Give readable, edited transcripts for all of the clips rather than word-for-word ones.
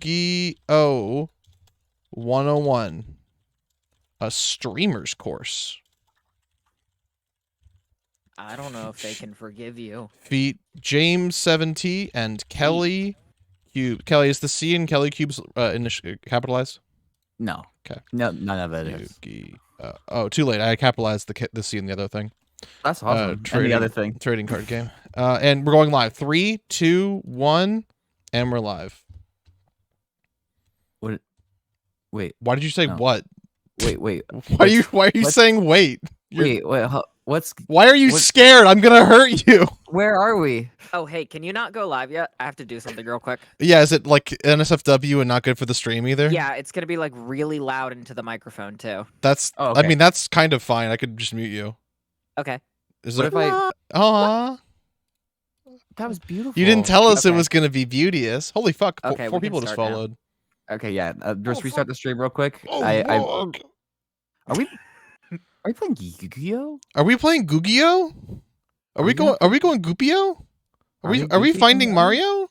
Yu-Gi-Oh 101. A streamer's course. I don't know if they can forgive you. Feat James 70 and Kelly Cube. Kelly, is the C in Kelly Cubes capitalized? No. Okay. No, none of it is. Oh, too late. I capitalized the C in the other thing. That's awesome. Trading, and the other thing. Trading card game. And we're going live. 3, 2, 1, and we're live. What? Wait. Why did you say what? Wait. Why are you saying wait? Wait. Why are you scared? I'm gonna hurt you. Where are we? Oh, hey, can you not go live yet? I have to do something real quick. Yeah, is it like NSFW and not good for the stream either? Yeah, it's gonna be like really loud into the microphone too. That's. Oh, okay. I mean, that's kind of fine. I could just mute you. Okay. Is What it? if I? Aw. That was beautiful. You didn't tell us it Okay. was gonna be beauteous. Holy fuck! Okay, Four we can people just start now. followed. Okay, yeah. Just restart the stream real quick. Oh, Are we? Are we playing Yu-Gi-Oh? Are we playing Yu-Gi-Oh? Are we going Goopio? Are we finding Mario?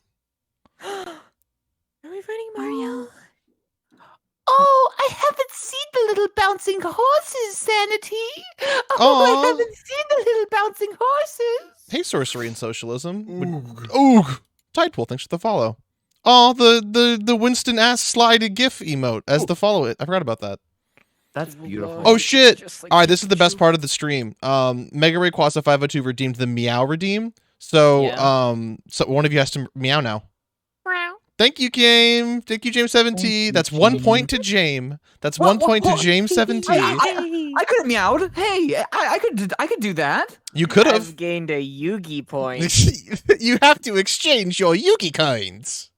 Are we finding Mario? Oh, I haven't seen the little bouncing horses, Sanity. Oh, I haven't seen the little bouncing horses. Hey, sorcery and socialism. Oog. Tidepool, thanks for the follow. Oh, the Winston ass slide gif emote as the follow it. I forgot about that. That's beautiful. Oh shit! Just like All right, this is the best Pikachu. part of the stream. Mega Ray Quasa 502 redeemed the meow redeem. So Yeah. so one of you has to meow now. Meow. Thank you, James. Thank you, James 70. That's 1 point to James. That's 1 point to James 70. I could have meowed. Hey, I could do that. You could I've have. gained a Yugi point. You have to exchange your Yugi coins.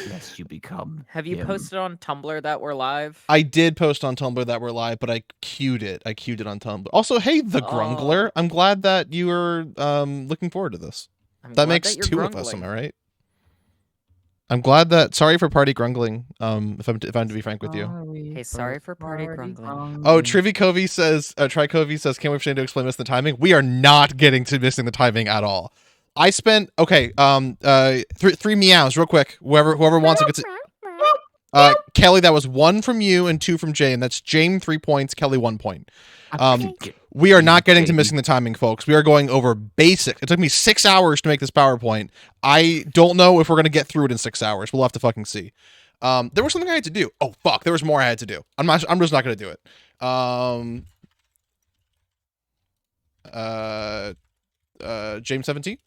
Yes, you become. Have you him. posted on Tumblr that we're live? I did post on Tumblr that we're live, but I queued it. I queued it on Tumblr. Also, hey, the Grungler. I'm glad that you are looking forward to this. I'm That glad makes you're 2 of us, grumbling. am I right? I'm glad that. Sorry for party grungling. If I'm to be frank with you. Hey, sorry for party grumbling. Oh, Trivikovi says. Trikovi says, "Can't wait for Shane to explain missing the timing." We are not getting to missing the timing at all. I spent three meows real quick. Whoever wants to get to. Kelly, that was 1 from you and 2 from Jane. That's Jane 3 points, Kelly 1 point. We are not getting to missing the timing, folks. We are going over basic. It took me 6 hours to make this PowerPoint. I don't know if we're gonna get through it in 6 hours. We'll have to fucking see. There was something I had to do. Oh fuck, there was more I had to do. I'm just not gonna do it. James 17,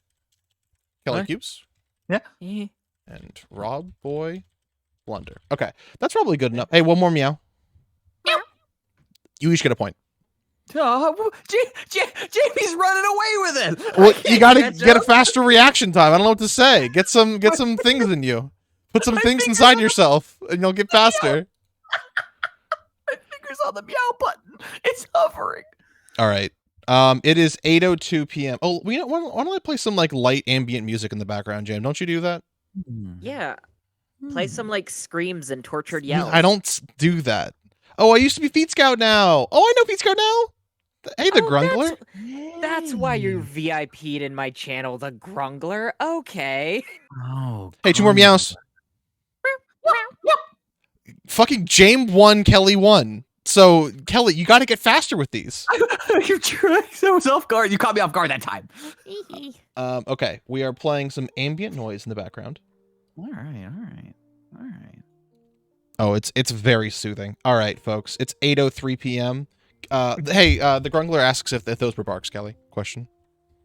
Kelly What? Cubes, Yeah. and Rob Boy Blunder. Okay, that's probably good enough. Hey, one more meow. You each get a point. Oh, Jamie's running away with it. Well, I can't you gotta catch get a up. faster reaction time. I don't know what to say. Get some things in you. Put some My things fingers inside on- yourself, and you'll get faster. My fingers on the meow button. It's hovering. All right. It is 8:02 p.m. Oh, why don't I play some like light ambient music in the background, Jam? Don't you do that? Yeah. Play some like screams and tortured yells. I don't do that. Oh, I used to be Feet Scout now. Oh, I know Feet Scout now. Hey, the Grungler. That's why you're VIP'd in my channel, the Grungler. Okay. Oh. Hey, 2 more meows. Fucking James 1, Kelly 1. So, Kelly, you got to get faster with these. You're trying. I was off guard. You caught me off guard that time. Okay, we are playing some ambient noise in the background. All right. Oh, it's very soothing. All right, folks. It's 8:03 p.m. Hey, the Grungler asks if those were barks, Kelly. Question.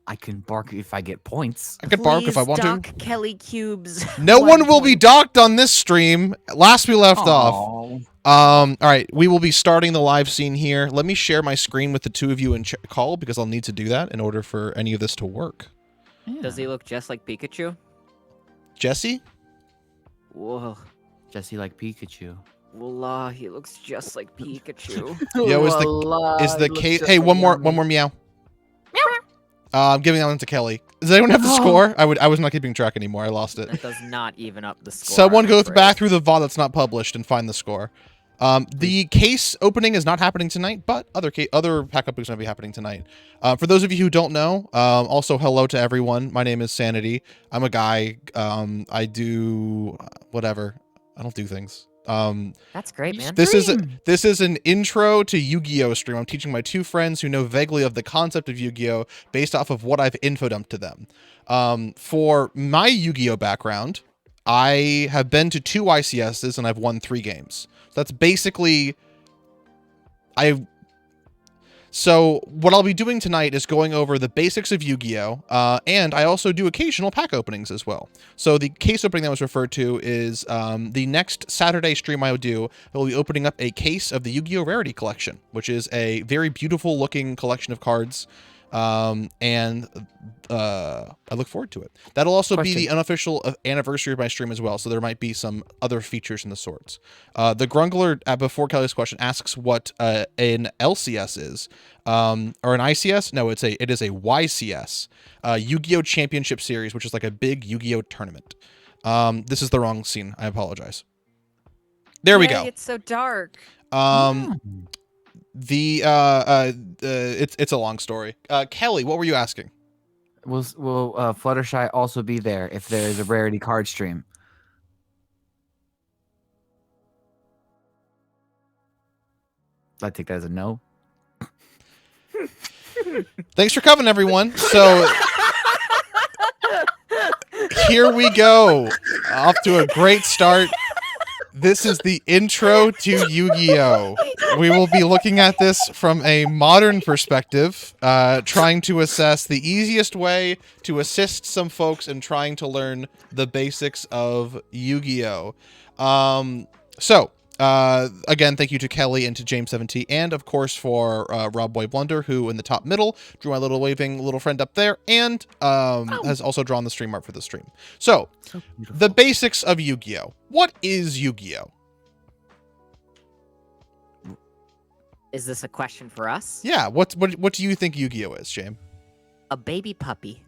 I can bark if I get points. I can bark if I want dock to. Kelly Cubes. No 1 one will be point. docked on this stream. Last we left off. Aw. All right, we will be starting the live scene here. Let me share my screen with the 2 of you in call because I'll need to do that in order for any of this to work. Does he look just like Pikachu? Jesse? Whoa. Jesse like Pikachu. Voila, he looks just like Pikachu. Yo, is the case? Hey, one more meow. I'm giving that one to Kelly. Does anyone have the score? I was not keeping track anymore. I lost it. That does not even up the score. Someone I'm go afraid. back through the VOD that's not published and find the score. The case opening is not happening tonight, but other pack openings are going to be happening tonight. For those of you who don't know, also hello to everyone. My name is Sanity. I'm a guy. I do whatever. I don't do things. That's great, man. This is an intro to Yu-Gi-Oh stream. I'm teaching my two friends who know vaguely of the concept of Yu-Gi-Oh based off of what I've infodumped to them. For my Yu-Gi-Oh background, I have been to 2 ICSs and I've won 3 games. So that's basically So what I'll be doing tonight is going over the basics of Yu-Gi-Oh! And I also do occasional pack openings as well. So the case opening that was referred to is the next Saturday stream I will do. I will be opening up a case of the Yu-Gi-Oh! Rarity collection, which is a very beautiful looking collection of cards. And I look forward to it. That'll also be the unofficial anniversary of my stream as well, so there might be some other features in the sorts. The Grungler, before Kelly's question, asks what an LCS is, or an ICS? No, it is a YCS, Yu-Gi-Oh! Championship Series, which is like a big Yu-Gi-Oh! Tournament. This is the wrong scene. I apologize. There we go. It's so dark. It's a long story. Kelly, what were you asking? Will Fluttershy also be there if there is a rarity card stream? I take that as a no. Thanks for coming, everyone. So here we go. Off to a great start. This is the intro to Yu-Gi-Oh! We will be looking at this from a modern perspective, trying to assess the easiest way to assist some folks in trying to learn the basics of Yu-Gi-Oh! Again, thank you to Kelly and to James7T, and of course for Rob Boy Blunder, who in the top middle drew my little waving little friend up there, and has also drawn the stream art for the stream. So the basics of Yu-Gi-Oh! What is Yu-Gi-Oh? Is this a question for us? Yeah, what do you think Yu-Gi-Oh! Is, James? A baby puppy.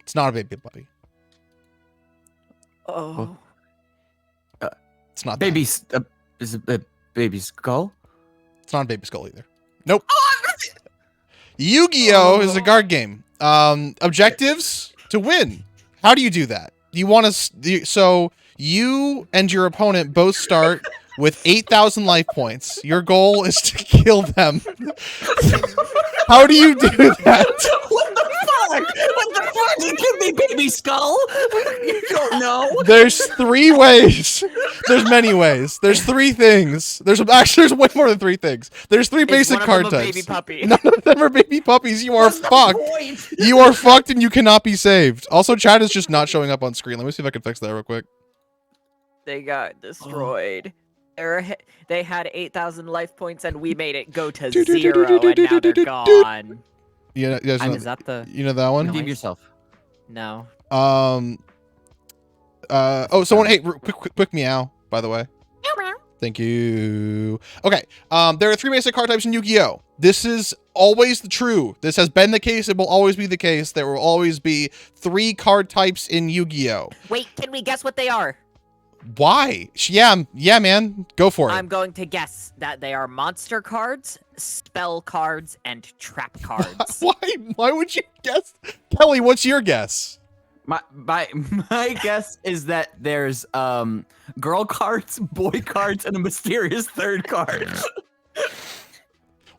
It's not a baby puppy. Oh. It's not baby. Is it a baby skull? It's not a baby skull either. Nope. Yu-Gi-Oh! Is a card game. Objectives to win. How do you do that? You want to so you and your opponent both start with 8,000 life points. Your goal is to kill them. How do you do that? What the fuck? What the fuck? You give me baby skull? You don't know. There's 3 ways. There's many ways. There's 3 things. There's way more than 3 things. There's 3 basic card types. Baby puppy. None of them are baby puppies. You are fucked. You are fucked and you cannot be saved. Also, chat is just not showing up on screen. Let me see if I can fix that real quick. They got destroyed. They had 8,000 life points and we made it go to 0 and now they're gone. Yeah, Is that the... You know that one? Redeem yourself. No. Someone, hey, quick meow, by the way. Thank you. Okay, there are 3 basic card types in Yu-Gi-Oh! This is always true. This has been the case. It will always be the case. There will always be 3 card types in Yu-Gi-Oh! Wait, can we guess what they are? Why? Yeah, man. Go for it. I'm going to guess that they are monster cards, spell cards, and trap cards. Why would you guess? Kelly, what's your guess? My guess is that there's girl cards, boy cards, and a mysterious third card.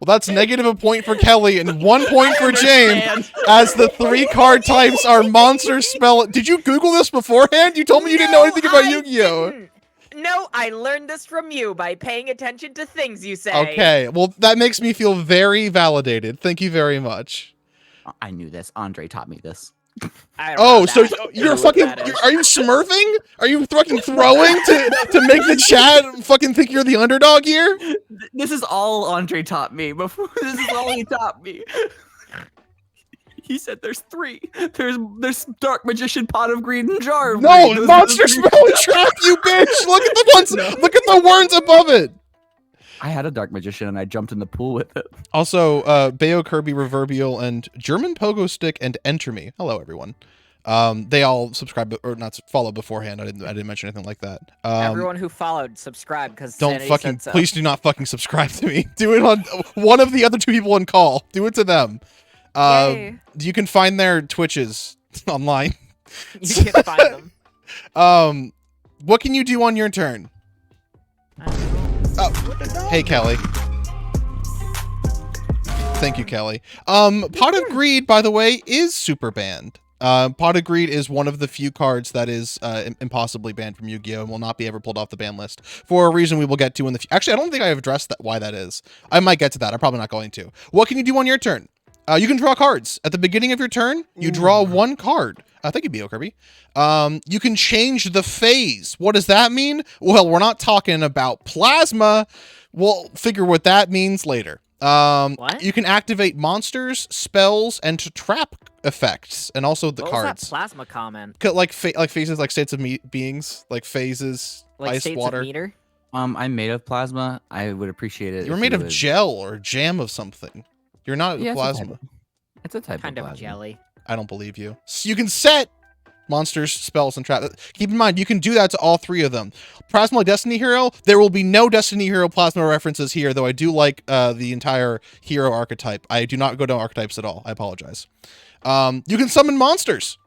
Well, that's negative a point for Kelly and 1 point for James, as the 3 card types are monster spell. Did you Google this beforehand? You told me you didn't know anything about Yu-Gi-Oh! No, I learned this from you by paying attention to things you say. Okay, well, that makes me feel very validated. Thank you very much. I knew this. Andre taught me this. Oh, so you're fucking, are you smurfing? Are you fucking throwing to make the chat fucking think you're the underdog here? This is all Andre taught me. Before this is all he taught me. He said there's 3. There's Dark Magician, Pot of Greed, and Jar of Greed. No, Monster Spell and Trap, you bitch! Look at the ones, look at the words above it! I had a Dark Magician and I jumped in the pool with it. Also, Bayo Kirby, Reverbial, and German Pogo Stick, and Enter Me. Hello, everyone. They all subscribe or not follow beforehand. I didn't mention anything like that. Everyone who followed, subscribe because don't fucking please do not fucking subscribe to me. Do it on one of the other 2 people on call. Do it to them. You can find their Twitches online. You can find them. What can you do on your turn? Oh, hey Kelly. Thank you, Kelly. Pot of Greed, by the way, is super banned. Pot of Greed is one of the few cards that is impossibly banned from Yu-Gi-Oh! And will not be ever pulled off the ban list for a reason we will get to in the future. Actually, I don't think I have addressed why that is. I might get to that. I'm probably not going to. What can you do on your turn? You can draw cards. At the beginning of your turn, you draw one card. Thank you, B.O. Kirby. You can change the phase. What does that mean? Well, we're not talking about plasma. We'll figure what that means later. What? You can activate monsters, spells, and trap effects, and also the what cards. Was that plasma comment? Like phases, like states of beings, like phases, Like ice, states water. of meter? I'm made of plasma. I would appreciate it. You're if made you of would- gel or jam of something. You're not Yeah, plasma. It's a type Kind of of plasma. jelly. I don't believe you. So you can set monsters, spells, and traps. Keep in mind, you can do that to all three of them. Plasma Destiny Hero, there will be no Destiny Hero Plasma references here, though I do like the entire hero archetype. I do not go down archetypes at all. I apologize. You can summon monsters.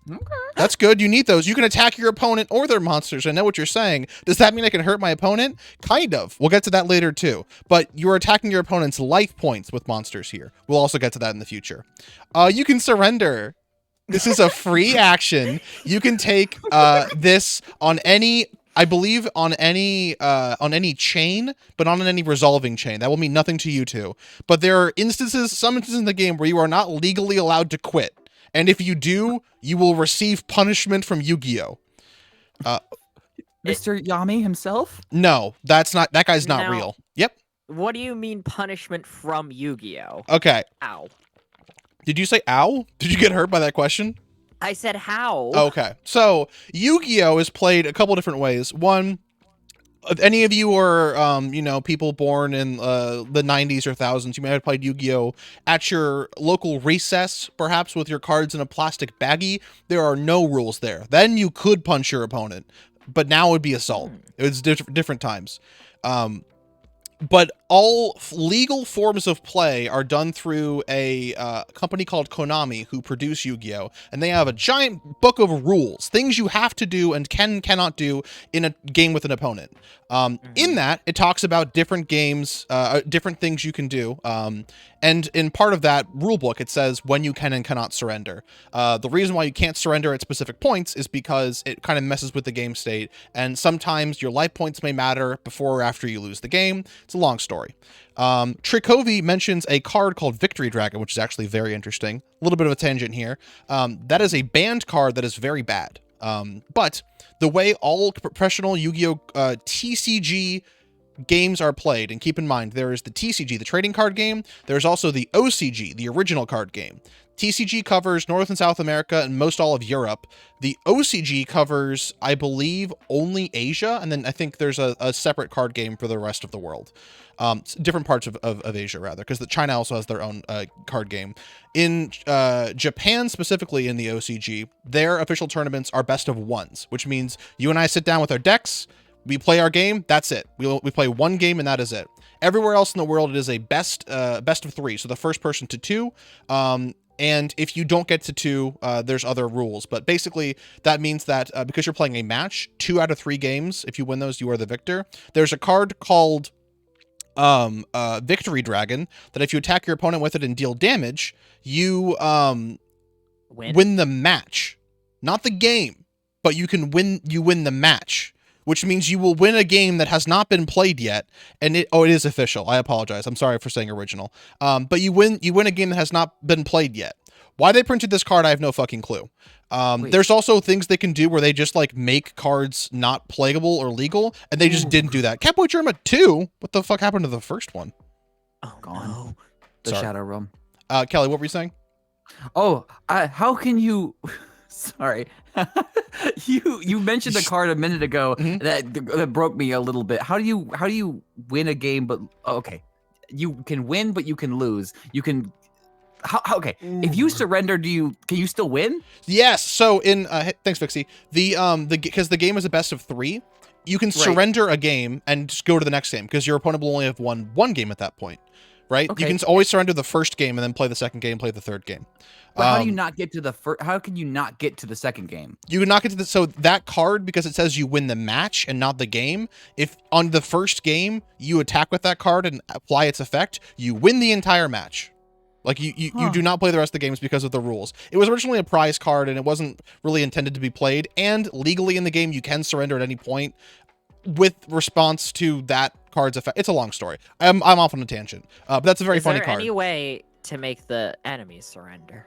Okay. That's good. You need those. You can attack your opponent or their monsters. I know what you're saying. Does that mean I can hurt my opponent? Kind of. We'll get to that later too. But you're attacking your opponent's life points with monsters here. We'll also get to that in the future. You can surrender. This is a free action. You can take this on any, I believe, on any chain, but not on any resolving chain. That will mean nothing to you two. But there are some instances in the game where you are not legally allowed to quit. And if you do, you will receive punishment from Yu-Gi-Oh! Mr. Yami himself? No, that guy's not No. real. Yep. What do you mean punishment from Yu-Gi-Oh? Okay. Ow. Did you say ow? Did you get hurt by that question? I said how? Okay. So Yu-Gi-Oh! Is played a couple different ways. One, if any of you are, people born in the 90s or thousands, you may have played Yu-Gi-Oh! At your local recess, perhaps with your cards in a plastic baggie. There are no rules there. Then you could punch your opponent, but now it would be assault. It was different times. But all legal forms of play are done through a company called Konami, who produce Yu-Gi-Oh! And they have a giant book of rules, things you have to do and cannot do in a game with an opponent. In that, it talks about different games, different things you can do. And in part of that rule book, it says when you can and cannot surrender. The reason why you can't surrender at specific points is because it kind of messes with the game state. And sometimes your life points may matter before or after you lose the game. It's a long story. Trikovi mentions a card called Victory Dragon, which is actually very interesting. A little bit of a tangent here. That is a banned card that is very bad. But the way all professional Yu-Gi-Oh! TCG games are played, and keep in mind, there is the TCG, the trading card game. There's also the OCG, the original card game. TCG covers North and South America and most all of Europe. The OCG covers, I believe, only Asia, and then I think there's a separate card game for the rest of the world. Different parts of Asia, rather, because China also has their own card game. In Japan, specifically in the OCG, their official tournaments are best of ones, which means you and I sit down with our decks, we play our game, that's it. We play one game and that is it. Everywhere else in the world, it is a best of three, so the first person to two. And if you don't get to two, there's other rules. But basically, that means that because you're playing a match, 2 out of 3 games, if you win those, you are the victor. There's a card called Victory Dragon that if you attack your opponent with it and deal damage, you win the match. Not the game, but you win the match. Which means you will win a game that has not been played yet, and it is official. I apologize. I'm sorry for saying original. But you win a game that has not been played yet. Why they printed this card, I have no fucking clue. There's also things they can do where they just like make cards not playable or legal, and they just didn't do that. Catboy Germa 2. What the fuck happened to the first one? Oh, Gone. no. The Sorry. Shadow Realm. Kelly, what were you saying? Oh, how can you? Sorry, you mentioned the card a minute ago Mhm. that broke me a little bit. How do you win a game? But okay, you can win, but you can lose. You can. Okay, if you surrender, can you still win? Yes. So in thanks, Vixie. Because the game is a best of 3, you can surrender a game and just go to the next game because your opponent will only have won one game at that point. right? Okay. You can always surrender the first game and then play the second game, play the third game. But how do you not get to the first? How can you not get to the second game? You can not get to so that card, because it says you win the match and not the game. If on the first game you attack with that card and apply its effect, you win the entire match. Like you do not play the rest of the games because of the rules. It was originally a prize card and it wasn't really intended to be played. And legally in the game, you can surrender at any point with response to that card's effect. It's a long story. I'm off on a tangent, but that's a very funny card. Is there any way to make the enemies surrender?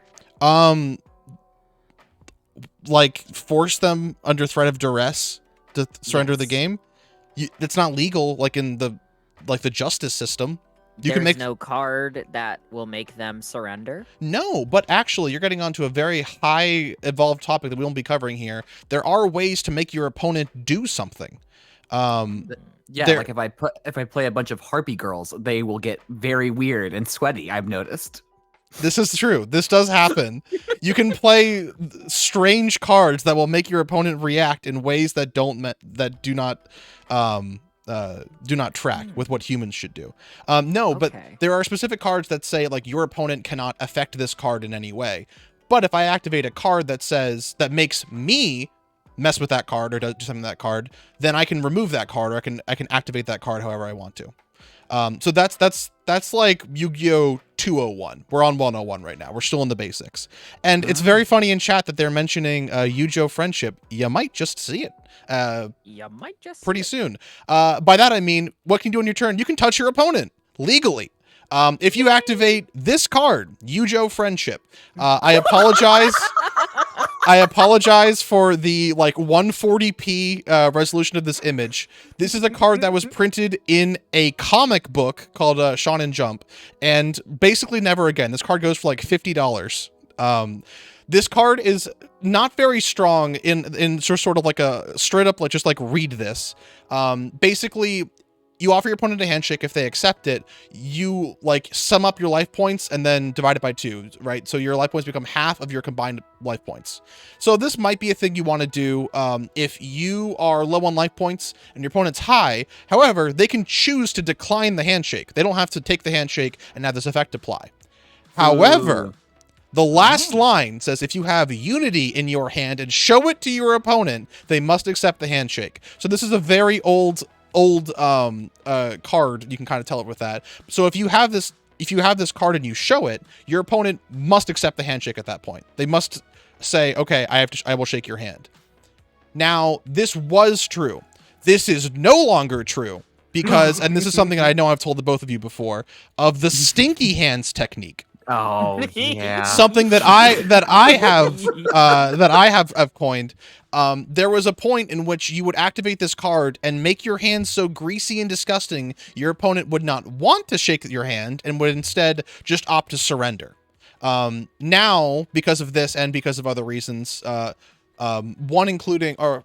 Like force them under threat of duress to surrender the game. It's not legal, like in the justice system. There's no card that will make them surrender? No, but actually you're getting onto a very high evolved topic that we won't be covering here. There are ways to make your opponent do something. Yeah, like if I play a bunch of harpy girls, they will get very weird and sweaty, I've noticed. This is true. This does happen. You can play strange cards that will make your opponent react in ways that do not track with what humans should do. But there are specific cards that say like your opponent cannot affect this card in any way. But if I activate a card that makes me mess with that card or do something to that card, then I can remove that card, or I can activate that card however I want to. So that's like Yu-Gi-Oh! 201. We're on 101 right now. We're still in the basics. And it's very funny in chat that they're mentioning Yu-Gi-Oh! Friendship. You might just see it. Pretty soon. By that I mean, what can you do on your turn? You can touch your opponent legally. If you activate this card, Yu-Gi-Oh! Friendship, I apologize. I apologize for the like 140p resolution of this image. This is a card that was printed in a comic book called Shonen Jump, and basically never again. This card goes for like $50. This card is not very strong in sort of like a straight up like just like read this. Basically, you offer your opponent a handshake. If they accept it, you like sum up your life points and then divide it by 2, right? So your life points become half of your combined life points. So this might be a thing you want to do if you are low on life points and your opponent's high. However, they can choose to decline the handshake. They don't have to take the handshake and have this effect apply. However, the last line says if you have unity in your hand and show it to your opponent, they must accept the handshake. So this is a very old card. You can kind of tell it with that. So if you have this card and you show it, your opponent must accept the handshake at that point. They must say, okay, I will shake your hand. Now, this was true. This is no longer true because, and this is something I know I've told the both of you before, of the stinky hands technique. Oh yeah. Something that I have coined. There was a point in which you would activate this card and make your hand so greasy and disgusting your opponent would not want to shake your hand and would instead just opt to surrender. Now, because of this and because of other reasons, one including or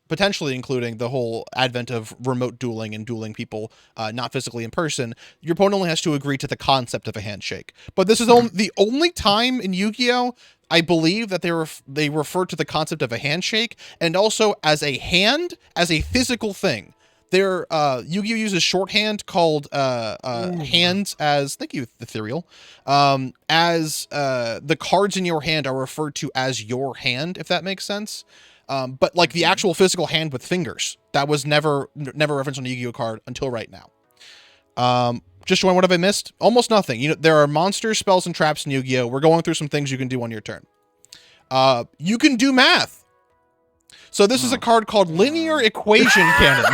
potentially including the whole advent of remote dueling and dueling people not physically in person, your opponent only has to agree to the concept of a handshake. But this is the only time in Yu-Gi-Oh! I believe that they refer to the concept of a handshake and also as a hand, as a physical thing. Yu-Gi-Oh! Uses shorthand called hands as, thank you, Ethereal, as the cards in your hand are referred to as your hand, if that makes sense. But like the actual physical hand with fingers, that was never referenced on a Yu-Gi-Oh! Card until right now. Just showing what have I missed? Almost nothing. You know, there are monsters, spells, and traps in Yu-Gi-Oh! We're going through some things you can do on your turn. You can do math. So this is a card called Linear Equation Cannon.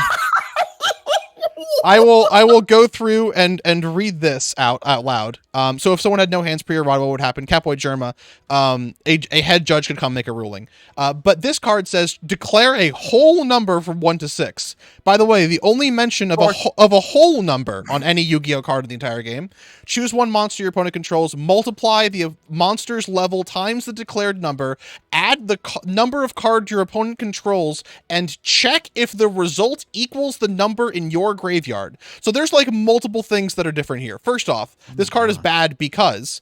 I will go through and read this out loud. So if someone had no hands pre-arrival, what would happen? Capoid Germa, a head judge could come make a ruling. But this card says declare a whole number from 1 to 6. By the way, the only mention of a whole number on any Yu-Gi-Oh card in the entire game. Choose one monster your opponent controls, multiply the monster's level times the declared number, add the number of cards your opponent controls, and check if the result equals the number in your graveyard. So there's like multiple things that are different here. First off, this card is bad because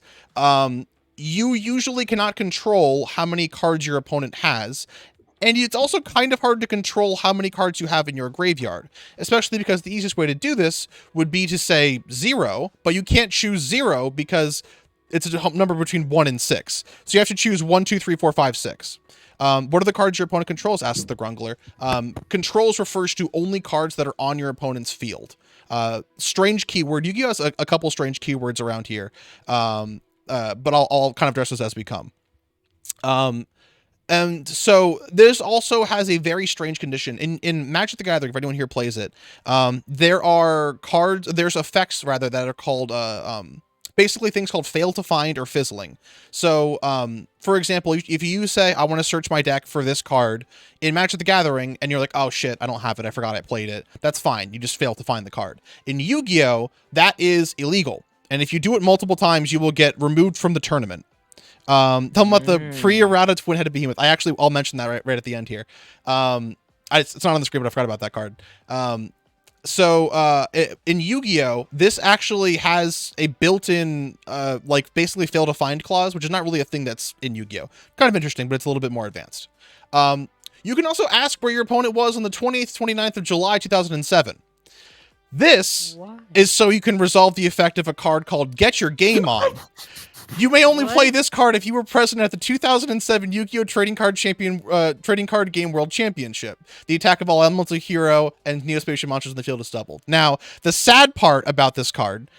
you usually cannot control how many cards your opponent has. And it's also kind of hard to control how many cards you have in your graveyard, especially because the easiest way to do this would be to say 0, but you can't choose 0 because it's a number between 1 and 6. So you have to choose 1, 2, 3, 4, 5, 6. What are the cards your opponent controls? Asks the Grumbler. Controls refers to only cards that are on your opponent's field. Strange keyword. Yu-Gi-Oh has a couple strange keywords around here, but I'll kind of address those as we come. And so this also has a very strange condition in Magic the Gathering. If anyone here plays it, there's effects rather that are called basically things called fail to find or fizzling. So for example, if you say I want to search my deck for this card in Magic the Gathering and you're like, oh shit, I don't have it, I forgot I played it, that's fine, you just fail to find the card. In Yu-Gi-Oh, that is illegal, and if you do it multiple times you will get removed from the tournament. Tell them about the pre-errata twin-headed behemoth. I'll mention that right at the end here. It's not on the screen, but I forgot about that card. In Yu-Gi-Oh, this actually has a built-in, like, basically fail-to-find clause, which is not really a thing that's in Yu-Gi-Oh. Kind of interesting, but it's a little bit more advanced. You can also ask where your opponent was on the 28th, 29th of July, 2007. This is so you can resolve the effect of a card called Get Your Game On. You may only play this card if you were present at the 2007 Yu-Gi-Oh! Trading Card Game World Championship. The attack of all elemental hero and Neospatial monsters in the field is doubled. Now, the sad part about this card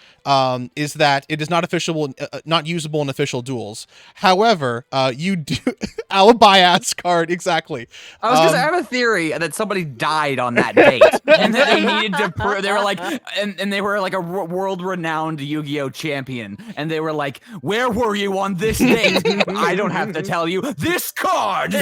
is that it is not usable in official duels. However, you do alibi ass card, exactly. I was gonna say, I have a theory that somebody died on that date, and that they needed to prove. They were like, and they were like a world-renowned Yu-Gi-Oh! Champion, and they were like, where were you on this date? I don't have to tell you. This card.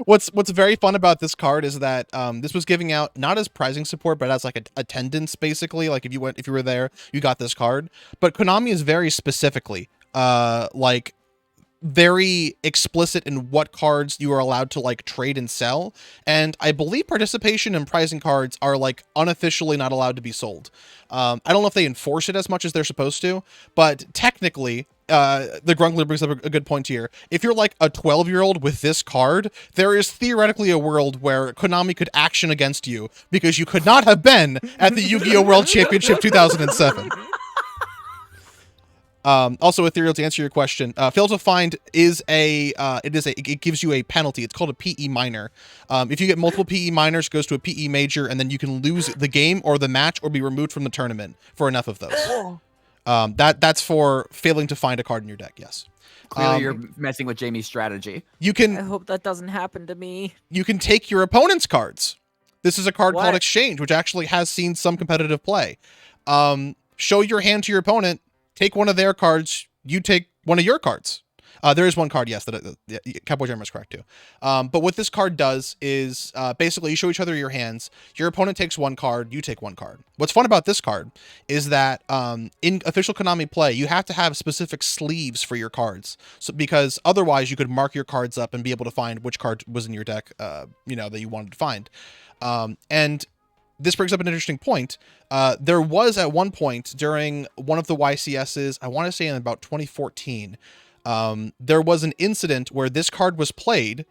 What's very fun about this card is that this was giving out not as prizing support, but as like a attendance, basically. Like if you were there, you got this card. But Konami is very specifically like very explicit in what cards you are allowed to like trade and sell, and I believe participation in prizing cards are like unofficially not allowed to be sold. I don't know if they enforce it as much as they're supposed to, but technically the Grumbler brings up a good point here. If you're like a 12-year-old with this card, there is theoretically a world where Konami could action against you because you could not have been at the Yu-Gi-Oh! World Championship 2007. Also, Ethereal, to answer your question, fail to find is it gives you a penalty. It's called a PE minor. If you get multiple PE minors, it goes to a PE major, and then you can lose the game or the match or be removed from the tournament for enough of those. That's for failing to find a card in your deck. Yes. Clearly, you're messing with Jamie's strategy. I hope that doesn't happen to me. You can take your opponent's cards. This is a card called Exchange, which actually has seen some competitive play. Show your hand to your opponent. Take one of their cards, you take one of your cards. There is one card, yes, that Cowboy Jammer is correct too. But what this card does is basically you show each other your hands. Your opponent takes one card, you take one card. What's fun about this card is that in official Konami play, you have to have specific sleeves for your cards. So because otherwise you could mark your cards up and be able to find which card was in your deck, that you wanted to find. And this brings up an interesting point. There was at one point during one of the YCSs, I want to say in about 2014, there was an incident where this card was played.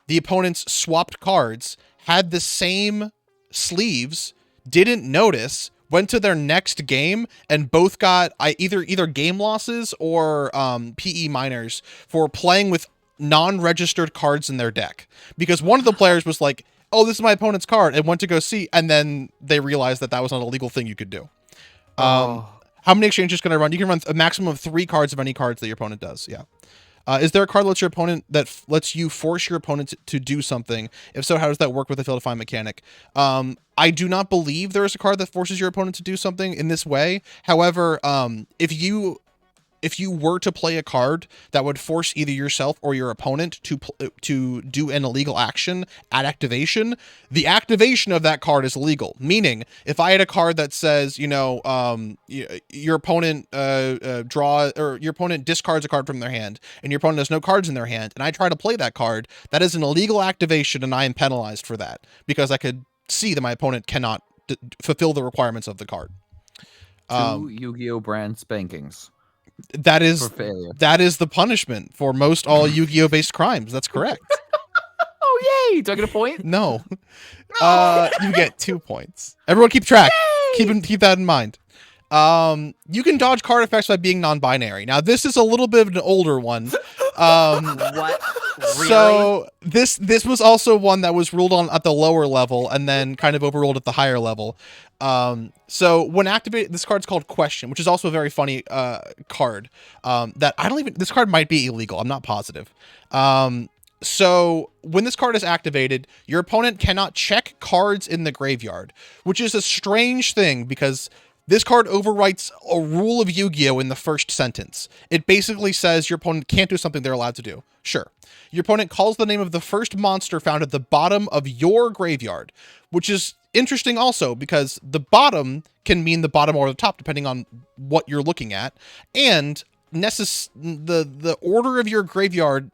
The opponents swapped cards, had the same sleeves, didn't notice, went to their next game, and both got either game losses or PE minors for playing with non-registered cards in their deck. Because one of the players was like, oh, this is my opponent's card, and went to go see, and then they realized that was not a legal thing you could do. How many exchanges can I run? You can run a maximum of 3 cards of any cards that your opponent does. Yeah. Is there a card that lets you force your opponent to do something? If so, how does that work with the fail to find mechanic? I do not believe there is a card that forces your opponent to do something in this way. However, if you were to play a card that would force either yourself or your opponent to do an illegal action at activation, the activation of that card is illegal. Meaning, if I had a card that says, your opponent your opponent discards a card from their hand, and your opponent has no cards in their hand, and I try to play that card, that is an illegal activation, and I am penalized for that because I could see that my opponent cannot fulfill the requirements of the card. 2 Yu-Gi-Oh! Brand spankings. That is For failure. that is the punishment for most all Yu-Gi-Oh based crimes. That's correct. Oh yay! Do I get a point? No. You get 2 points. Everyone keep track. Keep that in mind. You can dodge card effects by being non-binary. Now this is a little bit of an older one. What? Really? So this was also one that was ruled on at the lower level and then kind of overruled at the higher level. So when activated, this card's called Question, which is also a very funny card. That I don't even. This card might be illegal. I'm not positive. So when this card is activated, your opponent cannot check cards in the graveyard, which is a strange thing because this card overwrites a rule of Yu-Gi-Oh! In the first sentence. It basically says your opponent can't do something they're allowed to do. Sure. Your opponent calls the name of the first monster found at the bottom of your graveyard, which is interesting also because the bottom can mean the bottom or the top, depending on what you're looking at. And the order of your graveyard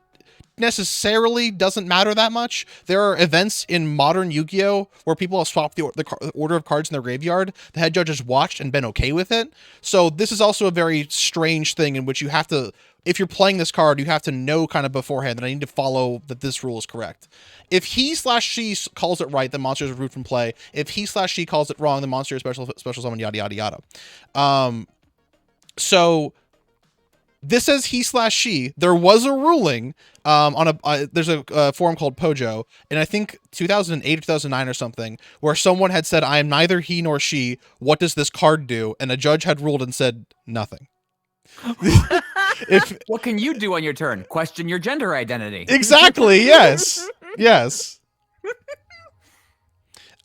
necessarily doesn't matter that much. There are events in modern Yu-Gi-Oh! Where people have swapped the order of cards in their graveyard. The head judge has watched and been okay with it. So this is also a very strange thing in which you have to, if you're playing this card, you have to know kind of beforehand that I need to follow that this rule is correct. If he/she calls it right, the monster is removed from play. If he/she calls it wrong, the monster is special summon, yada yada yada. So this says he/she. There was a ruling on there's a forum called Pojo, and I think 2008 or 2009 or something, where someone had said, I am neither he nor she. What does this card do? And a judge had ruled and said, nothing. What can you do on your turn? Question your gender identity. Exactly, yes. Yes.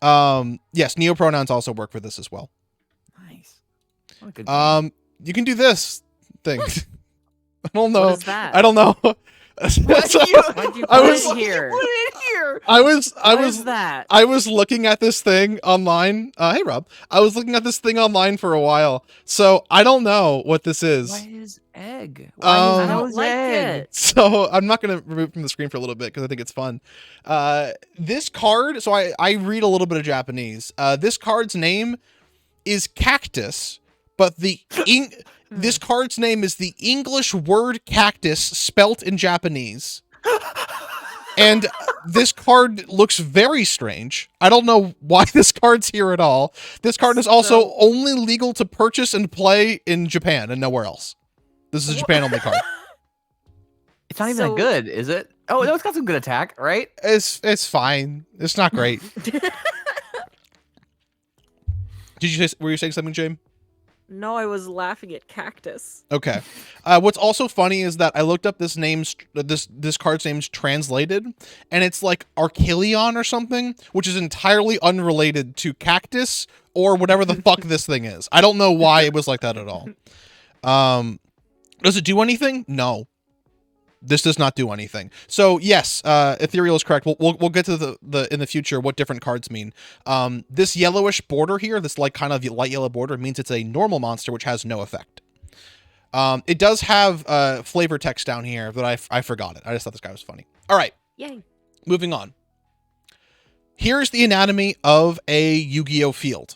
Yes, neopronouns also work for this as well. Nice. What a good game. You can do this thing. I don't know. What is that? I don't know. Why'd you put it here? Put it here. What is that? I was looking at this thing online. Hey Rob. I was looking at this thing online for a while. So I don't know what this is. Why is egg? I Why don't is like egg? it. So I'm not going to remove it from the screen for a little bit because I think it's fun. This card, so I read a little bit of Japanese. This card's name is Cactus, but this card's name is the English word cactus spelt in Japanese. And this card looks very strange. I don't know why this card's here at all. This card is also only legal to purchase and play in Japan and nowhere else. This is a Japan only card. It's not even that good, is it? Oh, no, it's got some good attack, right? It's fine. It's not great. Were you saying something, James? No, I was laughing at cactus. Okay. What's also funny is that I looked up this card's name's translated, and it's like Archelion or something, which is entirely unrelated to cactus or whatever the fuck this thing is. I don't know why it was like that at all. Does it do anything? No. This does not do anything. So yes, Ethereal is correct. We'll get to the in the future what different cards mean. This yellowish border here, this like kind of light yellow border, means it's a normal monster which has no effect. It does have flavor text down here, but I forgot it. I just thought this guy was funny. All right, Yay. moving on. Here's the anatomy of a Yu-Gi-Oh field.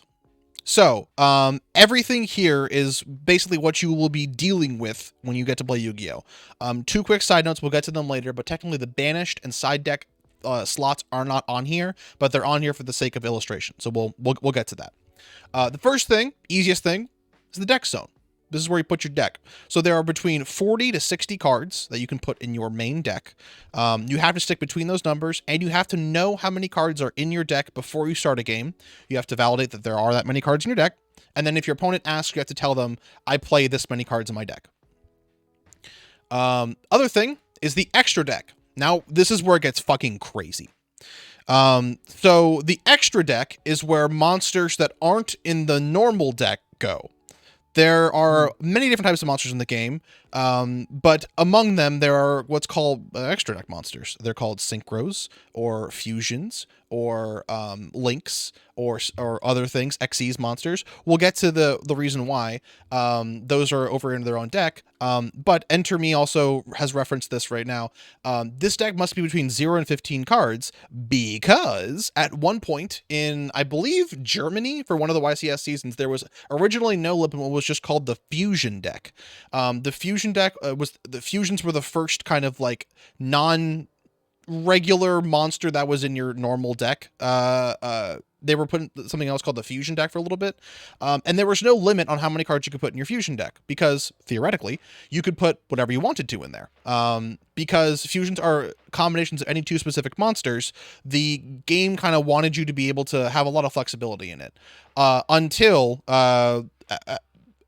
So, everything here is basically what you will be dealing with when you get to play Yu-Gi-Oh! 2 quick side notes, we'll get to them later, but technically the banished and side deck slots are not on here, but they're on here for the sake of illustration. So we'll get to that. The first thing, easiest thing, is the deck zone. This is where you put your deck. So there are between 40 to 60 cards that you can put in your main deck. You have to stick between those numbers, and you have to know how many cards are in your deck before you start a game. You have to validate that there are that many cards in your deck. And then if your opponent asks, you have to tell them, I play this many cards in my deck. Other thing is the extra deck. Now, this is where it gets fucking crazy. So the extra deck is where monsters that aren't in the normal deck go. There are many different types of monsters in the game, but among them, there are what's called extra deck monsters. They're called synchros, or fusions, or links or other things, Xyz monsters. We'll get to the reason why. Those are over in their own deck. But Enter Me also has referenced this right now. This deck must be between 0 and 15 cards because at one point in, I believe, Germany for one of the YCS seasons, there was originally no limit. It was just called the Fusion deck. The Fusion deck the fusions were the first kind of like non-regular monster that was in your normal deck. They were putting something else called the Fusion deck for a little bit. And there was no limit on how many cards you could put in your Fusion deck because theoretically you could put whatever you wanted to in there. Because fusions are combinations of any two specific monsters, the game kind of wanted you to be able to have a lot of flexibility in it. Until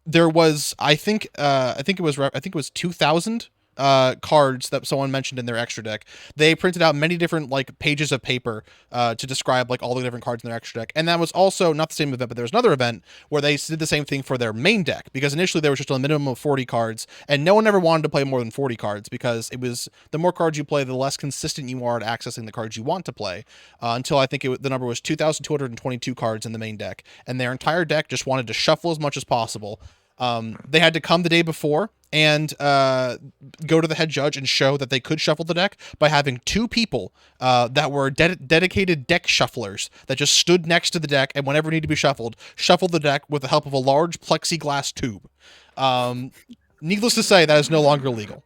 there was, I think it was 2,000 cards that someone mentioned in their extra deck. They printed out many different like pages of paper to describe like all the different cards in their extra deck. And that was also not the same event, but there was another event where they did the same thing for their main deck, because initially there was just a minimum of 40 cards and no one ever wanted to play more than 40 cards because it was the more cards you play, the less consistent you are at accessing the cards you want to play, until I think the number was 2,222 cards in the main deck, and their entire deck just wanted to shuffle as much as possible. They had to come the day before and go to the head judge and show that they could shuffle the deck by having two people that were dedicated deck shufflers that just stood next to the deck, and whenever it needed to be shuffled the deck with the help of a large plexiglass tube. Needless to say, that is no longer legal.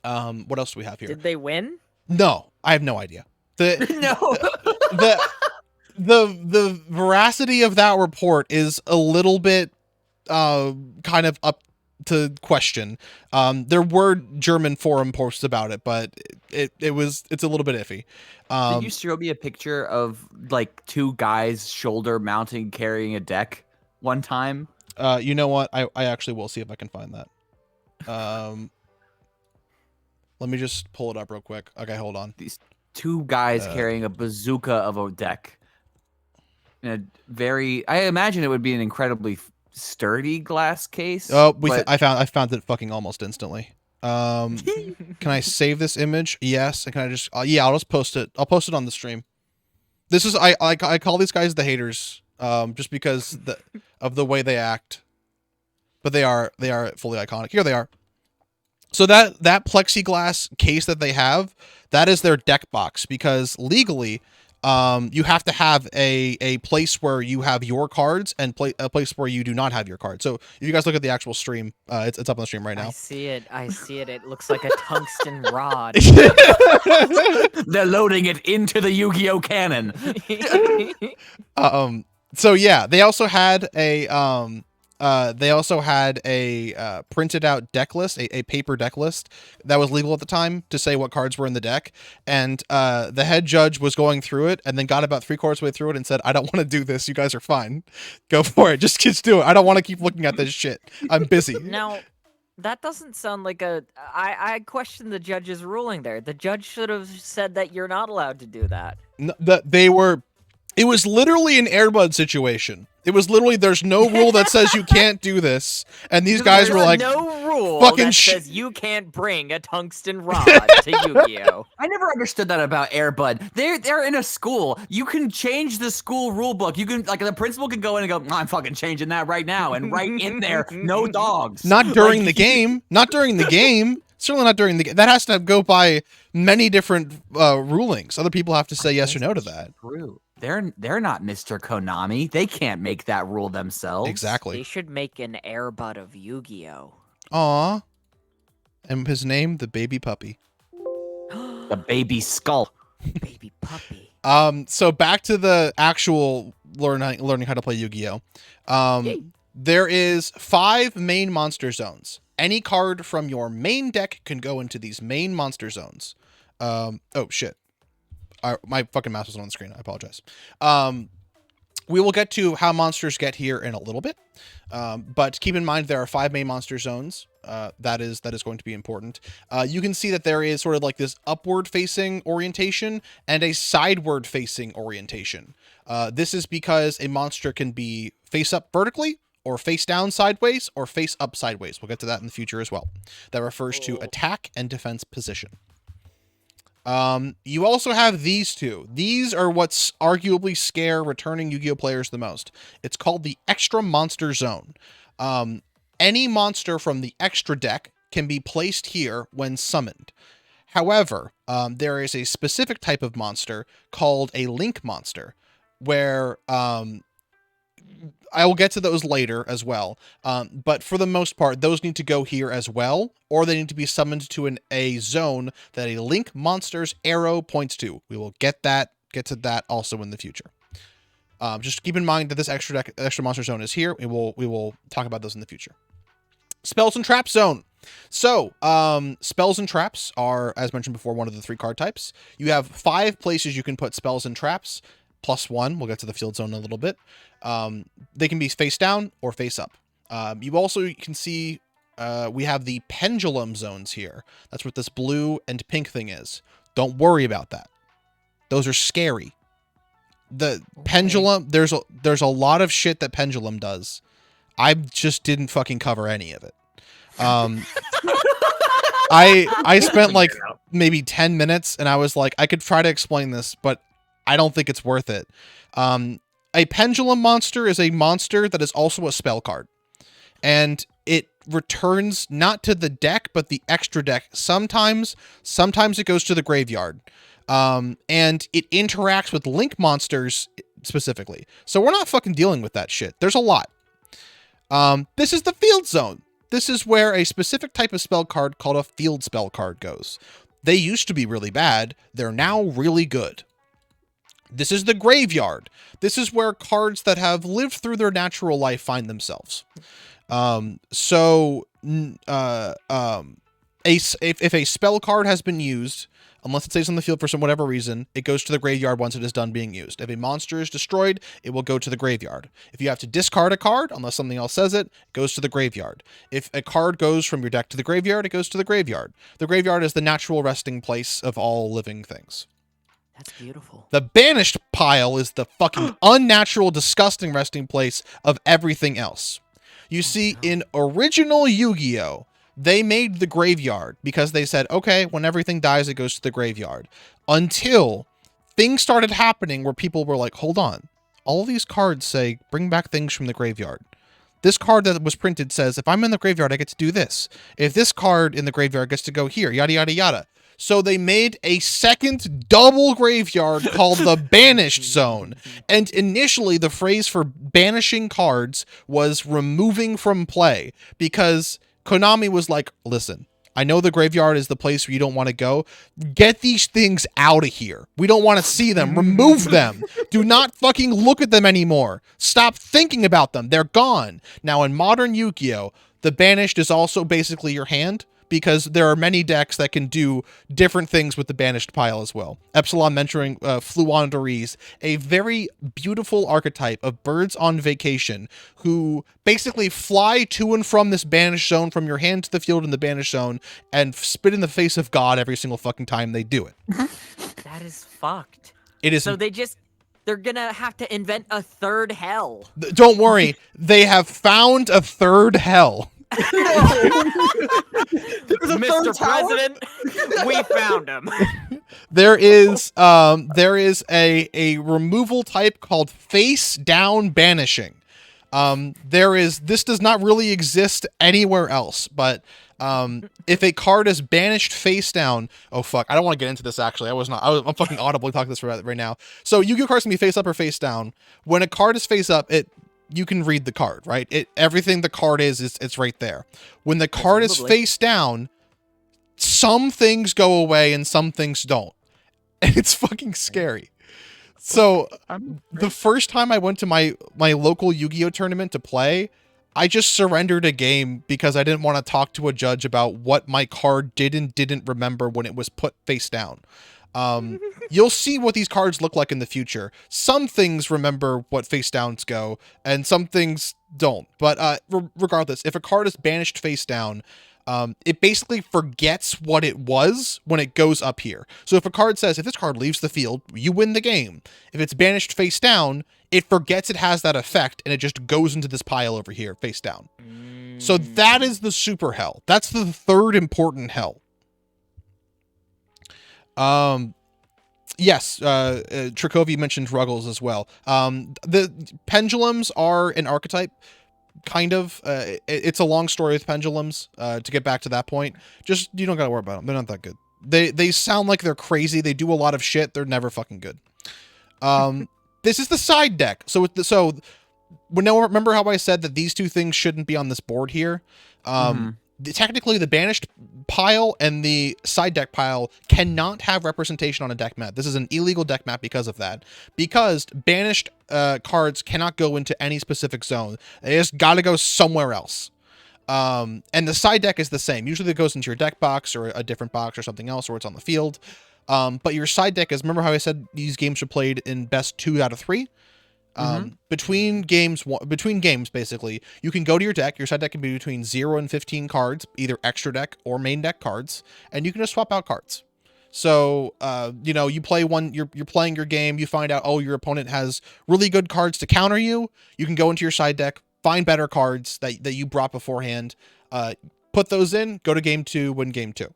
What else do we have here? Did they win? No, I have no idea. No. The veracity of that report is a little bit kind of up to question. There were German forum posts about it, but it's a little bit iffy. Did you show me a picture of like two guys shoulder mounting carrying a deck one time? You know what? I actually will see if I can find that. Let me just pull it up real quick. Okay, hold on. These two guys carrying a bazooka of a deck. In a I imagine it would be an incredibly sturdy glass case. Oh, I found it fucking almost instantly. Can I save this image? Yes. And can I just yeah, I'll just post it. I'll post it on the stream. This is I call these guys the haters just because of the way they act. But they are fully iconic. Here they are. So that plexiglass case that they have, that is their deck box, because legally you have to have a place where you have your cards and a place where you do not have your cards. So if you guys look at the actual stream, it's up on the stream right now. I see it. It looks like a tungsten rod. They're loading it into the Yu-Gi-Oh cannon. So yeah, they also had a printed out deck list, a paper deck list that was legal at the time to say what cards were in the deck. And the head judge was going through it and then got about 3/4 way through it and said, I don't want to do this. You guys are fine. Go for it. Just do it. I don't want to keep looking at this shit. I'm busy. Now, that doesn't sound like I question the judge's ruling there. The judge should have said that you're not allowed to do that. No, it was literally an Airbud situation. It was literally, there's no rule that says you can't do this. And these guys were like, no rule fucking that says you can't bring a tungsten rod to Yu-Gi-Oh. I never understood that about Airbud. They're in a school. You can change the school rule book. You can, like, the principal can go in and go, I'm fucking changing that right now. And right in there, no dogs. Not during the game. Not during the game. Certainly not during the game. That has to go by many different rulings. Other people have to say yes or no to that. True. They're not Mr. Konami. They can't make that rule themselves. Exactly. They should make an Airbud of Yu-Gi-Oh. Aw. And his name, the baby puppy. The baby skull. Baby puppy. So back to the actual learning how to play Yu-Gi-Oh. There is 5 main monster zones. Any card from your main deck can go into these main monster zones. Oh shit. My fucking mouse was on the screen. I apologize. We will get to how monsters get here in a little bit. But keep in mind there are 5 main monster zones. That is going to be important. You can see that there is sort of like this upward facing orientation and a sideward facing orientation. This is because a monster can be face up vertically, or face down sideways, or face up sideways. We'll get to that in the future as well. That refers to attack and defense position. You also have these two. These are what's arguably scare returning Yu-Gi-Oh players the most. It's called the Extra Monster Zone. Any monster from the extra deck can be placed here when summoned. However, there is a specific type of monster called a link monster, where I will get to those later as well. But for the most part, those need to go here as well, or they need to be summoned to a zone that a link monster's arrow points to. We will get to that also in the future. Just keep in mind that this extra monster zone is here. We will talk about those in the future. Spells and Traps zone. So, spells and traps are, as mentioned before, one of the 3 card types. You have 5 places you can put spells and traps, +1. We'll get to the field zone in a little bit. They can be face down or face up. You also can see we have the pendulum zones here. That's what this blue and pink thing is. Don't worry about that. Those are scary. The pendulum, there's a lot of shit that pendulum does. I just didn't fucking cover any of it. I spent like maybe 10 minutes and I was like, I could try to explain this, but I don't think it's worth it. A pendulum monster is a monster that is also a spell card, and it returns not to the deck, but the extra deck. Sometimes it goes to the graveyard, and it interacts with link monsters specifically. So we're not fucking dealing with that shit. There's a lot. This is the field zone. This is where a specific type of spell card called a field spell card goes. They used to be really bad. They're now really good. This is the graveyard. This is where cards that have lived through their natural life find themselves. If a spell card has been used, unless it stays on the field for whatever reason, it goes to the graveyard once it is done being used. If a monster is destroyed, it will go to the graveyard. If you have to discard a card, unless something else says it, it goes to the graveyard. If a card goes from your deck to the graveyard, it goes to the graveyard. The graveyard is the natural resting place of all living things. That's beautiful. The banished pile is the fucking unnatural, disgusting resting place of everything else. You see, in original Yu-Gi-Oh!, they made the graveyard because they said, okay, when everything dies, it goes to the graveyard. Until things started happening where people were like, hold on. All these cards say, bring back things from the graveyard. This card that was printed says, if I'm in the graveyard, I get to do this. If this card in the graveyard gets to go here, yada, yada, yada. So they made a second double graveyard called the Banished Zone. And initially, the phrase for banishing cards was removing from play, because Konami was like, listen, I know the graveyard is the place where you don't want to go. Get these things out of here. We don't want to see them. Remove them. Do not fucking look at them anymore. Stop thinking about them. They're gone. Now, in modern Yu-Gi-Oh!, the Banished is also basically your hand, because there are many decks that can do different things with the banished pile as well. Epsilon mentoring Fluondaries, a very beautiful archetype of birds on vacation who basically fly to and from this banished zone, from your hand to the field in the banished zone, and spit in the face of God every single fucking time they do it. That is fucked. It is. So they're gonna have to invent a third hell. Don't worry, they have found a third hell. Mr. President, we found him. There is a removal type called face down banishing. This does not really exist anywhere else, but if a card is banished face down, oh fuck, I don't want to get into this actually. I'm fucking audibly talking this right now. So Yu-Gi-Oh cards can be face up or face down. When a card is face up, you can read the card, right? Everything the card is it's right there. When the card is face down, some things go away and some things don't. And it's fucking scary. So the first time I went to my local Yu-Gi-Oh tournament to play, I just surrendered a game because I didn't want to talk to a judge about what my card did and didn't remember when it was put face down. You'll see what these cards look like in the future. Some things remember what face downs go, and some things don't. But regardless, if a card is banished face down, it basically forgets what it was when it goes up here. So if a card says, if this card leaves the field, you win the game. If it's banished face down, it forgets it has that effect, and it just goes into this pile over here, face down. So that is the super hell. That's the third important hell. Yes, Trakovi mentioned Ruggles as well. The pendulums are an archetype, kind of. It's a long story with pendulums. To get back to that point, just you don't gotta worry about them. They're not that good. They sound like they're crazy. They do a lot of shit. They're never fucking good. This is the side deck. So remember how I said that these two things shouldn't be on this board here? Technically, the banished pile and the side deck pile cannot have representation on a deck map. This is an illegal deck map because of that. Because banished cards cannot go into any specific zone. They just gotta go somewhere else. And the side deck is the same. Usually it goes into your deck box or a different box or something else, or it's on the field. But your side deck is, remember how I said these games are played in best 2 out of 3? Between games, basically, you can go to your deck. Your side deck can be between 0 and 15 cards, either extra deck or main deck cards, and you can just swap out cards. So, you play one, you're playing your game, you find out, oh, your opponent has really good cards to counter you. You can go into your side deck, find better cards that you brought beforehand, put those in, go to game 2, win game 2.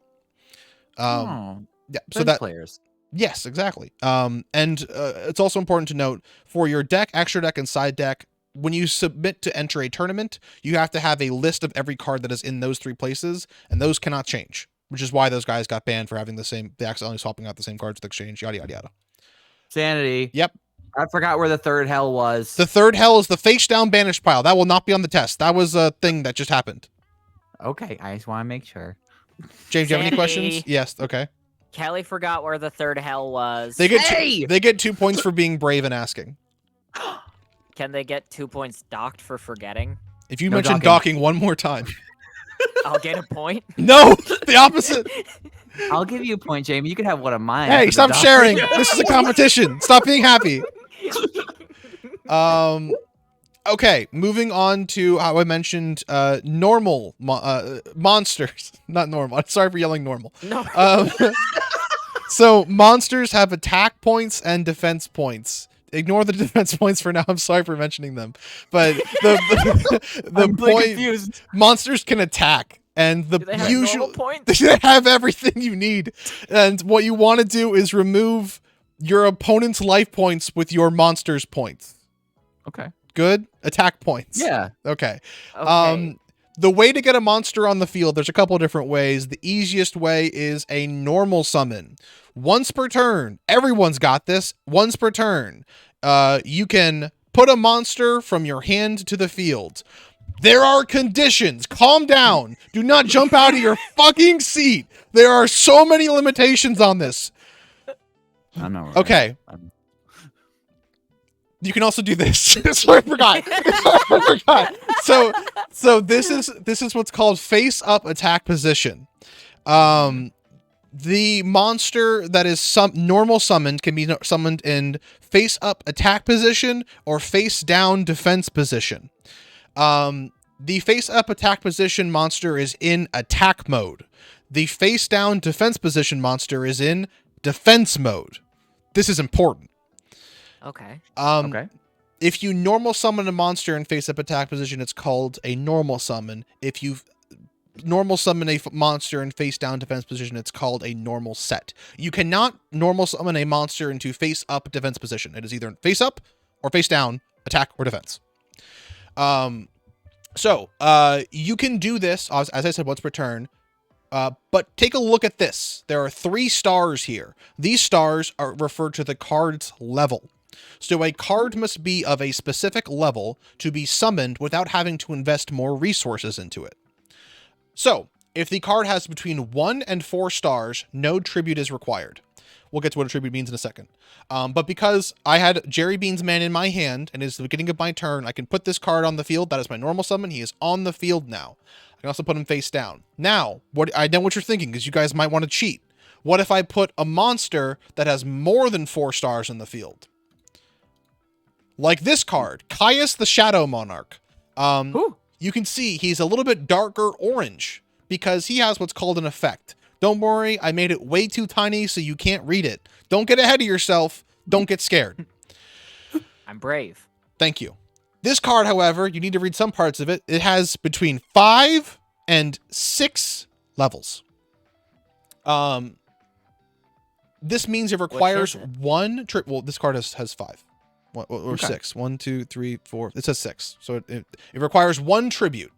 Yeah, so that players. Yes, exactly. And it's also important to note for your deck, extra deck, and side deck, when you submit to enter a tournament, you have to have a list of every card that is in those 3 places, and those cannot change, which is why those guys got banned for having they accidentally swapping out the same cards with exchange, yada, yada, yada. Sanity. Yep. I forgot where the third hell was. The third hell is the face down banished pile. That will not be on the test. That was a thing that just happened. Okay, I just want to make sure. James, do you have any Sanity. questions? Yes, okay. Kelly forgot where the third hell was. They get 2 points for being brave and asking. Can they get 2 points docked for forgetting? If you No mention docking one more time. I'll get a point. No, the opposite. I'll give you a point, Jamie. You can have one of mine. Hey, after stop the doc. sharing. This is a competition. Stop being happy. Okay, moving on to how I mentioned normal monsters. Not normal. I'm sorry for yelling normal. No. So monsters have attack points and defense points. Ignore the defense points for now. I'm sorry for mentioning them. But the I'm really point, confused. monsters can attack. And the Do they have usual normal points? they have everything you need. And what you want to do is remove your opponent's life points with your monster's points. Okay. Good? Attack points. Yeah. Okay. Okay. The way to get a monster on the field, there's a couple of different ways. The easiest way is a normal summon. Once per turn. Everyone's got this. Once per turn. You can put a monster from your hand to the field. There are conditions. Calm down. Do not jump out of your fucking seat. There are so many limitations on this. I know. Okay. You can also do this. Sorry, I forgot. I forgot. So this is what's called face up attack position. The monster that is normal summoned can be summoned in face up attack position or face down defense position. The face up attack position monster is in attack mode. The face down defense position monster is in defense mode. This is important. Okay. Okay. If you normal summon a monster in face up attack position, it's called a normal summon. If you normal summon a monster in face down defense position, it's called a normal set. You cannot normal summon a monster into face up defense position. It is either face up or face down, attack or defense. So you can do this, as I said, once per turn. But take a look at this. There are 3 stars here. These stars are referred to the card's level. So a card must be of a specific level to be summoned without having to invest more resources into it. So, if the card has between 1 and 4 stars, no tribute is required. We'll get to what a tribute means in a second. But because I had Jerry Bean's Man in my hand, and it's the beginning of my turn, I can put this card on the field. That is my normal summon. He is on the field now. I can also put him face down. Now, I know what you're thinking, because you guys might want to cheat. What if I put a monster that has more than 4 stars in the field? Like this card, Caius the Shadow Monarch. You can see he's a little bit darker orange because he has what's called an effect. Don't worry, I made it way too tiny so you can't read it. Don't get ahead of yourself. Don't get scared. I'm brave. Thank you. This card, however, you need to read some parts of it. It has between 5 and 6 levels. This means it requires is it? one trip. Well, this card has 5. Or Okay. 6. 1, 2, 3, 4. It says 6. So it requires 1 tribute.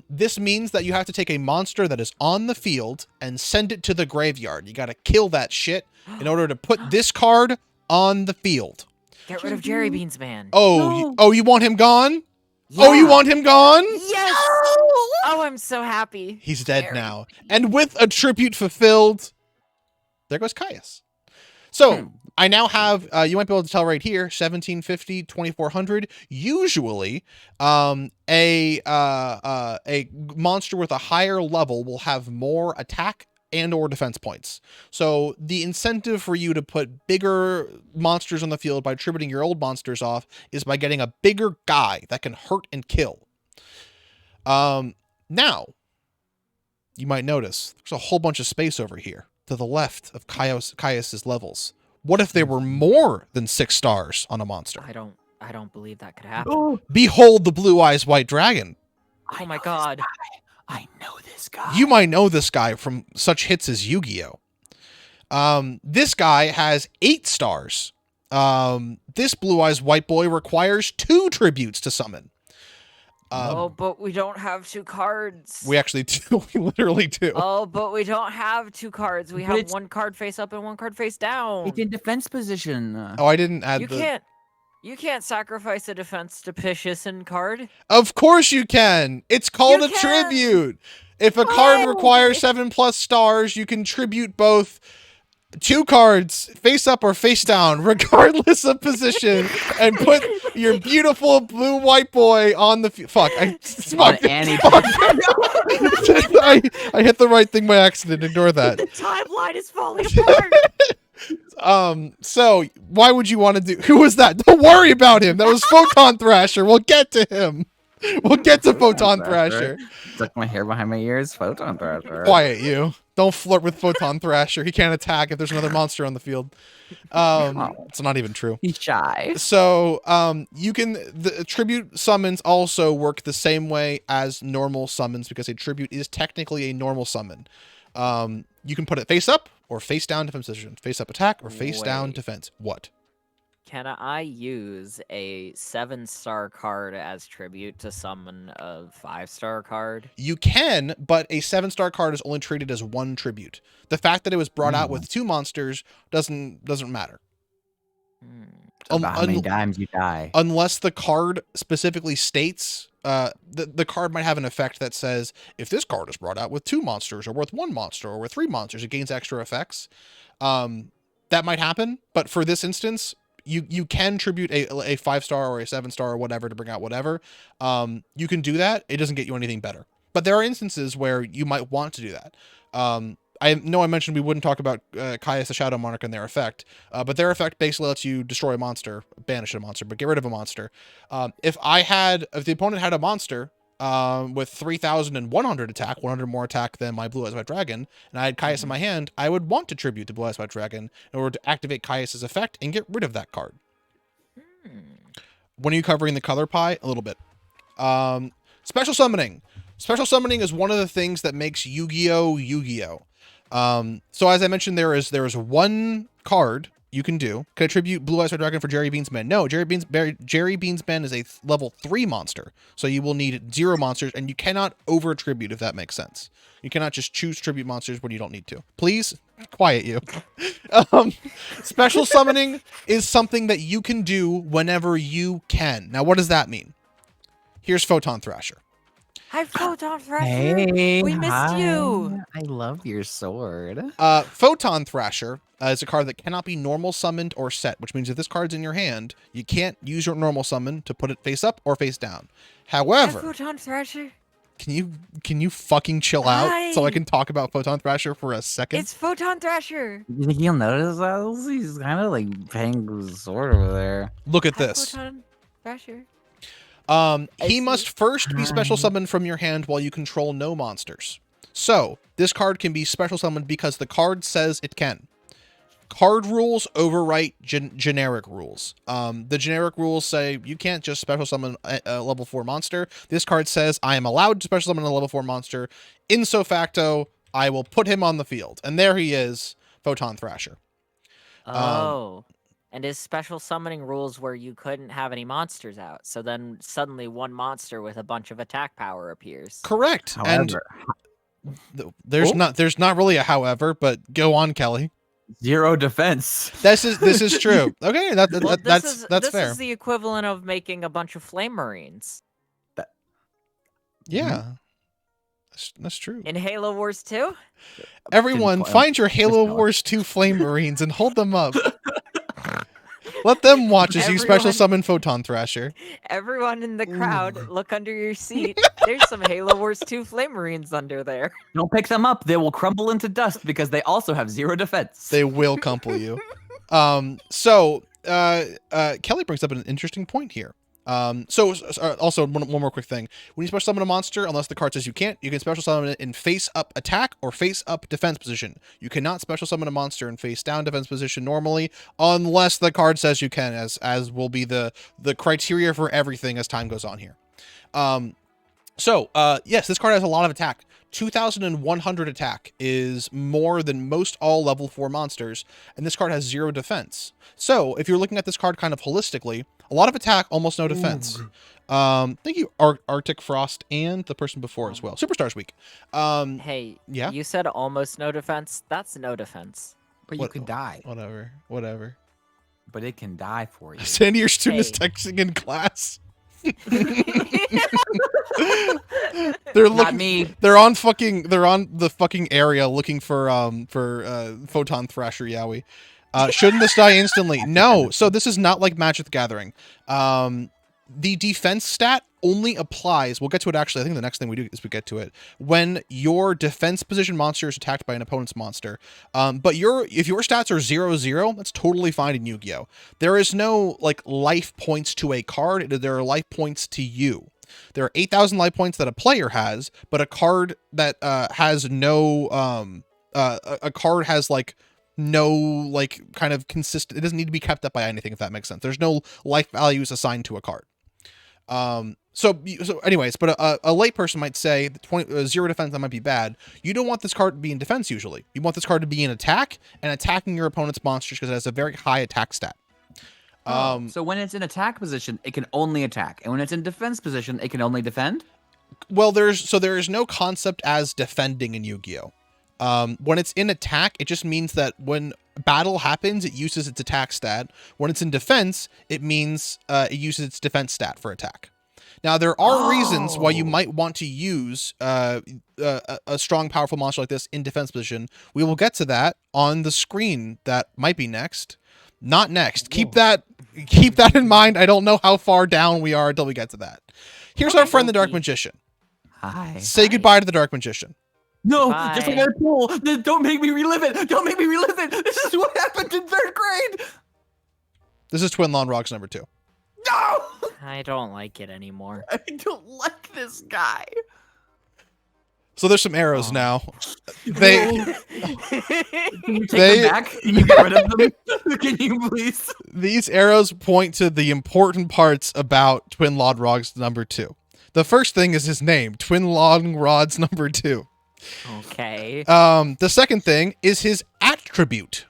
This means that you have to take a monster that is on the field and send it to the graveyard. You got to kill that shit in order to put this card on the field. Get rid of Jerry Beans Man. Oh, you want him gone? Oh, you Yeah. want him gone? Yes. Oh, I'm so happy. He's dead Jerry. now. And with a tribute fulfilled, there goes Caius. So I now have, you might be able to tell right here, 1750, 2400. Usually, a monster with a higher level will have more attack and or defense points. So the incentive for you to put bigger monsters on the field by tributing your old monsters off is by getting a bigger guy that can hurt and kill. Now, you might notice there's a whole bunch of space over here to the left of Caius's levels. What if there were more than 6 stars on a monster? I don't believe that could happen. Oh, Behold the blue eyes white dragon. Oh my god. I know this guy. You might know this guy from such hits as Yu-Gi-Oh! This guy has 8 stars. This blue eyes white boy requires 2 tributes to summon. Oh, but we don't have 2 cards. We actually do. We literally do. Oh, but we don't have 2 cards. We But have it's- 1 card face up and 1 card face down. It's in defense position. Oh, I didn't add You can't sacrifice a defense to Pishisson card. Of course you can. It's called You a can. tribute. If a card Oh. requires 7+ stars, you can tribute both 2 cards, face up or face down, regardless of position, and put your beautiful blue white boy on the fuck. On Fuck. Annie. I hit the right thing by accident. Ignore that. The timeline is falling apart. So why would you want to do? Who was that? Don't worry about him. That was Photon Thrasher. We'll get to him. We'll get to Photon Thrasher. Tuck my hair behind my ears. Photon Thrasher. Quiet, you. Don't flirt with Photon Thrasher. He can't attack if there's another monster on the field. It's not even true. He's shy. So, you can, the tribute summons also work the same way as normal summons because a tribute is technically a normal summon. You can put it face up or face down defense position. Face up attack or face down Wait. defense. What? Can I use a 7-star card as tribute to summon a 5-star card? You can, but a 7-star card is only treated as 1 tribute. The fact that it was brought out with 2 monsters doesn't matter. It's about how many times you die. Unless the card specifically states, the card might have an effect that says, if this card is brought out with 2 monsters, or with 1 monster, or with 3 monsters, it gains extra effects. That might happen, but for this instance, you can tribute a 5-star or a 7-star or whatever to bring out whatever. You can do that. It doesn't get you anything better. But there are instances where you might want to do that. I know I mentioned we wouldn't talk about Caius the Shadow Monarch and their effect, but their effect basically lets you destroy a monster, banish a monster, but get rid of a monster. If the opponent had a monster with 3,100 attack, 100 more attack than my Blue Eyes White Dragon, and I had Caius in my hand, I would want to tribute to Blue Eyes White Dragon in order to activate Caius's effect and get rid of that card. When are you covering the color pie? A little bit. Special summoning. Special summoning is one of the things that makes Yu-Gi-Oh! Yu-Gi-Oh! So as I mentioned, there is 1 card you can do. Can I tribute Blue Eyes White Dragon for Jerry Beans Ben? No, Jerry Beans Ben is a level 3 monster. So you will need 0 monsters, and you cannot over tribute, if that makes sense. You cannot just choose tribute monsters when you don't need to. Please, quiet you. Special summoning is something that you can do whenever you can. Now, what does that mean? Here's Photon Thrasher. Hi, Photon Thrasher. Hey, We missed you. I love your sword. Photon Thrasher is a card that cannot be normal summoned or set, which means if this card's in your hand, you can't use your normal summon to put it face up or face down. Hi, However, Photon Thrasher. can you fucking chill out so I Hi. can talk about Photon Thrasher for a second? It's Photon Thrasher. You think he'll notice that? He's kind of like playing with his sword over there. Look at Hi, this. Photon Thrasher. He see. must first be special summoned from your hand while you control no monsters. So, this card can be special summoned because the card says it can. Card rules overwrite generic rules. The generic rules say you can't just special summon a level 4 monster. This card says I am allowed to special summon a level 4 monster. In so facto, I will put him on the field. And there he is, Photon Thrasher. Oh. And his special summoning rules where you couldn't have any monsters out. So then suddenly one monster with a bunch of attack power appears. Correct. However, There's not really a however, but go on, Kelly. 0 defense. This is true. Okay, that's This fair. is the equivalent of making a bunch of flame marines. Yeah. That's true. In Halo Wars 2? Everyone, find your Halo Wars 2 Flame Marines and hold them up. Let them watch as you special summon Photon Thrasher. Everyone in the crowd, look under your seat. There's some Halo Wars 2 Flame Marines under there. Don't pick them up. They will crumble into dust because they also have 0 defense. They will crumple you. Kelly brings up an interesting point here. Also one more quick thing. When you special summon a monster, unless the card says you can't, you can special summon it in face up attack or face up defense position. You cannot special summon a monster in face down defense position normally, unless the card says you can, as will be the criteria for everything as time goes on here. Yes, this card has a lot of attack. 2,100 attack is more than most all level 4 monsters, and this card has 0 defense. So if you're looking at this card kind of holistically, a lot of attack, almost no defense. Thank you, Arctic Frost, and the person before as well. Superstars Week. Hey, yeah? You said almost no defense. That's no defense. But you can die. Whatever. But it can die for you. Sandy, your student is texting in class. They're Not me. They're on the fucking area looking for Photon Thrasher Yowie. Shouldn't this die instantly? No. So this is not like Magic the Gathering. The defense stat only applies. We'll get to it actually. I think the next thing we do is we get to it when your defense position monster is attacked by an opponent's monster. But if your stats are 0/0, that's totally fine in Yu-Gi-Oh. There is no like life points to a card. There are life points to you. There are 8,000 life points that a player has, but a card that has no a card has like no like kind of consistent. It doesn't need to be kept up by anything, if that makes sense. There's no life values assigned to a card. Anyways, but a lay person might say 0 defense, that might be bad. You don't want this card to be in defense usually. You want this card to be in attack and attacking your opponent's monsters because it has a very high attack stat. So when it's in attack position, it can only attack, and when it's in defense position, it can only defend. Well, there is no concept as defending in Yu-Gi-Oh. When it's in attack, it just means that when battle happens, it uses its attack stat. When it's in defense, it means it uses its defense stat for attack. Now, there are reasons why you might want to use a strong, powerful monster like this in defense position. We will get to that on the screen. That might be next. Not next. Keep that in mind. I don't know how far down we are until we get to that. Here's our friend, the Dark Magician. Hi. Say goodbye to the Dark Magician. No, Bye. just like that pool. Don't make me relive it. Don't make me relive it. This is what happened in 3rd grade. This is Twin Lawn Rocks number 2. No, I don't like it anymore. I don't like this guy. So there's some arrows now. They Can you take them back? Can you get rid of them? Can you please? These arrows point to the important parts about Twin Lawn Rocks number 2. The first thing is his name, Twin Lawn Rods number 2. Okay. The second thing is his attribute.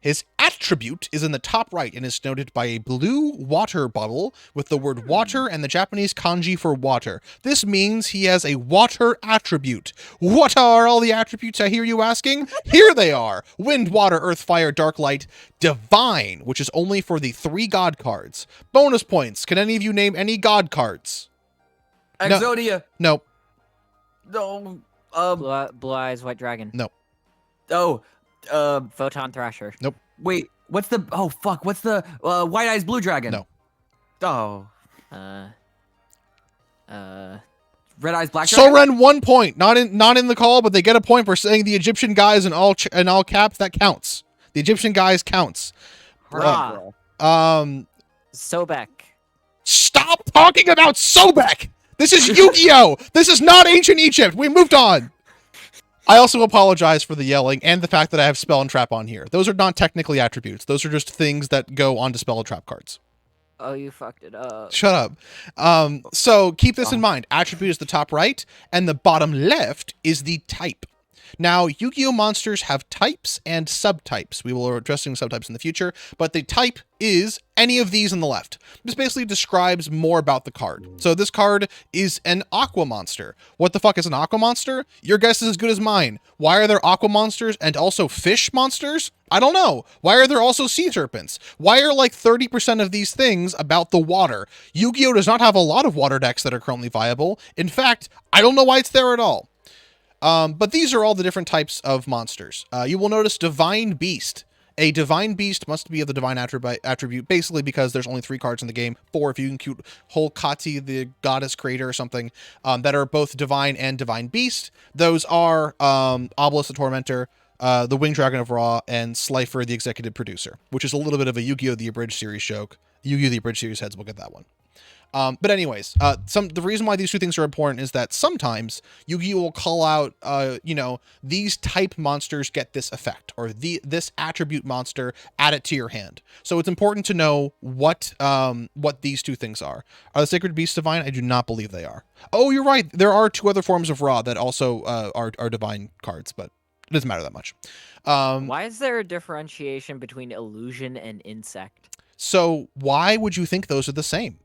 His attribute is in the top right and is denoted by a blue water bottle with the word water and the Japanese kanji for water. This means he has a water attribute. What are all the attributes, I hear you asking? Here they are. Wind, water, earth, fire, dark light, divine, which is only for the 3 god cards. Bonus points. Can any of you name any god cards? Exodia. Nope. No. Blue Eyes White Dragon. No. Oh. Photon Thrasher. Nope. Wait. What's the? Oh fuck. What's the? White Eyes Blue Dragon. No. Oh. Red Eyes Black Dragon. Soren 1 point. Not in the call, but they get a point for saying the Egyptian guys in all caps. That counts. The Egyptian guys counts. Hurrah. Sobek. Stop talking about Sobek. This is Yu-Gi-Oh. This is not ancient Egypt. We moved on. I also apologize for the yelling and the fact that I have Spell and Trap on here. Those are not technically attributes. Those are just things that go onto Spell and Trap cards. Oh, you fucked it up. Shut up. So keep this in mind. Attribute is the top right, and the bottom left is the type. Now, Yu-Gi-Oh! Monsters have types and subtypes. We will be addressing subtypes in the future, but the type is any of these on the left. This basically describes more about the card. So this card is an aqua monster. What the fuck is an aqua monster? Your guess is as good as mine. Why are there aqua monsters and also fish monsters? I don't know. Why are there also sea serpents? Why are like 30% of these things about the water? Yu-Gi-Oh! Does not have a lot of water decks that are currently viable. In fact, I don't know why it's there at all. But these are all the different types of monsters. You will notice Divine Beast. A Divine Beast must be of the Divine attribute, basically because there's only 3 cards in the game, 4 if you include whole Kati, the Goddess Creator or something, that are both Divine and Divine Beast. Those are Obelisk the Tormentor, the Winged Dragon of Ra, and Slifer the Executive Producer, which is a little bit of a Yu-Gi-Oh! The Abridged series joke. Yu-Gi-Oh! The Abridged series heads will get that one. But anyways, the reason why these 2 things are important is that sometimes Yu-Gi-Oh! Will call out, these type monsters get this effect, or this attribute monster, add it to your hand. So it's important to know what these 2 things are. Are the Sacred Beasts divine? I do not believe they are. Oh, you're right. There are 2 other forms of Ra that also are divine cards, but it doesn't matter that much. Why is there a differentiation between illusion and insect? So why would you think those are the same?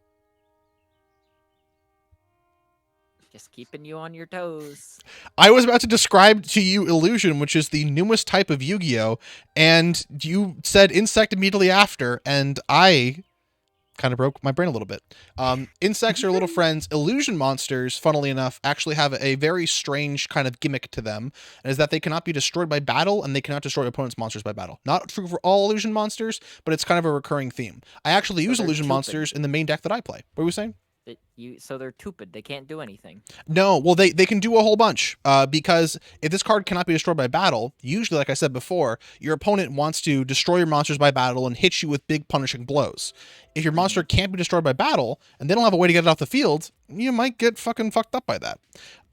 Just keeping you on your toes. I was about to describe to you Illusion, which is the newest type of Yu-Gi-Oh! And you said insect immediately after, and I kind of broke my brain a little bit. Insects are little friends. Illusion monsters, funnily enough, actually have a very strange kind of gimmick to them, and is that they cannot be destroyed by battle, and they cannot destroy opponents' monsters by battle. Not true for all illusion monsters, but it's kind of a recurring theme. I actually use illusion monsters in the main deck that I play. What were we saying? So they're stupid. They can't do anything. No, well, they can do a whole bunch, because if this card cannot be destroyed by battle, usually, like I said before, your opponent wants to destroy your monsters by battle and hit you with big punishing blows. If your monster can't be destroyed by battle, and they don't have a way to get it off the field, you might get fucking fucked up by that.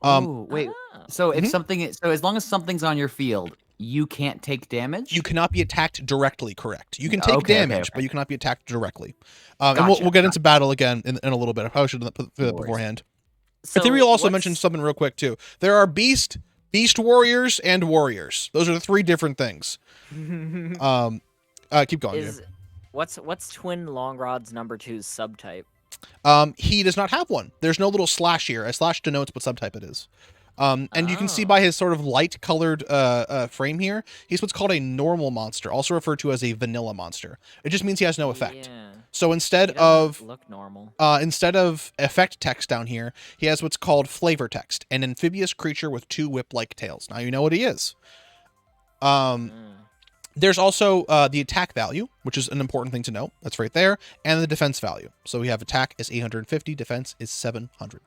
Oh, wait. So if so as long as something's on your field, you can't take damage? You cannot be attacked directly, correct. You can take damage, but you cannot be attacked directly. And Gotcha. we'll get into battle again in a little bit. I probably should have put that beforehand. So Ethereal also mentioned something real quick, too. There are Beast Warriors, and Warriors. Those are the 3 different things. Keep going, Jim. What's Twin Longrod's number 2's subtype? He does not have one. There's no little slash here. A slash denotes what subtype it is. And you can see by his sort of light colored frame here, he's what's called a normal monster, also referred to as a vanilla monster. It just means he has no effect. Yeah. So instead He doesn't of look normal. instead of effect text down here, he has what's called flavor text, an amphibious creature with 2 whip-like tails. Now you know what he is. There's also the attack value, which is an important thing to know. That's right there. And the defense value. So we have attack is 850, defense is 700.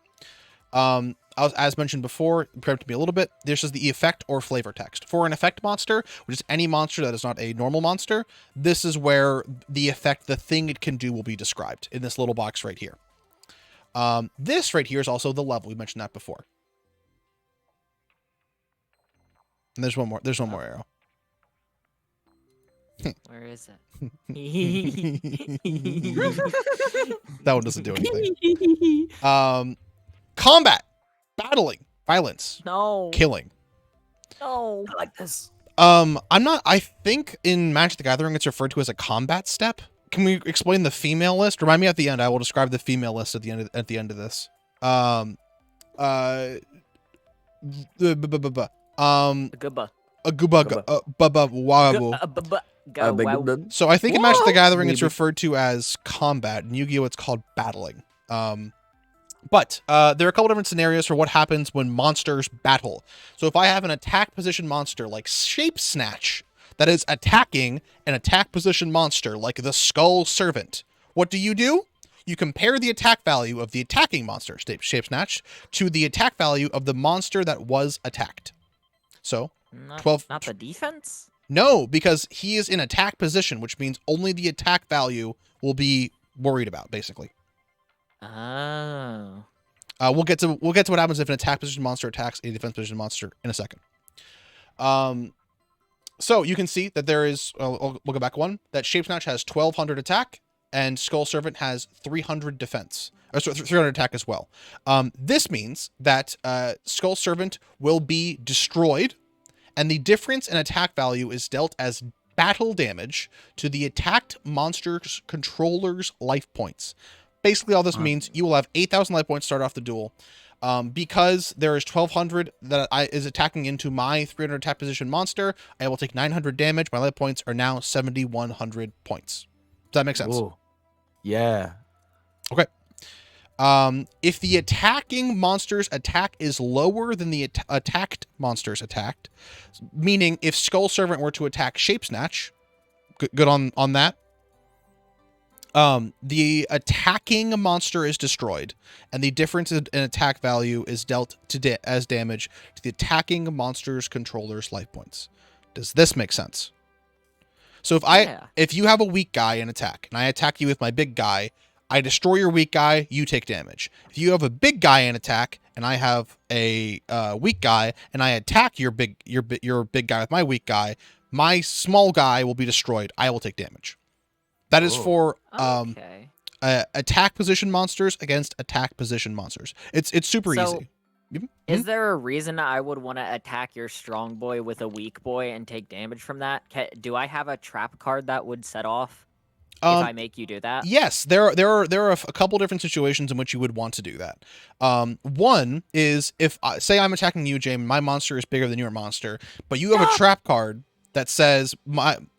As mentioned before, prepped me a little bit, this is the effect or flavor text. For an effect monster, which is any monster that is not a normal monster, this is where the effect, the thing it can do, will be described in this little box right here. This right here is also the level. We mentioned that before. And there's one more. There's one more arrow. Where is it? That one doesn't do anything. Combat, battling, violence, No. killing. No. I like this. I think in Magic the Gathering it's referred to as a combat step. Can we explain the female list? Remind me at the end. I will describe the female list at the end of this. So I think in Magic the Gathering it's referred to as combat. In Yu-Gi-Oh! It's called battling. But there are a couple different scenarios for what happens when monsters battle. So if I have an attack position monster like Shape Snatch that is attacking an attack position monster like the Skull Servant, what do? You compare the attack value of the attacking monster, Shape Snatch, to the attack value of the monster that was attacked. So 12. Not the defense? No, because he is in attack position, which means only the attack value will be worried about, basically. Oh. We'll get to what happens if an attack position monster attacks a defense position monster in a second. So you can see that there is. We'll go back one. That Shape Snatch has 1200 attack, and Skull Servant has 300 defense. Or sorry, 300 attack as well. This means that Skull Servant will be destroyed, and the difference in attack value is dealt as battle damage to the attacked monster's controller's life points. Basically, all this means you will have 8,000 life points start off the duel. Because there is 1,200 that is attacking into my 300 attack position monster, I will take 900 damage. My life points are now 7,100 points. Does that make sense? Ooh. Yeah. Okay. If the attacking monster's attack is lower than the attacked monster's attack, meaning if Skull Servant were to attack Shape Snatch, good on that. The attacking monster is destroyed, and the difference in attack value is dealt as damage to the attacking monster's controller's life points. Does this make sense? So if you have a weak guy in attack, and I attack you with my big guy, I destroy your weak guy, you take damage. If you have a big guy in attack, and I have a weak guy, and I attack your big guy with my weak guy, my small guy will be destroyed. I will take damage. That is for attack position monsters against attack position monsters. It's super easy. Is there a reason I would want to attack your strong boy with a weak boy and take damage from that? Do I have a trap card that would set off if I make you do that? Yes, there are a couple different situations in which you would want to do that. One is if say I'm attacking you, James, my monster is bigger than your monster, but you have a trap card that says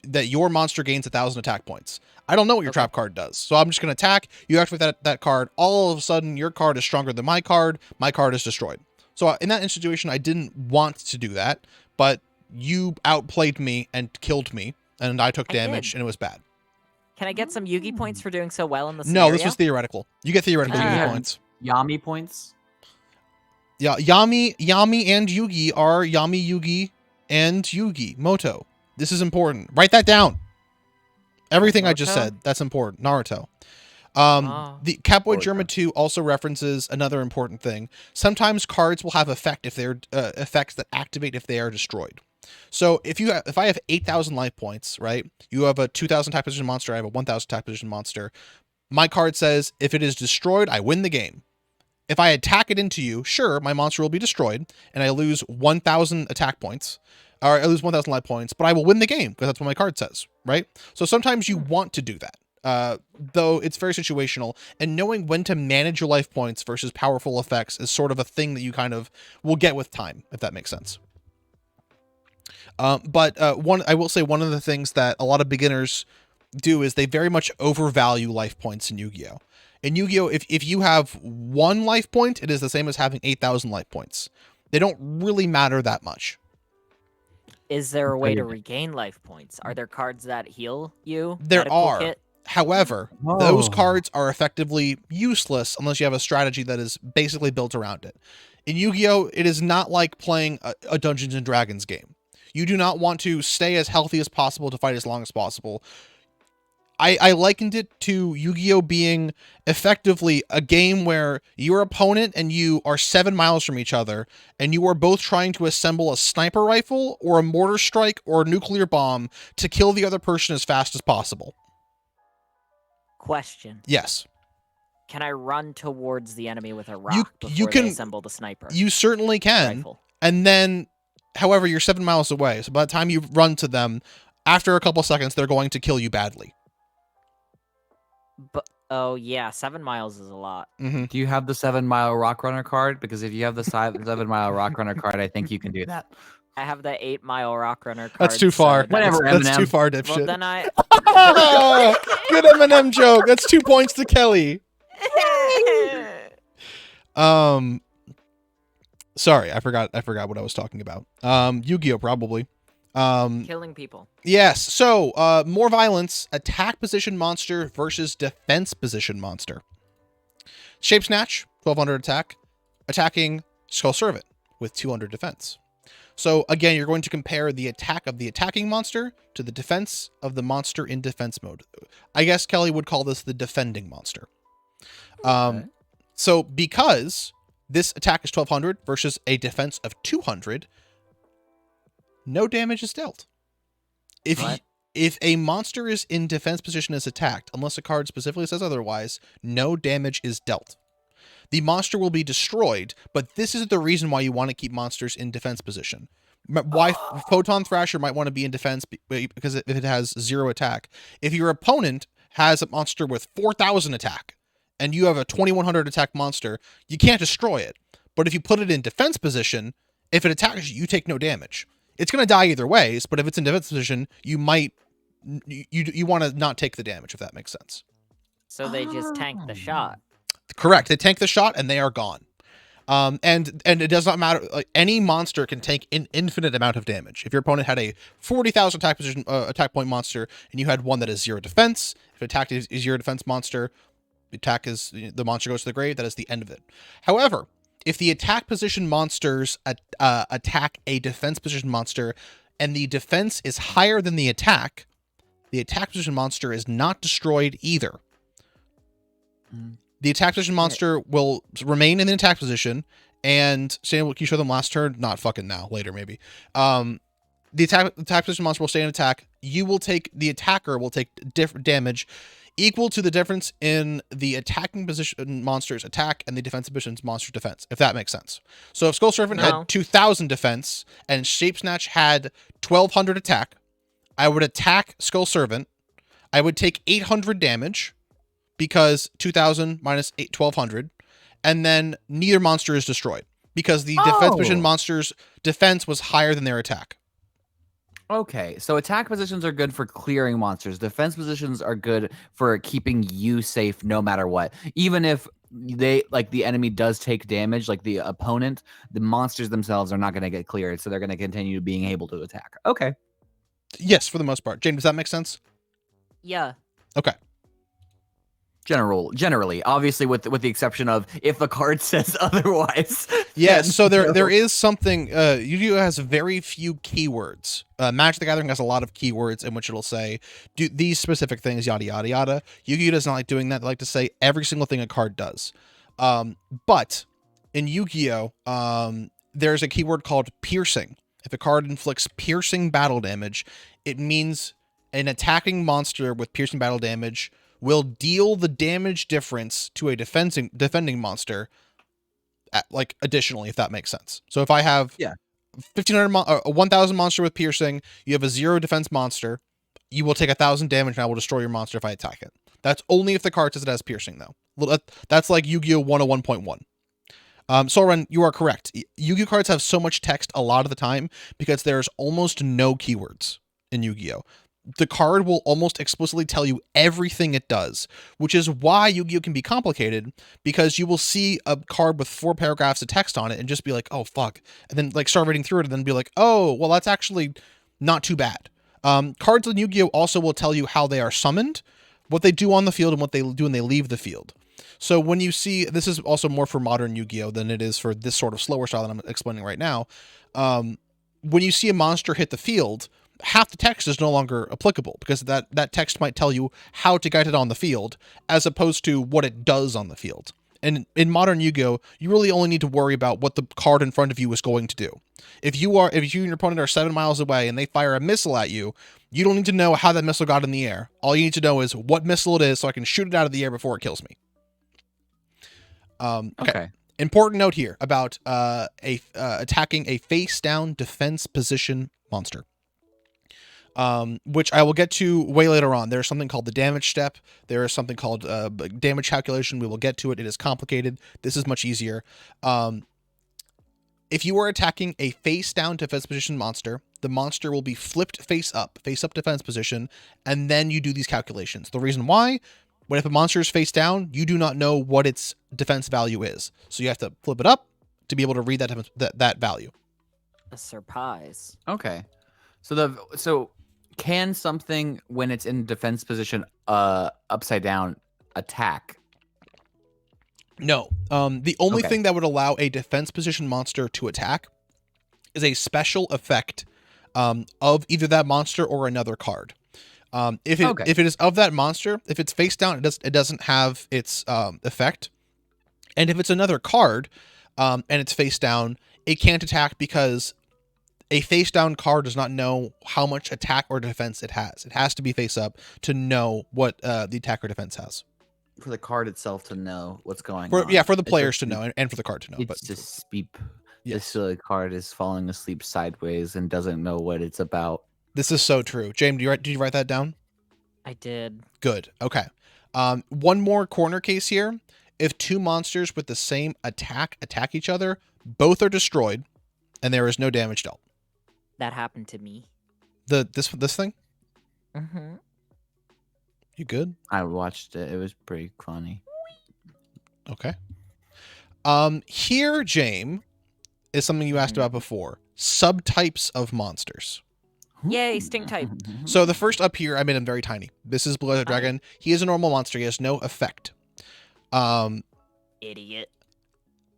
that your monster gains 1,000 attack points. I don't know what your trap card does, so I'm just going to attack. You activate that card. All of a sudden, your card is stronger than my card. My card is destroyed. So in that situation, I didn't want to do that, but you outplayed me and killed me, and I took damage, and it was bad. Can I get some Yugi points for doing so well in the scenario? No, this was theoretical. You get theoretical Yugi points. Yami points? Yeah, Yami and Yugi are Yami, Yugi, and Yugi. Moto. This is important. Write that down. Everything I just said, that's important. Naruto. The Catboy Germa 2 also references another important thing. Sometimes cards will have effects that activate if they are destroyed. So if I have 8,000 life points, right? You have a 2,000 attack position monster, I have a 1,000 attack position monster. My card says if it is destroyed, I win the game. If I attack it into you, sure, my monster will be destroyed, and I lose 1,000 attack points. Or I lose 1,000 life points, but I will win the game because that's what my card says, right? So sometimes you want to do that, though it's very situational. And knowing when to manage your life points versus powerful effects is sort of a thing that you kind of will get with time, if that makes sense. But I will say one of the things that a lot of beginners do is they very much overvalue life points in Yu-Gi-Oh! In Yu-Gi-Oh! If you have 1 life point, it is the same as having 8,000 life points. They don't really matter that much. Is there a way to regain life points? Are there cards that heal you? There are. However, those cards are effectively useless unless you have a strategy that is basically built around it. In Yu-Gi-Oh! It is not like playing a Dungeons and Dragons game. You do not want to stay as healthy as possible to fight as long as possible. I likened it to Yu-Gi-Oh! Being effectively a game where your opponent and you are 7 miles from each other, and you are both trying to assemble a sniper rifle or a mortar strike or a nuclear bomb to kill the other person as fast as possible. Question. Yes. Can I run towards the enemy with a rock before they assemble the sniper? You certainly can. Rifle. And then, however, you're 7 miles away, so by the time you run to them, after a couple seconds, they're going to kill you badly. But oh yeah, 7 miles is a lot. Mm-hmm. Do you have the 7 Mile Rock Runner card? Because if you have the 7 Mile Rock Runner card, I think you can do that. I have the 8 Mile Rock Runner card. That's too far. Whatever, That's Eminem. too far, dipshit. Well, then I... Good Eminem joke. That's 2 points to Kelly. Sorry, I forgot what I was talking about. Yu-Gi-Oh! Probably. Killing people. Yes. So, more violence. Attack position monster versus defense position monster. Shape Snatch, 1,200 attack. Attacking Skull Servant with 200 defense. So again, you're going to compare the attack of the attacking monster to the defense of the monster in defense mode. I guess Kelly would call this the defending monster. Okay. So because this attack is 1,200 versus a defense of 200, no damage is dealt. If a monster is in defense position as attacked, unless a card specifically says otherwise, no damage is dealt. The monster will be destroyed, but this is the reason why you want to keep monsters in defense position. Why Photon Thrasher might want to be in defense because if it has 0 attack. If your opponent has a monster with 4,000 attack and you have a 2,100 attack monster, you can't destroy it. But if you put it in defense position, if it attacks you, you take no damage. It's going to die either ways, but if it's in defense position, you might you want to not take the damage, if that makes sense. So they just tank the shot. Correct. They tank the shot and they are gone. And it does not matter. Like, any monster can take an infinite amount of damage. If your opponent had a 40,000 attack point monster and you had one that is 0 defense, if attack is 0 defense monster, the monster goes to the grave. That is the end of it. However, if the attack position monsters attack a defense position monster and the defense is higher than the attack position monster is not destroyed either. The attack position monster will remain in the attack position, and can you show them last turn? Not fucking now, later maybe. The attack position monster will stay in attack. The attacker will take damage equal to the difference in the attacking position monster's attack and the defensive position's monster defense, if that makes sense. So if Skull Servant had 2,000 defense and Shape Snatch had 1,200 attack, I would attack Skull Servant. I would take 800 damage, because 2,000 minus 1,200, and then neither monster is destroyed because the defense position monster's defense was higher than their attack. Okay, so attack positions are good for clearing monsters. Defense positions are good for keeping you safe no matter what. Even if the enemy does take damage, like the opponent, the monsters themselves are not going to get cleared, so they're going to continue being able to attack. Okay. Yes, for the most part. Jane, does that make sense? Yeah. Okay. Generally, obviously, with the exception of if the card says otherwise. Yeah, so there is something. Yu-Gi-Oh has very few keywords. Magic the Gathering has a lot of keywords in which it'll say do these specific things, yada yada yada. Yu-Gi-Oh does not like doing that. They like to say every single thing a card does. But in Yu-Gi-Oh, there's a keyword called piercing. If a card inflicts piercing battle damage, it means an attacking monster with piercing battle damage will deal the damage difference to a defending monster, additionally, if that makes sense. So if I have 1,500 a 1,000 monster with piercing, you have a 0 defense monster, you will take 1,000 damage and I will destroy your monster if I attack it. That's only if the card says it has piercing, though. That's like Yu-Gi-Oh 101.1. Soren, you are correct. Yu-Gi-Oh cards have so much text a lot of the time because there's almost no keywords in Yu-Gi-Oh. The card will almost explicitly tell you everything it does, which is why Yu-Gi-Oh can be complicated, because you will see a card with 4 paragraphs of text on it and just be like, oh, fuck. And then start reading through it and then be like, oh, well, that's actually not too bad. Cards in Yu-Gi-Oh also will tell you how they are summoned, what they do on the field, and what they do when they leave the field. So when you see, this is also more for modern Yu-Gi-Oh than it is for this sort of slower style that I'm explaining right now. When you see a monster hit the field, half the text is no longer applicable because that text might tell you how to get it on the field as opposed to what it does on the field. And in modern Yu-Gi-Oh, you really only need to worry about what the card in front of you is going to do. If you and your opponent are 7 miles away and they fire a missile at you, you don't need to know how that missile got in the air. All you need to know is what missile it is so I can shoot it out of the air before it kills me. Okay. Important note here about attacking a face-down defense position monster. Which I will get to way later on. There's something called the damage step. There is something called damage calculation. We will get to it. It is complicated. This is much easier. If you are attacking a face-down defense position monster, the monster will be flipped face-up defense position, and then you do these calculations. The reason why, if a monster is face-down, you do not know what its defense value is. So you have to flip it up to be able to read that value. A surprise. Okay. So can something, when it's in defense position, upside down, attack? No. The only thing that would allow a defense position monster to attack is a special effect of either that monster or another card. If it is of that monster, if it's face down, it doesn't have its effect. And if it's another card and it's face down, it can't attack because a face down card does not know how much attack or defense it has. It has to be face up to know what the attack or defense has. For the card itself to know what's going on. Yeah, for the players to know and for the card to know. It's just beep. This silly card is falling asleep sideways and doesn't know what it's about. This is so true. James, did you write that down? I did. Good. Okay. One more corner case here. If two monsters with the same attack each other, both are destroyed, and there is no damage dealt. That happened to me. This thing? Mm-hmm. You good? I watched it. It was pretty funny. Okay. Here, James, is something you asked about before. Subtypes of monsters. Yay, stink type. So the first up here, I made him very tiny. This is Blue Eyes Dragon. He is a normal monster. He has no effect. Idiot.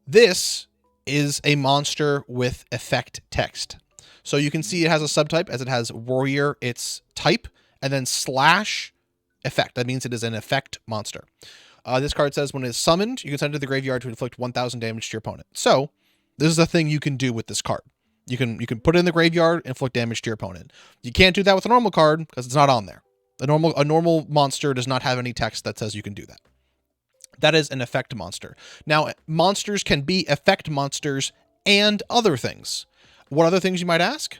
This is a monster with effect text. So you can see it has a subtype as it has warrior, its type, and then / effect. That means it is an effect monster. This card says when it is summoned, you can send it to the graveyard to inflict 1,000 damage to your opponent. So this is a thing you can do with this card. You can put it in the graveyard, inflict damage to your opponent. You can't do that with a normal card because it's not on there. A normal monster does not have any text that says you can do that. That is an effect monster. Now, monsters can be effect monsters and other things. What other things you might ask?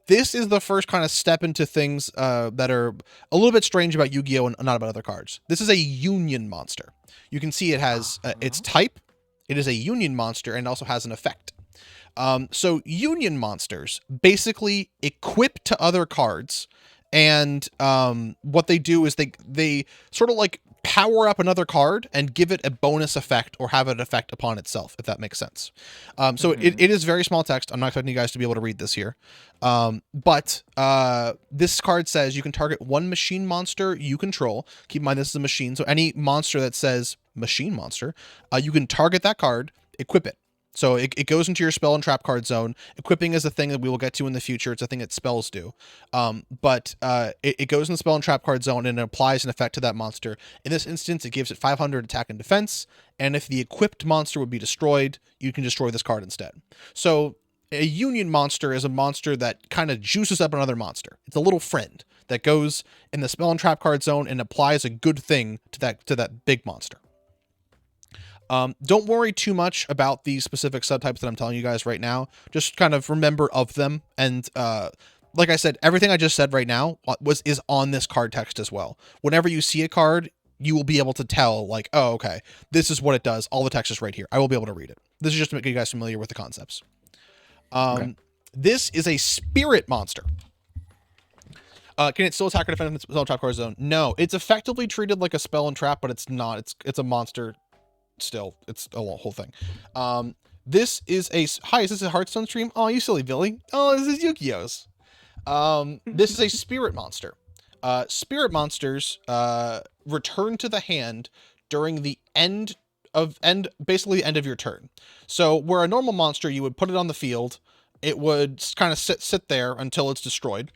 This is the first kind of step into things that are a little bit strange about Yu-Gi-Oh! And not about other cards. This is a union monster. You can see it has its type. It is a union monster and also has an effect. So union monsters basically equip to other cards, and what they do is they sort of like power up another card and give it a bonus effect or have an effect upon itself, if that makes sense. So it is very small text. I'm not expecting you guys to be able to read this here. But this card says you can target one machine monster you control. Keep in mind this is a machine, so any monster that says machine monster, you can target that card, equip it. So it goes into your spell and trap card zone. Equipping is a thing that we will get to in the future. It's a thing that spells do. But it goes in the spell and trap card zone and it applies an effect to that monster. In this instance, it gives it 500 attack and defense. And if the equipped monster would be destroyed, you can destroy this card instead. So a union monster is a monster that kind of juices up another monster. It's a little friend that goes in the spell and trap card zone and applies a good thing to that big monster. Don't worry too much about these specific subtypes that I'm telling you guys right now. Just kind of remember of them. And like I said, everything I just said right now is on this card text as well. Whenever you see a card, you will be able to tell, like, oh, okay, this is what it does. All the text is right here. I will be able to read it. This is just to make you guys familiar with the concepts. Okay. This is a spirit monster. Can it still attack or defend in the spell and trap card zone? No, it's effectively treated like a spell and trap, but it's not. It's a monster. Still, it's a whole thing. This is is this a Hearthstone stream? Oh, you silly Billy. Oh, this is Yu-Gi-Oh's. This is a spirit monster. Spirit monsters return to the hand during the basically the end of your turn. So where a normal monster, you would put it on the field, it would kind of sit there until it's destroyed.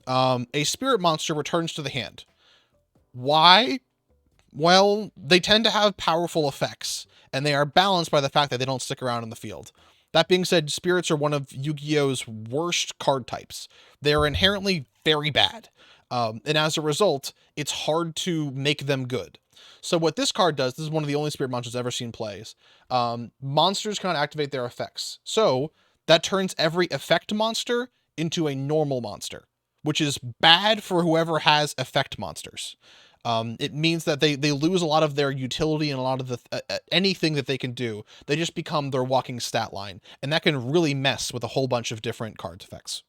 A spirit monster returns to the hand. Why? Well, they tend to have powerful effects, and they are balanced by the fact that they don't stick around in the field. That being said, spirits are one of Yu-Gi-Oh's worst card types. They are inherently very bad, and as a result, it's hard to make them good. So what this card does, this is one of the only spirit monsters I've ever seen plays, monsters cannot activate their effects. So that turns every effect monster into a normal monster, which is bad for whoever has effect monsters. It means that they lose a lot of their utility and a lot of the anything that they can do. They just become their walking stat line, and that can really mess with a whole bunch of different card effects.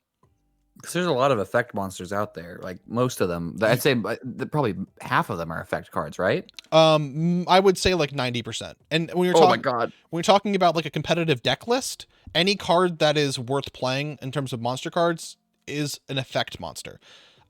Because there's a lot of effect monsters out there. Like most of them, I'd say probably half of them are effect cards, right? I would say like 90%. And when you're talking, when you're talking about like a competitive deck list, any card that is worth playing in terms of monster cards is an effect monster.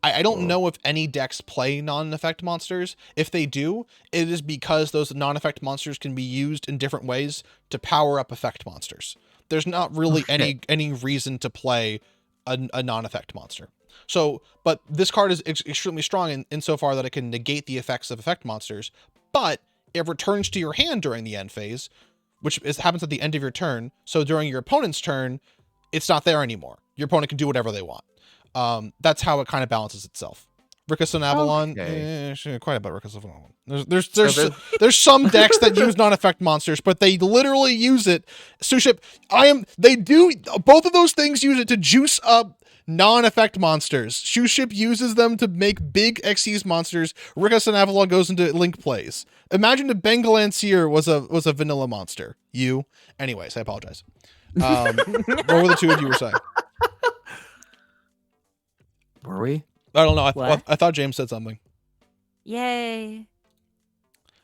I don't know if any decks play non-effect monsters. If they do, it is because those non-effect monsters can be used in different ways to power up effect monsters. There's not really any reason to play a non-effect monster. So, but this card is extremely strong insofar that it can negate the effects of effect monsters, but it returns to your hand during the end phase, which happens at the end of your turn. So during your opponent's turn, it's not there anymore. Your opponent can do whatever they want. That's how it kind of balances itself. Rickus and Avalon, quite about Rickus and Avalon. There's some decks that use non-effect monsters, but they literally use it. Suship, both of those things use it to juice up non-effect monsters. Shoeship uses them to make big Xyz monsters. Rickus and Avalon goes into Link plays. Imagine if Bengalancier was a vanilla monster. Anyways, I apologize. What were the two of you were saying? Were we? I don't know. I thought James said something. Yay.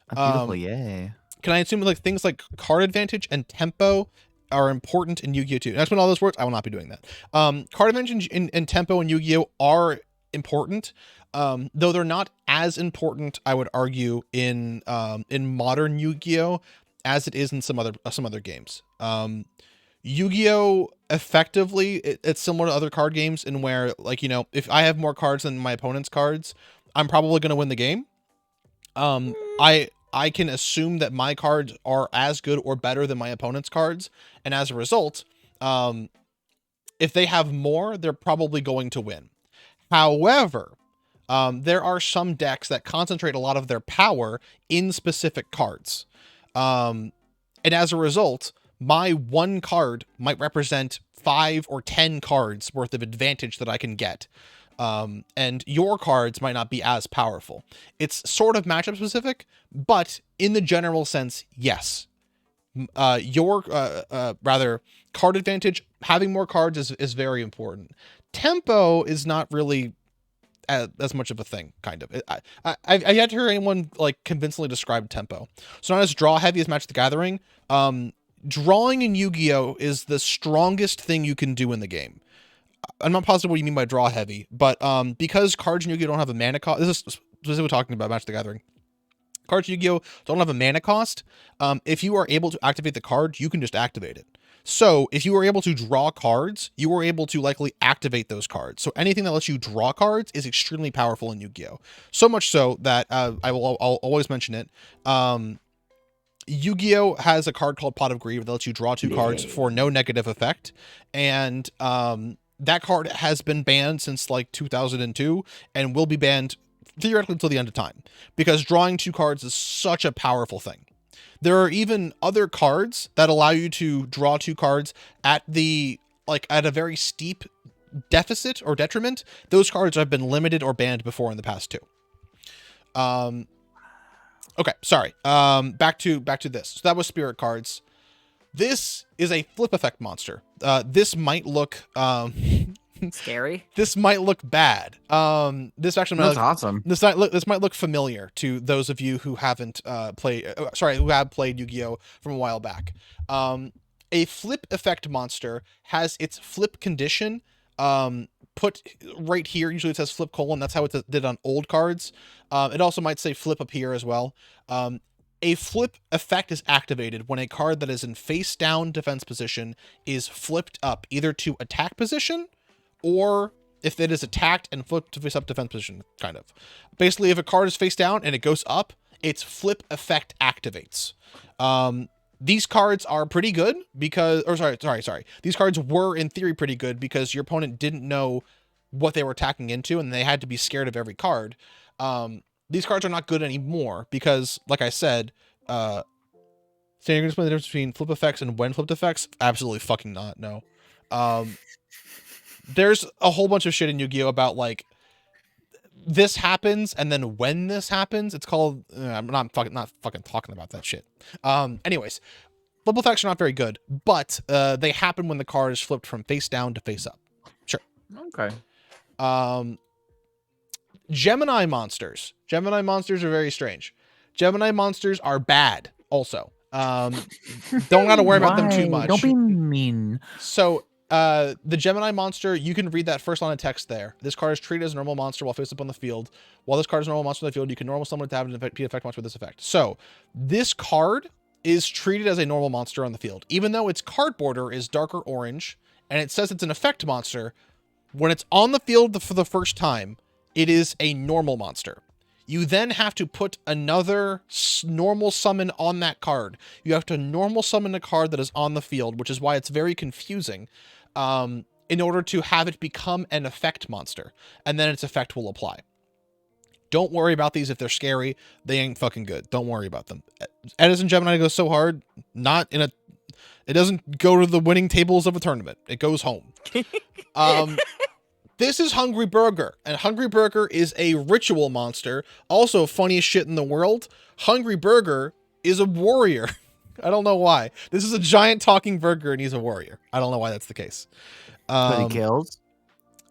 A beautiful yay. Can I assume like things like card advantage and tempo are important in Yu-Gi-Oh! 2? That's when all those words. I will not be doing that. Card advantage and tempo in Yu-Gi-Oh! Are important, though they're not as important, I would argue, in modern Yu-Gi-Oh! As it is in some other games. Yu-Gi-Oh! Effectively, it's similar to other card games in where, like, if I have more cards than my opponent's cards, I'm probably going to win the game. I can assume that my cards are as good or better than my opponent's cards, and as a result, if they have more, they're probably going to win. However, there are some decks that concentrate a lot of their power in specific cards. And as a result, my one card might represent 5 or 10 cards worth of advantage that I can get. And your cards might not be as powerful. It's sort of matchup specific, but in the general sense, yes. Rather, card advantage, having more cards is very important. Tempo is not really as much of a thing, kind of. I've yet to hear anyone like convincingly describe tempo. So not as draw heavy as Magic the Gathering. Drawing in Yu-Gi-Oh! Is the strongest thing you can do in the game. I'm not positive what you mean by draw heavy, but because cards in Yu-Gi-Oh! Don't have a mana cost, this is specifically talking about Magic the Gathering. Cards in Yu-Gi-Oh! Don't have a mana cost. If you are able to activate the card, you can just activate it. So if you are able to draw cards, you are able to likely activate those cards. So anything that lets you draw cards is extremely powerful in Yu-Gi-Oh! So much so that I'll always mention it. Yu-Gi-Oh! Has a card called Pot of Greed that lets you draw 2 cards for no negative effect. And that card has been banned since like 2002 and will be banned theoretically until the end of time, because drawing 2 cards is such a powerful thing. There are even other cards that allow you to draw 2 cards at a very steep deficit or detriment. Those cards have been limited or banned before in the past too. Okay, sorry. Back to this. So that was spirit cards. This is a flip effect monster. This might look scary. This might look bad. This actually might That's awesome. This might look familiar to those of you who haven't who have played Yu-Gi-Oh! From a while back. A flip effect monster has its flip condition put right here. Usually it says flip colon. That's how it did on old cards. It also might say flip up here as well. A flip effect is activated when a card that is in face down defense position is flipped up either to attack position, or if it is attacked and flipped to face up defense position, kind of. Basically, if a card is face down and it goes up, its flip effect activates. These cards are pretty good because, These cards were in theory pretty good because your opponent didn't know what they were attacking into and they had to be scared of every card. These cards are not good anymore because, like I said, so you're gonna explain the difference between flip effects and when flipped effects? Absolutely fucking not. No. There's a whole bunch of shit in Yu-Gi-Oh! About like this happens and then when this happens, it's called. I'm not fucking talking about that shit. Anyways, flip effects are not very good, but they happen when the card is flipped from face down to face up. Sure. Okay. Gemini monsters. Gemini monsters are very strange. Gemini monsters are bad also. Don't gotta worry about them too much. Don't be mean. So the Gemini monster, you can read that first line of text there. This card is treated as a normal monster while face up on the field. While this card is a normal monster on the field, you can normal summon it to have an effect monster with this effect. So this card is treated as a normal monster on the field, even though its card border is darker orange and it says it's an effect monster. When it's on the field for the first time, it is a normal monster. You then have to put another normal summon on that card. You have to normal summon a card that is on the field, which is why it's very confusing, in order to have it become an effect monster, and then its effect will apply. Don't worry about these if they're scary. They ain't fucking good. Don't worry about them. Edison Gemini goes so hard, it doesn't go to the winning tables of a tournament. It goes home. This is Hungry Burger, and Hungry Burger is a ritual monster. Also, funniest shit in the world, Hungry Burger is a warrior. I don't know why. This is a giant talking burger, and he's a warrior. I don't know why that's the case. But he kills?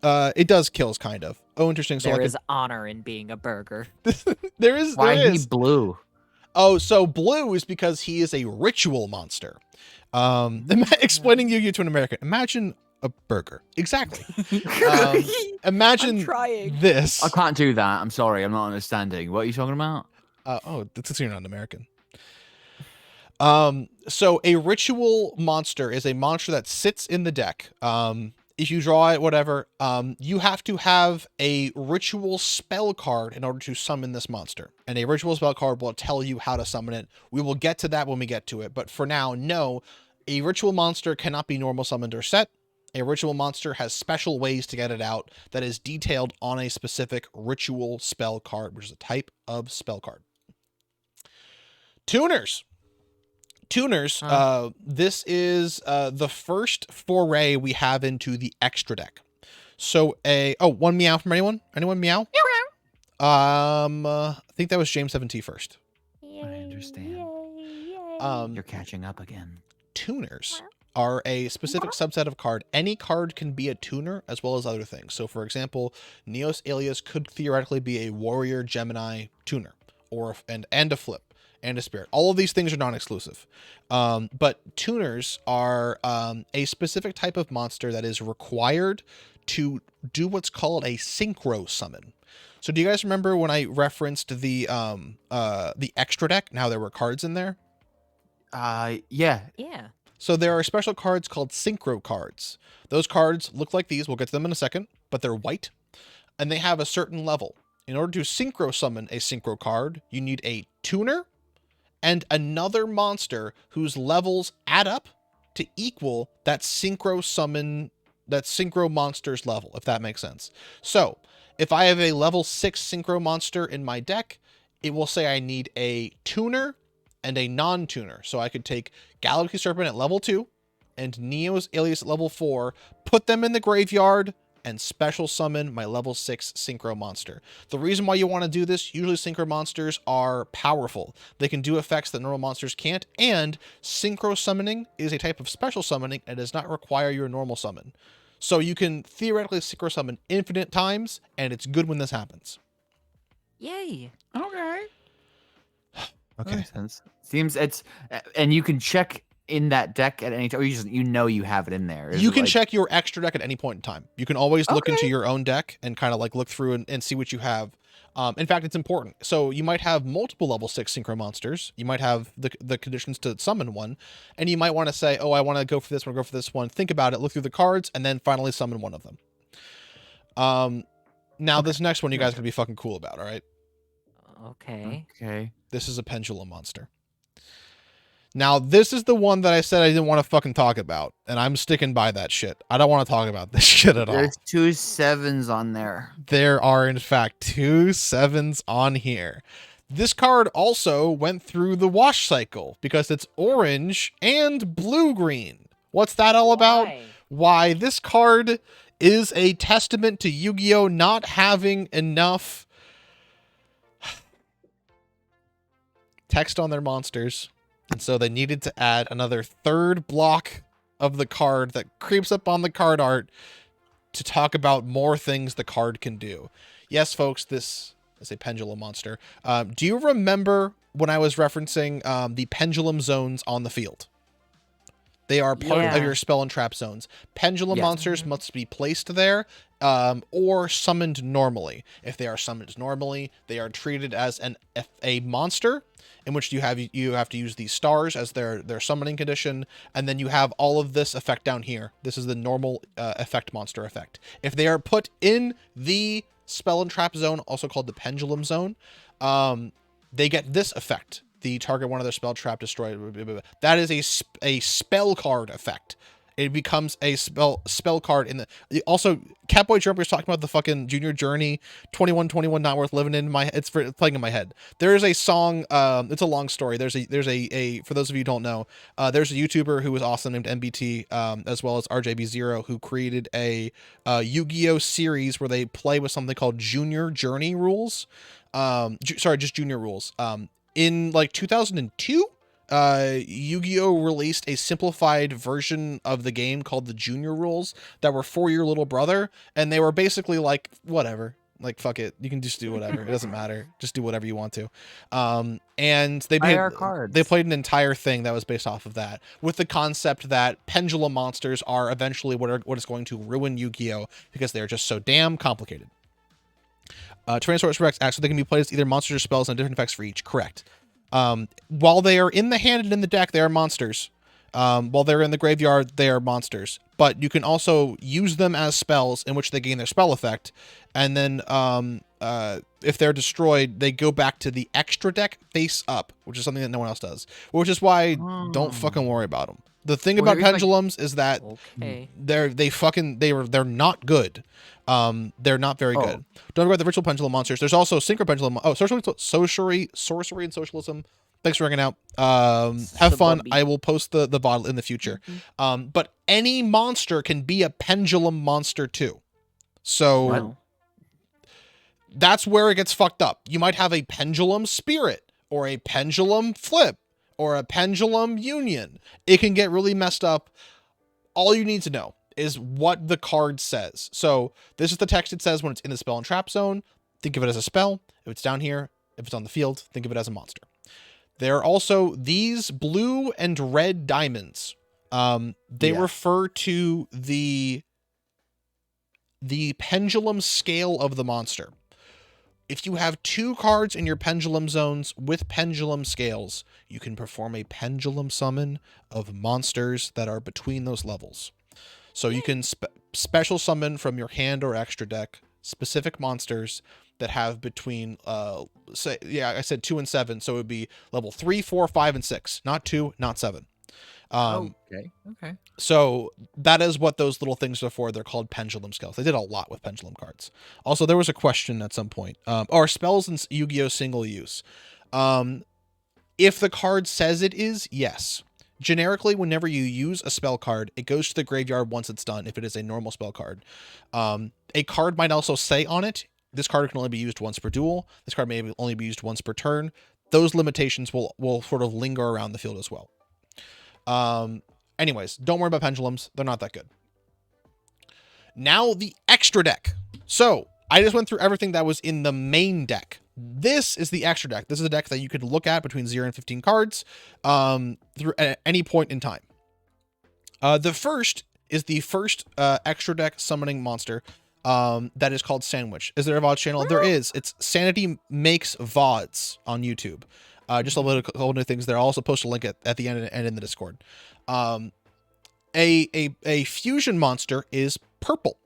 It does kills, kind of. Oh, interesting. So There like is honor in being a burger. there is. Why there he is. blue? Oh, so blue is because he is a ritual monster. Explaining Yu-Gi-Oh to an American. Imagine a burger. Exactly. Imagine I'm trying. this. I can't do that. I'm sorry. I'm not understanding. What are you talking about? Oh, that's because you're not an American. So a ritual monster is a monster that sits in the deck. If you draw it, whatever, you have to have a ritual spell card in order to summon this monster. And a ritual spell card will tell you how to summon it. We will get to that when we get to it. But for now, no, a ritual monster cannot be normal summoned or set. A ritual monster has special ways to get it out that is detailed on a specific ritual spell card, which is a type of spell card. Tuners. This is the first foray we have into the extra deck. So one meow from anyone? Anyone meow? I think that was James 7T first. I understand. You're catching up again. Tuners are a specific subset of card. Any card can be a tuner as well as other things. So for example, Neos Alias could theoretically be a warrior Gemini tuner, and a flip. And a spirit. All of these things are non-exclusive. But tuners are a specific type of monster that is required to do what's called a synchro summon. So do you guys remember when I referenced the extra deck? Now there were cards in there? Yeah. Yeah. So there are special cards called synchro cards. Those cards look like these. We'll get to them in a second, but they're white and they have a certain level. In order to synchro summon a synchro card, you need a tuner and another monster whose levels add up to equal that synchro monster's level, if that makes sense. So if I have a level 6 synchro monster in my deck, it will say I need a tuner and a non-tuner. So I could take Galaxy Serpent at level 2 and Neos Alias at level 4, put them in the graveyard, and special summon my level 6 synchro monster. The reason why you want to do this, usually synchro monsters are powerful. They can do effects that normal monsters can't, and synchro summoning is a type of special summoning and does not require your normal summon. So you can theoretically synchro summon infinite times, and it's good when this happens. Yay. Okay. Okay. Makes sense. Seems and you can check in that deck at any time, or you have it in there. You can check your extra deck at any point in time. You can always look into your own deck and kind of like look through and see what you have. In fact, it's important. So you might have multiple level 6 synchro monsters. You might have the conditions to summon one, and you might want to say, oh, I want to go for this one, go for this one. Think about it, look through the cards, and then finally summon one of them. Now this next one you guys are gonna be fucking cool about, all right? Okay. This is a pendulum monster. Now, this is the one that I said I didn't want to fucking talk about, and I'm sticking by that shit. I don't want to talk about this shit at all. There's 2 7s on there. There are, in fact, 2 7s on here. This card also went through the wash cycle because it's orange and blue-green. What's that all about? Why, this card is a testament to Yu-Gi-Oh! Not having enough text on their monsters. And so they needed to add another third block of the card that creeps up on the card art to talk about more things the card can do. Yes, folks, this is a pendulum monster. Do you remember when I was referencing the pendulum zones on the field? They are part of your spell and trap zones. Pendulum monsters must be placed there or summoned normally. If they are summoned normally, they are treated as a monster, in which you have to use these stars as their summoning condition, and then you have all of this effect down here. This is the normal effect monster effect. If they are put in the spell and trap zone, also called the pendulum zone, they get this effect. The target one of their spell trap destroyed. That is a spell card effect. it becomes a spell card in the. Also, Catboy Jumper was talking about the fucking Junior Journey 2121 not worth living in my. It's playing in my head. There is a song. It's a long story. There's a for those of you who don't know, there's a YouTuber who was awesome named MBT, as well as RJB0, who created a Yu-Gi-Oh series where they play with something called Junior Journey rules. Sorry, just Junior rules. In like 2002. Yu-Gi-Oh released a simplified version of the game called the Junior Rules that were for your little brother, and they were basically like, whatever, like, fuck it, you can just do whatever, it doesn't matter, just do whatever you want to. And they played an entire thing that was based off of that, with the concept that pendulum monsters are eventually what is going to ruin Yu-Gi-Oh because they're just so damn complicated. Tyrannosaurus Rex asks, so they can be played as either monsters or spells and different effects for each. Correct. While they are in the hand and in the deck, they are monsters. While they're in the graveyard, they are monsters. But you can also use them as spells in which they gain their spell effect. And then if they're destroyed, they go back to the extra deck face up, which is something that no one else does. Which is why don't fucking worry about them. The thing about pendulums is that they're not good. They're not very good. Don't forget the virtual pendulum monsters. There's also synchro pendulum. Oh, sorcery and socialism. Thanks for hanging out. Have fun. I will post the bottle in the future. But any monster can be a pendulum monster too. So that's where it gets fucked up. You might have a pendulum spirit or a pendulum flip or a pendulum union. It can get really messed up. All you need to know is what the card says. So this is the text it says when it's in the spell and trap zone. Think of it as a spell. If it's down here, if it's on the field, think of it as a monster. There are also these blue and red diamonds. They refer to the pendulum scale of the monster. If you have 2 cards in your pendulum zones with pendulum scales, you can perform a pendulum summon of monsters that are between those levels. So you can special summon from your hand or extra deck specific monsters that have between, I said 2 and 7. So it would be level 3, 4, 5, and 6. Not 2, not 7. Okay. So that is what those little things are for. They're called pendulum scales. They did a lot with pendulum cards. Also, there was a question at some point. Are spells in Yu-Gi-Oh single use? If the card says it is, yes. Generically, whenever you use a spell card, it goes to the graveyard once it's done, if it is a normal spell card. A card might also say on it, this card can only be used once per duel. This card may only be used once per turn. Those limitations will sort of linger around the field as well. Anyways, don't worry about pendulums. They're not that good. Now the extra deck. So I just went through everything that was in the main deck. This is the extra deck. This is a deck that you could look at between 0 and 15 cards through at any point in time. The first is the first extra deck summoning monster that is called Sandwich. Is there a VOD channel? There is. It's Sanity Makes VODs on YouTube. Just a couple new things there. I'll also post a link at the end and in the Discord. A fusion monster is purple.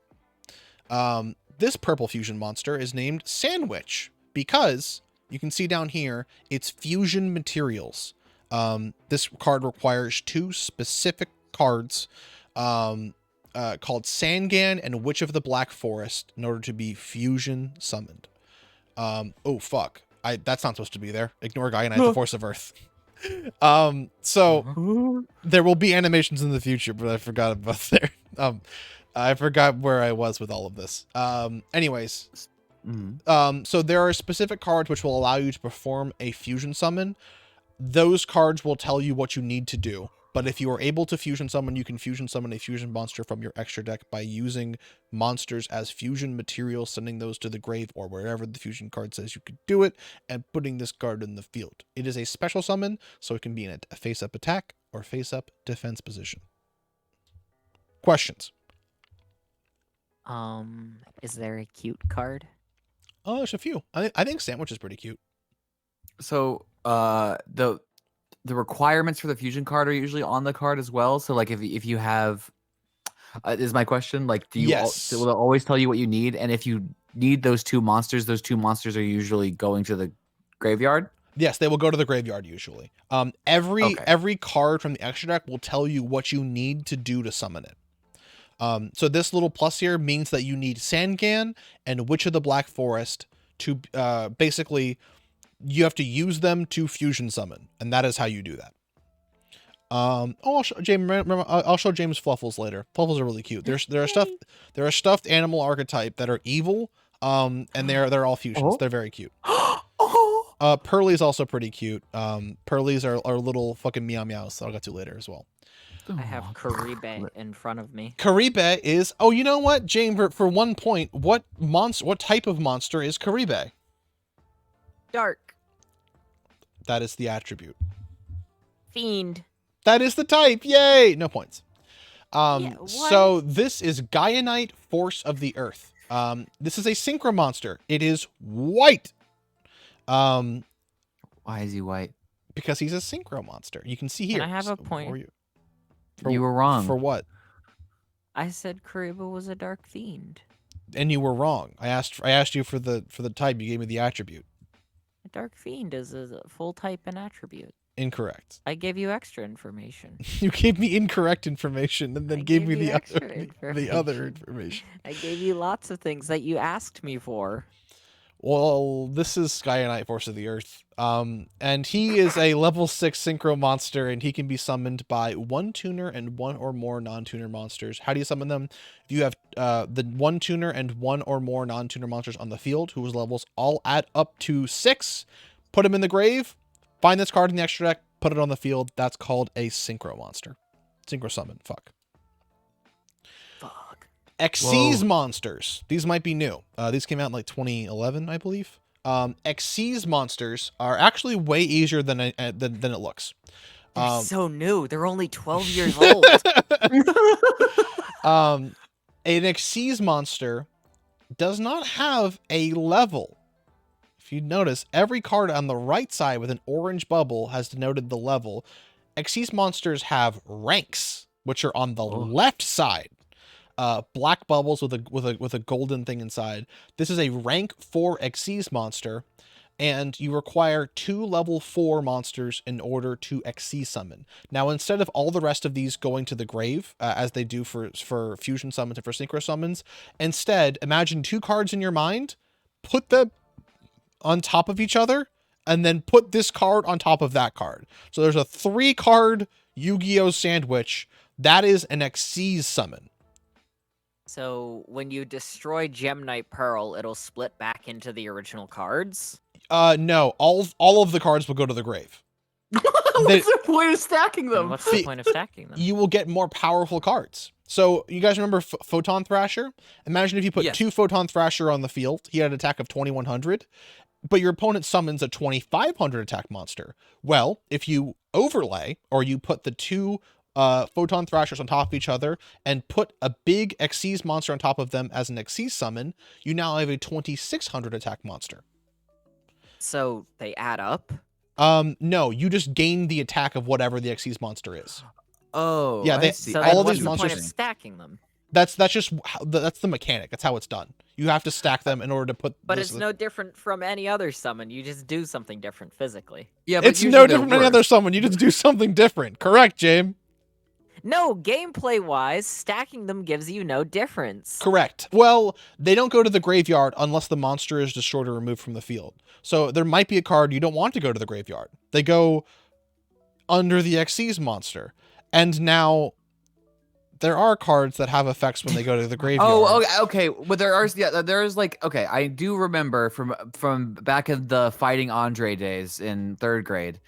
This purple fusion monster is named Sandwich because you can see down here, it's fusion materials. This card requires 2 specific cards called Sangan and Witch of the Black Forest in order to be fusion summoned. Oh, fuck. That's not supposed to be there. Ignore Gaia Knight, the Force of Earth. So there will be animations in the future, but I forgot about there. I forgot where I was with all of this. Anyways, so there are specific cards which will allow you to perform a fusion summon. Those cards will tell you what you need to do. But if you are able to fusion summon, you can fusion summon a fusion monster from your extra deck by using monsters as fusion materials, sending those to the grave or wherever the fusion card says you could do it, and putting this card in the field. It is a special summon, so it can be in a face-up attack or face-up defense position. Questions? Is there a cute card? Oh, there's a few. I think Sandwich is pretty cute. So the requirements for the fusion card are usually on the card as well. So like if you have, is my question, like do you will it always tell you what you need? And if you need those 2 monsters are usually going to the graveyard? Yes, they will go to the graveyard usually. Every card from the extra deck will tell you what you need to do to summon it. So this little plus here means that you need Sangan and Witch of the Black Forest to basically you have to use them to fusion summon, and that is how you do that. I'll show James Fluffles later. Fluffles are really cute. They're a stuffed animal archetype that are evil. And they're all fusions. They're very cute. Pearly's also pretty cute. Pearlies are little fucking meow meows that I'll get to later as well. I have Karibe in front of me. Karibe is you know what, James, for 1 point, what type of monster is Karibe? Dark. That is the attribute. Fiend. That is the type. Yay! No points. Yeah, so this is Gaianite Force of the Earth. This is a synchro monster. It is white. Why is he white? Because he's a synchro monster. You can see here. Can I have a point? You were wrong. For what? I said Kariba was a dark fiend. And you were wrong. I asked you for the type. You gave me the attribute. A dark fiend is a full type and attribute. Incorrect. I gave you extra information. You gave me incorrect information and then gave me the other information. I gave you lots of things that you asked me for. Well, this is Gaianite Force of the Earth. And he is a level 6 synchro monster, and he can be summoned by 1 tuner and 1 or more non-tuner monsters. How do you summon them? If you have the 1 tuner and 1 or more non-tuner monsters on the field, whose levels all add up to 6, put them in the grave, find this card in the extra deck, put it on the field. That's called a synchro monster. Synchro summon. Fuck. Xyz monsters. These might be new. These came out in like 2011, I believe. Xyz monsters are actually way easier than it looks. They're so new. They're only 12 years old. An Xyz monster does not have a level. If you notice, every card on the right side with an orange bubble has denoted the level. Xyz monsters have ranks, which are on the left side. Black bubbles with a golden thing inside. This is a rank 4 Xyz monster, and you require 2 level 4 monsters in order to Xyz summon. Now, instead of all the rest of these going to the grave, as they do for fusion summons and for synchro summons, instead, imagine 2 cards in your mind, put them on top of each other, and then put this card on top of that card. So there's a 3-card Yu-Gi-Oh! Sandwich. That is an Xyz summon. So when you destroy Gem Knight Pearl, it'll split back into the original cards? No. All of the cards will go to the grave. What's the point of stacking them? What's the point of stacking them? You will get more powerful cards. So you guys remember Photon Thrasher? Imagine if you put 2 Photon Thrasher on the field. He had an attack of 2100, but your opponent summons a 2500 attack monster. Well, if you overlay, or you put the 2 Photon Thrashers on top of each other and put a big Xyz monster on top of them as an Xyz summon, you now have a 2600 attack monster. So they add up? No, you just gain the attack of whatever the Xyz monster is. Oh, yeah. So all of what's these the monsters. point of stacking them? That's the mechanic. That's how it's done. You have to stack them in order to put. But it's no different from any other summon. You just do something different physically. Yeah, but it's no different from any other summon. You just do something different. Correct, James. No, gameplay-wise, stacking them gives you no difference. Correct. Well, they don't go to the graveyard unless the monster is destroyed or removed from the field. So there might be a card you don't want to go to the graveyard. They go under the Xyz monster. And now there are cards that have effects when they go to the graveyard. Oh, okay. But there's like, okay, I do remember from back in the Fighting Andre days in 3rd grade.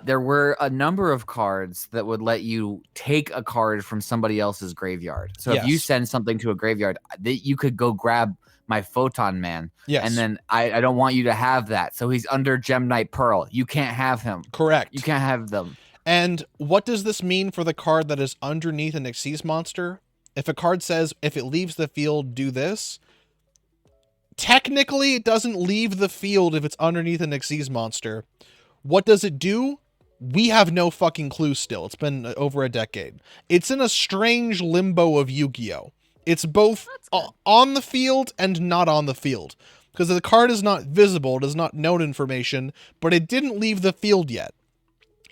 There were a number of cards that would let you take a card from somebody else's graveyard. So if you send something to a graveyard, you could go grab my Photon Man. Yes. And then I don't want you to have that. So he's under Gem Knight Pearl. You can't have him. Correct. You can't have them. And what does this mean for the card that is underneath an Xyz monster? If a card says, if it leaves the field, do this. Technically, it doesn't leave the field if it's underneath an Xyz monster. What does it do? We have no fucking clue still. It's been over a decade. It's in a strange limbo of Yu-Gi-Oh! It's both on the field and not on the field. because the card is not visible, it is not known information, but it didn't leave the field yet.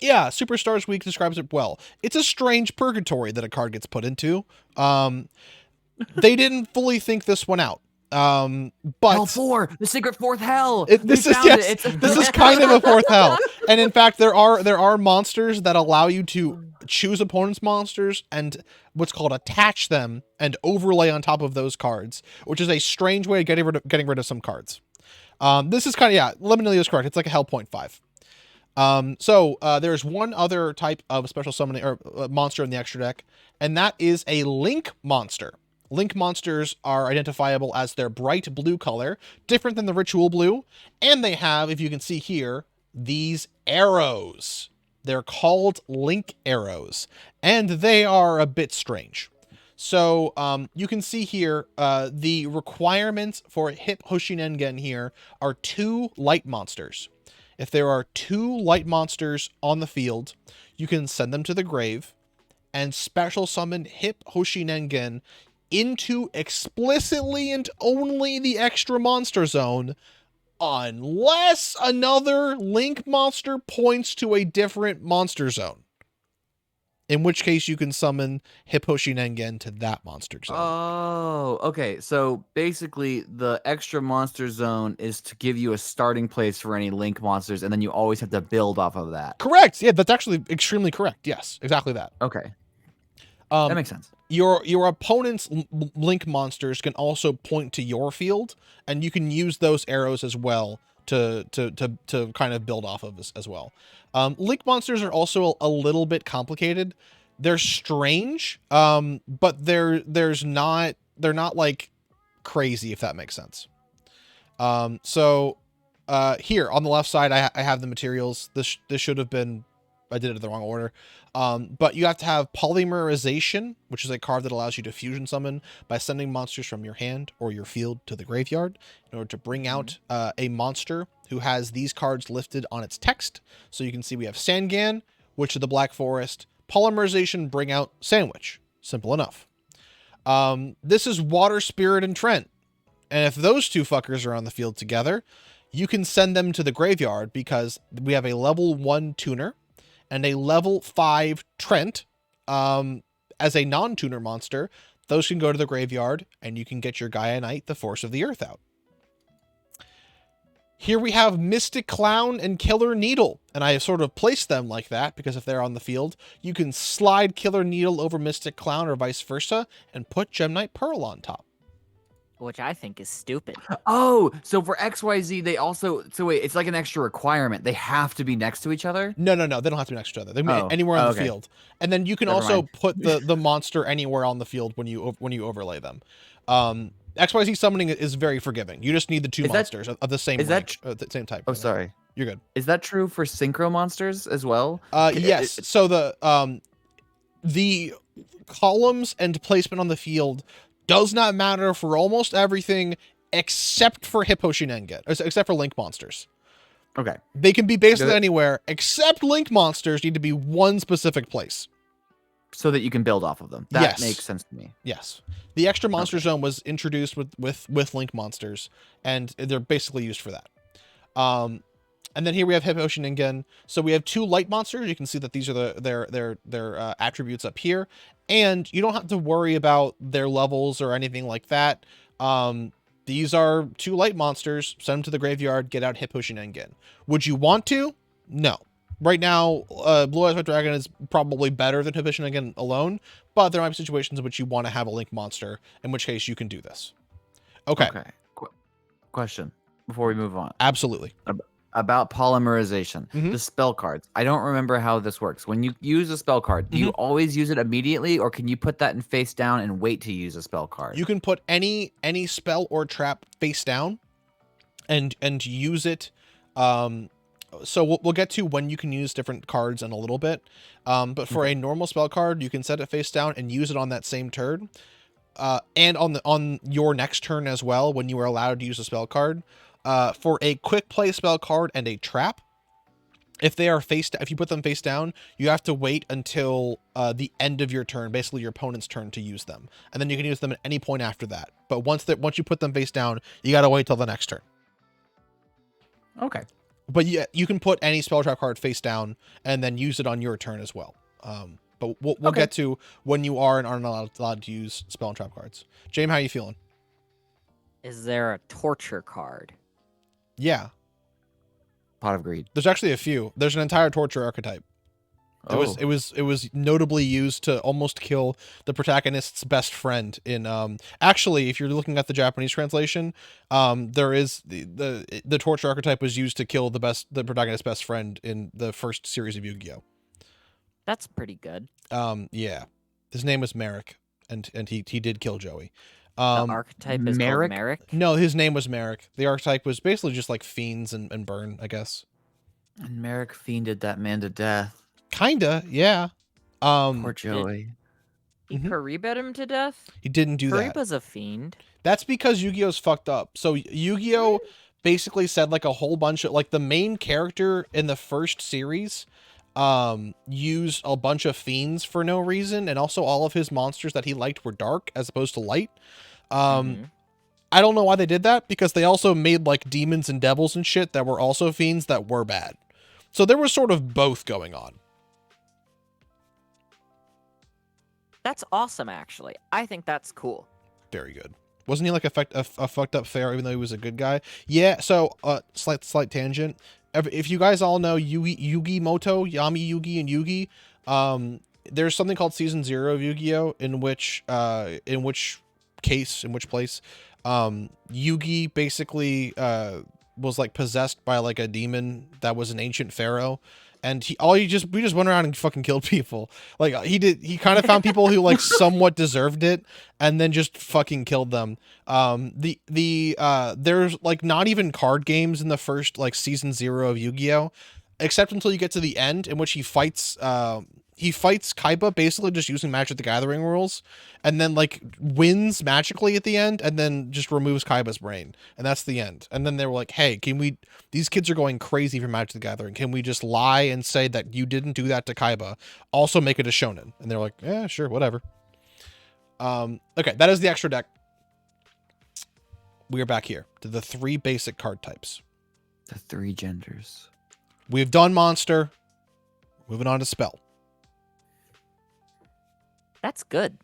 Yeah, Superstars Week describes it well. It's a strange purgatory that a card gets put into. They didn't fully think this one out. But Hell 4, the secret fourth hell. This is kind of a fourth hell. And in fact, there are monsters that allow you to choose opponents' monsters and what's called attach them and overlay on top of those cards, which is a strange way of getting rid of some cards. This is kind of, yeah, Lemonilio is correct. It's like a hell 0.5. There's one other type of special summoning or monster in the extra deck, and that is a link monster. Link monsters are identifiable as their bright blue color, different than the ritual blue, and they have, if you can see here, these arrows. They're called link arrows, and they are a bit strange. So you can see here, the requirements for Hip Hoshinengen here are 2 light monsters. If there are 2 light monsters on the field, you can send them to the grave and special summon Hip Hoshinengen into explicitly and only the extra monster zone, unless another link monster points to a different monster zone. In which case you can summon Hip Hoshinengen to that monster zone. Oh, okay. So basically the extra monster zone is to give you a starting place for any link monsters, and then you always have to build off of that. Correct. Yeah, that's actually extremely correct. Yes, exactly that. Okay. That makes sense. Your opponent's link monsters can also point to your field, and you can use those arrows as well to kind of build off of as well. Link monsters are also a little bit complicated. They're strange, but they're not like crazy, if that makes sense. Here on the left side, I have the materials. This should have been, I did it in the wrong order. But you have to have Polymerization, which is a card that allows you to fusion summon by sending monsters from your hand or your field to the graveyard in order to bring out a monster who has these cards listed on its text. So you can see we have Sangan, Witch of the Black Forest, Polymerization, bring out Sandwich. Simple enough. This is Water Spirit and Trent. And if those 2 fuckers are on the field together, you can send them to the graveyard because we have a level 1 tuner and a level 5 Trent. As a non-tuner monster, those can go to the graveyard and you can get your Gaia Knight, the Force of the Earth, out. Here we have Mystic Clown and Killer Needle, and I have sort of placed them like that because if they're on the field, you can slide Killer Needle over Mystic Clown or vice versa and put Gem Knight Pearl on top. Which I think is stupid. Oh, so for XYZ, they also... So wait, it's like an extra requirement. They have to be next to each other? No. They don't have to be next to each other. They can be anywhere on the field. And then you can also put the monster anywhere on the field when you overlay them. XYZ summoning is very forgiving. You just need the 2 monsters of the same range, the same type. Oh, sorry. You're good. Is that true for synchro monsters as well? Yes. So the columns and placement on the field does not matter for almost everything except for Hip Hoshinengen, except for link monsters. Okay. They can be based anywhere except link monsters need to be one specific place. So that you can build off of them. That makes sense to me. Yes. The extra monster zone was introduced with link monsters, and they're basically used for that. And then here we have Hip Hoshinengen. So we have 2 light monsters. You can see that these are their attributes up here, and you don't have to worry about their levels or anything like that. These are 2 light monsters. Send them to the graveyard. Get out Hip Hoshinengen. Would you want to? No. Right now, Blue Eyes White Dragon is probably better than Hip Hoshinengen alone, but there might be situations in which you want to have a link monster, in which case you can do this. Okay. Question before we move on. Absolutely. About polymerization, the spell cards. I don't remember how this works. When you use a spell card, do you always use it immediately, or can you put that in face down and wait to use a spell card? You can put any spell or trap face down and use it. So we'll get to when you can use different cards in a little bit. But for a normal spell card, you can set it face down and use it on that same turn. And on your next turn as well, when you are allowed to use a spell card. For a quick play spell card and a trap, if you put them face down, you have to wait until the end of your turn, basically your opponent's turn, to use them, and then you can use them at any point after that. But once you put them face down, you gotta wait till the next turn. Okay. But yeah, you can put any spell trap card face down and then use it on your turn as well. But we'll get to when you are and are not allowed to use spell and trap cards. James, how you feeling? Is there a torture card? Yeah. Pot of Greed. There's actually a few. There's an entire torture archetype. It was notably used to almost kill the protagonist's best friend in actually, if you're looking at the Japanese translation, there is the torture archetype was used to kill the protagonist's best friend in the first series of Yu-Gi-Oh. That's pretty good. Yeah. His name was Merrick, and he did kill Joey. The archetype is Merrick? called Merrick? No, his name was Merrick. The archetype was basically just like fiends and burn, I guess. And Merrick fiended that man to death. Kinda, yeah. Poor Joey. He Kariba him to death? He didn't do that. Kariba's a fiend. That's because Yu-Gi-Oh's fucked up. So Yu-Gi-Oh basically said like a whole bunch of like the main character in the first series used a bunch of fiends for no reason, and also all of his monsters that he liked were dark as opposed to light. I don't know why they did that, because they also made like demons and devils and shit that were also fiends that were bad. So there was sort of both going on. That's awesome, actually. I think that's cool. Very good. Wasn't he like a fucked up pharaoh even though he was a good guy? Yeah, so slight tangent. If you guys all know Yugi Moto, Yami Yugi, and Yugi, there's something called Season 0 of Yu-Gi-Oh! in which place, Yugi basically was like possessed by like a demon that was an ancient pharaoh. And we just went around and fucking killed people. Like he kind of found people who like somewhat deserved it and then just fucking killed them. There's like not even card games in the first like Season 0 of Yu-Gi-Oh! Except until you get to the end, in which he fights Kaiba basically just using Magic the Gathering rules, and then like wins magically at the end, and then just removes Kaiba's brain, and that's the end. And then they were like, hey, these kids are going crazy for Magic the Gathering, can we just lie and say that you didn't do that to Kaiba, also make it a shonen? And they're like, yeah, sure, whatever. Okay, that is the extra deck. We are back here to the 3 basic card types. The 3 genders. We've done monster. Moving on to spell. That's good.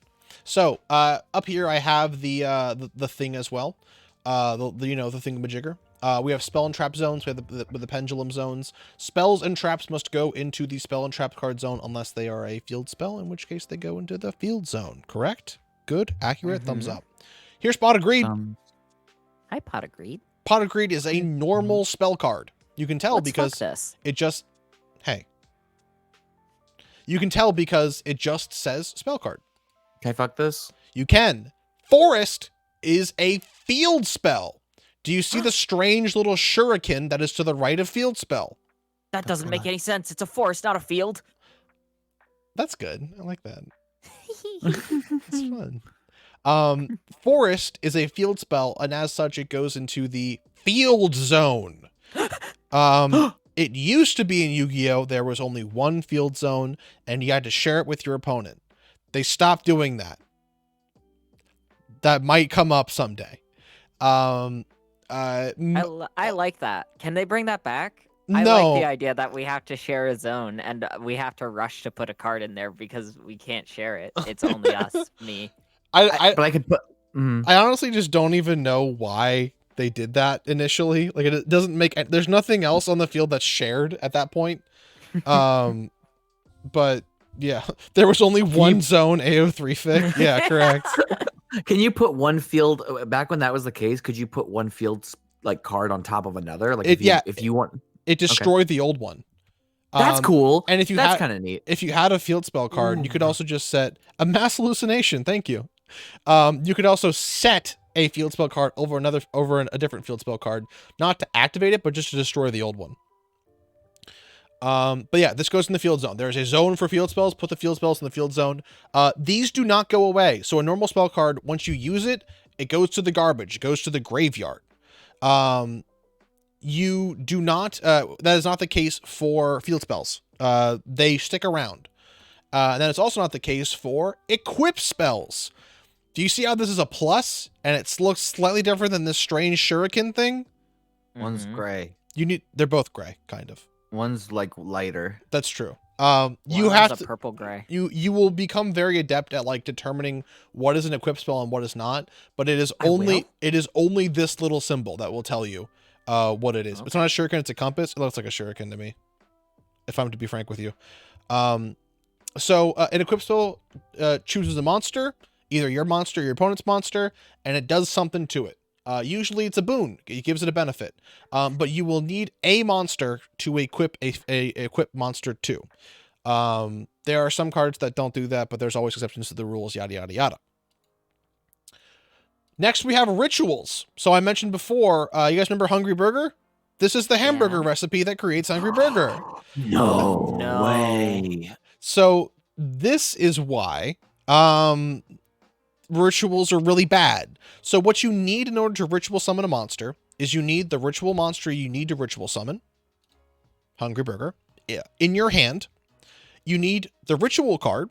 So up here I have the thing as well. The thingamajigger. We have spell and trap zones. We have the pendulum zones. Spells and traps must go into the spell and trap card zone unless they are a field spell, in which case they go into the field zone. Correct? Good? Accurate? Thumbs up. Here's Pot of Greed. Hi, Pot of Greed. Pot of Greed is a normal spell card. You can tell because it just... Hey. You can tell because it just says spell card. Can I fuck this? You can. Forest is a field spell. Do you see the strange little shuriken that is to the right of field spell? That doesn't make any sense. It's a forest, not a field. That's good. I like that. It's fun. Forest is a field spell, and as such, it goes into the field zone. It used to be in Yu-Gi-Oh! There was only one field zone, and you had to share it with your opponent. They stopped doing that. That might come up someday. I like that. Can they bring that back? No. I like the idea that we have to share a zone, and we have to rush to put a card in there because we can't share it. It's only us, me. But I could put... I honestly just don't even know why they did that initially. Like, it doesn't make... There's nothing else on the field that's shared at that point. But yeah, there was only one zone AO3 fic. Yeah, correct. Can you put one field... Back when that was the case, could you put one field like card on top of another? Like if you want... It destroyed the old one. That's cool. And if you that's kind of neat. If you had a field spell card, you could also just set a mass hallucination. Thank you. You could also set a field spell card over a different field spell card, not to activate it, but just to destroy the old one. But yeah, this goes in the field zone. There's a zone for field spells. Put the field spells in the field zone. These do not go away. So a normal spell card, once you use it, it goes to the garbage. It goes to the graveyard. You do not, that is not the case for field spells. They stick around. And then it's also not the case for equip spells. Do you see how this is a plus and it looks slightly different than this strange shuriken thing? One's gray. They're both gray, kind of. One's like lighter. That's true. You have to purple gray. You will become very adept at like determining what is an equip spell and what is not, but it is only this little symbol that will tell you what it is. Okay. It's not a shuriken, it's a compass. It looks like a shuriken to me, if I'm to be frank with you. So an equip spell chooses a monster, either your monster or your opponent's monster, and it does something to it. Usually it's a boon. It gives it a benefit. But you will need a monster to equip a equip monster to. There are some cards that don't do that, but there's always exceptions to the rules, yada, yada, yada. Next, we have rituals. So I mentioned before, you guys remember Hungry Burger? This is the hamburger recipe that creates Hungry Burger. No way. So this is why rituals are really bad. So what you need in order to ritual summon a monster is you need the ritual monster you need to ritual summon, Hungry Burger, in your hand. You need the ritual card,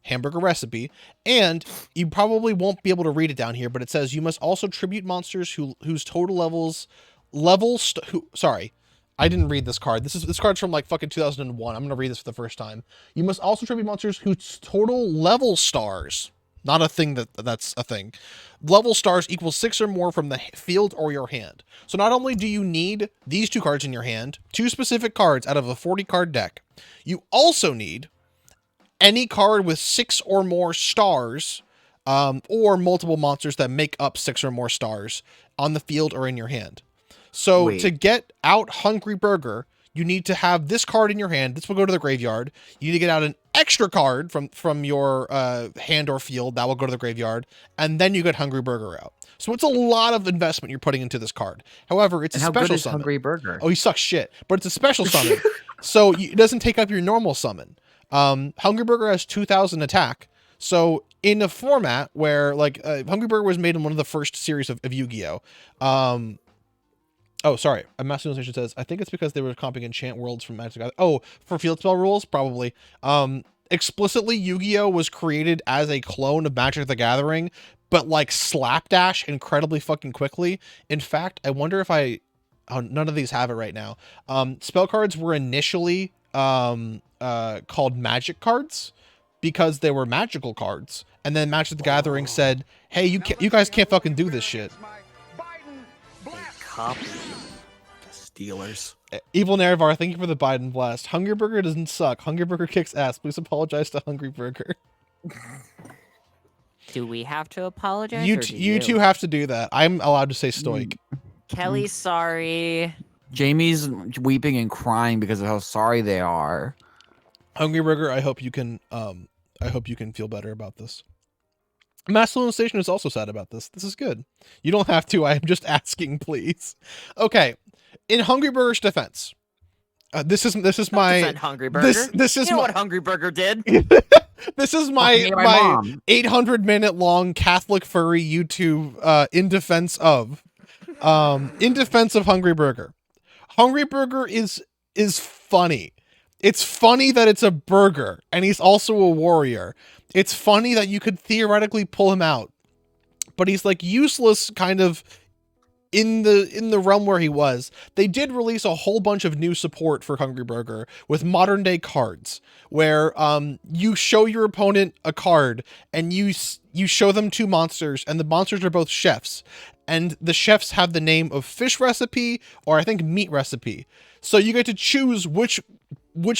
hamburger recipe, and you probably won't be able to read it down here, but it says you must also tribute monsters whose total sorry, I didn't read this card. This card's from like fucking 2001. I'm gonna read this for the first time. You must also tribute monsters whose total level stars, not a thing that's a thing, level stars equals 6 or more from the field or your hand. So not only do you need these 2 cards in your hand, 2 specific cards out of a 40 card deck, you also need any card with 6 or more stars, or multiple monsters that make up 6 or more stars on the field or in your hand. So to get out Hungry Burger, you need to have this card in your hand. This will go to the graveyard. You need to get out an extra card from your hand or field. That will go to the graveyard. And then you get Hungry Burger out. So it's a lot of investment you're putting into this card. However, it's a special summon. Hungry Burger? Oh, he sucks shit. But it's a special summon. So it doesn't take up your normal summon. Hungry Burger has 2,000 attack. So in a format where like Hungry Burger was made in one of the first series of Yu-Gi-Oh! Oh, sorry. A Master Notation says, I think it's because they were comping Enchant Worlds from Magic the Gathering. Oh, for field spell rules? Probably. Explicitly, Yu-Gi-Oh! Was created as a clone of Magic the Gathering, but like slapdash incredibly fucking quickly. In fact, I wonder if none of these have it right now. Spell cards were initially called magic cards because they were magical cards. And then Magic the Gathering said, hey, you guys can't fucking do this shit. Copy. Steelers. Evil Naravar, thank you for the Biden blast. Hungry Burger doesn't suck. Hungry Burger kicks ass. Please apologize to Hungry Burger. Do we have to apologize? You two have to do that. I'm allowed to say stoic. Kelly, sorry. Jamie's weeping and crying because of how sorry they are. Hungry Burger, I hope you can feel better about this. Master Station is also sad about this. This is good. You don't have to. I am just asking, please. Okay. In Hungry Burger's defense, this is my Hungry Burger. This is what Hungry Burger did. This is my 800-minute long Catholic furry YouTube in defense of Hungry Burger. Hungry Burger is funny. It's funny that it's a burger and he's also a warrior. It's funny that you could theoretically pull him out, but he's like useless kind of in the realm where he was. They did release a whole bunch of new support for Hungry Burger with modern day cards where you show your opponent a card and you show them 2 monsters and the monsters are both chefs and the chefs have the name of fish recipe or I think meat recipe. So you get to choose which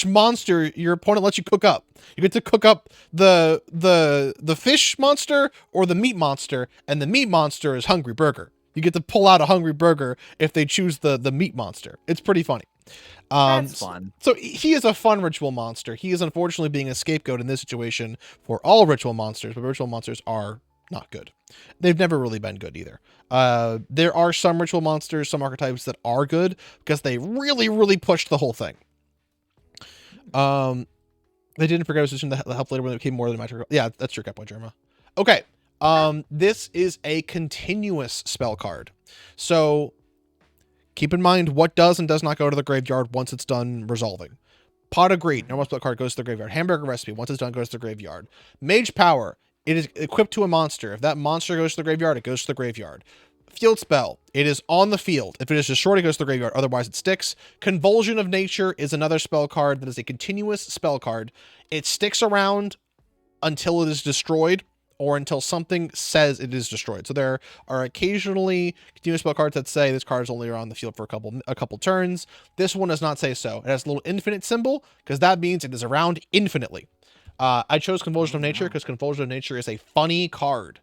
monster your opponent lets you cook up. You get to cook up the fish monster or the meat monster, and the meat monster is Hungry Burger. You get to pull out a Hungry Burger if they choose the meat monster. It's pretty funny. That's fun. So he is a fun ritual monster. He is unfortunately being a scapegoat in this situation for all ritual monsters, but ritual monsters are not good. They've never really been good either. There are some ritual monsters, some archetypes that are good because they really, really pushed the whole thing. They didn't forget a position that helped later when it became more than magic. Yeah, that's your point, Jerma. Okay. This is a continuous spell card. So keep in mind what does and does not go to the graveyard once it's done resolving. Pot of Greed, normal spell card, goes to the graveyard. Hamburger Recipe, once it's done, goes to the graveyard. Mage Power, it is equipped to a monster. If that monster goes to the graveyard, it goes to the graveyard. Field spell. It is on the field. If it is destroyed, it goes to the graveyard. Otherwise, it sticks. Convulsion of Nature is another spell card that is a continuous spell card. It sticks around until it is destroyed or until something says it is destroyed. So there are occasionally continuous spell cards that say this card is only around the field for a couple turns. This one does not say so. It has a little infinite symbol because that means it is around infinitely. I chose Convulsion of Nature because Convulsion of Nature is a funny card.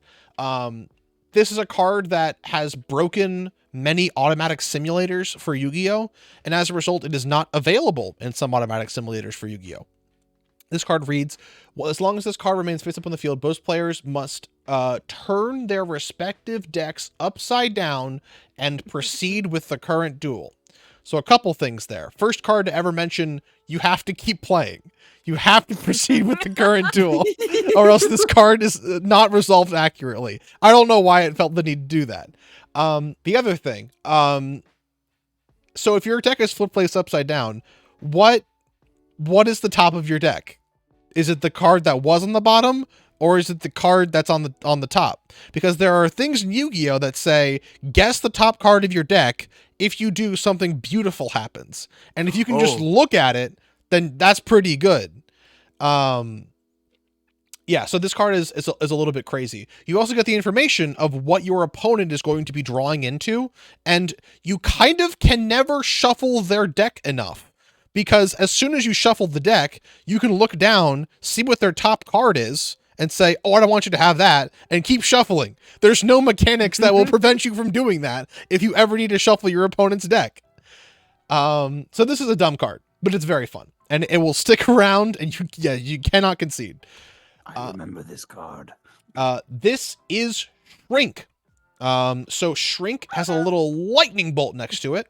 This is a card that has broken many automatic simulators for Yu-Gi-Oh! And as a result, it is not available in some automatic simulators for Yu-Gi-Oh! This card reads, well, as long as this card remains face up on the field, both players must turn their respective decks upside down and proceed with the current duel. So a couple things there. First card to ever mention, you have to keep playing. You have to proceed with the current duel, or else this card is not resolved accurately. I don't know why it felt the need to do that. The other thing, so if your deck is flip placed upside down, what is the top of your deck? Is it the card that was on the bottom, or is it the card that's on the top? Because there are things in Yu-Gi-Oh! That say, guess the top card of your deck. If you do, something beautiful happens. And if you can just look at it, then that's pretty good. Yeah, so this card is a little bit crazy. You also get the information of what your opponent is going to be drawing into, and you kind of can never shuffle their deck enough. Because as soon as you shuffle the deck, you can look down, see what their top card is, and say, oh, I don't want you to have that, and keep shuffling. There's no mechanics that will prevent you from doing that if you ever need to shuffle your opponent's deck. So this is a dumb card, but it's very fun. And it will stick around, and you cannot concede. I remember this card. This is Shrink. So Shrink has a little lightning bolt next to it.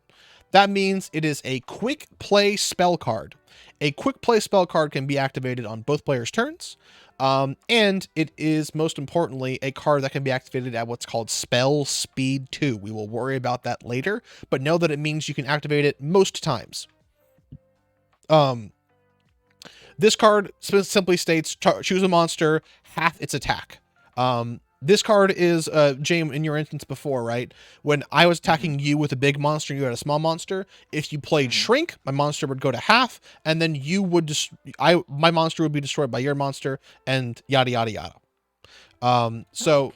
That means it is a quick play spell card. A quick play spell card can be activated on both players' turns. And it is, most importantly, a card that can be activated at what's called Spell Speed 2. We will worry about that later, but know that it means you can activate it most times. This card simply states, choose a monster, half its attack. This card is, James, in your instance before, right? When I was attacking you with a big monster and you had a small monster, if you played Shrink, my monster would go to half, and then you would my monster would be destroyed by your monster, and yada, yada, yada. So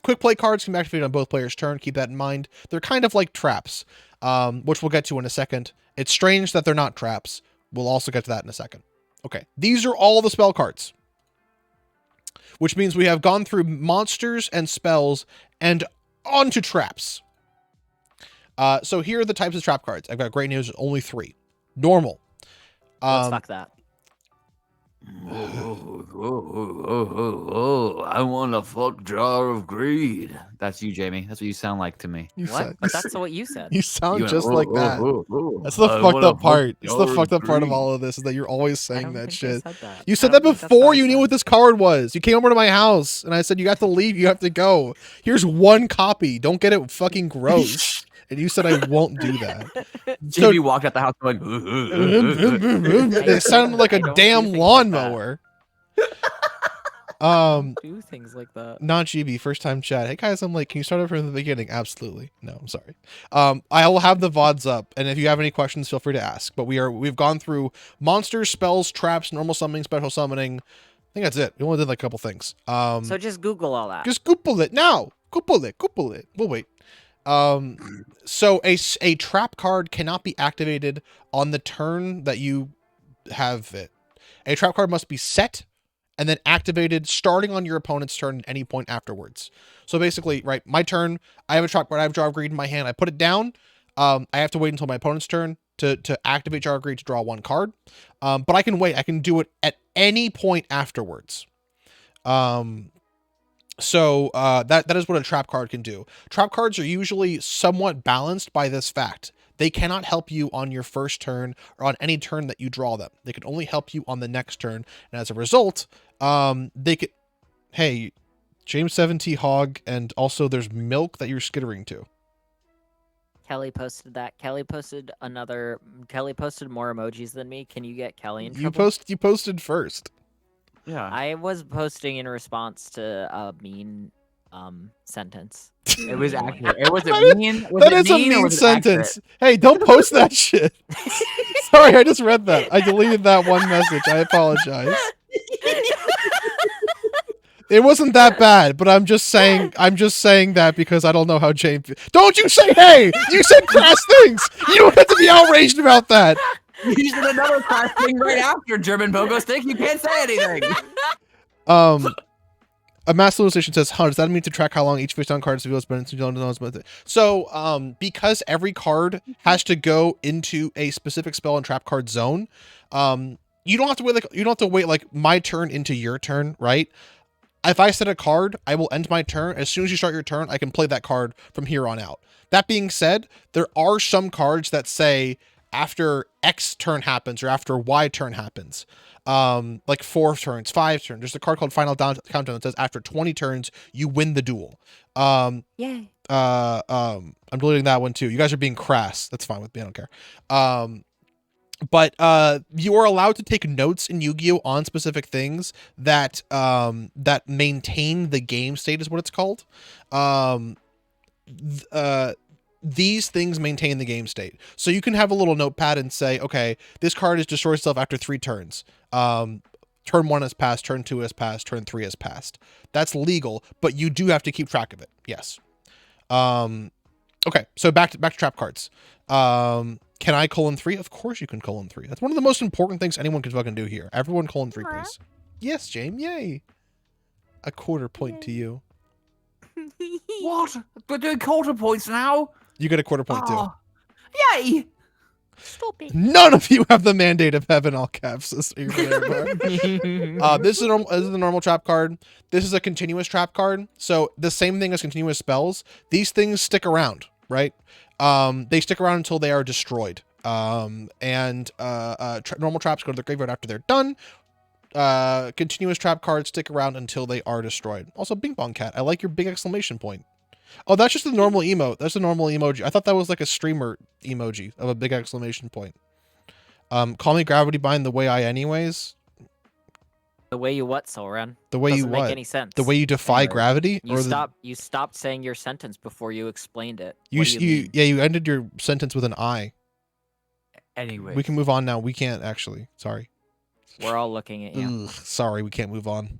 quick play cards can be activated on both players' turn. Keep that in mind. They're kind of like traps, which we'll get to in a second. It's strange that they're not traps. We'll also get to that in a second. Okay, these are all the spell cards, which means we have gone through monsters and spells and onto traps. So here are the types of trap cards. I've got great news, only 3. Normal. Let's fuck that. I want a fuck jar of greed. That's you, Jamie. That's what you sound like to me. What? But that's what you said. You sound just like that. That's the fucked up part. It's the fucked up part of all of this is that you're always saying that shit. You said that before you knew what this card was. You came over to my house and I said, you got to leave. You have to go. Here's 1 copy. Don't get it fucking gross. And you said I won't do that. Jamie walked out the house going, it sounded like a damn lawnmower. Do things like that. Not GB, first time chat. Hey guys, I'm like, can you start over from the beginning? Absolutely. No, I'm sorry. I will have the VODs up, and if you have any questions, feel free to ask. But we've gone through monsters, spells, traps, normal summoning, special summoning. I think that's it. We only did like a couple things. So just Google all that. Just Google it now. Google it. We'll wait. So a trap card cannot be activated on the turn that you have it. A trap card must be set and then activated starting on your opponent's turn at any point afterwards. So basically, right, my turn, I have a trap card, I have Jar of Greed in my hand, I put it down, I have to wait until my opponent's turn to activate Jar of Greed to draw 1 card. But I can wait, I can do it at any point afterwards. So that is what a trap card can do. Trap cards are usually somewhat balanced by this fact. They cannot help you on your first turn or on any turn that you draw them. They can only help you on the next turn. And as a result, they could... Hey, James 7T Hog, and also there's milk that you're skittering to. Kelly posted that. Kelly posted more emojis than me. Can you get Kelly in trouble? You posted first. Yeah. I was posting in response to a mean sentence. It was accurate. It was That is- a mean. Was That it is a mean or mean was it sentence. Hey, don't post that shit. Sorry, I just read that. I deleted that one message. I apologize. It wasn't that bad, but I'm just saying that because I don't know how Jane. Don't you say hey! You said crass things. You don't have to be outraged about that. You said another class thing right after German pogo stick. You can't say anything. A mass hallucination says, "Huh? Does that mean to track how long each face-down card is spent?" So, because every card has to go into a specific spell and trap card zone, you don't have to wait like my turn into your turn, right? If I set a card, I will end my turn. As soon as you start your turn, I can play that card from here on out. That being said, there are some cards that say after X turn happens or after Y turn happens. Like 4 turns, 5 turns. There's a card called Final Countdown that says after 20 turns, you win the duel. Yay. I'm deleting that one too. You guys are being crass. That's fine with me. I don't care. But you are allowed to take notes in Yu-Gi-Oh on specific things that that maintain the game state is what it's called. These things maintain the game state. So you can have a little notepad and say, okay, this card has destroyed itself after 3 turns. Turn 1 has passed, turn 2 has passed, turn 3 has passed. That's legal, but you do have to keep track of it. Yes. Okay, so back to trap cards. Can I :3? Of course you can :3. That's one of the most important things anyone can fucking do here. Everyone :3, please. Yes, James. Yay. A quarter point to you. What? We're doing quarter points now? You get a quarter point too. Yay! Stop it. None of you have the mandate of heaven, all caps. This is a normal trap card. This is a continuous trap card. So the same thing as continuous spells. These things stick around, right? They stick around until they are destroyed. Normal traps go to the graveyard after they're done. Continuous trap cards stick around until they are destroyed. Also, Bing Bong Cat, I like your big exclamation point. Oh, that's just a normal emote. That's a normal emoji. I thought that was like a streamer emoji of a big exclamation point. Call me Gravity Bind the way I anyways. The way you what, Solran? The way Doesn't you make what? any sense. The way you defy Anyway, gravity? You stopped saying your sentence before you explained it. You What do you mean? yeah, you ended your sentence with an I. Anyway. We can move on now. We can't actually. Sorry. We're all looking at you. Ugh, sorry, we can't move on.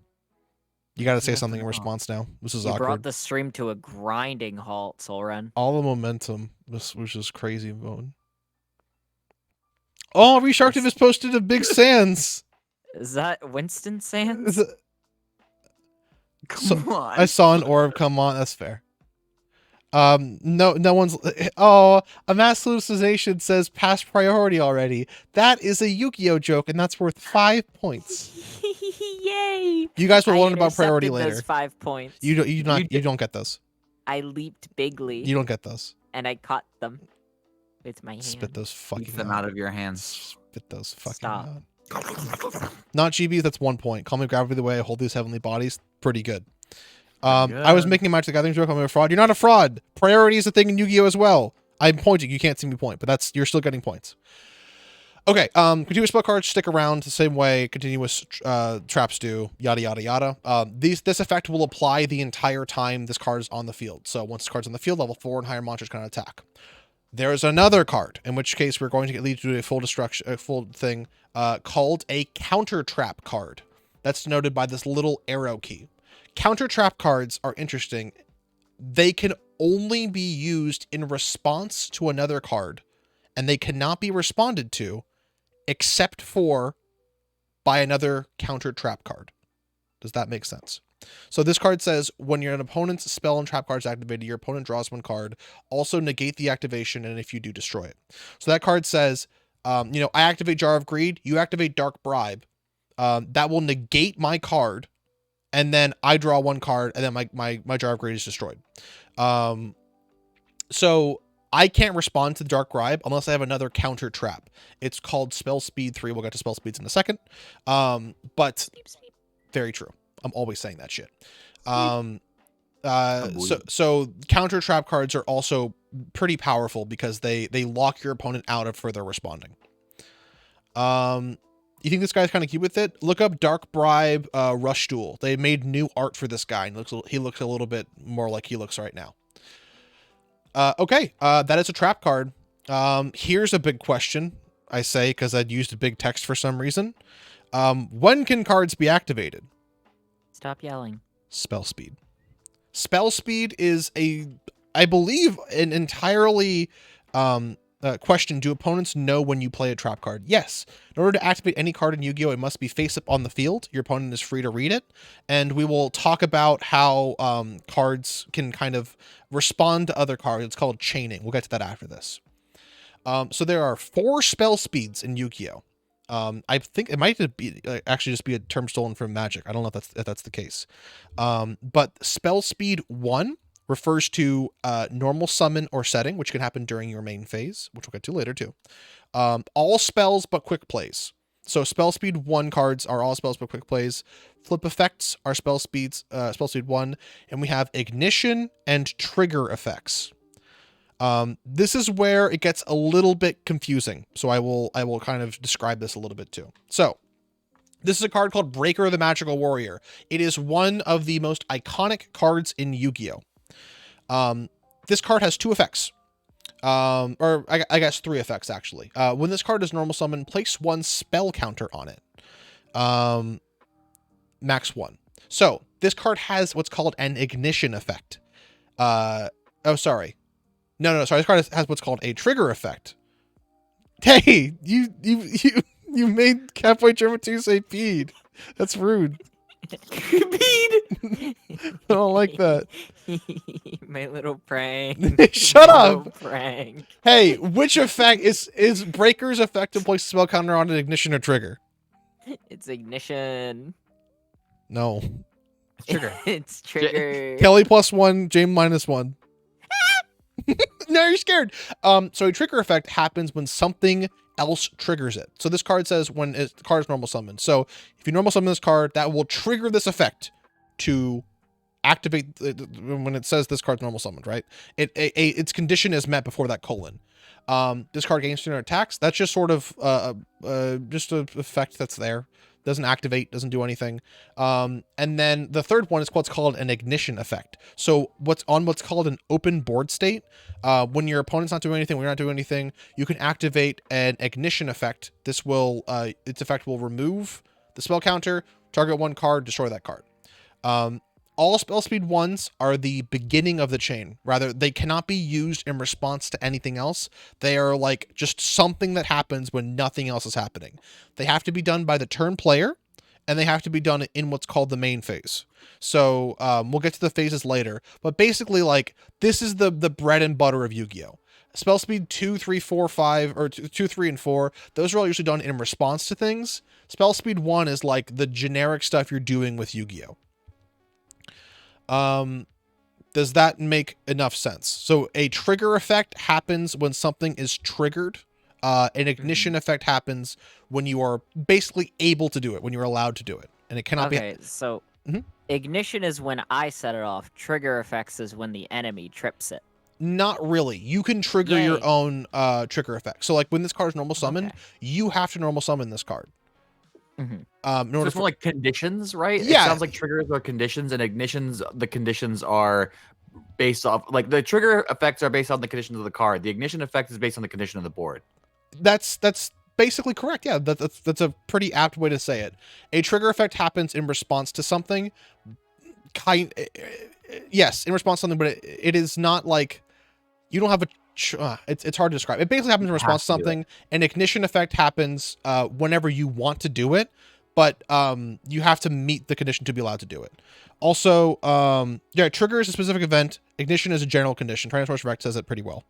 You got to say Yeah, something in no. response now. This is You brought awkward. the stream to a grinding halt, Solren. All the momentum. This was just crazy mode. Oh, Resharktive has posted a Big Sans. Is that Winston Is Sands? it- Come on. I saw an orb come on. That's fair. No one's. Oh, a mass hallucination says past priority already. That is a Yu-Gi-Oh joke, and that's worth 5 points. Yay. You guys will I learn about priority intercepted later. those 5 points. You don't get those. I leaped bigly You don't get those. and I caught them with my hand. Spit those fucking Keep them out of your hands. Spit those fucking Stop. out. Not GBs, that's 1 point. Call me Gravity the way I hold these heavenly bodies. Pretty good. I was making a Magic the Gathering joke. I'm a fraud. You're not a fraud. Priority is a thing in Yu-Gi-Oh as well. I'm pointing. You can't see me point, but you're still getting points. Okay. Continuous spell cards stick around the same way continuous traps do. Yada yada yada. This effect will apply the entire time this card is on the field. So once the card's on the field, level 4 and higher monsters can attack. There's another card, in which case we're going to lead to a full destruction, a full thing called a counter trap card. That's denoted by this little arrow key. Counter trap cards are interesting. They can only be used in response to another card, and they cannot be responded to except for by another counter trap card. Does that make sense? So this card says, when your opponent's spell and trap card is activated, your opponent draws 1 card. Also negate the activation, and if you do, destroy it. So that card says, I activate Jar of Greed, you activate Dark Bribe. That will negate my card, and then I draw 1 card, and then my Jar of Greed is destroyed. So I can't respond to the Dark Bribe unless I have another counter trap. It's called Spell Speed 3. We'll get to Spell Speeds in a second. But very true. I'm always saying that shit. So counter trap cards are also pretty powerful because they lock your opponent out of further responding. You think this guy's kind of cute with it? Look up Dark Bribe Rush Duel. They made new art for this guy, and he looks a little bit more like he looks right now. Okay, that is a trap card. Here's a big question, I say, because I'd used a big text for some reason. When can cards be activated? Stop yelling. Spell speed. Spell speed is I believe, an entirely question. Do opponents know when you play a trap card? Yes. In order to activate any card in Yu-Gi-Oh, it must be face up on the field. Your opponent is free to read it. And we will talk about how cards can kind of respond to other cards. It's called chaining. We'll get to that after this. So there are 4 spell speeds in Yu-Gi-Oh. I think it might be actually just be a term stolen from Magic. I don't know if that's the case. But spell speed 1 refers to normal summon or setting, which can happen during your main phase, which we'll get to later too. All spells but quick plays. So spell speed 1 cards are all spells but quick plays. Flip effects are spell speed 1, and we have ignition and trigger effects. This is where it gets a little bit confusing. So I will kind of describe this a little bit too. So this is a card called Breaker the Magical Warrior. It is one of the most iconic cards in Yu-Gi-Oh! This card has 2 effects. Or I guess 3 effects actually. When this card is normal summon, place 1 spell counter on it. Max 1. So this card has what's called an ignition effect. Oh, sorry. No, sorry. This card has what's called a trigger effect. Hey, you made Catboy German 2 say peed. That's rude. Peed. I don't like that. My little prank. Shut up. Prank. Hey, which effect is Breaker's effect to place a spell counter on an ignition or trigger? It's ignition. No. It's trigger. It's trigger. Kelly +1, James -1. No, you're scared. So a trigger effect happens when something else triggers it. So this card says when the card is normal summoned. So if you normal summon this card, that will trigger this effect to activate when it says this card's normal summoned, right? Its condition is met before that colon. This card gains 200 attacks. That's just sort of just an effect that's there. Doesn't activate, doesn't do anything. And then the third one is what's called an ignition effect. So what's called an open board state, when your opponent's not doing anything, when you're not doing anything, you can activate an ignition effect. This will, its effect will remove the spell counter, target 1 card, destroy that card. All spell speed 1s are the beginning of the chain. Rather, they cannot be used in response to anything else. They are like just something that happens when nothing else is happening. They have to be done by the turn player, and they have to be done in what's called the main phase. So we'll get to the phases later. But basically, like, this is the bread and butter of Yu-Gi-Oh! Spell speed 2, 3, 4, 5, or 2, 3, and 4, those are all usually done in response to things. Spell speed 1 is like the generic stuff you're doing with Yu-Gi-Oh! Does that make enough sense? So a trigger effect happens when something is triggered. An ignition effect happens when you are basically able to do it, when you're allowed to do it. And it cannot be... Okay, so ignition is when I set it off. Trigger effects is when the enemy trips it. Not really. You can trigger your own trigger effect. So like when this card is normal summoned, you have to normal summon this card. In order for like conditions, right? Yeah. It sounds like triggers are conditions, and ignitions, the conditions are based off, like the trigger effects are based on the conditions of the card. The ignition effect is based on the condition of the board. That's basically correct. Yeah, that's a pretty apt way to say it. A trigger effect happens in response to something. Yes, in response to something, but it is not like you don't have a. It's hard to describe. It basically happens in response to something. An ignition effect happens whenever you want to do it, but you have to meet the condition to be allowed to do it. Also, trigger is a specific event. Ignition is a general condition. Transformers Rex says it pretty well.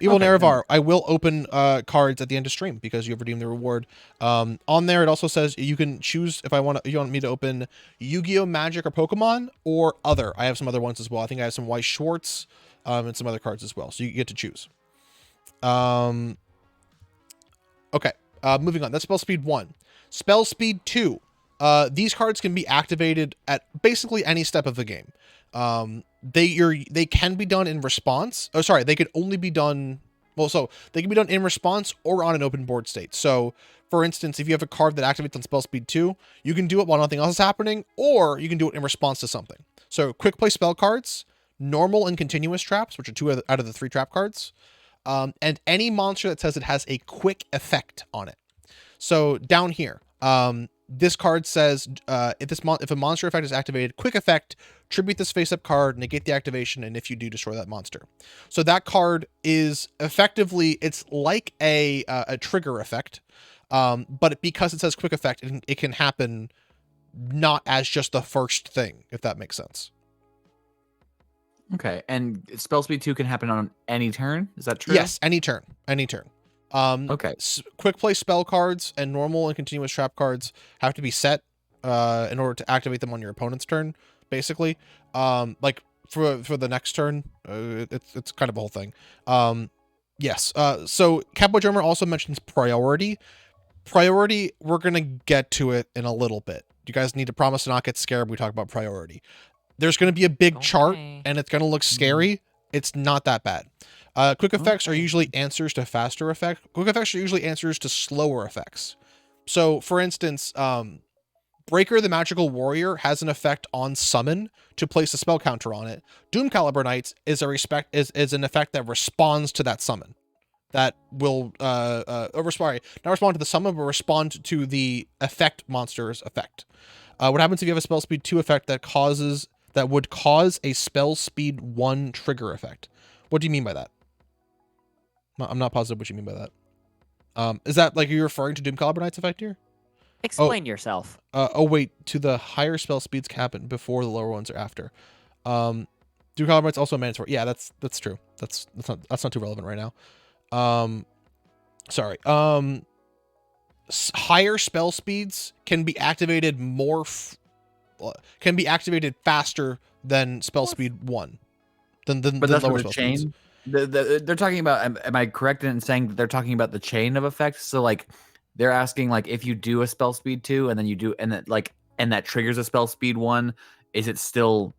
Evil Naravar, I will open cards at the end of stream because you have redeemed the reward. On there, it also says you can choose if you want me to open Yu-Gi-Oh! Magic or Pokemon or other. I have some other ones as well. I think I have some Weiss Schwartz. And some other cards as well. So you get to choose. Okay. Moving on. That's spell speed 1. Spell speed 2. These cards can be activated at basically any step of the game. They can be done in response. Oh, sorry. They could only be done. Well, so they can be done in response or on an open board state. So, For instance, if you have a card that activates on spell speed 2, you can do it while nothing else is happening, or you can do it in response to something. So quick play spell cards, normal and continuous traps, which are 2 out of the 3 trap cards, and any monster that says it has a quick effect on it. So down here, this card says if a monster effect is activated, quick effect, tribute this face-up card, negate the activation, and if you do, destroy that monster. So that card is effectively, it's like a trigger effect, but because it says quick effect, it can happen not as just the first thing, if that makes sense. Okay, and spell speed 2 can happen on any turn. Is that true? Yes, any turn. Okay. Quick play spell cards and normal and continuous trap cards have to be set in order to activate them on your opponent's turn, basically. Like for the next turn, it's kind of a whole thing. Yes. So Cowboy Drummer also mentions priority. Priority, we're gonna get to it in a little bit. You guys need to promise to not get scared when we talk about priority. There's going to be a big chart, and it's going to look scary. It's not that bad. Quick effects are usually answers to faster effects. Quick effects are usually answers to slower effects. So, for instance, Breaker the Magical Warrior has an effect on summon to place a spell counter on it. Doom Caliber Knights is an effect that responds to that summon. That will not respond to the summon, but respond to the effect monster's effect. What happens if you have a spell speed 2 effect that would cause a spell speed 1 trigger effect? What do you mean by that? I'm not positive what you mean by that. Is that like you're referring to Doom Caliber Knight's effect here? Explain yourself. Wait, to the higher spell speeds happen before the lower ones are after. Doom Caliber Knight's also mandatory. Yeah, that's true. That's not too relevant right now. Sorry. Higher spell speeds can be activated faster than spell speed 1 than that's lower the spell chain. speeds. They're talking about. Am I correct in saying that they're talking about the chain of effects? So like, they're asking like if you do a spell speed 2 and then you do and that triggers a spell speed 1, is it still?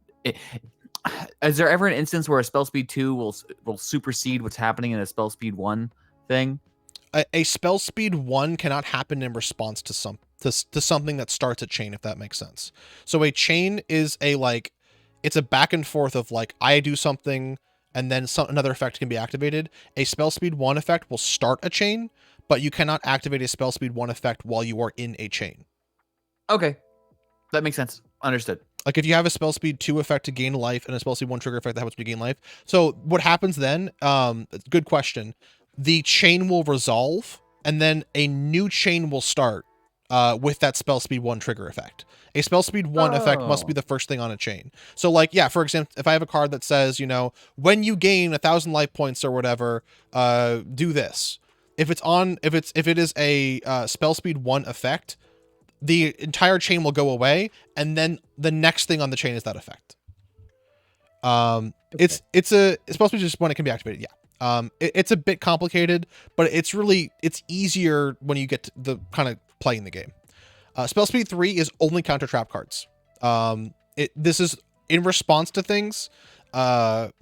Is there ever an instance where a spell speed 2 will supersede what's happening in a spell speed 1 thing? A spell speed 1 cannot happen in response to something that starts a chain, if that makes sense. So a chain is it's a back and forth of like, I do something and then another effect can be activated. A spell speed 1 effect will start a chain, but you cannot activate a spell speed 1 effect while you are in a chain. Okay. That makes sense. Understood. Like if you have a spell speed 2 effect to gain life and a spell speed 1 trigger effect that happens to gain life. So what happens then, good question. The chain will resolve and then a new chain will start with that spell speed 1 trigger effect. A spell speed 1 effect must be the first thing on a chain. So like, yeah, for example, if I have a card that says, when you gain 1,000 life points or whatever, do this. If it is a spell speed 1 effect, the entire chain will go away, and then the next thing on the chain is that effect. Okay. It's supposed to be just when it can be activated. Yeah. It's a bit complicated, but it's easier when you get to the kind of playing the game. Spell speed 3 is only counter trap cards. This is in response to things. Counter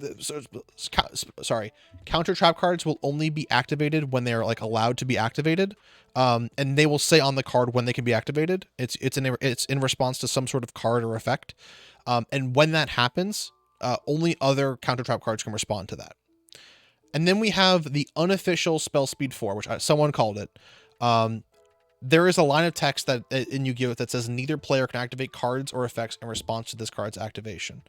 trap cards will only be activated when they're like allowed to be activated. And they will say on the card when they can be activated. It's in response to some sort of card or effect. And when that happens, only other counter trap cards can respond to that. And then we have the unofficial spell speed 4, which someone called it. There is a line of text that in Yu-Gi-Oh! That says neither player can activate cards or effects in response to this card's activation.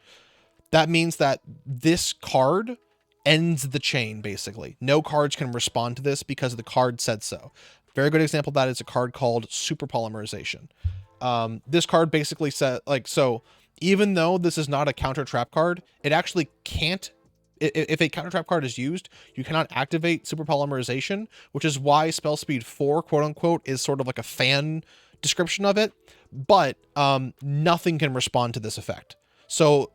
That means that this card ends the chain, basically. No cards can respond to this because the card said so. Very good example of that is a card called Super Polymerization. This card basically said, so even though this is not a counter trap card, it actually can't. If a counter trap card is used, you cannot activate Super Polymerization, which is why spell speed 4, quote unquote, is sort of like a fan description of it. But nothing can respond to this effect. So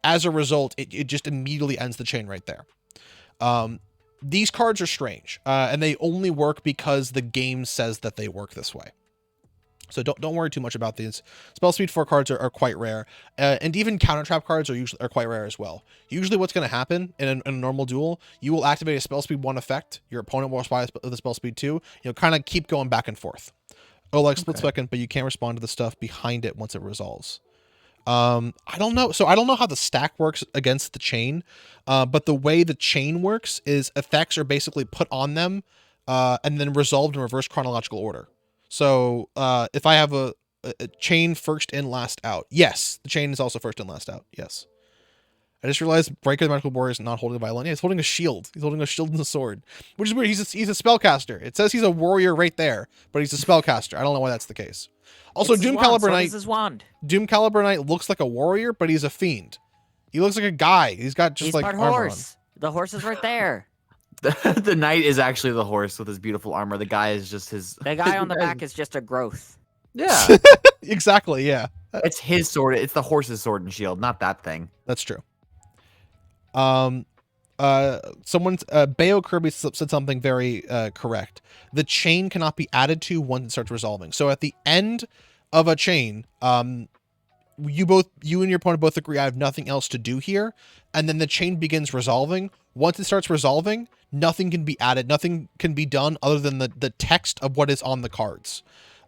as a result, it just immediately ends the chain right there. These cards are strange, and they only work because the game says that they work this way. So don't worry too much about these. Spell speed 4 cards are quite rare, and even counter trap cards are quite rare as well. Usually, what's going to happen in a normal duel, you will activate a spell speed 1 effect. Your opponent will respond with a spell speed 2. You'll kind of keep going back and forth. Oh, like split second, but you can't respond to the stuff behind it once it resolves. I don't know. So I don't know how the stack works against the chain, but the way the chain works is effects are basically put on them, and then resolved in reverse chronological order. So if I have a chain first in, last out. Yes, the chain is also first in, last out. Yes. I just realized Breaker the Magical Warrior is not holding a violin. Yeah, he's holding a shield. He's holding a shield and a sword, which is weird. He's a spellcaster. It says he's a warrior right there, but he's a spellcaster. I don't know why that's the case. Also, It's Doom his wand, Caliber so Knight. is his wand. Doom Caliber Knight looks like a warrior, but he's a fiend. He looks like a guy. He's got just He's like part armor horse. The horse is right there. The knight is actually the horse with his beautiful armor. The guy is just his. The guy on the back is just a growth. Yeah, on. Exactly. Yeah, it's his sword. It's the horse's sword and shield, not that thing. that's true. Someone's Bayo Kirby said something very correct. The chain cannot be added to once it starts resolving. So at the end of a chain, you and your opponent both agree I have nothing else to do here, and then the chain begins resolving. Once it starts resolving, nothing can be added, nothing can be done other than the text of what is on the cards.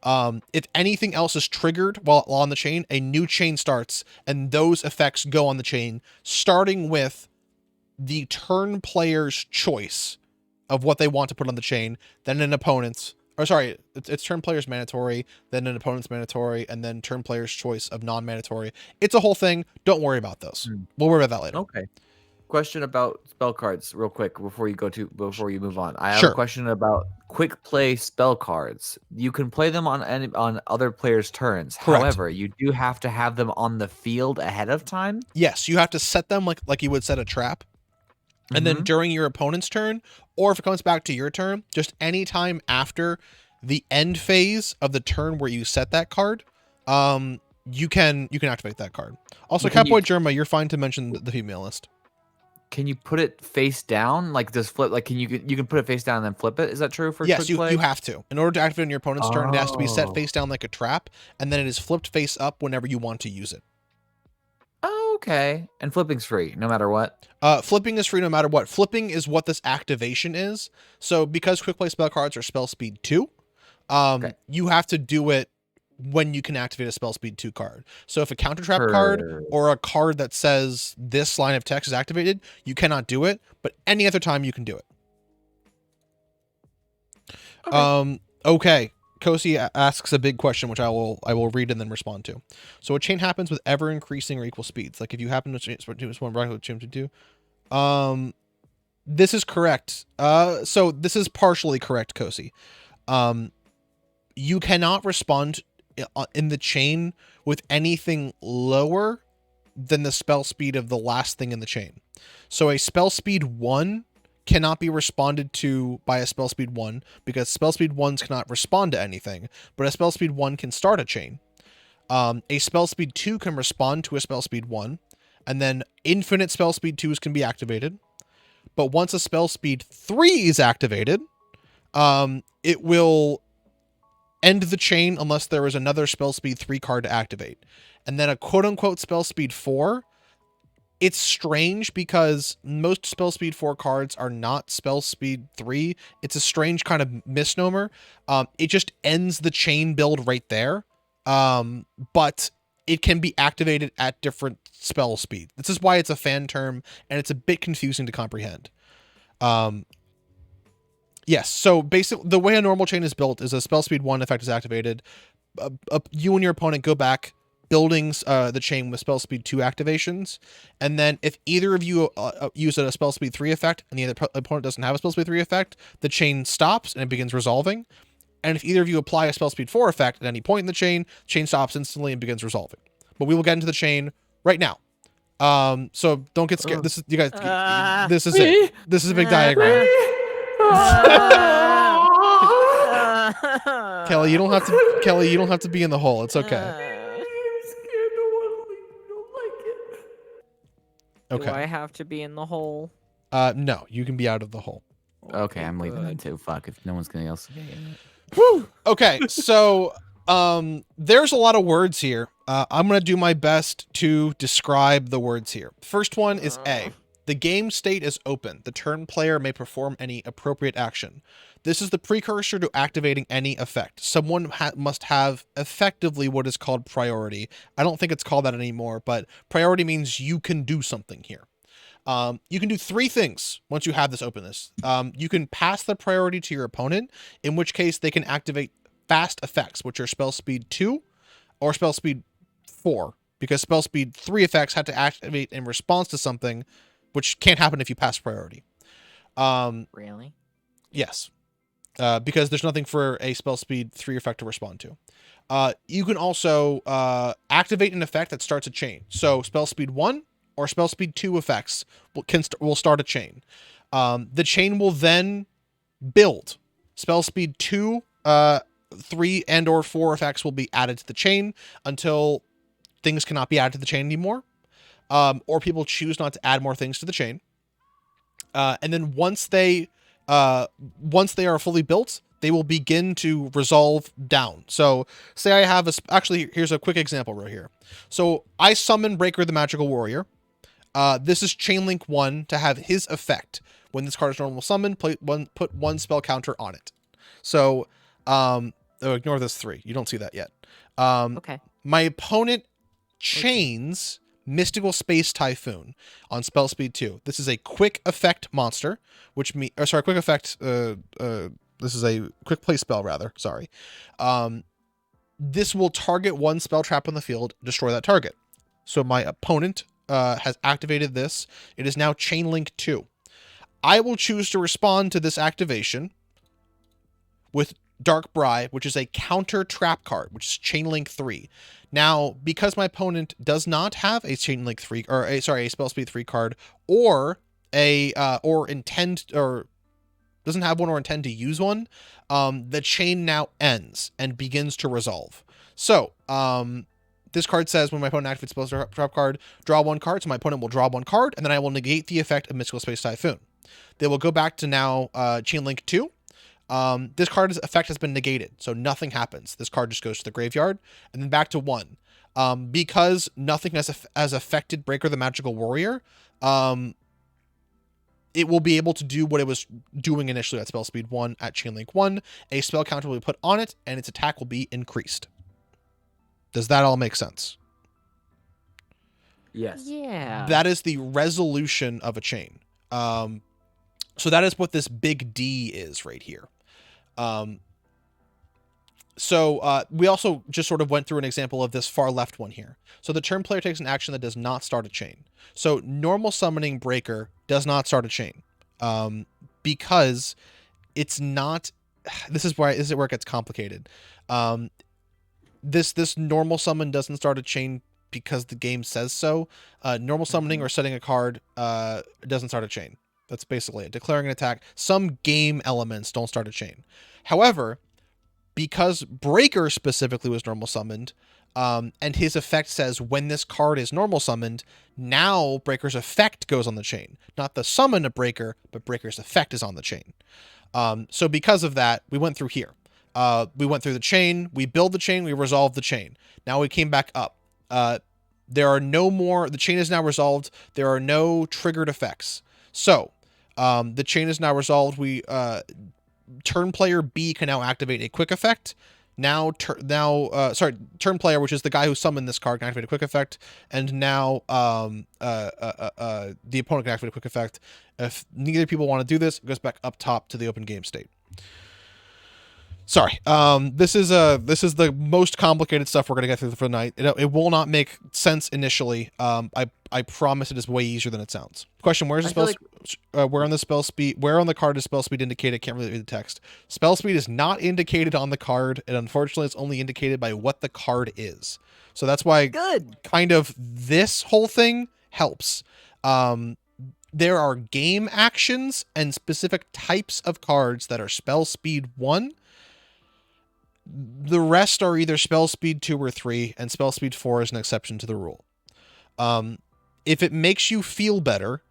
If anything else is triggered while on the chain, a new chain starts, and those effects go on the chain, starting with the turn player's choice of what they want to put on the chain, then an opponent's, or sorry, it's turn player's mandatory, then an opponent's mandatory, and then turn player's choice of non-mandatory. It's a whole thing. Don't worry about those. We'll worry about that later. Okay. Question about spell cards, real quick, before you move on. I have Sure. a question about quick play spell cards. You can play them on other players' turns. Correct. However, you do have to have them on the field ahead of time. Yes, you have to set them like you would set a trap. And then during your opponent's turn, or if it comes back to your turn, just any time after the end phase of the turn where you set that card, you can activate that card. Also, Catboy Germa, you're fine to mention the female list. Can you put it face down? Like just flip? Like you can put it face down and then flip it? Is that true for Yes, quick play? you have to. In order to activate on your opponent's turn, it has to be set Oh. face down like a trap, and then it is flipped face up whenever you want to use it. Oh, okay. And flipping's free, no matter what. Flipping is free no matter what. Flipping is what this activation is. So because quick play spell cards are spell speed 2, you have to do it when you can activate a spell speed 2 card. So if a counter trap card or a card that says this line of text is activated, you cannot do it, but any other time you can do it. Okay. Kosi asks a big question, which I will read and then respond to. So a chain happens with ever increasing or equal speeds. Like if you happen to change one bracket with chain to do. This is correct. So this is partially correct, Kosi. You cannot respond in the chain with anything lower than the spell speed of the last thing in the chain. So a spell speed 1 cannot be responded to by a spell speed 1 because spell speed 1s cannot respond to anything, but a spell speed 1 can start a chain. A spell speed 2 can respond to a spell speed 1, and then infinite spell speed 2s can be activated. But once a spell speed 3 is activated, it will end the chain unless there is another spell speed 3 card to activate. And then a quote-unquote spell speed 4, it's strange because most spell speed 4 cards are not spell speed 3. It's a strange kind of misnomer. It just ends the chain build right there. But it can be activated at different spell speed. This is why it's a fan term, and it's a bit confusing to comprehend. Yes, so basically the way a normal chain is built is a spell speed 1 effect is activated. You and your opponent go back, buildings the chain with spell speed 2 activations, and then if either of you use a spell speed 3 effect and the other opponent doesn't have a spell speed 3 effect, the chain stops and it begins resolving. And if either of you apply a spell speed 4 effect at any point in the chain stops instantly and begins resolving. But we will get into the chain right now. So don't get scared. This is you guys. This is it. This is a big diagram. Kelly, you don't have to. Kelly, you don't have to be in the hole. It's okay. Okay. Do I have to be in the hole? No, you can be out of the hole. Okay, I'm leaving it too. Fuck, if no one's gonna else. Woo! Okay, so There's a lot of words here. I'm going to do my best to describe the words here. First one is A. The game state is open. The turn player may perform any appropriate action. This is the precursor to activating any effect. Someone must have effectively what is called priority. I don't think it's called that anymore, but priority means you can do something here. You can do 3 things once you have this openness. You can pass the priority to your opponent, in which case they can activate fast effects, which are spell speed 2 or spell speed 4, because spell speed 3 effects have to activate in response to something, which can't happen if you pass priority. Really? Yes. Because there's nothing for a spell speed 3 effect to respond to. You can also activate an effect that starts a chain. So spell speed 1 or spell speed 2 effects will start a chain. The chain will then build. Spell speed 2, 3 and or 4 effects will be added to the chain until things cannot be added to the chain anymore. Or people choose not to add more things to the chain. And then once they are fully built, they will begin to resolve down. So say I have actually, here's a quick example right here. So I summon Breaker the Magical Warrior. This is Chainlink 1 to have his effect. When this card is normal summon, put one spell counter on it. So, ignore this 3. You don't see that yet. Okay. My opponent chains Mystical Space Typhoon on spell speed 2. This is a quick effect monster, which quick effect. This is a quick play spell rather. Sorry. This will target one spell trap on the field, destroy that target. So my opponent has activated this. It is now Chainlink 2. I will choose to respond to this activation with Dark Bribe, which is a counter trap card, which is Chainlink 3. Now, because my opponent does not have a Chainlink 3 or a spell speed 3 card or doesn't have one or intend to use one, the chain now ends and begins to resolve. So, this card says when my opponent activates spell trap card, draw 1 card. So my opponent will draw 1 card, and then I will negate the effect of Mystical Space Typhoon. They will go back to now Chainlink 2. This card's effect has been negated, so nothing happens. This card just goes to the graveyard, and then back to 1. Because nothing has affected Breaker the Magical Warrior, it will be able to do what it was doing initially at spell speed 1 at Chainlink 1. A spell counter will be put on it, and its attack will be increased. Does that all make sense? Yes. Yeah. That is the resolution of a chain. So that is what this big D is right here. So we also just sort of went through an example of this far left one here. So the turn player takes an action that does not start a chain. So normal summoning Breaker does not start a chain, because it's not. This is where it gets complicated. This normal summon doesn't start a chain because the game says so. Normal summoning or setting a card doesn't start a chain. That's basically it. Declaring an attack. Some game elements don't start a chain. However, because Breaker specifically was normal summoned, and his effect says when this card is normal summoned, now Breaker's effect goes on the chain. Not the summon of Breaker, but Breaker's effect is on the chain. So because of that, we went through here. We went through the chain, we build the chain, we resolved the chain. Now we came back up. There are no more, the chain is now resolved. There are no triggered effects. So, the chain is now resolved. Turn player B can now activate a quick effect. Turn player, which is the guy who summoned this card, can activate a quick effect. And now, the opponent can activate a quick effect. If neither people want to do this, it goes back up top to the open game state. Sorry. This is the most complicated stuff we're gonna get through for the night. It will not make sense initially. I promise it is way easier than it sounds. Question: Where is the spell? Where on the spell speed? Where on the card is spell speed indicated? Can't really read the text. Spell speed is not indicated on the card, and unfortunately, it's only indicated by what the card is. So that's why kind of this whole thing helps. There are game actions and specific types of cards that are spell speed 1. The rest are either spell speed 2 or 3, and spell speed 4 is an exception to the rule. If it makes you feel better,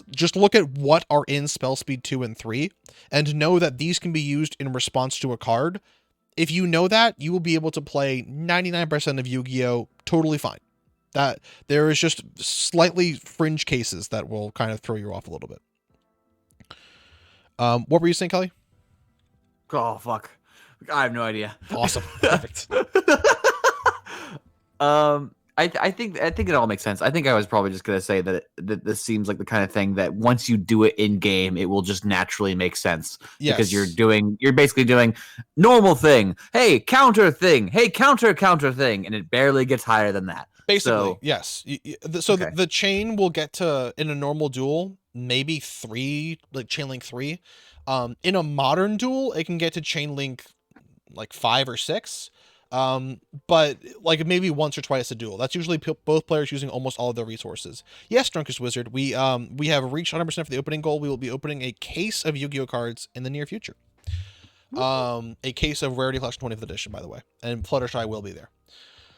just look at what are in spell speed 2 and 3, and know that these can be used in response to a card If you know that, you will be able to play 99% of Yu-Gi-Oh! Totally fine. That there is just slightly fringe cases that will kind of throw you off a little bit. What were you saying, Kelly? Oh fuck, I have no idea. Awesome. Perfect. I think it all makes sense. I think I was probably just gonna say that this seems like the kind of thing that once you do it in game, it will just naturally make sense. Yes. Because you're basically doing normal thing. Hey, counter thing. Hey, counter thing, and it barely gets higher than that. Basically, So, yes. So okay. the chain will get to, in a normal duel, maybe 3, like chain link 3. In a modern duel, it can get to chain link like 5 or 6. But like maybe once or twice a duel. That's usually both players using almost all of their resources. Yes, Drunkest Wizard, we have reached 100% for the opening goal. We will be opening a case of Yu-Gi-Oh cards in the near future. A case of Rarity Collection 20th edition, by the way, and Fluttershy will be there.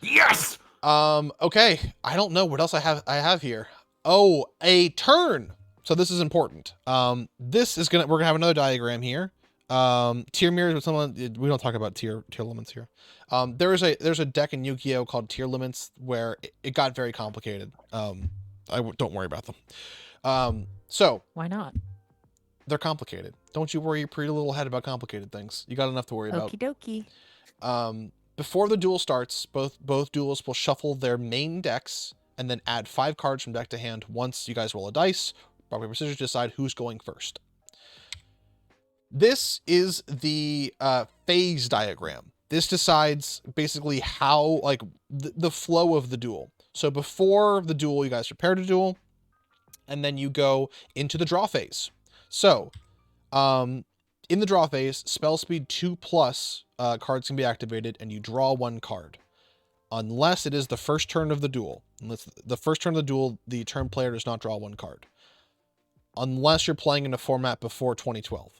Yes. Okay, I don't know what else I have here. Oh, a turn. So this is important. We're gonna have another diagram here. Tier mirrors with someone. We don't talk about tier limits here. There's a deck in Yu-Gi-Oh called Tier Limits where it got very complicated. Don't worry about them. So why not? They're complicated. Don't you worry your pretty little head about complicated things. You got enough to worry about. Okie dokie. Before the duel starts, both duelists will shuffle their main decks and then add 5 cards from deck to hand once you guys roll a dice. Rock, paper, scissors to decide who's going first. This is the phase diagram. This decides basically how, like, the flow of the duel. So before the duel, you guys prepare to duel, and then you go into the draw phase. So, in the draw phase, spell speed 2+ cards can be activated, and you draw 1 card. Unless it is the first turn of the duel. Unless the first turn of the duel, the turn player does not draw 1 card. Unless you're playing in a format before 2012.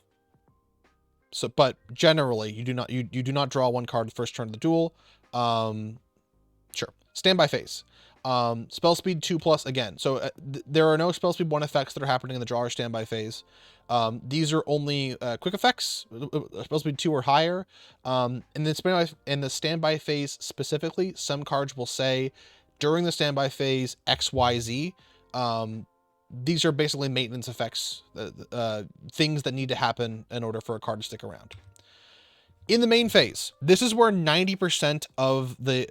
So, but generally, you do not draw 1 card the first turn of the duel. Sure. Standby phase. Spell speed 2+ again. So there are no spell speed 1 effects that are happening in the draw or standby phase. These are only quick effects, spell speed 2 or higher. In the standby phase specifically, some cards will say during the standby phase XYZ. These are basically maintenance effects, things that need to happen in order for a card to stick around. In the main phase, this is where 90% of the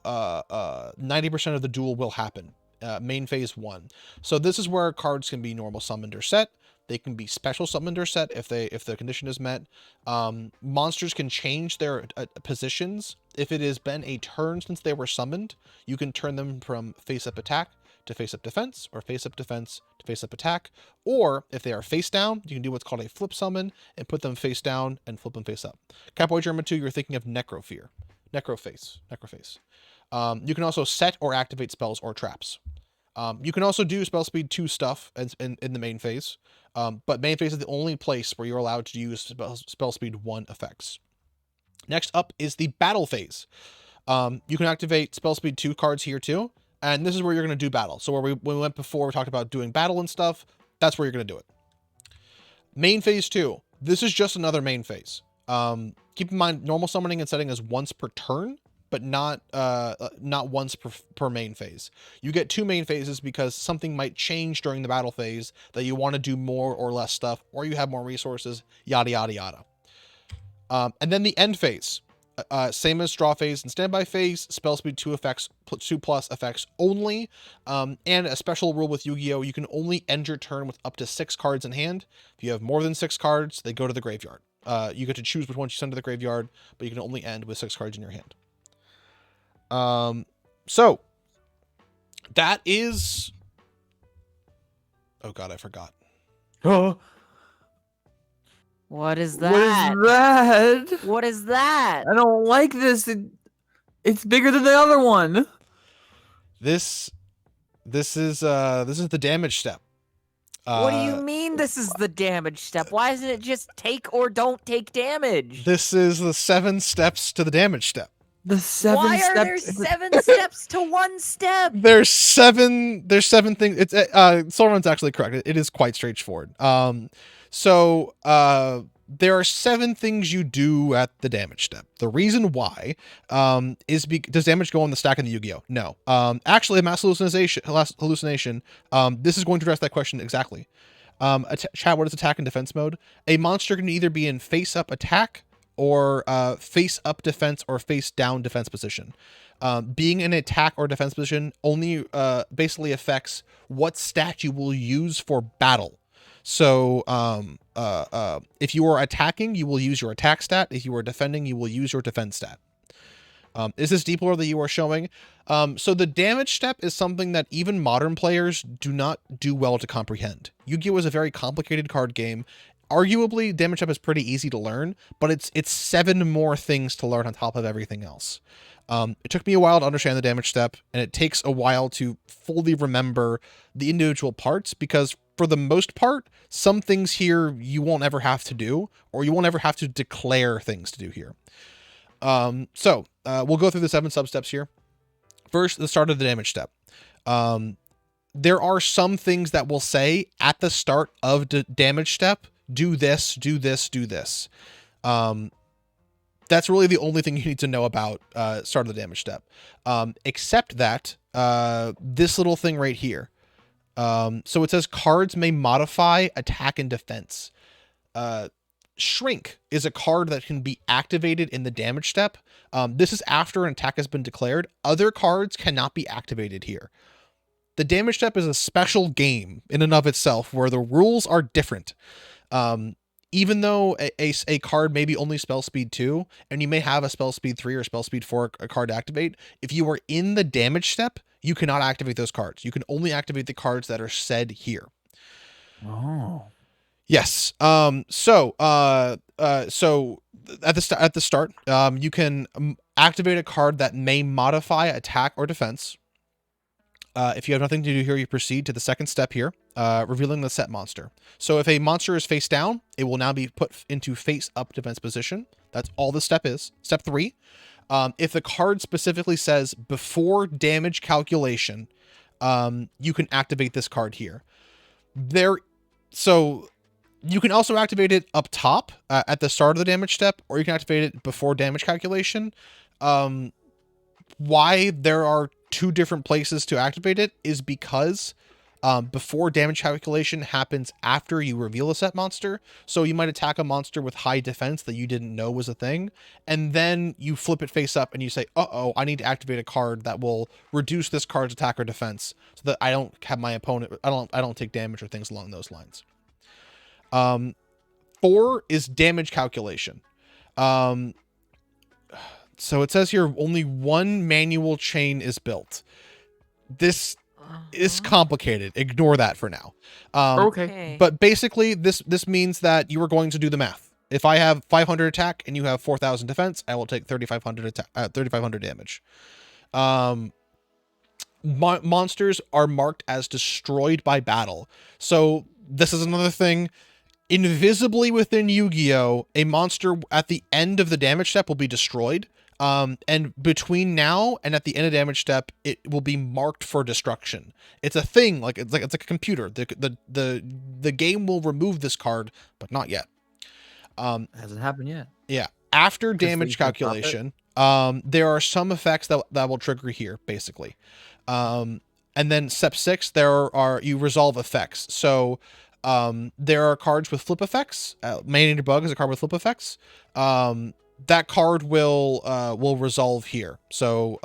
90% of the duel will happen. Main phase 1. So this is where cards can be normal summoned or set. They can be special summoned or set if the condition is met. Monsters can change their positions. If it has been a turn since they were summoned, you can turn them from face up attack to face up defense, or face up defense to face up attack. Or if they are face down, you can do what's called a flip summon and put them face down and flip them face up. Catboy German 2, you're thinking of Necrofear. Necroface. You can also set or activate spells or traps. You can also do spell speed 2 stuff in the main phase, but main phase is the only place where you're allowed to use spell speed 1 effects. Next up is the battle phase. You can activate spell speed 2 cards here too, and this is where you're going to do battle. So when we went before, we talked about doing battle and stuff, that's where you're going to do it. Main phase 2. This is just another main phase. Keep in mind, normal summoning and setting is once per turn, but not once per main phase. You get 2 main phases because something might change during the battle phase that you want to do more or less stuff, or you have more resources, yada, yada, yada. And then the end phase. Same as draw phase and standby phase, spell speed 2 effects, 2+ effects only, and a special rule with Yu-Gi-Oh! You can only end your turn with up to 6 cards in hand. If you have more than 6 cards, they go to the graveyard. You get to choose which ones you send to the graveyard, but you can only end with 6 cards in your hand. So that is, oh god, I forgot. Oh, What is that? what is that? What is that? I don't like this. It's bigger than the other one. This is the damage step. What do you mean this is the damage step? Why isn't it just take or don't take damage? This is the 7 steps to the damage step. The 7 Why steps. are there 7 steps to 1 step? There's 7 things. It's Solron's actually correct. It is quite straightforward. So there are 7 things you do at the damage step. The reason why does damage go on the stack in the Yu-Gi-Oh? No. Actually, a mass hallucination. This is going to address that question exactly. Chat, what is attack and defense mode? A monster can either be in face-up attack or face-up defense or face-down defense position. Being in attack or defense position only basically affects what stat you will use for battle. So if you are attacking, you will use your attack stat. If you are defending, you will use your defense stat. Is this deep lore that you are showing? So the damage step is something that even modern players do not do well to comprehend. Yu-Gi-Oh! Is a very complicated card game. Arguably, damage step is pretty easy to learn, but it's 7 more things to learn on top of everything else. It took me a while to understand the damage step, and it takes a while to fully remember the individual parts, because for the most part, some things here you won't ever have to do, or you won't ever have to declare things to do here. So we'll go through the 7 sub-steps here. First, the start of the damage step. There are some things that will say at the start of the damage step, do this, do this, do this. That's really the only thing you need to know about start of the damage step. Except that this little thing right here. So it says cards may modify attack and defense. Shrink is a card that can be activated in the damage step. This is after an attack has been declared. Other cards cannot be activated here. The damage step is a special game in and of itself where the rules are different. Even though a card may be only spell speed 2, and you may have a spell speed 3 or spell speed 4 a card to activate, if you are in the damage step, you cannot activate those cards. You can only activate the cards that are said here. Oh. Yes. So at the start, you can activate a card that may modify attack or defense. If you have nothing to do here, you proceed to the second step here, revealing the set monster. So if a monster is face down, it will now be put into face up defense position. That's all the step is. Step 3. If the card specifically says before damage calculation, you can activate this card here. So you can also activate it up top at the start of the damage step, or you can activate it before damage calculation. Why there are 2 different places to activate it is because before damage calculation happens after you reveal a set monster. So you might attack a monster with high defense that you didn't know was a thing, and then you flip it face up and you say, uh-oh, I need to activate a card that will reduce this card's attack or defense so that I don't have my opponent, I don't take damage or things along those lines. 4 is damage calculation. So it says here only 1 manual chain is built. This is complicated. Ignore that for now. Okay. But basically, this means that you are going to do the math. If I have 500 attack and you have 4,000 defense, I will take 3,500 damage. Monsters are marked as destroyed by battle. So this is another thing. Invisibly within Yu-Gi-Oh, a monster at the end of the damage step will be destroyed. And between now and at the end of damage step, it will be marked for destruction. It's a thing, it's like a computer. The game will remove this card, but not yet. Hasn't happened yet. Yeah. After damage calculation, there are some effects that will trigger here, basically. And then step 6, you resolve effects. So there are cards with flip effects. Mandated Bug is a card with flip effects. That card will resolve here. So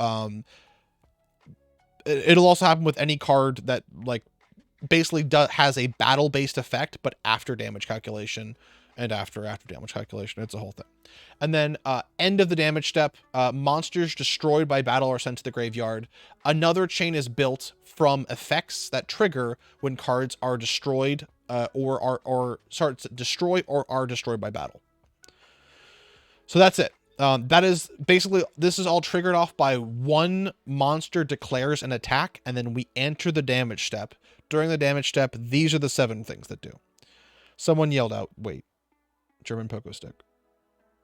it'll also happen with any card that basically has a battle based effect, but after damage calculation and after damage calculation, it's a whole thing. And then end of the damage step, monsters destroyed by battle are sent to the graveyard. Another chain is built from effects that trigger when cards are destroyed or start to destroy or are destroyed by battle. So that's it. That is basically, this is all triggered off by 1 monster declares an attack, and then we enter the damage step. During the damage step, these are the 7 things that do. Someone yelled out, wait, German Pogo Stick.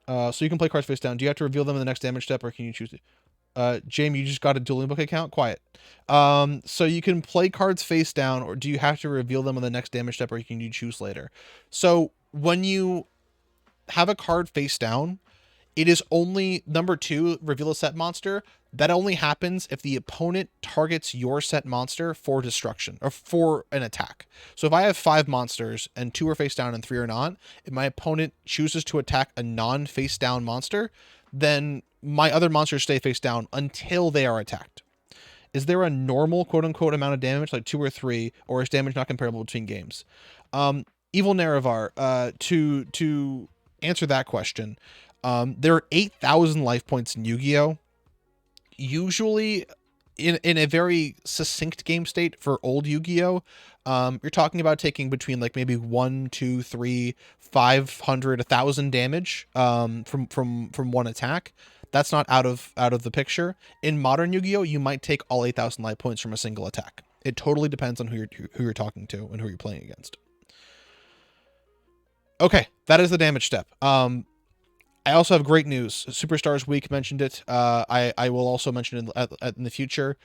So you can play cards face down. Do you have to reveal them in the next damage step, or can you choose to? Jamie, you just got a Dueling Book account? Quiet. So you can play cards face down, or do you have to reveal them in the next damage step, or can you choose later? So when you have a card face down, it is only number 2, reveal a set monster. That only happens if the opponent targets your set monster for destruction or for an attack. So if I have 5 monsters and 2 are face down and 3 are not, if my opponent chooses to attack a non-face down monster, then my other monsters stay face down until they are attacked. Is there a normal quote-unquote amount of damage, like 2 or 3, or is damage not comparable between games? Evil Nerevar, to answer that question, there are 8,000 life points in Yu-Gi-Oh! Usually, in a very succinct game state for old Yu-Gi-Oh! You're talking about taking between like maybe 1, 2, 3, 500, 1,000 damage from one attack. That's not out of the picture. In modern Yu-Gi-Oh! You might take all 8,000 life points from a single attack. It totally depends on who you're talking to and who you're playing against. Okay, that is the damage step. I also have great news. Superstars Week mentioned it. I will also mention it in the future.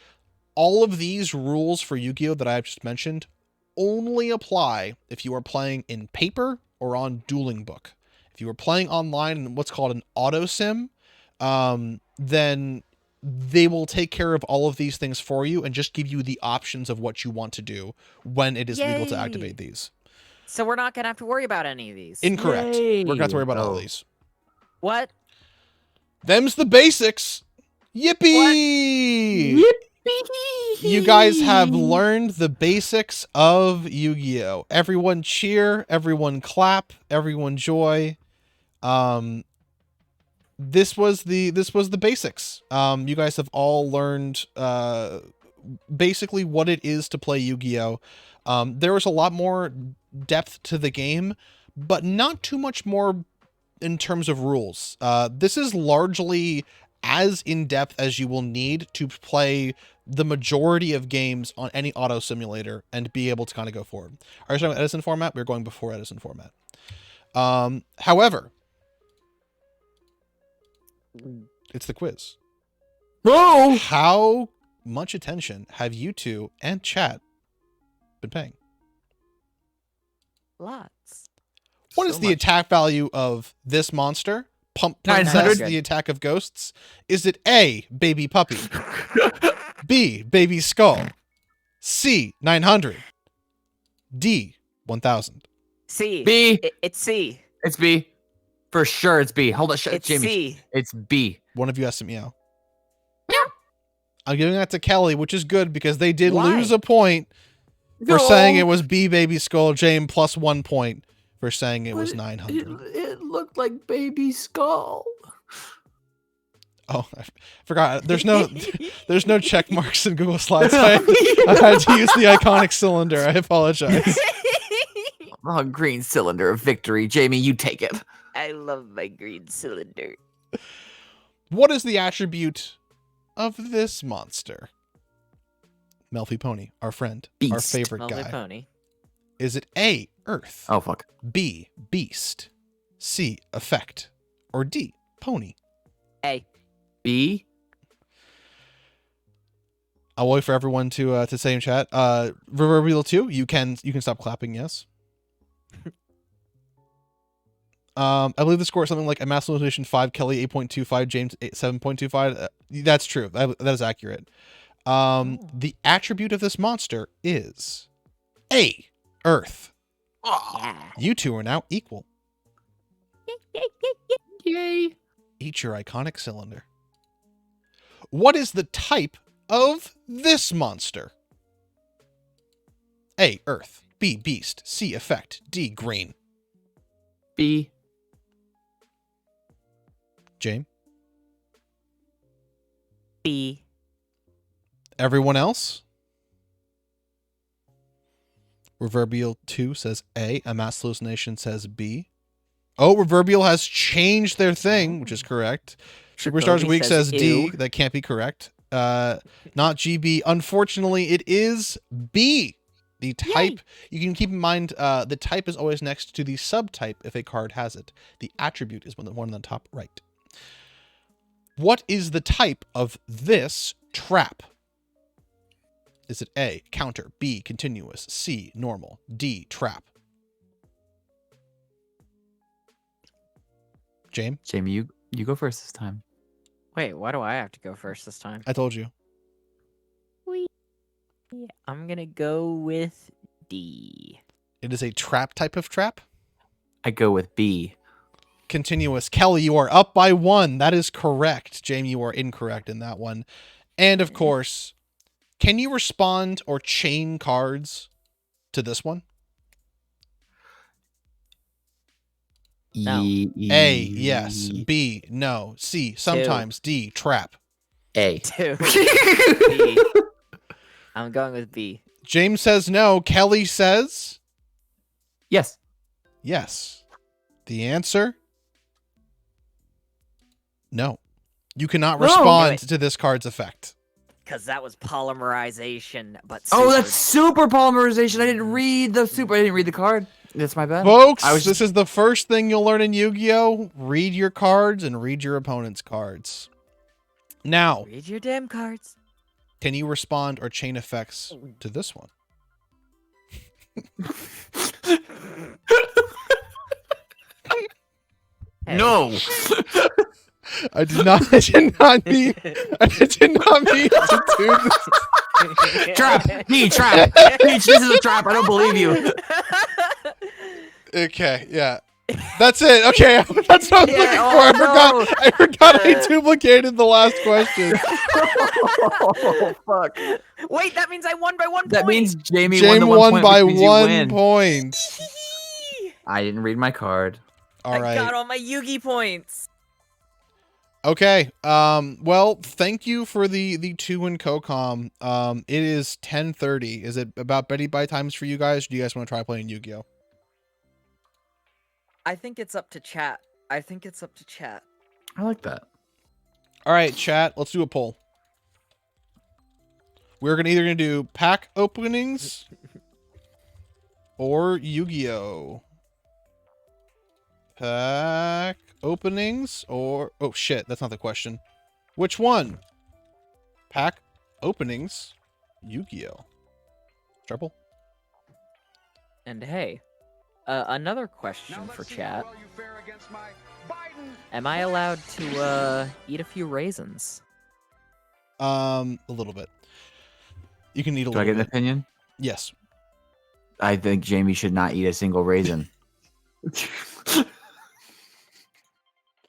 All of these rules for Yu-Gi-Oh! That I've just mentioned only apply if you are playing in paper or on Dueling Book. If you are playing online in what's called an auto sim, then they will take care of all of these things for you and just give you the options of what you want to do when it is legal to activate these. So we're not going to have to worry about any of these. Incorrect. Yay. We're going to have to worry about all of these. What? Them's the basics. Yippee! Yippee! You guys have learned the basics of Yu-Gi-Oh! Everyone cheer, everyone clap, everyone joy. This was the basics. You guys have all learned basically what it is to play Yu-Gi-Oh! There was a lot more depth to the game, but not too much more in terms of rules. This is largely as in-depth as you will need to play the majority of games on any auto simulator and be able to kind of go forward. Are you talking about Edison format? We're going before Edison format. However, it's the quiz. Oh! How much attention have you two and chat been paying? Lots. What is the attack value of this monster? Pump 900. the attack of ghosts. Is it A, baby puppy? B, baby skull? C, 900? D, 1000? C. B. It's C. It's B. For sure it's B. Hold on, It's Jamie. C. It's B. One of you has to meow. I'm giving that to Kelly, which is good because they did Why? lose a point for saying it was B, baby skull. James plus 1 point for saying it was 900. It looked like baby skull. Oh, I forgot. There's no check marks in Google Slides. I had to use the iconic cylinder. I apologize. Oh, green cylinder of victory. Jamie, you take it. I love my green cylinder. What is the attribute of this monster? Melfi Pony, our friend, our Beast. favorite Lovely guy. pony. Is it A, Earth? Oh, fuck. B, Beast? C, Effect? Or D, Pony? A. B. I'll wait for everyone to say in chat. Reverbial 2, you can stop clapping, yes. I believe the score is something like a Mass Limitation 5, Kelly 8.25, James 7.25. That's true. That is accurate. The attribute of this monster is A, Earth. Yeah. You two are now equal. Yay. Eat your iconic cylinder. What is the type of this monster? A, Earth. B, Beast. C, Effect. D, Green. B. James? B. Everyone else? Reverbial 2 says A. A Mass Hallucination says B. Oh, Reverbial has changed their thing, which is correct. Superstars Kobe Week says D. ew. That can't be correct. Not GB. Unfortunately, it is B. The type, you can keep in mind, the type is always next to the subtype if a card has it. The attribute is one on the top right. What is the type of this trap? Is it A, counter, B, continuous, C, normal, D, trap? James? Jamie, you go first this time. Wait, why do I have to go first this time? I told you. I'm gonna go with D. It is a trap type of trap. I go with B. Continuous. Kelly, you are up by 1. That is correct. Jamie, you are incorrect in that one. And of course, can you respond or chain cards to this one? No. A, yes. B, no. C, sometimes. D, trap. A. 2. B. I'm going with B. James says no. Kelly says Yes. yes. The answer? No. You cannot No. respond to this card's effect. Because that was polymerization, but Oh, super. that's super polymerization. I didn't read the super. I didn't read the card. That's my bad. Folks, I was this is the first thing you'll learn in Yu-Gi-Oh! Read your cards and read your opponent's cards. Now, Read your damn cards. can you respond or chain effects to this one? Hey. No. I did not mean to do this. Trap. Me, trap. Peach, this is a trap. I don't believe you. Okay, yeah. That's it. Okay, that's what I was Yeah, looking oh, for. I forgot I duplicated the last question. Oh, fuck. Wait, that means I won by 1 point. That means Jamie James won won the 1 point, by which means you 1 win. point. I didn't read my card. All I right. got all my Yugi points. Okay. Well, thank you for the 2 in COCOM. It is 10:30. Is it about Betty Bye times for you guys? Or do you guys want to try playing Yu-Gi-Oh? I think it's up to chat. I like that. All right, chat. Let's do a poll. We're either gonna do pack openings or Yu-Gi-Oh. Pack openings or oh shit, that's not the question. Which one? Pack openings, Yu-Gi-Oh. Triple. And hey, another question for chat. Am I allowed to eat a few raisins? A little bit. You can eat a Do I little get an bit. opinion? Yes. I think Jamie should not eat a single raisin.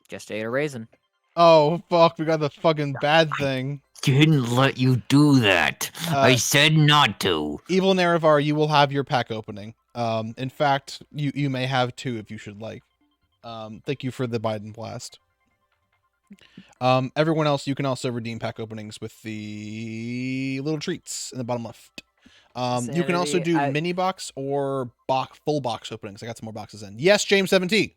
Just ate a raisin. Oh fuck, we got the fucking bad thing. Didn't let you do that. I said not to. Evil Naravar, you will have your pack opening. In fact, you may have 2 if you should like. Thank you for the Biden blast. Everyone else, you can also redeem pack openings with the little treats in the bottom left. You can also do mini box or full box openings. I got some more boxes in. Yes, James 17.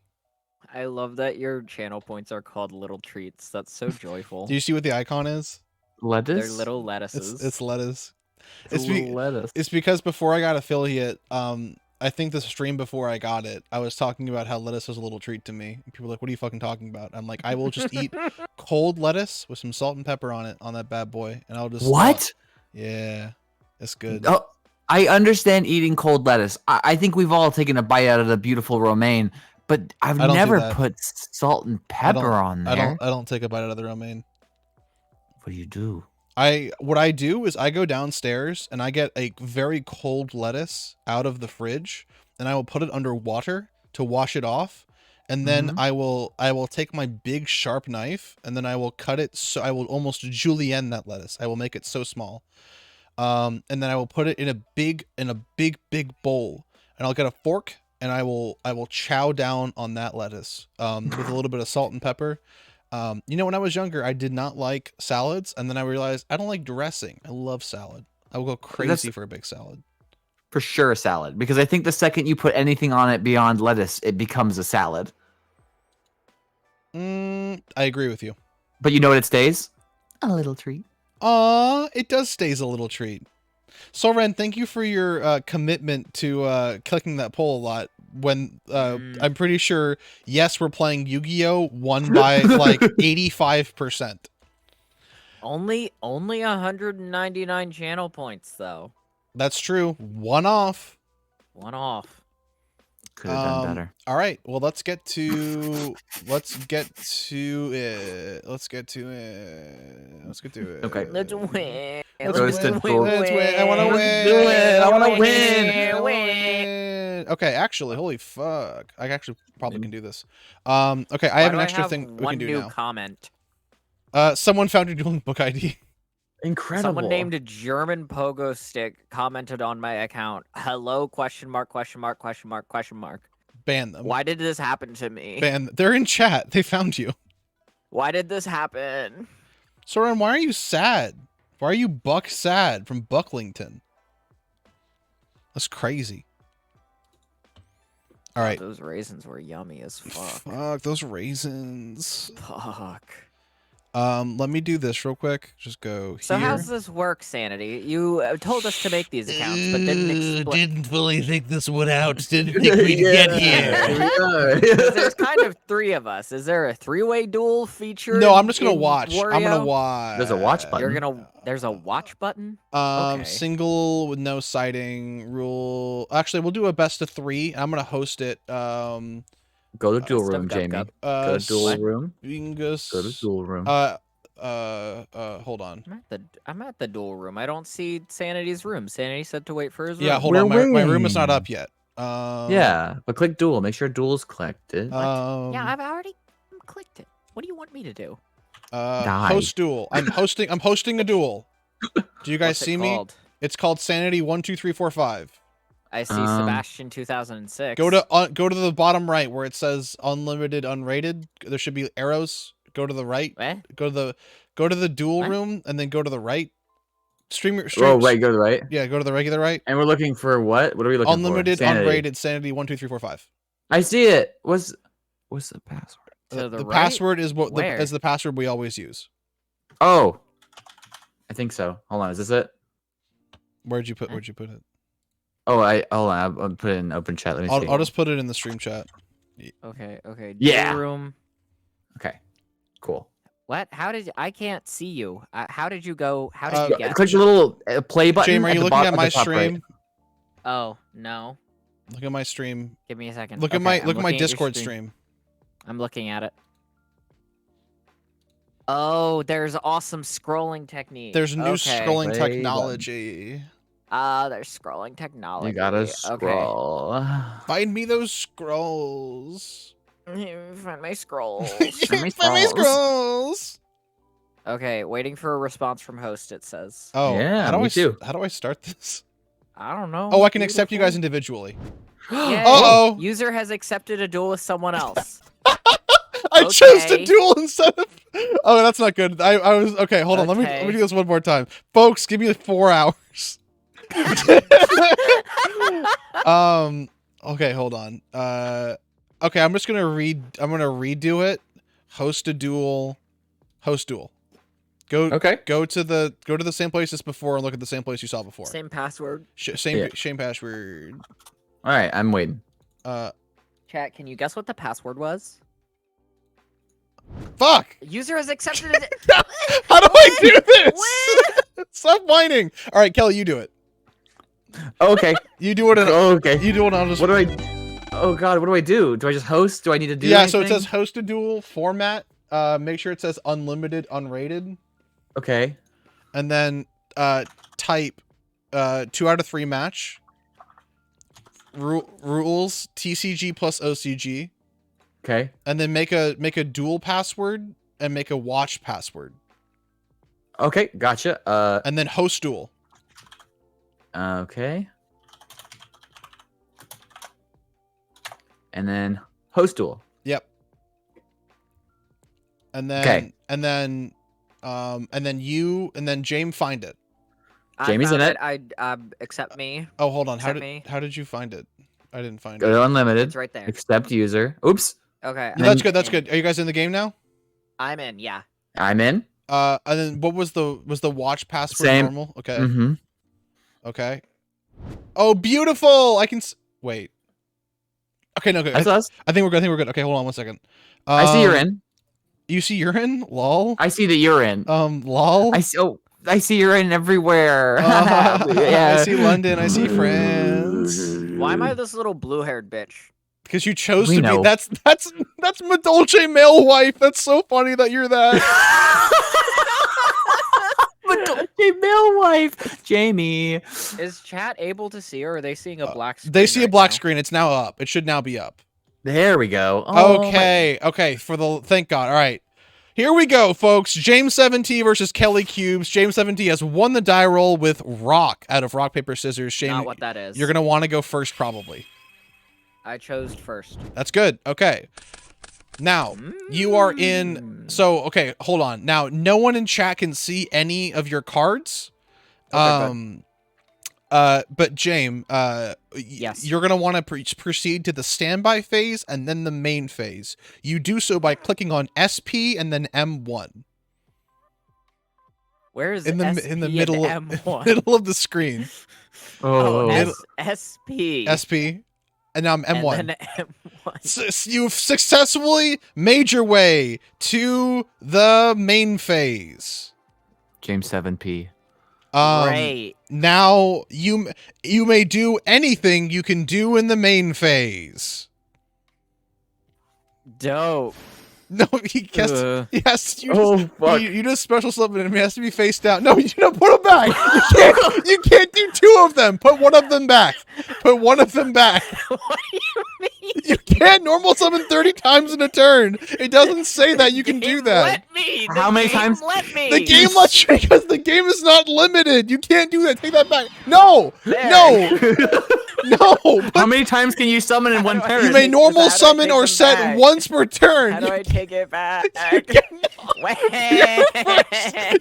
I love that your channel points are called little treats. That's so joyful. Do you see what the icon is? Lettuce? They're little lettuces. It's lettuce. It's a little lettuce. It's because before I got affiliate, I think the stream before I got it, I was talking about how lettuce was a little treat to me. And people were like, what are you fucking talking about? I'm like, I will just eat cold lettuce with some salt and pepper on it, on that bad boy. And I'll just... What? Yeah, it's good. Oh, I understand eating cold lettuce. I think we've all taken a bite out of the beautiful romaine, but I've I don't do never that. put salt and pepper on there. I don't take a bite out of the romaine. What do you do? What I do is I go downstairs and I get a very cold lettuce out of the fridge and I will put it under water to wash it off. And then I will take my big sharp knife and then I will cut it. So I will almost julienne that lettuce. I will make it so small. And then I will put it in a big bowl and I'll get a fork and I will chow down on that lettuce, with a little bit of salt and pepper. You know, when I was younger, I did not like salads, and then I realized I don't like dressing. I love salad. I will go crazy for a big salad. For sure a salad, because I think the second you put anything on it beyond lettuce, it becomes a salad. I agree with you. But you know what it stays? A little treat. It does stays a little treat. So Ren, thank you for your commitment to clicking that poll a lot. When I'm pretty sure, yes, we're playing Yu-Gi-Oh! Won by like 85%. Only 199 channel points though. That's true. One off. One off. Could have done better. All right. Well, let's get to it. Let's get to it. Okay. Let's win. Let's win. Let's win. I want to Let's win. do it. I want to Win. win. I wanna Win. win. Okay. Actually, holy fuck. I actually probably can do this. Okay. I have an extra thing we can do new now. comment. Someone found your dueling book ID. Incredible. Someone named a German pogo stick commented on my account. Hello? ? Ban them. Why did this happen to me? Ban them. They're in chat. They found you. Why did this happen? Soren, why are you sad? Why are you Buck sad from Bucklington? That's crazy. All right. Those raisins were yummy as fuck. Fuck those raisins. Fuck. Let me do this real quick. Just go So here. how's this work, Sanity? You told us to make these accounts, but didn't explain. Didn't fully think this one out. Didn't think we'd get here. There's kind of 3 of us. Is there a 3-way duel feature? No, I'm just gonna in watch. I'm gonna Wario? watch. There's a watch button. There's a watch button? Okay. Single with no sighting rule. Actually, we'll do a best of 3. I'm gonna host it. Go to duel Stuff room, gub Jamie. gub. Go to duel room. Bingus. Go to duel room. Hold on. I'm at the duel room. I don't see Sanity's room. Sanity said to wait for his room. Yeah, hold on. My room is not up yet. Yeah, but click duel. Make sure duel's clicked. Yeah, I've already clicked it. What do you want me to do? Die. Host duel. I'm hosting a duel. Do you guys What's it see me? called? It's called Sanity 1 2 3 4 5. I see Sebastian 2006. Go to the bottom right where it says unlimited unrated. There should be arrows. Go to the right. What? Go to the duel What? room and then go to the right. Stream. Oh, right. Go to the right. Yeah, go to the regular right. And we're looking for what? What are we looking Unlimited for? Sanity. unrated Sanity 1 2 3 4 5. I see it. What's the password? To the right? password is what Where? is the password we always use. Oh, I think so. Hold on. Is this it? Where'd you put it? Oh, hold on. I'll put it in open chat. Let me see. I'll just put it in the stream chat. Okay. Yeah. Duel room. Okay. Cool. What? How did I can't see you? How did you go? How did you get? Click the little play button. Jamie, are you looking at my stream? Oh no. Look at my stream. Give me a second. Look at my Discord stream. I'm looking at it. Oh, there's awesome scrolling technique. There's new Okay. scrolling Play technology. There's scrolling technology. You gotta Okay. scroll. Find me those scrolls. Find my scrolls. Find me scrolls. Okay, waiting for a response from host. It says. Oh, Yeah, me too. How do I start this? I don't know. Oh, I can accept you guys individually. Yay. Uh-oh. User has accepted a duel with someone else. I chose to Okay. duel instead of. Oh, that's not good. I was okay. Hold on. Let Okay. me do this one more time, folks. Give me 4 hours. Okay, hold on. Okay, I'm just gonna redo it. Host a duel. Host duel. Go. Okay. Go to the same place as before and look at the same place you saw before. Same password. Same password. All right. I'm waiting. Chat, can you guess what the password was? Fuck. User has accepted it. How do I do this? Stop whining. All right, Kelly, you do it. Okay. You do it. Okay. You do it. I'll just. What do I? Oh God. What do I do? Do I just host? Do I need to do? Yeah. anything? So it says host a duel format. Make sure it says unlimited unrated. Okay. And then type 2 out of 3 match. Rules TCG plus OCG. Okay. And then make a dual password and make a watch password. Okay. Gotcha. And then host duel. Okay. And then host duel. Yep. And then Okay. and then James find it. Jamie's in it. I accept me. Oh, hold on. Accept me. How did you find it? I didn't find Go it. to unlimited. It's right there. Accept user. Oops. Okay. Yeah, that's good. That's good. Are you guys in the game now? I'm in. Yeah. I'm in. And then what was the watch password Same. normal? Okay. Mm-hmm. Okay. Oh, beautiful! I can wait. Okay, no, good. That's us. I think we're good. Okay, hold on 1 second. I see you're in. You see you're in? Lol. I see that you're in. Lol. I see. Oh, I see you're in everywhere. I yeah. see London. I see France. Why am I this little blue-haired bitch? Because you chose We to know. be. That's Madolce male wife. That's so funny that you're that. Madolce male wife, Jamie. Is chat able to see, or are they seeing a black screen? They see a right black now? screen. It's now up. It should now be up. There we go. Oh, Okay. Thank God. All right. Here we go, folks. James 7T versus Kelly Cubes. James 7T has won the die roll with rock out of rock, paper, scissors. Shame. Not what that is. You're going to want to go first, probably. I chose first. That's good. Okay. Now, you are in... So, okay, hold on. Now, no one in chat can see any of your cards. Okay, But James, Yes. you're going to want to proceed to the standby phase and then the main phase. You do so by clicking on SP and then M1. Where is In the middle and M1? middle of the screen. Oh, SP. SP. And now I'm M1. And then M1. You've successfully made your way to the main phase. James 7P. Great. Now you may do anything you can do in the main phase. Dope. No, he has you do a special summon and it has to be face down. No, you don't put him back. You can't do two of them. Put one of them back. Put one of them back. What do you mean? You can't normal summon 30 times in a turn. It doesn't say that you can do that. Let me. How many times- Let me. The game lets you because the game is not limited. You can't do that. Take that back. No. There. No. No. How many times can you summon in one do I- turn? You may normal How do I summon take or them set back? once per turn. How do I take it back?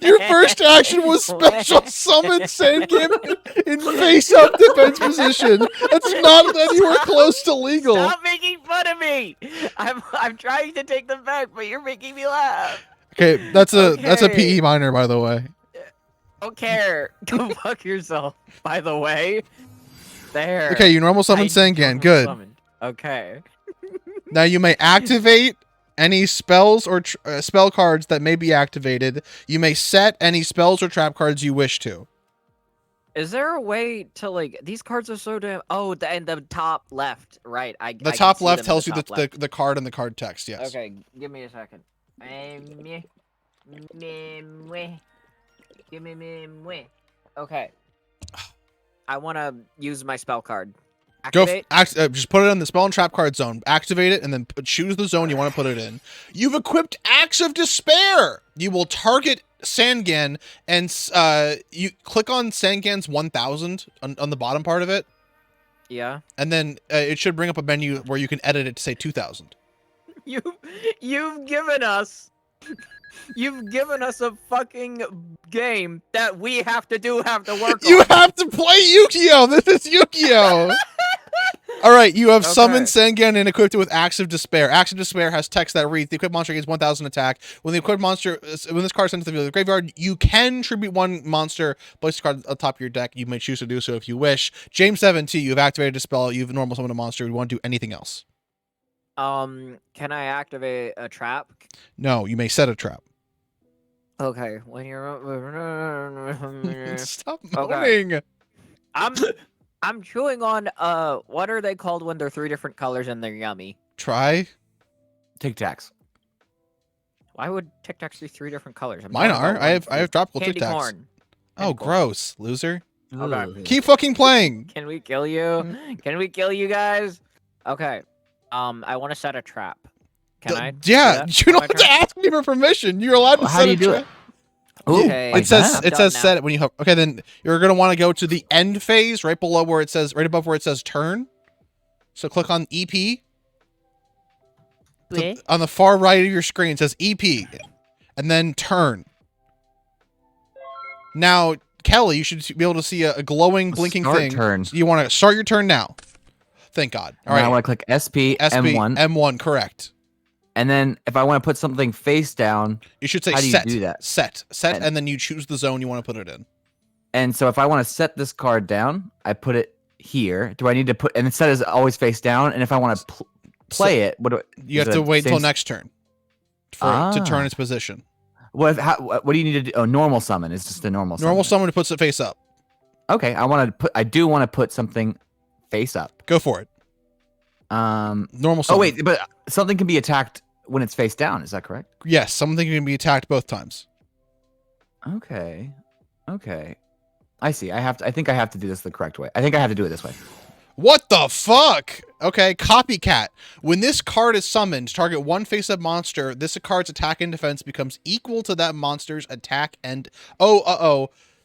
Your first action was special summon Sandgame in face-up defense position. That's not anywhere close to legal. Stop making fun of me. I'm trying to take them back, but you're making me laugh. Okay, that's a Okay. PE minor, by the way. Don't care. Go fuck yourself. By the way. There. Okay, you normal summon I Sangan. normal Good. summoned. Okay. Now you may activate any spells or spell cards that may be activated. You may set any spells or trap cards you wish to. Is there a way to like these cards are so damn? Oh, and the top left, right? I The can top see left them in tells you top left. the card and the card text. Yes. Okay, give me a second. Okay. I want to use my spell card. Go. Activate. Just put it in the spell and trap card zone. Activate it and then choose the zone you want to put it in. You've equipped Axe of Despair. You will target Sangan and you click on Sangan's 1000 on the bottom part of it, Yeah. and then it should bring up a menu where you can edit it to say 2000. You've given us a fucking game that we have to work You on. have to play Yu-Gi-Oh! This is Yu-Gi-Oh! All right, you have summoned Sangan and equipped it with Axe of Despair. Axe of Despair has text that reads: "The equipped monster gains 1000 attack. When the equipped monster, when this card is sent to the graveyard, you can tribute one monster. Place the card on the top of your deck. You may choose to do so if you wish." James 7T, you have activated a spell. You've normal summoned a monster. You want to do anything else? Can I activate a trap? No, you may set a trap. Okay, when you're Stop Okay. moaning. I'm chewing on what are they called when they're three different colors and they're yummy? Try. Tic Tacs. Why would Tic Tacs be three different colors? I'm Mine talking are. about I one have fruit. tropical Candy Tic Tacs. corn. Oh, Candy corn. gross, loser. Okay. Keep fucking playing. Can we kill you? Can we kill you guys? Okay. I want to set a trap. Can I? do Yeah, that you on don't my have to turn? ask me for permission. You're allowed to How set do a you do trap. it? Ooh, Okay. like It says that? it Done says now. set it when you okay, then you're gonna want to go to the end phase right below where it says right above where it says turn. So click on EP. Bleh. On the far right of your screen it says EP and then turn. Now, Kelly, you should be able to see a glowing blinking Start thing. turn. You want to start your turn now. Thank God. All Now I right. want to click SP, SP M1, M1 correct. and then if I want to put something face down, You should say How do you set. do that? Set, And- and then you choose the zone you want to put it in. and so if I want to set this card down, I put it here. Do I need to put? And set is always face down. And if I want to play it, what do You is have to it wait same till s- next turn for it to turn Ah. its position. what do you need to do? Oh, normal summon is just a normal summon. Normal summon puts it face up. Okay, I do want to put something face up. Go for it. Normal Oh summon. wait, but something can be attacked when it's face down. Is that correct? Yes, something can be attacked both times. Okay. Okay. I see. I think I have to do this the correct way. I think I have to do it this way. What the fuck? Okay, copycat. When this card is summoned, target one face-up monster. This card's attack and defense becomes equal to that monster's attack and...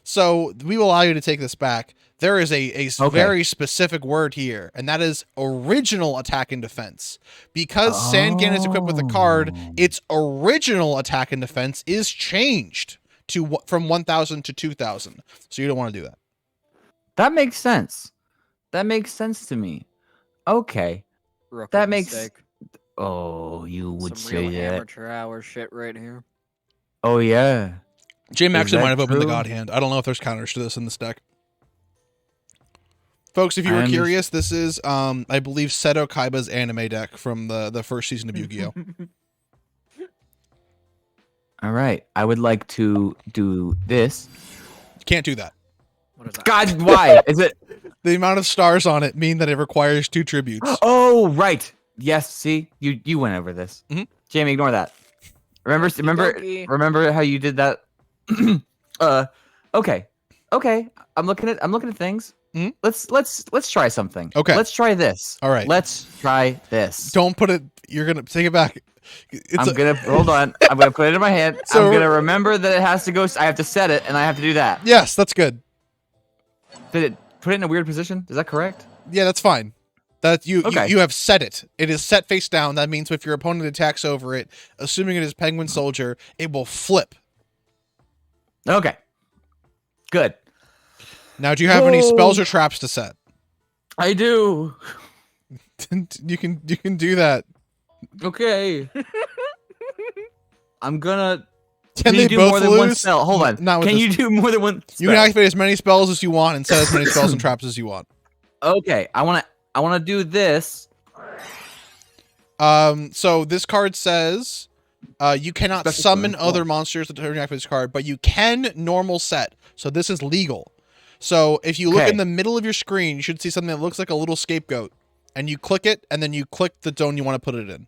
So we will allow you to take this back. There is a very specific word here, and that is original attack and defense. Because Sandgan is equipped with a card, its original attack and defense is changed to from 1,000 to 2,000. So you don't want to do that. That makes sense. That makes sense to me. Okay. Rookie That makes. mistake. Oh, you would Some say real that. amateur hour shit right here. Oh yeah. Jim Is actually that might have opened the true? God Hand. I don't know if there's counters to this in this deck. Folks, if you I were understand. curious, this is, I believe, Seto Kaiba's anime deck from the first season of Yu-Gi-Oh! All right. I would like to do this. You can't do that. What is that? God, why is it? The amount of stars on it mean that it requires 2 tributes. Oh, right. Yes. See, you went over this. Mhm. Jamie, ignore that. Okey-dokey. Remember how you did that? Okay. I'm looking at things. Mhm. Let's try something. Okay. Let's try this. All right. Let's try this. Don't put it. You're gonna take it back. Hold on. I'm gonna put it in my hand. So- I'm gonna remember that it has to go. I have to set it, and I have to do that. Yes, that's good. Did it put it in a weird position? Is that correct? Yeah, that's fine. That Okay. you have set it. It is set face down. That means if your opponent attacks over it, assuming it is Penguin Soldier, it will flip. Okay. Good. Now, do you have any spells or traps to set? I do. you can do that. Okay. I'm gonna. Can you they do both more than lose? one spell? Hold on. Not with Can this. you do more than one spell? You can activate as many spells as you want and set as many spells and traps as you want. Okay. I wanna do this. So this card says you cannot Special summon card. other monsters to turn you activate this card, but you can normal set. So this is legal. So if you look Okay. in the middle of your screen, you should see something that looks like a little scapegoat. And you click it, and then you click the zone you want to put it in.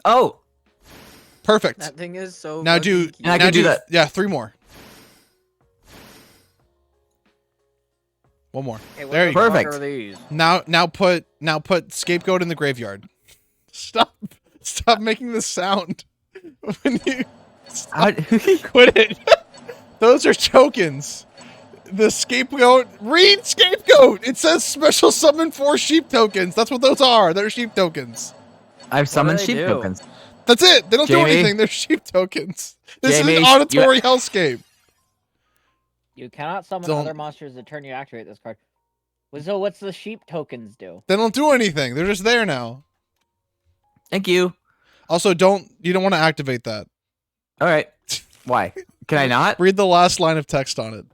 Oh. Perfect. That thing is so. Now fucking do cute. And I now can do that. Yeah, 3 more. One more. Hey, what There the you go. fuck Perfect. are these? Now put scapegoat in the graveyard. Stop making this sound. When you quit it. Those are tokens. The scapegoat. Read scapegoat. It says special summon 4 sheep tokens. That's what those are. They're sheep tokens. I've summoned they sheep do? tokens. That's it. They don't do Jamie? anything. They're sheep tokens. This Jamie, is an auditory hellscape. You cannot summon Don't- other monsters that turn you activate this card. So what's the sheep tokens do? They don't do anything. They're just there now. Thank you. Also, you don't want to activate that. All right. Why? Can I not? Read the last line of text on it.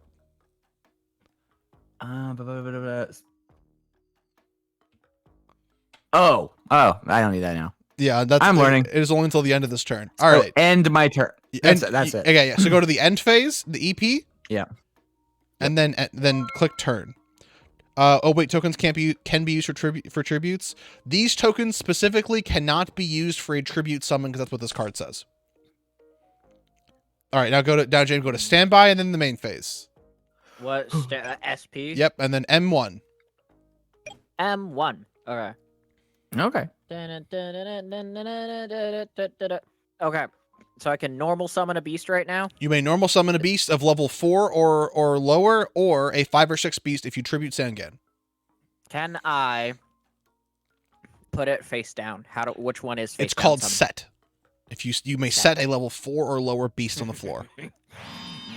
Oh, I don't need that now. Yeah, that's. I'm learning. It is only until the end of this turn. All So, right. end my turn. That's it. Okay, yeah. So go to the end phase, the EP. Yeah. And then click turn. Oh wait, tokens can be used for tributes. These tokens specifically cannot be used for a tribute summon because that's what this card says. All right, now James, go to standby and then the main phase. What? SP? Yep, and then M1. M1. Okay. Okay. Okay. So I can normal summon a beast right now? You may normal summon a beast of level 4 or lower, or a 5 or 6 beast if you tribute Sangan. Can I put it face down? Which one is face It's down called summon? set. If you may set a level 4 or lower beast on the floor.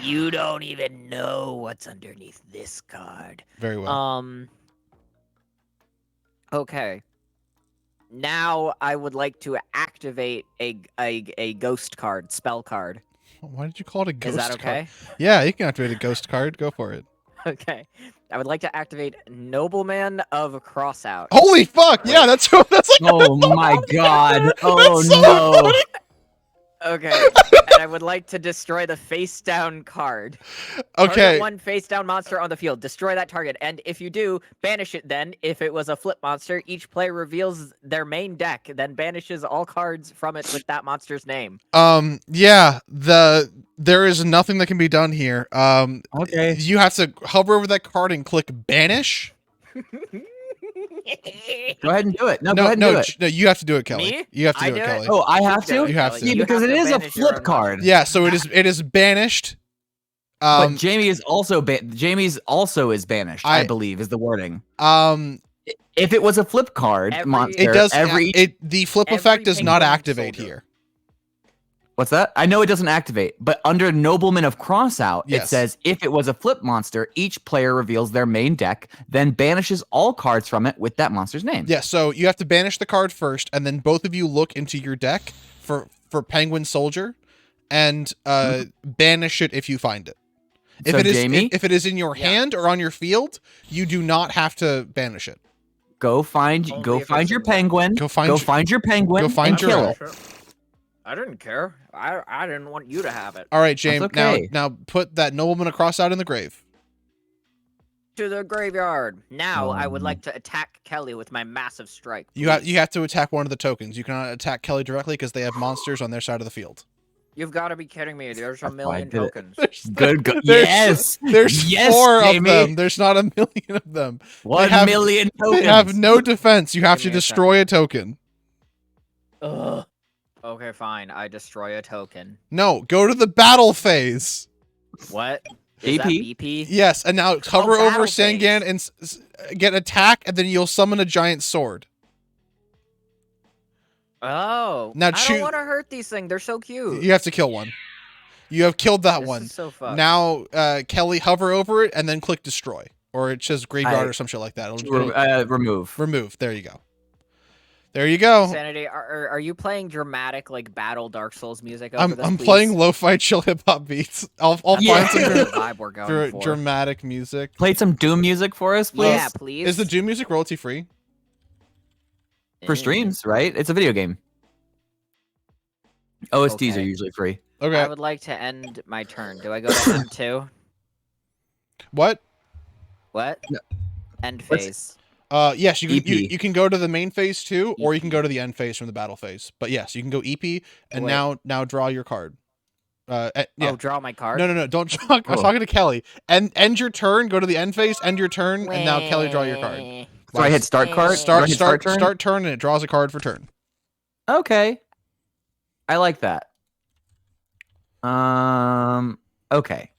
You don't even know what's underneath this card. Very well. Okay. Now I would like to activate a ghost card, spell card. Why did you call it a ghost Is that card? okay? Yeah, you can activate a ghost card. Go for it. Okay. I would like to activate Nobleman of Crossout. Holy fuck! Yeah, that's like. Oh my god. Oh That's so no. funny. Okay, and I would like to destroy the face down card. Okay. Target one face down monster on the field. Destroy that target, and if you do, banish it. Then, if it was a flip monster, each player reveals their main deck, then banishes all cards from it with that monster's name. Yeah. There is nothing that can be done here. Okay. You have to hover over that card and click banish. Go ahead and do it. No, go No, ahead and no, do it. no. You have to do it, Kelly. Me? You have to I do it, do it? Kelly. Oh, I have to? You have to. Yeah, You because have it to is a banish your flip own card. Yeah. So it is banished. But Jamie is also Jamie's also is banished, I believe, is the wording. If it was a flip card monster, it does. every the flip effect does not penguin activate soldier. here. What's that? I know it doesn't activate, but under Nobleman of Crossout, it Yes. says if it was a flip monster, each player reveals their main deck, then banishes all cards from it with that monster's name. Yeah, so you have to banish the card first, and then both of you look into your deck for Penguin Soldier, and banish it if you find it. If So, it is Jamie? if it is in your hand or on your field, you do not have to banish it. Go find Only go if find it's your in one. penguin. Go find Go your- find your penguin. go find and your- kill it. I didn't care. I didn't want you to have it. All right, James. okay. Now put that nobleman across out in the grave. To the graveyard. Now I would Um, like to attack Kelly with my massive strike. You have to attack one of the tokens. You cannot attack Kelly directly because they have monsters on their side of the field. You've got to be kidding me. There's a That's why I million did it. tokens. Good. There's- Yes. There's Yes, 4 Jamie. of them. There's not a million of them. 1 have- million tokens. They have no defense. You have Give to me a destroy a token. Ugh. Okay, fine. I destroy a token. No, go to the battle phase. What? Is that BP? BP? Yes, and now hover over battle Sangan and get attack, and then you'll summon a giant sword. Oh. Now I choo- don't want to hurt these things. They're so cute. You have to kill one. You have killed that This one. is so fucked. Now, Kelly, hover over it and then click destroy, or it says graveyard I- or some shit like that. It'll Remove. remove. There you go. There you go. Sanity, are you playing dramatic like battle Dark Souls music over I'm this, I'm please? playing lo-fi chill hip hop beats. I'll Yeah. find some That's the vibe we're going for. dramatic music. Play some Doom music for us, please. Yeah, please. Is the Doom music royalty free? For streams, right? It's a video game. OSTs are Okay. usually free. Okay. I would like to end my turn. Do I go to M2? What? What? No. End What's- phase. Yes, you can EP. you can go to the main phase too, or you can go to the end phase from the battle phase. But yes, you can go EP and Wait. now draw your card. Yeah. Oh, draw my card. No, don't draw. I'm Oh. talking to Kelly. End your turn. Go to the end phase. End your turn, and now Kelly draw your card. So I hit start card. Do I Start hit start turn? start turn, and it draws a card for turn. Okay. I like that. Okay.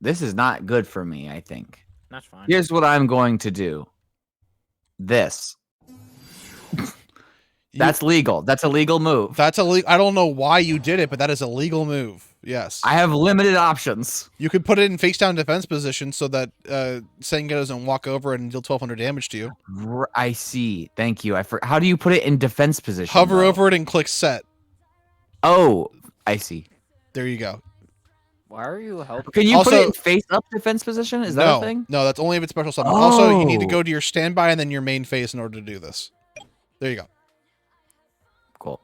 This is not good for me, I think. That's fine. Here's what I'm going to do. This. That's legal. That's a legal move. That's illegal. I don't know why you did it, but that is a legal move. Yes. I have limited options. You could put it in face down defense position so that Senga doesn't walk over and deal 1200 damage to you. I see. Thank you. How do you put it in defense position? Hover though? over it and click set. Oh, I see. There you go. Why are you helping? Can you put Also- it in face up defense position? Is that no, a thing? No, that's only if it's special summon. Also, you need to Oh. go to your standby and then your main phase in order to do this. There you go. Cool.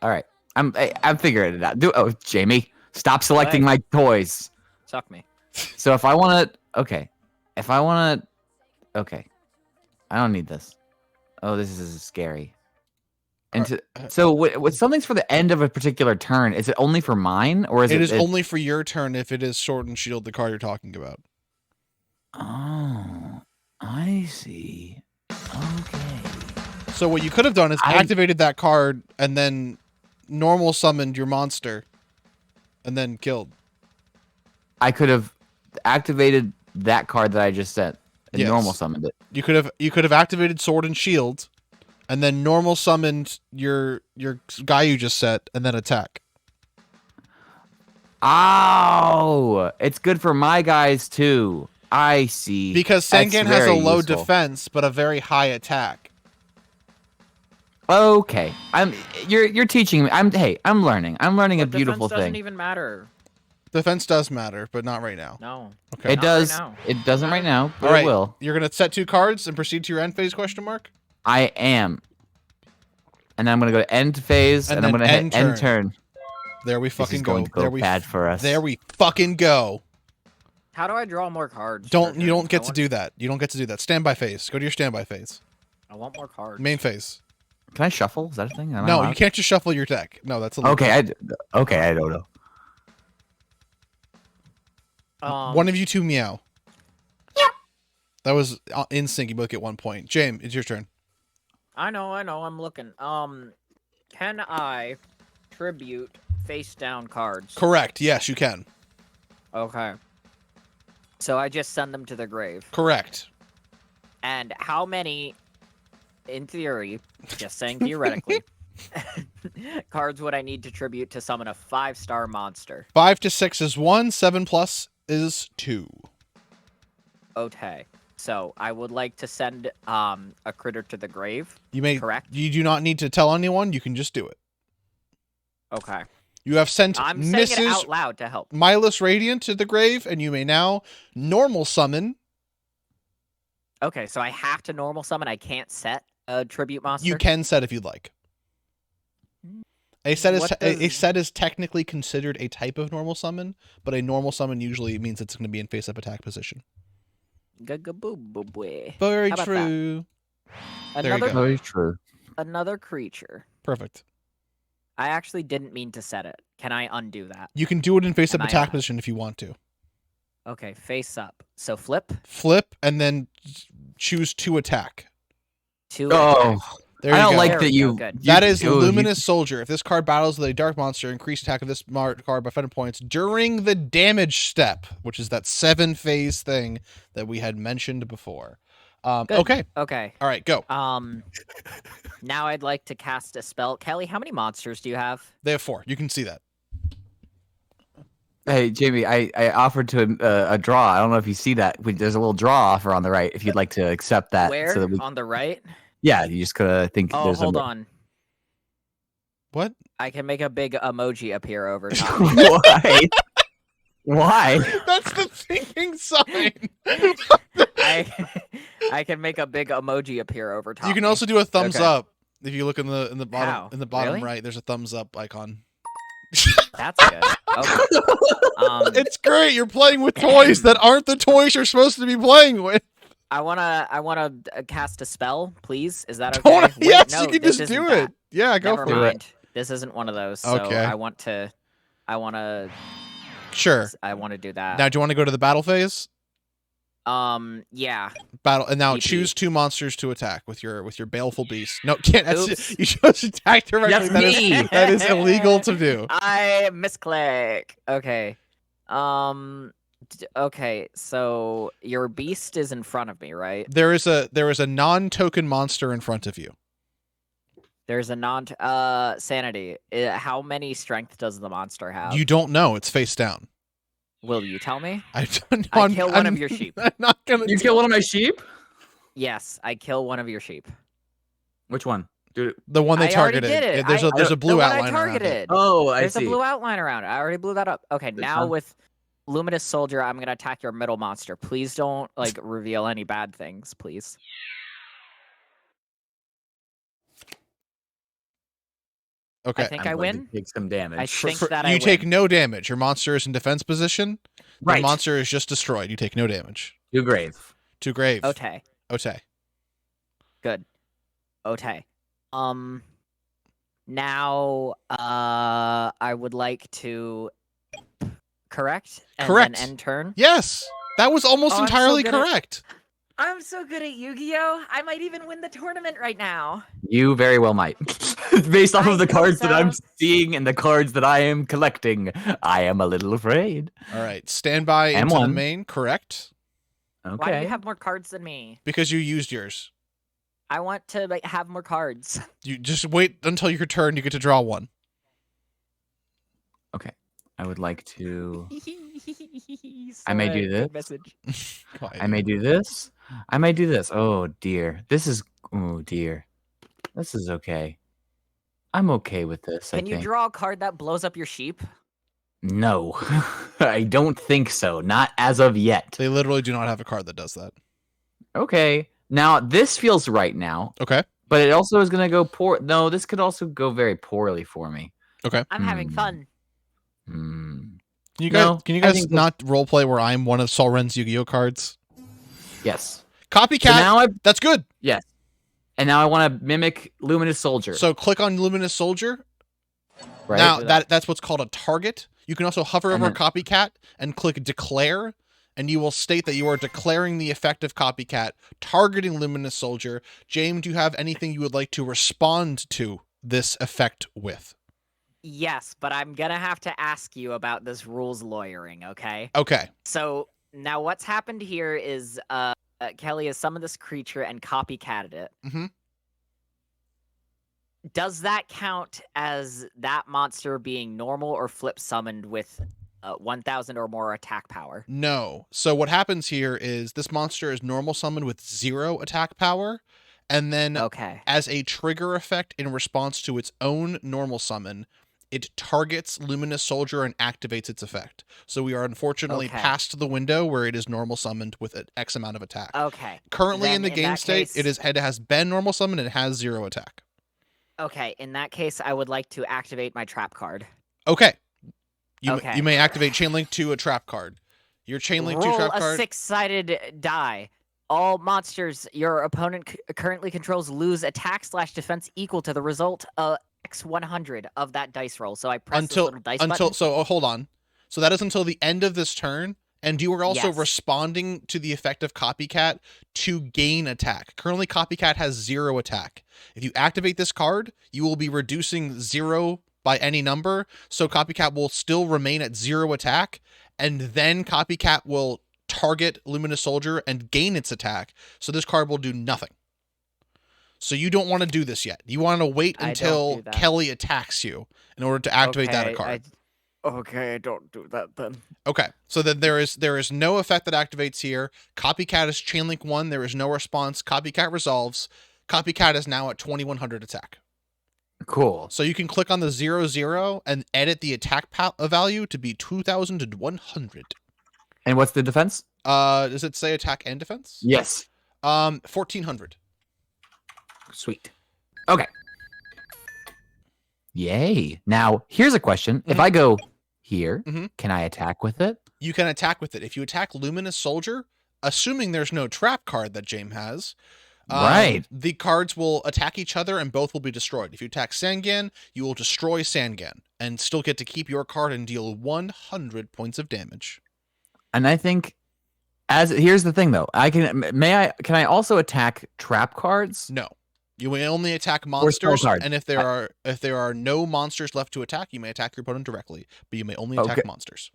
All right. I'm figuring it out. Jamie, stop selecting my toys. Suck me. So if I want to, okay. If I want to, okay. I don't need this. Oh, this is scary. And so what something's for the end of a particular turn. Is it only for mine, or is It it? is only for your turn if it is sword and shield, the card you're talking about. Oh, I see. Okay. So what you could have done is activated that card and then normal summoned your monster and then killed. I could have activated that card that I just sent and Yes. normal summoned it. You could have activated sword and shield and then normal summoned your guy you just set and then attack. Oh, it's good for my guys too. I see. Because That's Sengan has a very low useful. defense but a very high attack. Okay, you're teaching me. I'm learning. I'm learning a But beautiful defense doesn't thing. even matter. Defense does matter, but not right now. No. Okay. It Not does. right now. It doesn't right now, but All right. it will. You're gonna set 2 cards and proceed to your end phase ? I am. And I'm gonna go to end phase, And and I'm then gonna end hit end turn. There we This fucking is go. going to go bad for us. There we fucking go. How do I draw more cards? You don't get to do that. You don't get to do that. Standby phase. Go to your standby phase. I want more cards. Main phase. Can I shuffle? Is that a thing? Am I No, allowed? you can't just shuffle your deck. No, that's illegal. Okay, I don't know. One of you two meow. Yep. That was in sync. You both get 1 point. James, it's your turn. I know. I'm looking. Can I tribute face down cards? Correct. Yes, you can. Okay. So I just send them to the grave. Correct. And how many, in theory, just saying theoretically, cards would I need to tribute to summon a 5-star monster? 5 to 6 is 1. 7+ is 2. Okay. So I would like to send a critter to the grave. You may. Correct. You do not need to tell anyone. You can just do it. Okay. You have sent I'm saying it Mrs. out loud to help. Milus Radiant to the grave, and you may now normal summon. Okay, so I have to normal summon. I can't set a tribute monster. You can set if you'd like. A set is technically considered a type of normal summon, but a normal summon usually means it's going to be in face-up attack position. Very How about true. There you Another go. Very true. another creature. Perfect. I actually didn't mean to set it. Can I undo that? You can do it in face-up Am I attack on? position if you want to. Okay, face up. So flip. Flip and then choose to attack. Two. Oh, There I you don't go. like There that we you. go, good. That is you- Luminous Soldier. If this card battles with a dark monster, increase attack of this card by 5 points during the damage step, which is that 7-phase thing that we had mentioned before. Good. Okay. Okay. All right, go. Now I'd like to cast a spell. Kelly, how many monsters do you have? They have 4. You can see that. Hey, Jamie, I offered to a draw. I don't know if you see that. There's a little draw offer on the right. If you'd like to accept that, Where? so that we, On the right? yeah, you just gotta think. Oh, there's hold a, on. What? I can make a big emoji appear over top. Why? Why? That's the thinking sign. I can make a big emoji appear over top. You can me. also do a thumbs Okay. up. If you look in the bottom How? Really? right, there's a thumbs up icon. That's good. Okay. It's great. You're playing with toys that aren't the toys you're supposed to be playing with. I wanna cast a spell, please. Is that okay? Wait, Yes, no, you can this just isn't do that. it. Yeah, go Never for it. mind. This isn't one of those. So Okay. I want to Sure. do that. Now, do you want to go to the battle phase? Yeah. Battle, and now EP. choose 2 monsters to attack with your baleful beast. No, can't. Oops. That's, you chose attack directly. That's me. That is illegal to do. I misclick. Okay. Okay. So your beast is in front of me, right? There is a non-token monster in front of you. There's a sanity. How many strength does the monster have? You don't know. It's face down. Will you tell me? I don't know. I I'm- kill one I'm- of your sheep. I'm not gonna. You kill one of my sheep? Yes, I kill one of your sheep. Which one? Dude. The one they I already targeted. did it. There's a blue the one outline I around it. targeted. Oh, I There's see. a blue outline around it. I already blew that up. Okay, now one? with Luminous Soldier, I'm gonna attack your middle monster. Please don't reveal any bad things, please. Okay. I think I'm I going to win. Take some damage. I think that you I take win. no damage. Your monster is in defense position. Right. The monster is just destroyed. You take no damage. To grave. To grave. Okay, Ote. good. Okay. Now, I would like to correct. And Correct. Then end turn. Yes. That was almost Oh, I'm so entirely good at- correct. I'm so good at Yu-Gi-Oh! I might even win the tournament right now. You very well might. Based off I of the hope cards that I'm so. seeing and the cards that I am collecting, I am a little afraid. All right. Stand by into the M1. main. Correct. Why do Okay. you have more cards than me? Because you used yours. I want to have more cards. You just wait until your turn. You get to draw one. Okay. I would like to. I may do this. Message. Quiet. I may do this. I may do this. Oh dear. This is. Oh dear. This is okay. I'm okay with this. Can I you think. draw a card that blows up your sheep? No, I don't think so. Not as of yet. They literally do not have a card that does that. Okay. Now this feels right now, Okay. but it also is gonna go poor. No, this could also go very poorly for me. Okay. I'm having Hmm. fun. Can you guys not roleplay where I'm one of Solren's Yu-Gi-Oh cards? Yes. Copycat. So now that's good. Yes. And now I want to mimic Luminous Soldier. So click on Luminous Soldier. Right. Now that's what's called a target. You can also hover over Copycat and click Declare, and you will state that you are declaring the effect of Copycat, targeting Luminous Soldier. James, do you have anything you would like to respond to this effect with? Yes, but I'm gonna have to ask you about this rules lawyering, okay? Okay. So now what's happened here is Kelly has summoned this creature and copycatted it. Mm-hmm. Does that count as that monster being normal or flip summoned with 1,000 or more attack power? No. So what happens here is this monster is normal summoned with 0 attack power, and then as a trigger effect in response to its own normal summon, it targets Luminous Soldier and activates its effect. So we are unfortunately past the window where it is normal summoned with an X amount of attack. Okay. Currently in the game state, it has been normal summoned and it has 0 attack. Okay, in that case, I would like to activate my trap card. Okay. You may activate Chainlink to a trap card. Your Chainlink to trap card. Roll a 6-sided die. All monsters your opponent currently controls lose attack/defense equal to the result of X100 of that dice roll. So I press this little dice button. So hold on. So that is until the end of this turn. And you are also responding to the effect of Copycat to gain attack. Currently, Copycat has 0 attack. If you activate this card, you will be reducing 0 by any number. So Copycat will still remain at 0 attack. And then Copycat will target Luminous Soldier and gain its attack. So this card will do nothing. So you don't want to do this yet. You want to wait until Kelly attacks you in order to activate that card. Okay, I don't do that then. Okay, so then there is no effect that activates here. Copycat is Chainlink 1. There is no response. Copycat resolves. Copycat is now at 2100 attack. Cool. So you can click on the 0/0 and edit the attack value to be 2100. And what's the defense? Does it say attack and defense? Yes. 1400. Sweet. Okay. Yay. Now, here's a question. If I go here, can I attack with it? You can attack with it. If you attack Luminous Soldier, assuming there's no trap card that James has, the cards will attack each other and both will be destroyed. If you attack Sangan, you will destroy Sangan and still get to keep your card and deal 100 points of damage. And I think here's the thing though. Can I also attack trap cards? No. You may only attack monsters, and if there are no monsters left to attack, you may attack your opponent directly, but you may only attack monsters.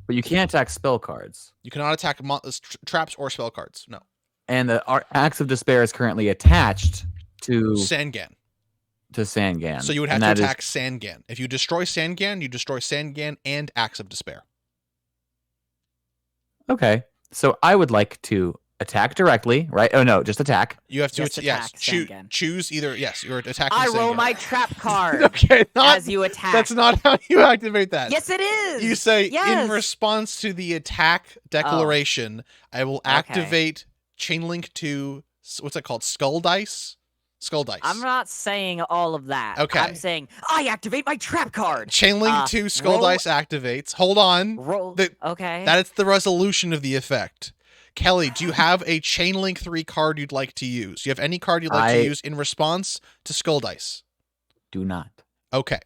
But you can't attack spell cards. You cannot attack traps or spell cards. No. And the Axe of Despair is currently attached to Sangan. So you would have to attack Sangan. If you destroy Sangan, you destroy Sangan and Axe of Despair. Okay. So I would like to attack directly, right? Oh no, just attack. You have to choose either. Yes, you're attacking. I roll my trap card. Okay, as you attack. That's not how you activate that. Yes, it is. You say in response to the attack declaration, I will activate Chainlink to what's it called? Skull dice. I'm not saying all of that. Okay. I'm saying I activate my trap card. Chainlink to Skull dice activates. Hold on. Okay. That is the resolution of the effect. Kelly, do you have a Chainlink 3 card you'd like to use? Do you have any card you'd like to use in response to Skull Dice? Do not. Okay.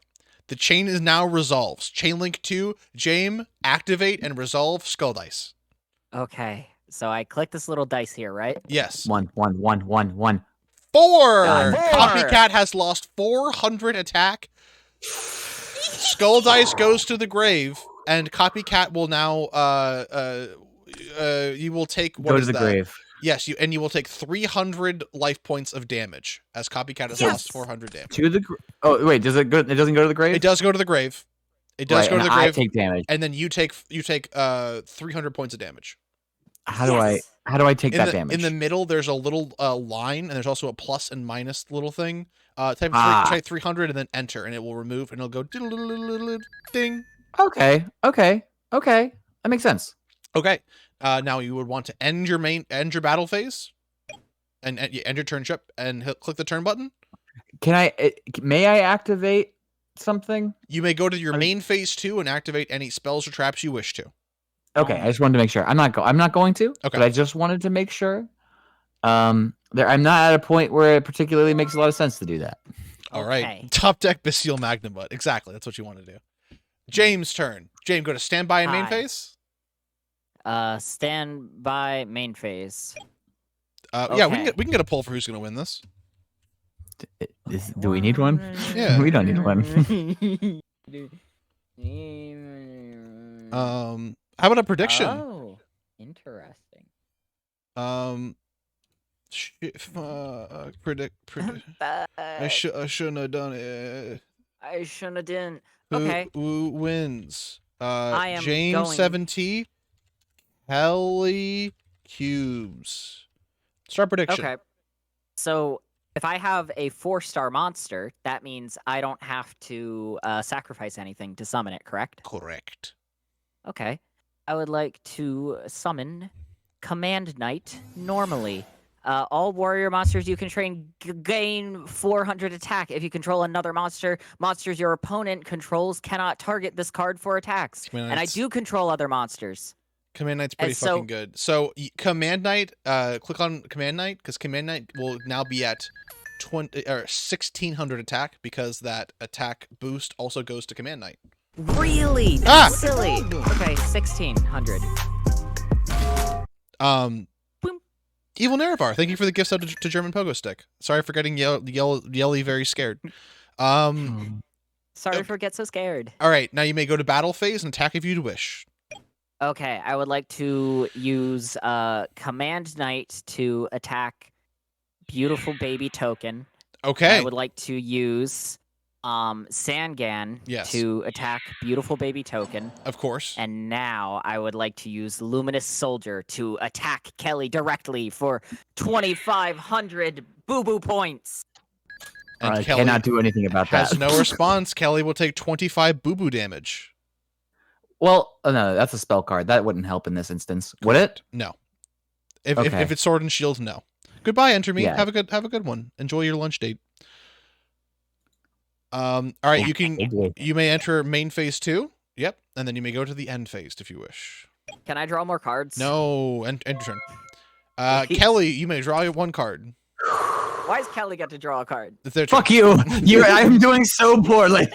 The chain is now resolves. Chainlink 2, James, activate and resolve Skull Dice. Okay. So I click this little dice here, right? Yes. 1. 4! Four! Copycat has lost 400 attack. Skull Dice goes to the grave, and Copycat will now you will take grave. Yes, you will take 300 life points of damage as Copycat has lost 400 damage. Wait, does it go? It doesn't go to the grave. It does go to the grave. It does go to the grave. I take damage, and then you take 300 points of damage. How do I take that damage? In the middle, there's a little line, and there's also a plus and minus little thing. Type 300 and then enter, and it will remove, and it'll go ding. Okay. That makes sense. Okay. Now you would want to end your battle phase, and end your turn chip, and click the turn button. May I activate something? You may go to your main phase 2 and activate any spells or traps you wish to. Okay, I just wanted to make sure. I'm not going to. Okay. But I just wanted to make sure. I'm not at a point where it particularly makes a lot of sense to do that. All right. Top deck Bastille Magnum Butt. Exactly. That's what you want to do. James' turn. James, go to standby and main phase. Standby main phase. Yeah, we can get a poll for who's going to win this. Do we need one? Yeah. We don't need one. How about a prediction? Oh, interesting. Predict. I shouldn't have done it. I shouldn't have done. Who, Okay. Who wins? I am James going... 7T. kelleycubes. Start prediction. Okay. So if I have a 4-star monster, that means I don't have to sacrifice anything to summon it, correct? Correct. Okay. I would like to summon Command Knight normally. All warrior monsters you can train gain 400 attack. If you control another monsters your opponent controls cannot target this card for attacks. And I do control other monsters. Command Knight's pretty fucking good. So Command Knight, click on Command Knight because Command Knight will now be at 1600 attack because that attack boost also goes to Command Knight. Really? That's silly. Okay, 1600. Evil Nerevar, thank you for the gift sub to German Pogo Stick. Sorry for getting yelly very scared. Sorry for get so scared. All right, now you may go to battle phase and attack if you wish. Okay, I would like to use Command Knight to attack Beautiful Baby Token. Okay. I would like to use Sangan to attack Beautiful Baby Token. Of course. And now I would like to use Luminous Soldier to attack Kelly directly for 2,500 boo-boo points. And I Kelly cannot do anything about that. Has no response. Kelly will take 25 boo-boo damage. Well, no, that's a spell card. That wouldn't help in this instance. Would it? No. If it's Sword and Shield, no. Goodbye, Enter Me. Yeah. Have a good one. Enjoy your lunch date. All right, you may enter main phase 2. Yep, and then you may go to the end phase if you wish. Can I draw more cards? No, end turn. Kelly, you may draw your 1 card. Why does Kelly get to draw a card? It's their turn. Fuck you! I'm doing so poorly.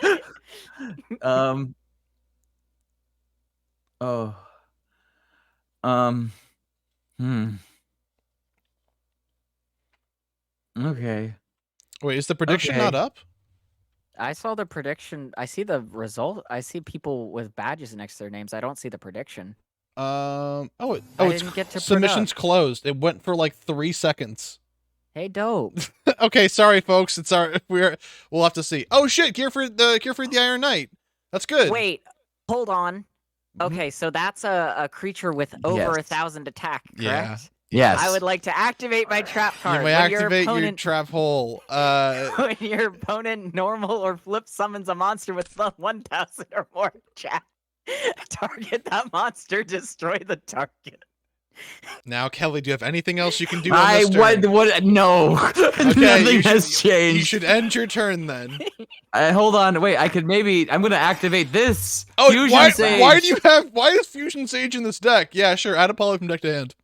Okay. Wait, is the prediction not up? I saw the prediction. I see the result. I see people with badges next to their names. I don't see the prediction. It's submissions closed. It went for like 3 seconds. Hey, dope. Okay, sorry folks. We'll have to see. Oh shit, Gearfried the Iron Knight. That's good. Wait, hold on. Okay, so that's a creature with over 1,000 attack, correct? Yeah. Yes. I would like to activate my trap card. You may activate your trap hole. When your opponent normal or flip summons a monster with 1,000 or more attack, target that monster, destroy the target. Now, Kelly, do you have anything else you can do on this turn? What? No. Okay, Nothing has changed. You should end your turn then. Hold on. Wait, I'm going to activate this. Oh, Fusion Sage. Why is Fusion Sage in this deck? Yeah, sure. Add a poly from deck to hand.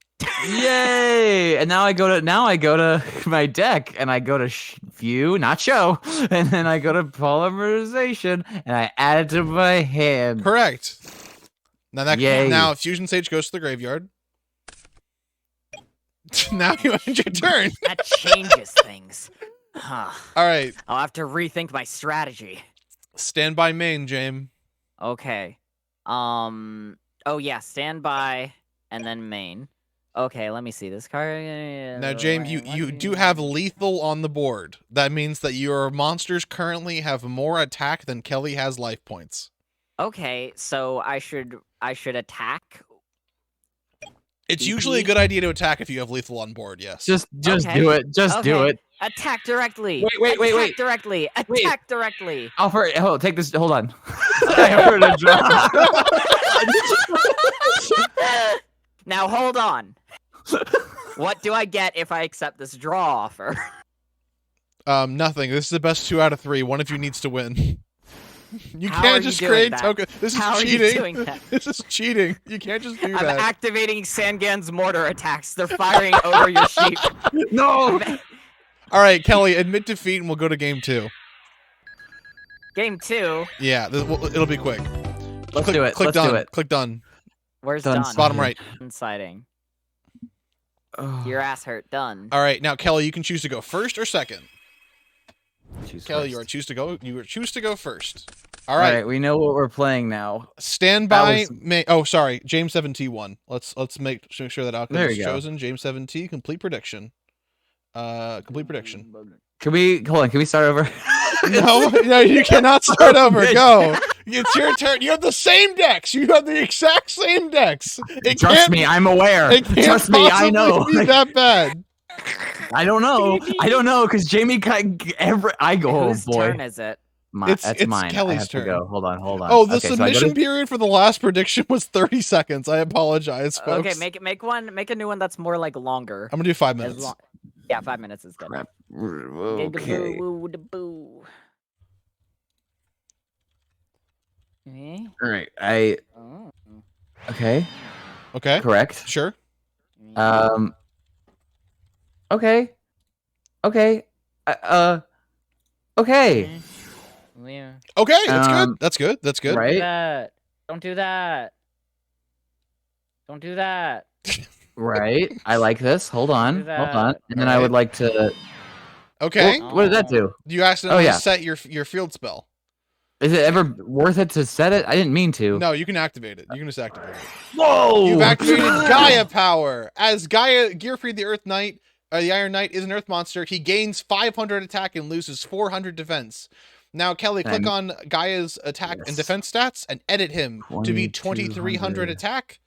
Yay! And now I go to my deck and I go to view, not show, and then I go to polymerization and I add it to my hand. Correct. Now Fusion Sage goes to the graveyard. Now you end your turn. That changes things. Huh. All right. I'll have to rethink my strategy. Stand by main, James. Okay. Oh yeah, stand by and then main. Okay, let me see this card. Now, James, you do have lethal on the board. That means that your monsters currently have more attack than Kelly has life points. Okay, so I should attack. It's usually a good idea to attack if you have lethal on board. Yes. Just do it. Just do it. Attack directly. Wait. Attack directly. Attack directly. Take this. Hold on. I heard a drop. Now hold on. What do I get if I accept this draw offer? Nothing. This is the best 2 out of 3. One of you needs to win. You How can't are you just doing create that? token. This is How are you cheating. doing that? This is cheating. You can't just do I'm that. activating Sangan's mortar attacks. They're firing over your sheep. No. All right, Kelly, admit defeat, and we'll go to game 2. Game 2. Yeah, it'll be quick. Let's click, do it. Click Let's done. do it. Click done. Where's Done. done? Bottom right. Inciting. Oh. Your ass hurt. Done. All right, now Kelly, you can choose to go first or second. Choose Kelly, first. you choose to go first. All All right. right, we know what we're playing now. Stand by. Oh, sorry. James 7T won. Let's make sure that outcome There is you go. chosen. James 7T, complete prediction. Complete prediction. Can we hold on? Can we start over? No, you cannot start over. Go. It's your turn. You have the same decks. You have the exact same decks. Trust me, I'm aware. It can't Trust me, I know. possibly be that bad. I don't know. I don't know because Jamie. I go. Whose Oh boy. turn is it? It's mine. Kelly's I have turn. To go. Hold on. Oh, the Okay, so I go submission to- period for the last prediction was 30 seconds. I apologize, folks. Okay, make a new one that's more like longer. I'm gonna do 5 As minutes. long- Yeah, 5 minutes is good. Okay. Gigaboo. Okay. All right. Oh. Okay. Okay. Correct. Sure. Okay. Okay. Okay. Yeah. Okay, that's good. Um, That's good. That's good. Don't do Right. that. Don't do that. Don't do that. Right. I like this. Hold on. Do Hold on. that. And then I would like to. Okay. What did that do? You accidentally yeah. set your field spell. Is it ever worth it to set it? I didn't mean to. No, you can activate it. You can just activate it. Whoa! You've activated Gaia power. As Gearfried the Earth Knight, the Iron Knight is an Earth monster. He gains 500 attack and loses 400 defense. Now, Kelly, click on Gaia's attack and defense stats and edit him to be 2300 attack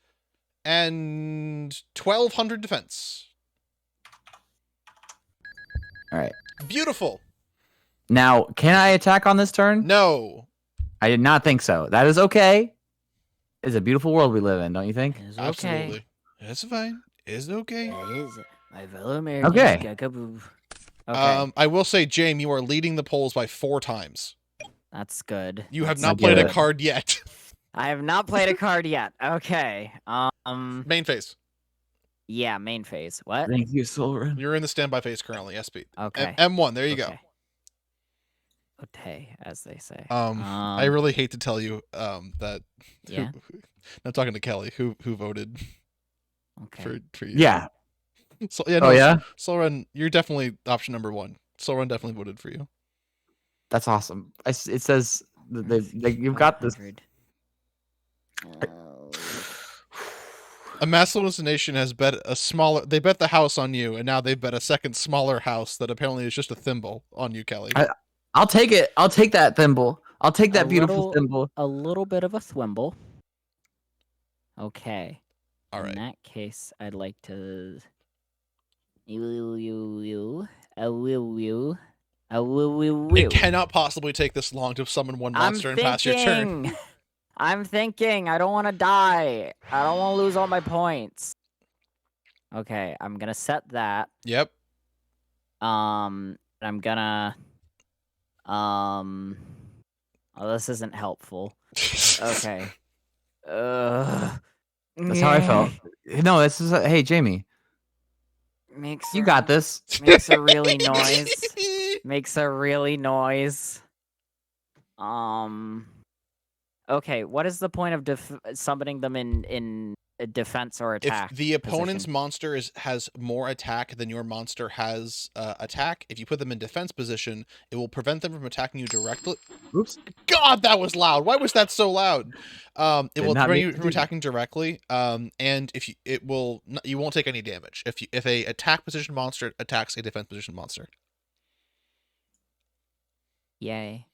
and 1200 defense. All right. Beautiful. Now, can I attack on this turn? No. I did not think so. That is okay. It's a beautiful world we live in, don't you think? It's Absolutely. okay. It's fine. It's okay. It is. My fellow Americans. Okay. Gigaboo. Okay. I will say, James, you are leading the polls by 4 times. That's good. You have That's not get played a it. card yet. I have not played a card yet. Okay. Main phase. Yeah, main phase. What? Thank you, Solrin. You're in the standby phase currently. SP. Okay. M1. There you go. Okay, as they say. I really hate to tell you that. Yeah. I'm talking to Kelly, who voted Okay. for you. Yeah. So, yeah. Oh, yeah? Solrun, you're definitely option number 1. Solrun definitely voted for you. That's awesome. It says that you've got this. 500. A mass hallucination has bet a smaller. They bet the house on you, and now they bet a second smaller house that apparently is just a thimble on you, Kelly. I'll take it. I'll take that thimble. I'll take that A beautiful little- thimble. A little bit of a thwimble. Okay. All In right. that case, I'd like to. It cannot possibly take this long to summon one monster and pass your turn. I'm thinking. I don't want to die. I don't want to lose all my points. Okay, I'm gonna set that. Yep. I'm gonna. Oh, this isn't helpful. Okay. That's how I felt. No, this is. Hey, Jamie, Makes you got this. Makes a really noise. Makes a really noise. Okay, what is the point of summoning them in a defense or attack? If the opponent's position? monster has more attack than your monster has attack, if you put them in defense position, it will prevent them from attacking you directly. Oops. God, that was loud. Why was that so loud? It Did will not prevent mean you to from do that. attacking directly. And if you won't take any damage if a attack position monster attacks a defense position monster. Yay.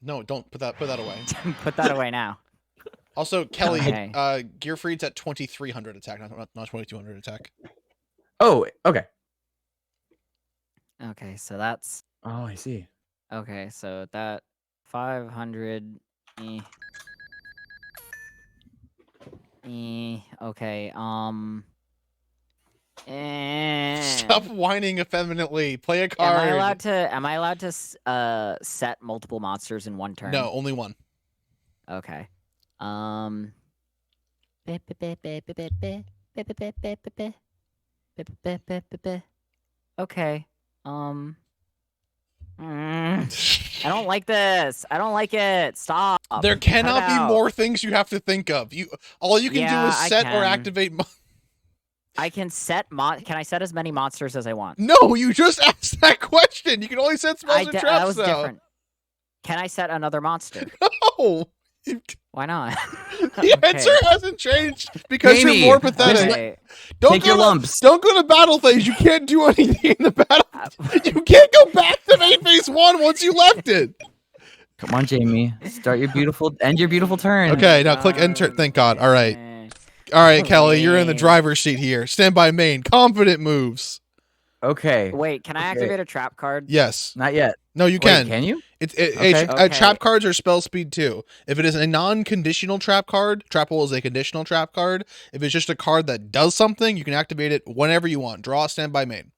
No, don't put that away. Put that away now. Also, Kelly, Okay. Gearfried's at 2300 attack, not 2200 attack. Oh, okay. Okay, so that's Oh, I see. okay. So that 500. Okay. Stop whining effeminately. Play a card. Am I allowed to set multiple monsters in one turn? No, only one. Okay. Okay. I don't like this. I don't like it. Stop. There cannot Cut it be out. more things you have to think of. All you can do Yeah, is I set or can. activate. I can set Can I set as many monsters as I want? No, you just asked that question. You can only set spells and that traps was now. different. Can I set another monster? No. Why not? The answer hasn't changed because Jamie, you're more pathetic. Okay. Take your lumps. Don't go to battle phase. You can't do anything in the battle. You can't go back to main phase 1 once you left it. Come on, Jamie. Start your beautiful. End your beautiful turn. Okay, now click enter. Thank God. All right. All right, Kelly, you're in the driver's seat here. Stand by main. Confident moves. Okay. Wait, can I activate a trap card? Yes. Not yet. No, you can. Wait, can you? Okay. Trap cards are spell speed too. If it is a non-conditional trap card, trap hole is a conditional trap card. If it's just a card that does something, you can activate it whenever you want. Draw, stand by main.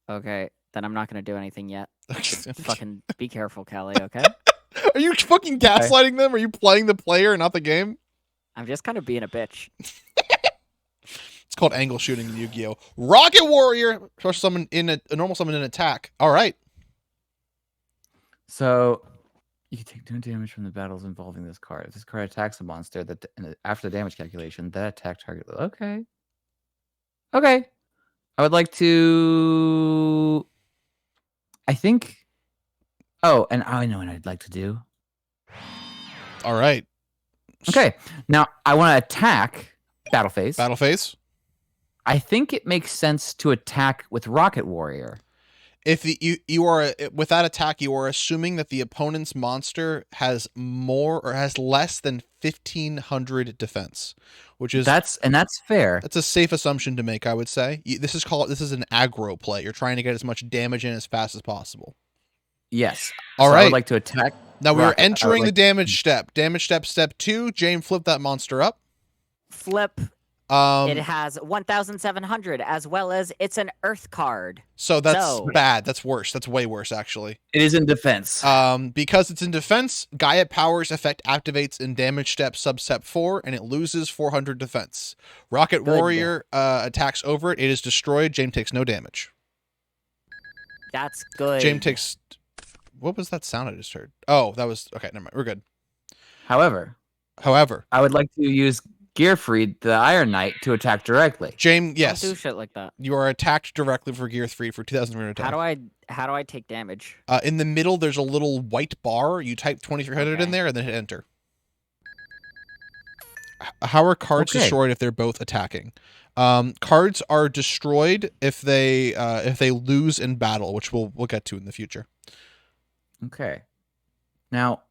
Okay, then I'm not gonna do anything yet. Fucking be careful, Kelly. Okay. Are you fucking gaslighting them? Are you playing the player, not the game? I'm just kind of being a bitch. It's called angle shooting in Yu-Gi-Oh! Rocket Warrior! Special summon in a normal summon in attack. All right. So you can take no damage from the battles involving this card. If this card attacks a monster, after the damage calculation, that attack target. Okay. Okay. I would like to. I think. Oh, and I know what I'd like to do. All right. Okay. Now I want to attack battle phase. Battle phase. I think it makes sense to attack with Rocket Warrior. If you are with that attack, you are assuming that the opponent's monster has more or has less than 1,500 defense, which is that's fair. That's a safe assumption to make, I would say. This is an aggro play. You're trying to get as much damage in as fast as possible. Yes. All so right. I would like to attack. Now we're Rocket. entering the damage step. Damage step 2. Jane, flip that monster up. Flip. It has 1,700 as well as it's an Earth card. So that's bad. That's worse. That's way worse, actually. It is in defense. Because it's in defense, Gaia Powers effect activates in damage step substep 4, and it loses 400 defense. Rocket Warrior attacks over it. It is destroyed. James takes no damage. That's good. James takes. What was that sound I just heard? Oh, that was okay. Never mind. We're good. However, I would like to use Gearfried, the Iron Knight, to attack directly. James, yes. Don't do shit like that. You are attacked directly for Gearfried for 2,000 attack. How do I take damage? In the middle, there's a little white bar. You type 2,300 in there, and then hit enter. How are cards destroyed if they're both attacking? Cards are destroyed if they lose in battle, which we'll get to in the future. Okay. Now,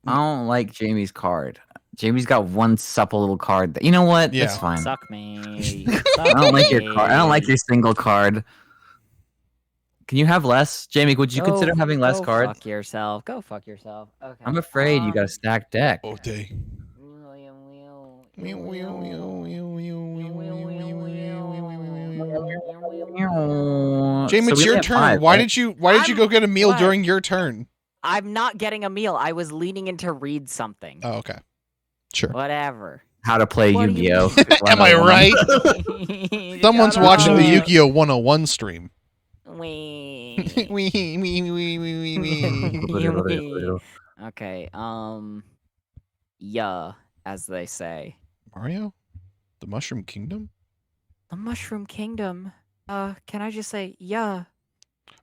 I don't like Jamie's card. Jamie's got one supple little card. You know what? Yeah. That's fine. Suck me. I don't like your card. I don't like your single card. Can you have less? Jamie, would you consider having less cards? Go fuck yourself. Okay. I'm afraid you got a stacked deck. Okay. Jamie, it's your turn. Why did you go get a meal during your turn? I'm not getting a meal. I was leaning in to read something. Oh, okay. Sure. Whatever. How to play Yu-Gi-Oh! Am I right? Someone's watching the Yu-Gi-Oh! 101 stream. Wee. Okay. Yeah, as they say. Mario? The Mushroom Kingdom? The Mushroom Kingdom. Can I just say yeah?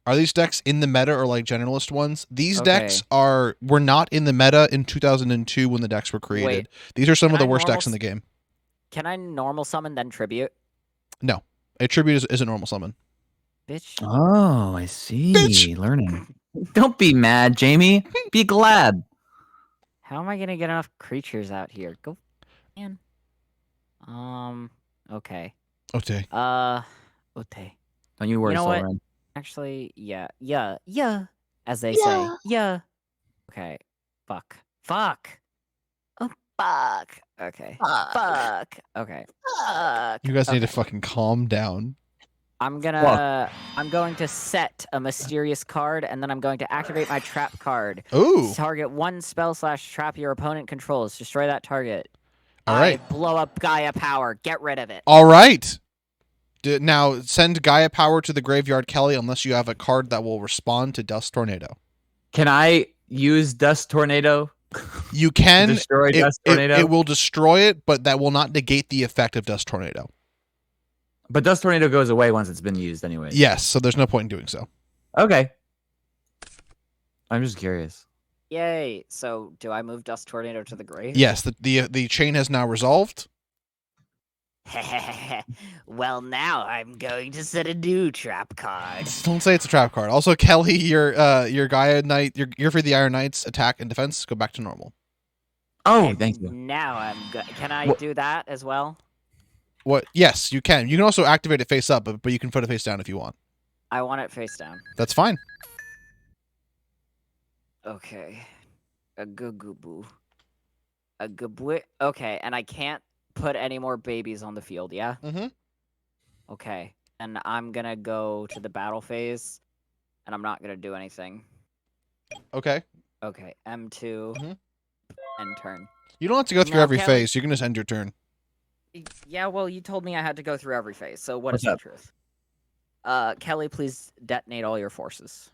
Are these decks in the meta or like generalist ones? These decks were not in the meta in 2002 when the decks were created. Wait, these are some of the worst decks in the game. Can I normal summon then tribute? No. A tribute is a normal summon. Bitch. Oh, I see. Bitch. Learning. Don't be mad, Jamie. Be glad. How am I gonna get enough creatures out here? Go, man. Okay. Okay. Okay. Don't you worry, You know what? Soren. Actually, yeah, as they say, yeah. Okay. Fuck. Oh, fuck. Okay. Fuck. Fuck. Okay. Fuck. You guys need to Okay. fucking calm down. I'm going to set a mysterious card, and then I'm going to activate my trap card. Ooh. Target one spell/trap your opponent controls. Destroy that target. All right. I blow up Gaia power. Get rid of it. All right. Now send Gaia power to the graveyard, Kelly, unless you have a card that will respond to Dust Tornado. Can I use Dust Tornado? You can. Destroy Dust Tornado? It will destroy it, but that will not negate the effect of Dust Tornado. But Dust Tornado goes away once it's been used anyway. Yes, so there's no point in doing so. Okay. I'm just curious. Yay! So, do I move Dust Tornado to the grave? Yes, the chain has now resolved. Well, now I'm going to set a new trap card. Don't say it's a trap card. Also, Kelly, your Gaia Knight, your for the Iron Knight's attack and defense go back to normal. Oh, thank you. Now I'm good. Can I What- do that as well? What? Yes, you can. You can also activate it face up, but you can put it face down if you want. I want it face down. That's fine. Okay. A goo-goo-boo. A gabwi. Okay, and I can't put any more babies on the field, yeah? Mm-hmm. Okay. And I'm gonna go to the battle phase, and I'm not gonna do anything. Okay. Okay, M2, Mhm. end turn. You don't have to go through Now, every Kelly- phase. You can just end your turn. Yeah, well, you told me I had to go through every phase, so what What's is the up? truth? Kelly, please detonate all your forces.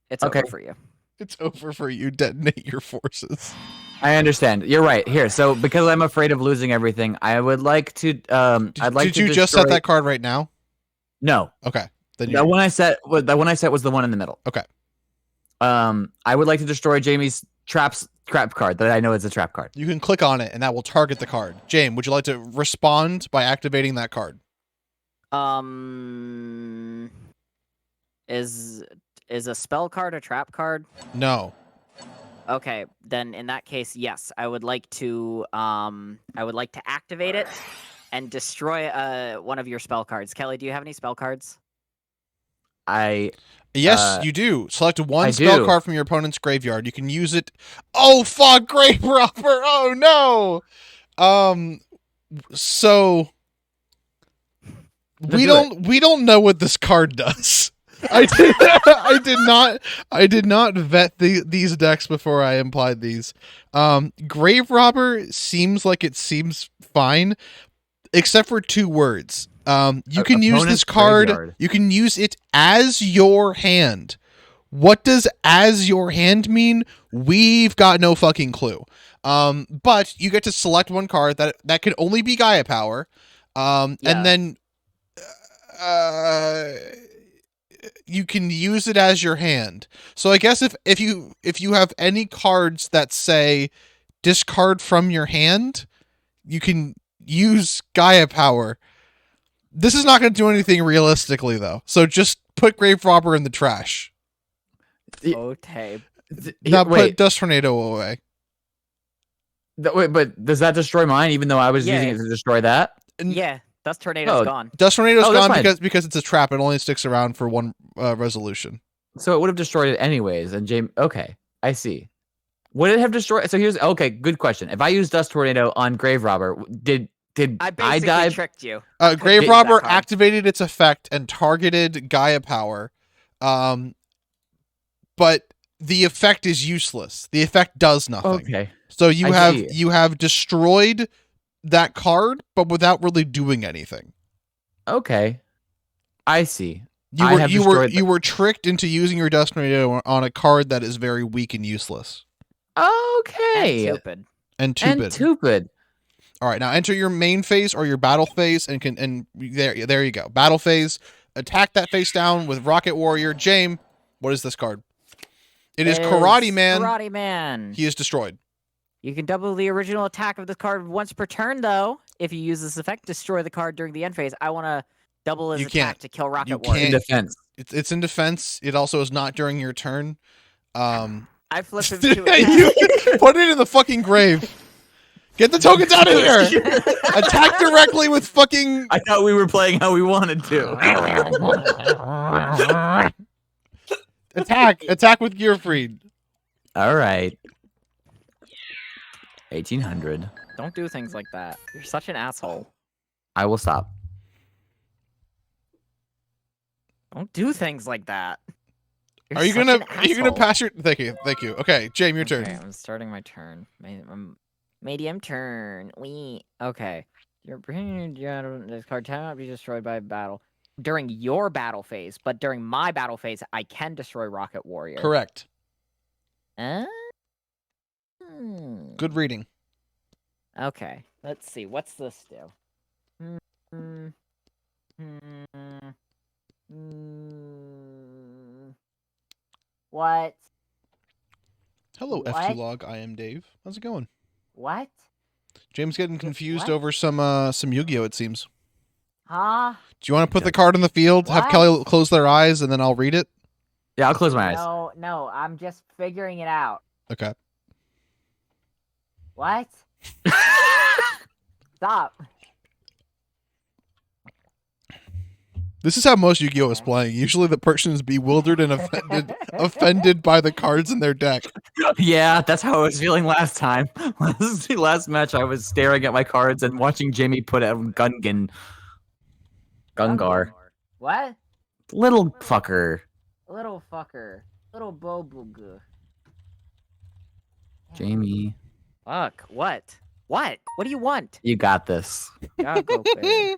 It's Okay. over for you. It's over for you. Detonate your forces. I understand. You're right. Here, so because I'm afraid of losing everything, I would like to. I'd like Did to you just set destroy- that card right now? No, Okay. Then that you. one I set. That one I set was the one in the middle. Okay. I would like to destroy Jamie's trap card that I know is a trap card. You can click on it, and that will target the card. James, would you like to respond by activating that card? Is a spell card a trap card? No. Okay, then in that case, yes, I would like to activate it and destroy one of your spell cards. Kelly, do you have any spell cards? Yes, you do. Select one I spell do. card from your opponent's graveyard. You can use it. Oh fuck, Grave Robber! Oh no. So we don't know what this card does. I did not vet these decks before I implied these. Grave Robber seems fine, except for two words. You can use this Opponent's card. graveyard. You can use it as your hand. What does as your hand mean? We've got no fucking clue. But you get to select one card that can only be Gaia power. Yeah. And then you can use it as your hand. So I guess if you have any cards that say discard from your hand, you can use Gaia power. This is not going to do anything realistically though. So just put Grave Robber in the trash. Okay. Now put Wait, Dust Tornado away. wait, but does that destroy mine? Even though I was using Yeah. it to destroy that? Yeah, Dust Tornado's Oh, gone. Dust Tornado's Oh, that's gone fine. because it's a trap. It only sticks around for one resolution. So it would have destroyed it anyways. And James, okay, I see. Would it have destroyed? So here's okay. Good question. If I use Dust Tornado on Grave Robber, did I I basically die? tricked you. Grave Use Robber that card. activated its effect and targeted Gaia power. But the effect is useless. The effect does nothing. Okay. So I see. you have destroyed that card, but without really doing anything. Okay. I see. You I were have you were destroyed you were tricked into using your Dust Tornado on a card that is very weak and useless Okay. And stupid. and tupid. And stupid. All right, now enter your main phase or your battle phase, and there you go. Battle phase. Attack that face down with Rocket Warrior. James, what is this card? It is Karate Man. Karate Man. He is destroyed. You can double the original attack of the card once per turn, though. If you use this effect, destroy the card during the end phase. I want to double his You attack can't. to kill Rocket You Warrior. In can't. defense. It's in defense. It also is not during your turn. I flip him to You put it in the fucking grave. Get the tokens out of here. Attack directly with fucking. I thought we were playing how we wanted to. Attack with Gearfried. All right. 1800. Don't do things like that. You're such an asshole. I will stop. Don't do things like that. You're Are you such gonna an asshole. pass your? Thank you. Okay, James, your turn. Okay, I'm starting my turn. Medium turn. Okay. Your brain this card cannot be destroyed by battle during your battle phase, but during my battle phase, I can destroy Rocket Warrior. Correct. Hmm. Good reading. Okay. Let's see. What's this do? What? Hello, What? F2 log. I am Dave. How's it going? What? James getting confused What? over some Yu-Gi-Oh. It seems. Huh? Do you want to put the card in the field? Have What? Kelly close their eyes, and then I'll read it. Yeah, I'll close my eyes. No, I'm just figuring it out. Okay. What? Stop. This is how most Yu-Gi-Oh is playing. Usually, the person is bewildered and offended by the cards in their deck. Yeah, that's how I was feeling last time. Last match, I was staring at my cards and watching Jamie put out Gungar. What? Little fucker. Little fucker. Little bobug. Jamie. Fuck. What? What? What do you want? You got this. God, go fair.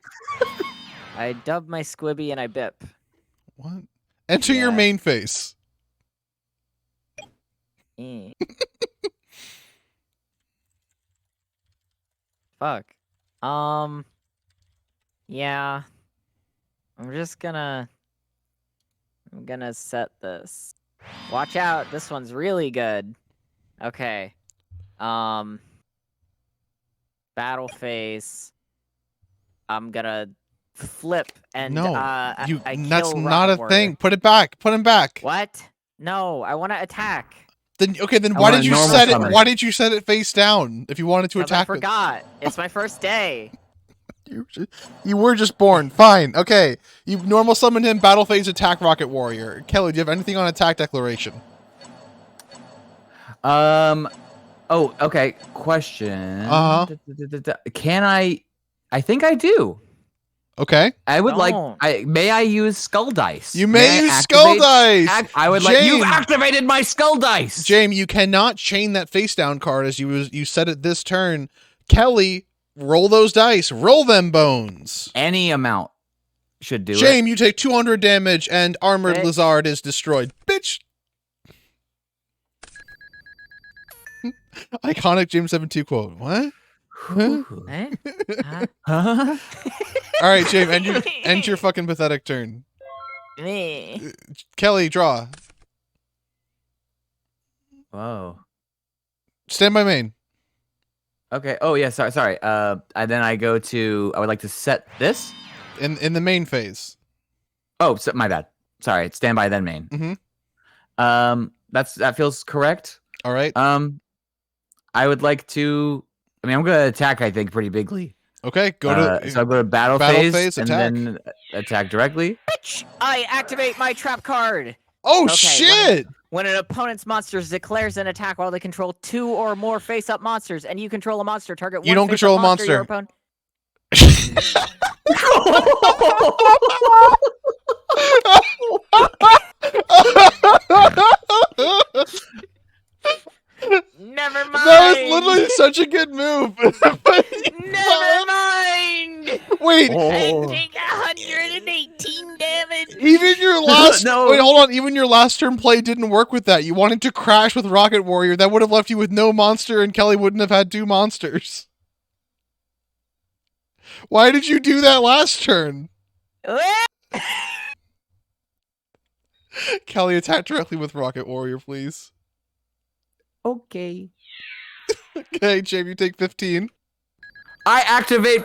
I dub my squibby and I bip. What? Enter your Yeah. main face. Eh. Fuck. Yeah. I'm gonna set this. Watch out, this one's really good. Okay. Battle phase. I'm gonna flip and No, I that's kill not a Rocket thing. Warrior. Put it back. Put him back. What? No, I want to attack. Then then I why want did a you normal set summon. it? Why did you set it face down if you wanted to 'Cause I attack? forgot. It's my first day. You were just born. Fine. Okay. You normal summon him. Battle phase attack Rocket Warrior. Kelly, do you have anything on attack declaration? Oh, okay. Question. Uh-huh. Can I? I think I do. Okay. I would Don't. May I use skull dice? You may I use skull activate- dice. I would like. You've James. activated my skull dice. James, you cannot chain that face down card as you said it this turn. Kelly, roll those dice. Roll them bones. Any amount should do it. James, you take 200 damage and Armored Bitch. Lizard is destroyed. Bitch. Iconic James 72 quote. What? Huh? Eh? Huh? Huh? All right, James, end your fucking pathetic turn. Me. Kelly, draw. Whoa. Stand by main. Okay. Oh yeah. Sorry. And then I go to. I would like to set this. In the main phase. Oh, so, my bad. Sorry. It's standby then main. Mhm. That feels correct. All right. I would like to. I mean, I'm gonna attack. I think pretty bigly. Okay, go to So I go to battle phase, and attack. then attack directly. Bitch! I activate my trap card. Oh Okay, shit! When an opponent's monster declares an attack while they control 2 or more face-up monsters, and you control a monster, target You one don't face-up control a monster. Your monster. Never mind. That was literally such a good move. Never mind. Wait, I Oh. take 118 damage. even your last No. wait, hold on. Even your last turn play didn't work with that. You wanted to crash with Rocket Warrior. That would have left you with no monster, and Kelly wouldn't have had 2 monsters. Why did you do that last turn? Kelly, attack directly with Rocket Warrior, please. Okay. Okay, James, you take 15. I activate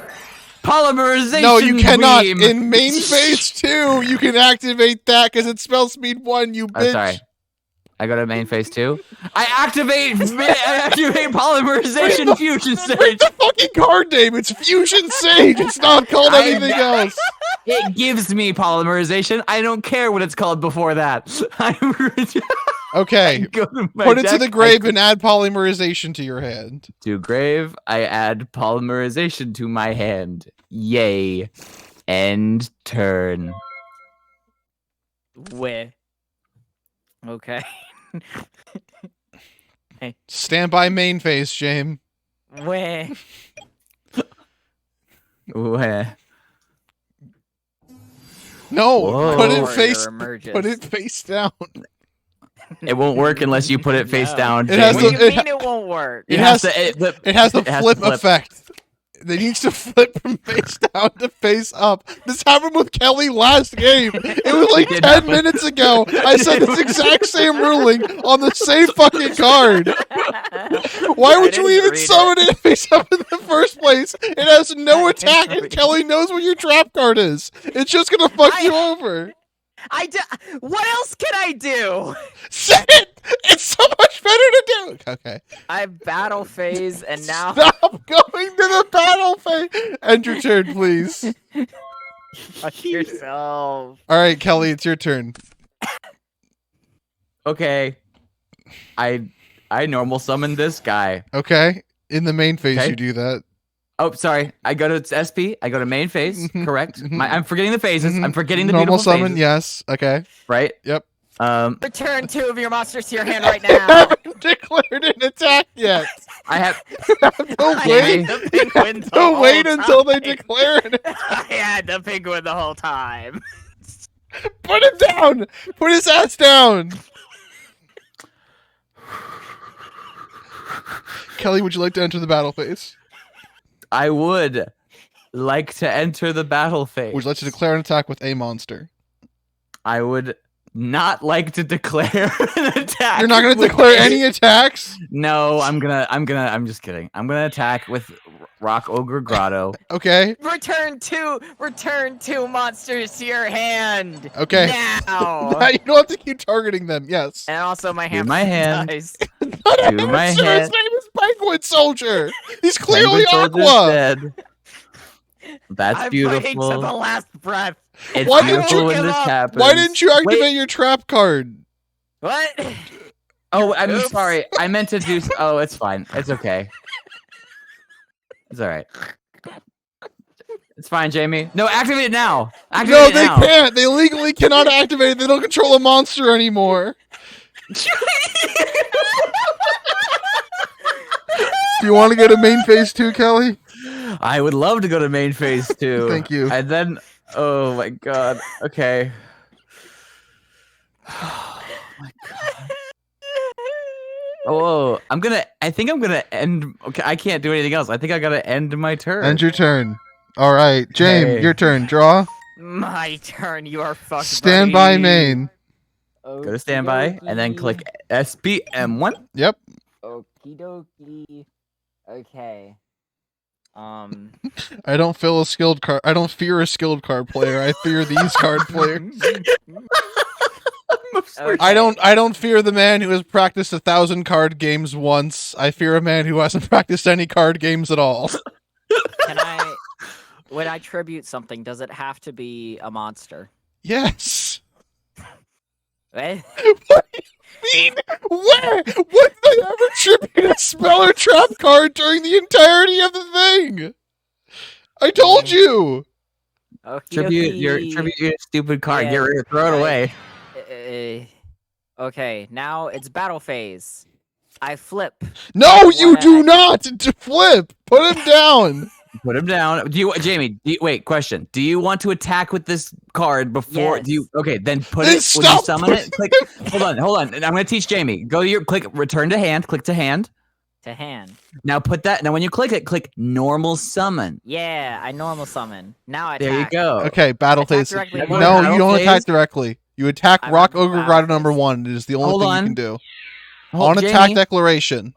polymerization. No, you cannot. beam. In main phase 2, you can activate that because it's spell speed 1, you Oh, bitch. sorry. I go to main phase 2. I activate polymerization fusion stage. Read the fucking card name. It's Fusion Sage. It's not called anything else. It gives me polymerization. I don't care what it's called before that. Okay. Go to my Put it to deck, the grave and add polymerization to your hand. To grave, I add polymerization to my hand. Yay. End turn. Where? Okay. Stand by main phase, James. Where? Where? No, Whoa. put it Warrior face. emerges. Put it face down. It won't work unless you put it face No. down. It has What do to- you it mean it won't work? It has has to. It has the It has to flip flip. effect. It needs to flip from face down to face up. This happened with Kelly last game. It was like It did 10 happen. minutes ago. I said this exact same ruling on the same fucking card. Why I would you didn't even read summon it face up in the first place? It has no attack, and Kelly knows what your trap card is. It's just gonna fuck you over. What else can I do? Say it! It's so much better to do. Okay. I battle phase and now Stop going to the battle phase. End your turn, please. fuck yourself. All right, Kelly, it's your turn. Okay. I normal summon this guy. Okay. In the main phase, Okay. you do that. Oh, sorry. I go to SP. I go to main phase. Mhm, Correct. mhm, I'm forgetting the phases. mhm. I'm forgetting the Normal beautiful summon, phases. yes. Okay. Right. Yep. Return 2 of your monsters to your hand right I now. haven't declared an attack yet. I have. Don't I wait. had the penguin the Don't whole wait until they time. declare it. I had the penguin the whole time. Put him down. Put his ass down. Kelly, would you like to enter the battle phase? I would like to enter the battle phase. Would you like to declare an attack with a monster? I would not like to declare an attack. You're not going to with declare a- any attacks? No, I'm just kidding. I'm gonna attack with Rock Ogre Grotto. Okay. Return 2 monsters to your hand. Okay. Now. Now you don't have to keep targeting them. Yes. And also my Do hamster my hand. dies. Not a Do my hamster, hand. His name is Penguin Soldier. He's clearly Penguin Soldier's Aqua. dead. That's I'm fighting to the beautiful. last breath. It's Why didn't beautiful you when give this up? happens. Why didn't you activate Wait. your trap card? What? Oh, I'm Oops. sorry. I meant to do. Oh, it's fine. It's okay. It's all right. It's fine, Jamie. No, activate it now. Activate No, it they now. can't. They legally cannot activate it. They don't control a monster anymore. Do you want to go to main phase 2, Kelly? I would love to go to main phase 2. Thank you. And then, oh my god. Okay. Oh my god. Oh, I think I'm gonna end. Okay, I can't do anything else. I think I gotta end my turn. End your turn. All right, James, Hey. your turn. Draw. My turn. You are fucked. Stand by buddy. main. Go to standby and then click SPM1. Yep. Okie dokie. Okay. I don't feel a skilled card. I don't fear a skilled card player. I fear these card players. I don't fear the man who has practiced 1,000 card games once. I fear a man who hasn't practiced any card games at all. Can I? When I tribute something, does it have to be a monster? Yes. Eh? What do you mean? Where? When did they ever tribute a spell or trap card during the entirety of the thing? I told you. Okie Tribute dokie. your stupid card. Yeah, Get rid of throw it right. away. Okay, now it's battle phase. I flip. No, you What? do not. To flip. Put him down. Put him down. Do you, Jamie? Wait. Question. Do you want to attack with this card before? Yes. Do you? Okay, then put Then it when you stop summon it. Click. Hold on. I'm gonna teach Jamie. Go to your click. Return to hand. Click to hand. To hand. Now put that. Now when you click it, click normal summon. Yeah, I normal summon. Now I There you attack. go. Okay, battle Attack phase. directly at No, one. you don't Battle attack phase. directly. You attack I'm Rock on Ogre battle Grotto number phase. 1. It is the only Hold thing you on. can do. Hold, On attack Jamie, declaration.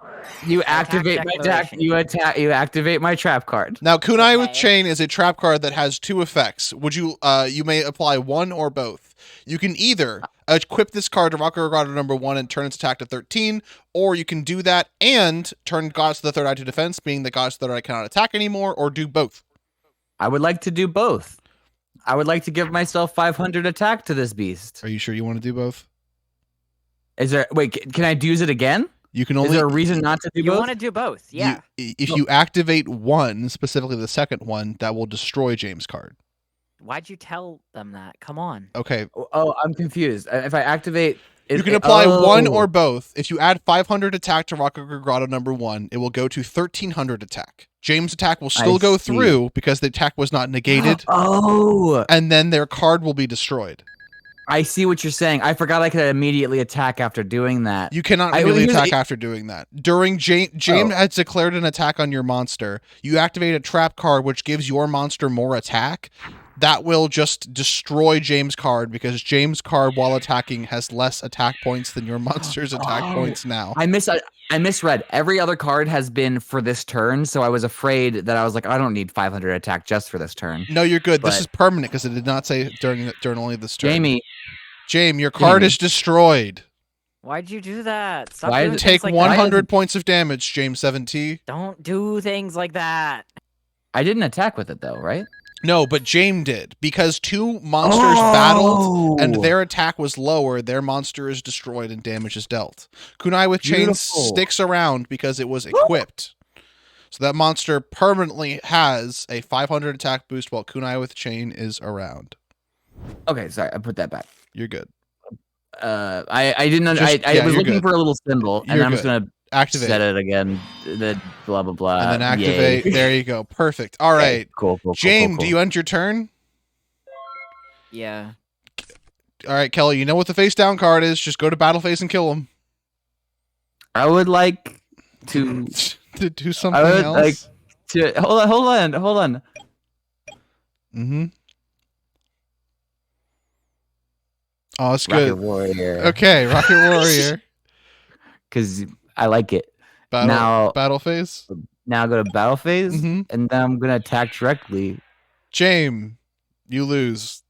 you Attack activate my attack. declaration. You activate my trap card. Now, Kunai with Okay. Chain is a trap card that has 2 effects. Would you you may apply one or both. You can either equip this card to Rock Ogre Grotto number 1 and turn its attack to 13, or you can do that and turn Goddess of the Third Eye to defense, meaning that Goddess of the Third Eye cannot attack anymore, or do both. I would like to do both. I would like to give myself 500 attack to this beast. Are you sure you want to do both? Is there? Wait, can I use it again? You can Is only there a reason not to do You both? want to do both? Yeah. if you activate one, specifically the second one, that will destroy James' card. Why'd you tell them that? Come on. Okay. Oh, I'm confused. If I activate, You can apply one or both. If you add 500 attack to Rocket Grotto number 1, it will go to 1300 attack. James' attack will still go through because the attack was not negated. Oh, And then their card will be destroyed. I see what you're saying. I forgot I could immediately attack after doing that. You cannot immediately attack after doing that. During James has declared an attack on your monster. You activate a trap card which gives your monster more attack. That will just destroy James' card because James' card, while attacking, has less attack points than your monster's attack points now. I misread. Every other card has been for this turn, so I was afraid that I was like, I don't need 500 attack just for this turn. No, you're good. This But- is permanent because it did not say during only this turn. Jamie, your card is destroyed. Why'd you do that? Stop Why doing did- things Take like 100 points of damage, James 7T. That. Don't do things like that. I didn't attack with it though, right? No, but James did because 2 monsters battled and their attack was lower. Their monster is destroyed and damage is dealt. Kunai with Chains sticks around because it was equipped. So that monster permanently has a 500 attack boost while Kunai with Chain is around. Okay, sorry, I put that back. You're good. I didn't. Just- I yeah, was you're looking good. for a little symbol, and You're I'm just good. gonna Activate. set it again. The blah blah blah. And then activate. Yay. There you go. Perfect. All right. Cool. James, cool. do you end your turn? Yeah. All right, Kelly, you know what the face down card is. Just go to battle phase and kill him. I would like to. To do something I would else. like to. Hold on. Mm-hmm. Oh, it's Rocket good. Warrior. Okay, Rocket Warrior. Because I like it. Battle phase. Now go to battle phase, Mhm. and then I'm gonna attack directly. James, you lose.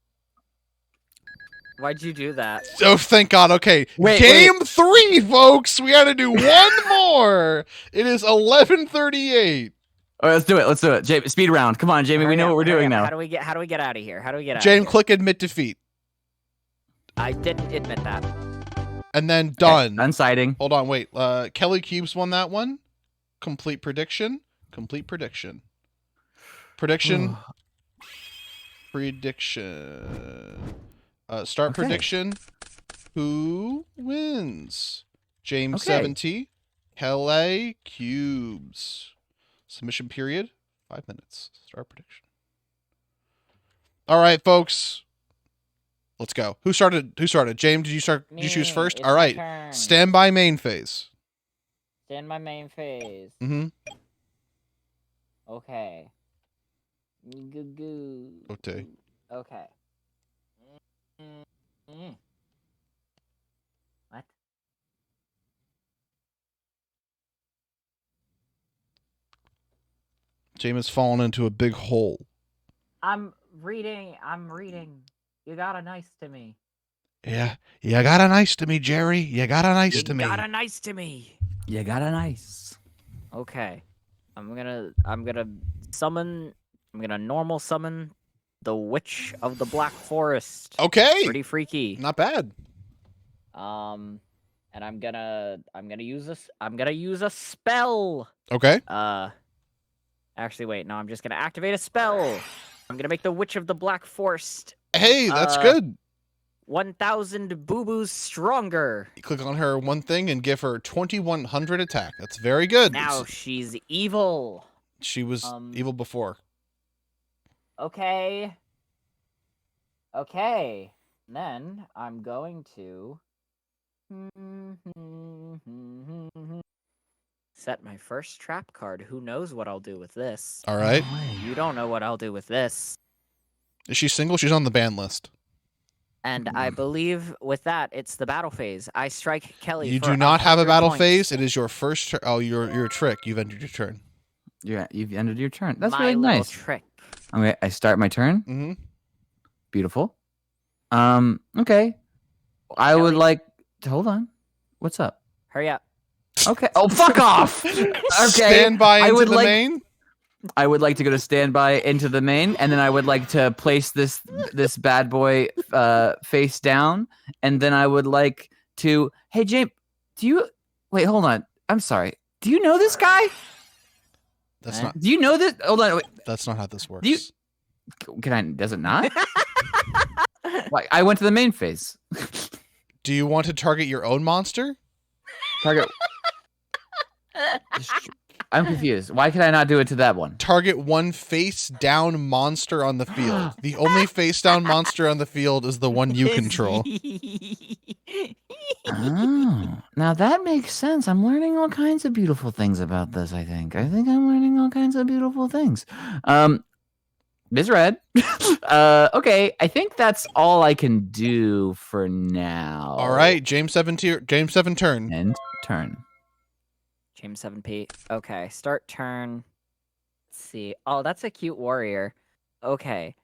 Why'd you do that? Oh, thank God. Okay. Wait, Game 3, folks. We got to do one more. It is 11:38. All right, let's do it. Jamie, speed round. Come on, Jamie. We Hurry know up, what we're hurry doing up. now. How do we get out of here? James, click admit defeat. I didn't admit that. And then done. Unsighting. Hold on, wait. Kelly Cubes won that one. Complete prediction. Prediction. Start Okay. prediction. Who wins? James Okay. 70. Kelly Cubes. Submission period. 5 minutes. Start prediction. All right, folks. Let's go. Who started? James, did you start? Did you choose first? All right. Stand by main phase. Stand by main phase. Mm-hmm. Okay. Goo. Okay. Okay. Mm. What? James has fallen into a big hole. I'm reading. You gotta nice to me. Yeah, you gotta nice to me, Jerry. You gotta nice to me. You gotta nice to me. You got a nice. Okay. I'm gonna normal summon the Witch of the Black Forest. Okay. Pretty freaky. Not bad. And I'm gonna use a spell. Okay. Actually wait, no, I'm just gonna activate a spell. I'm gonna make the Witch of the Black Forest Hey, that's good. 1,000 boo-boos stronger. You click on her one thing and give her 2,100 attack. That's very good. Now she's evil. She was evil before. Okay. Okay. Then I'm going to set my first trap card. Who knows what I'll do with this? All right. You don't know what I'll do with this. Is she single? She's on the ban list. And I believe with that, it's the battle phase. I strike Kelly. You for do not have a 100 battle points. phase. It is your first turn. Oh, you're a trick. You've entered your turn. You've ended your turn. That's My really little nice. trick. Okay, I start my turn. Mm-hmm. Beautiful. Okay. I would Kelly? like to hold on. What's up? Hurry up. Okay. Oh, fuck off. Okay. Stand by I into would the like- main. I would like to go to standby into the main, and then I would like to place this bad boy face down, and then I would like to, hey, James, wait, hold on. I'm sorry. Do you know this guy? That's not. Do you know this? Hold on. Wait. That's not how this works. Does it not? Like, I went to the main phase. Do you want to target your own monster? Target. I'm confused. Why could I not do it to that one? Target one face down monster on the field. The only face down monster on the field is the one you control. Oh, now that makes sense. I'm learning all kinds of beautiful things about this. I think I'm learning all kinds of beautiful things. Ms. Red. Okay, I think that's all I can do for now. All right, James 7 turn. End turn. James 7P. Okay, start turn. Let's see. Oh, that's a cute warrior. Okay.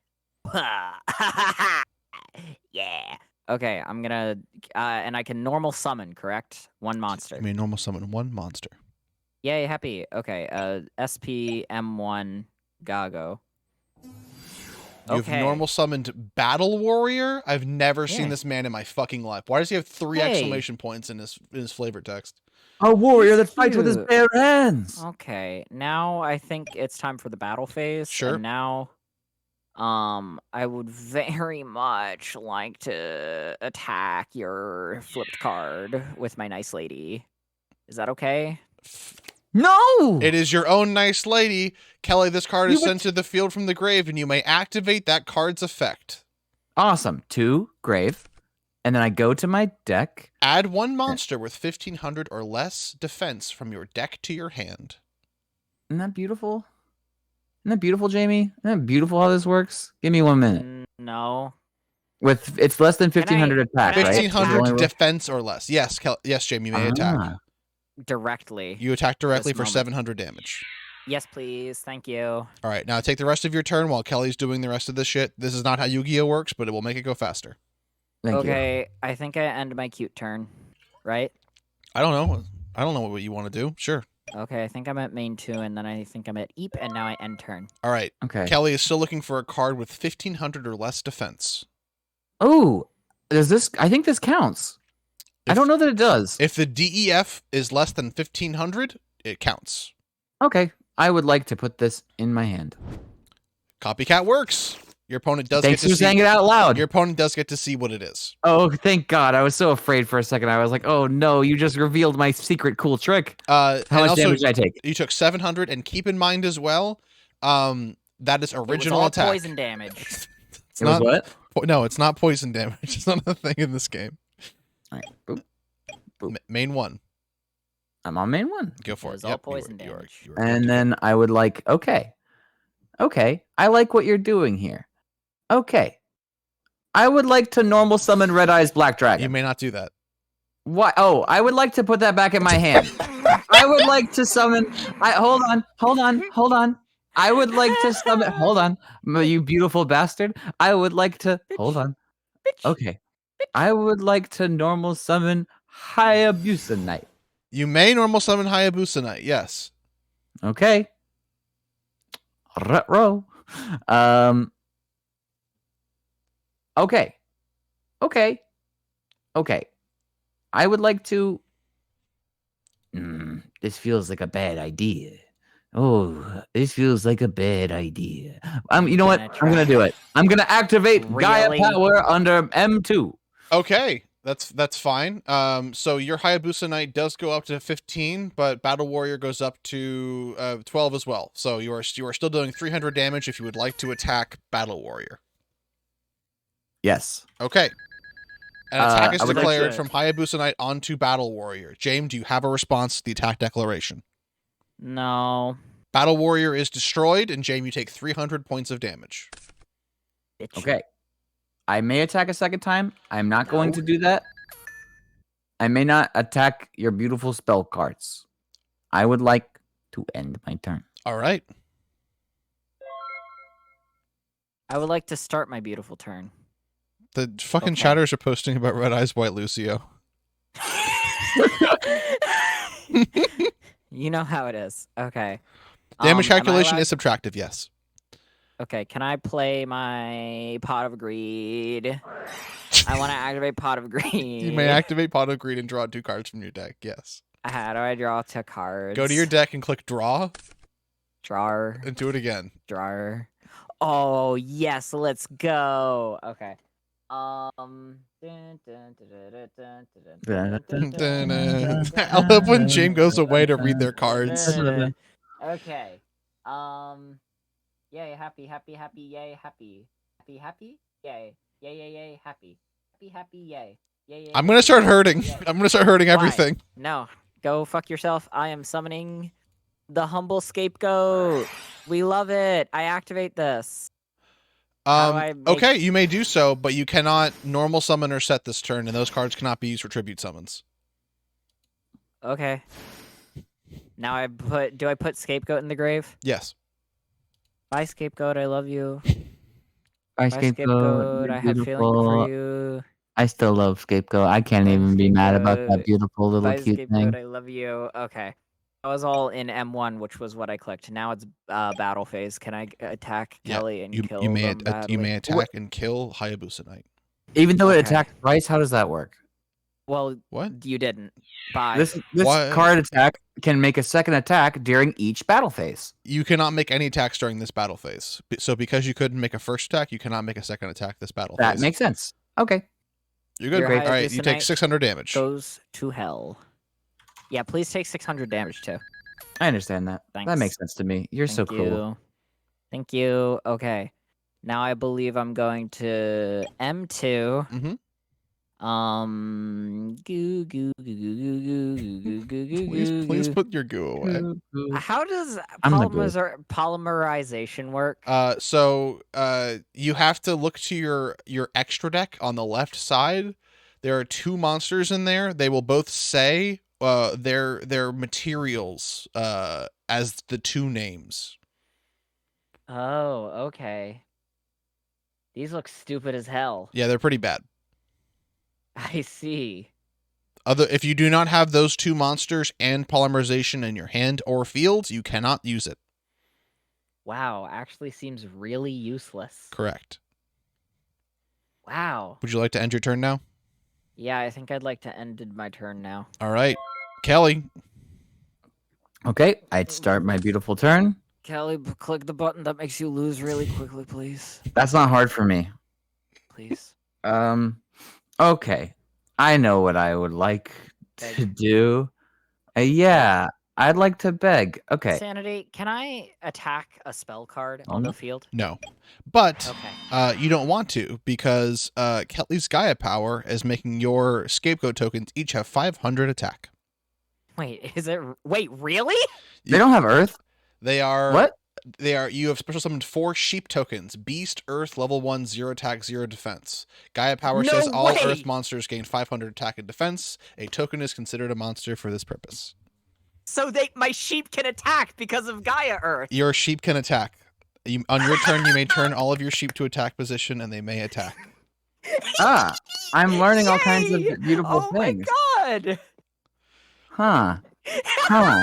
Yeah. Okay, I'm gonna and I can normal summon, correct? One monster. You may normal summon one monster. Yay, happy. Okay, SPM1 Gago. You've Okay. normal summoned Battle Warrior. I've never seen Yeah. this man in my fucking life. Why does he have 3 Hey. exclamation points in his flavor text? A warrior that He's fights with his cute. bare hands. Okay, now I think it's time for the battle phase. Sure. And now, I would very much like to attack your flipped card with my nice lady. Is that okay? No. It is your own nice lady. Kelly, this card is You would- sent to the field from the grave, and you may activate that card's effect. Awesome. 2 grave, and then I go to my deck. Add one monster with 1,500 or less defense from your deck to your hand. Isn't that beautiful? Isn't that beautiful, Jamie? Isn't that beautiful how this works? Give me 1 minute. No. With it's less than 1,500 attack, right? 1,500 defense or less. Yes, yes, Jamie, you may attack. Ah. Directly. You attack directly This for moment. 700 damage. Yes, please. Thank you. All right, now take the rest of your turn while Kelly's doing the rest of this shit. This is not how Yu-Gi-Oh works, but it will make it go faster. Thank you. Okay, I think I end my cute turn. Right? I don't know. I don't know what you want to do. Sure. Okay, I think I'm at main 2, and then I think I'm at Eep, and now I end turn. All right. Okay. Kelly is still looking for a card with 1,500 or less defense. Oh, does this? I think this counts. I If- don't know that it does. If the DEF is less than 1,500, it counts. Okay, I would like to put this in my hand. Copycat works. Your opponent does Thanks get to for see. saying it out loud. Your opponent does get to see what it is. Oh, thank God! I was so afraid for a second. I was like, "Oh no, you just revealed my secret cool trick." How How much damage did I take? You took 700, and keep in mind as well, that is It was original all attack. poison damage. It's It was not- what? No, it's not poison damage. It's not a thing in this game. All right, boop. Boop. Main 1. I'm on main 1, Go for It it. was all Yep, poison you are damage. good to and go. then I would like. Okay, I like what you're doing here. Okay, I would like to normal summon Red Eyes Black Dragon. You may not do that. What? Oh, I would like to put that back in my hand. I would like to summon. Hold on. I would like to summon. Hold on, you beautiful bastard. I would like to. Hold on. Okay. I would like to normal summon Hayabusa Knight. You may normal summon Hayabusa Knight, yes. Okay. Retro. Okay. I would like to. This feels like a bad idea. Oh, this feels like a bad idea. You know what? Gonna I'm gonna try. do it. I'm gonna activate Gaia Really? Power under M2. Okay, that's fine. So your Hayabusa Knight does go up to 15, but Battle Warrior goes up to 12 as well. So you are still doing 300 damage if you would like to attack Battle Warrior. Yes. Okay. An attack is I would like declared to- from Hayabusa Knight onto Battle Warrior. James, do you have a response to the attack declaration? No. Battle Warrior is destroyed, and James, you take 300 points of damage. Bitch. Okay. I may attack a second time. I'm not going No. to do that. I may not attack your beautiful spell cards. I would like to end my turn. All right. I would like to start my beautiful turn. The fucking Okay. chatters are posting about Red Eyes White Lucio. You know how it is. Okay. Damage Am I calculation allowed- is subtractive, yes. Okay, can I play my Pot of Greed? I want to activate Pot of Greed. You may activate Pot of Greed and draw 2 cards from your deck. Yes. How do I draw 2 cards? Go to your deck and click Draw Drawer. and do it again. Drawer. Oh, yes, let's go. Okay. I love when James goes away to read their cards. Okay. Yay, happy, happy, happy, yay, happy. Happy, happy, yay. Yay, yay, yay, happy. Happy, happy, yay. Yay, yay, I'm gonna start hurting. yay. I'm gonna start hurting Why? everything. No, go fuck yourself. I am summoning the humble scapegoat. We love it. I activate this. How do I make- Okay, you may do so, but you cannot normal summon or set this turn, and those cards cannot be used for tribute summons. Okay. Now do I put scapegoat in the grave? Yes. Bye, scapegoat. I love you. Bye, Bye, scapegoat. You're I have feeling beautiful. for you. I still love Scapegoat. I can't Bye, even be mad about that Scapegoat. beautiful little Bye, cute scapegoat. thing. I love you. Okay. I was all in M1, which was what I clicked. Now it's battle phase. Can I attack Yeah, Kelly and kill you may them you badly? may attack and kill Hayabusa Knight. Even though it Okay. attacked twice, how does that work? Well, What? you didn't. Bye. This What? card attack can make a second attack during each battle phase. You cannot make any attacks during this battle phase. So because you couldn't make a first attack, you cannot make a second attack this battle That phase. makes sense. Okay. You're good. Your All right, you Hayabusa take Knight 600 damage. goes to hell. Yeah, please take 600 damage too. I understand that. That Thanks. makes sense to me. You're so Thank cool. you. Thank you. Okay. Now I believe I'm going to M2. Mhm. Goo goo goo goo goo goo goo goo goo Please goo. put your goo away. How does I'm the good. polymerization work? So you have to look to your extra deck on the left side. There are 2 monsters in there. They will both say their materials as the 2 names. Oh, okay. These look stupid as hell. Yeah, they're pretty bad. I see. If you do not have those 2 monsters and polymerization in your hand or field, you cannot use it. Wow, actually seems really useless. Correct. Wow. Would you like to end your turn now? Yeah, I think I'd like to end my turn now. All right. Kelly. Okay, I'd start my beautiful turn. Kelly, click the button that makes you lose really quickly, please. That's not hard for me. Please. Okay. I know what I would like to do. Yeah, I'd like to beg. Okay. Sanity, can I attack a spell card on no. the field? No. But Okay. you don't want to because Kelly's Gaia power is making your scapegoat tokens each have 500 attack. Wait, wait, really? They don't have Earth? They are What? You have special summoned 4 sheep tokens. Beast, Earth, level 1, 0 attack, 0 defense. Gaia power No says all way! Earth monsters gain 500 attack and defense. A token is considered a monster for this purpose. So my sheep can attack because of Gaia Earth. Your sheep can attack. On your turn, you may turn all of your sheep to attack position, and they may attack. Ah, I'm learning all kinds of Yay! beautiful things. Oh my god! Huh. Huh.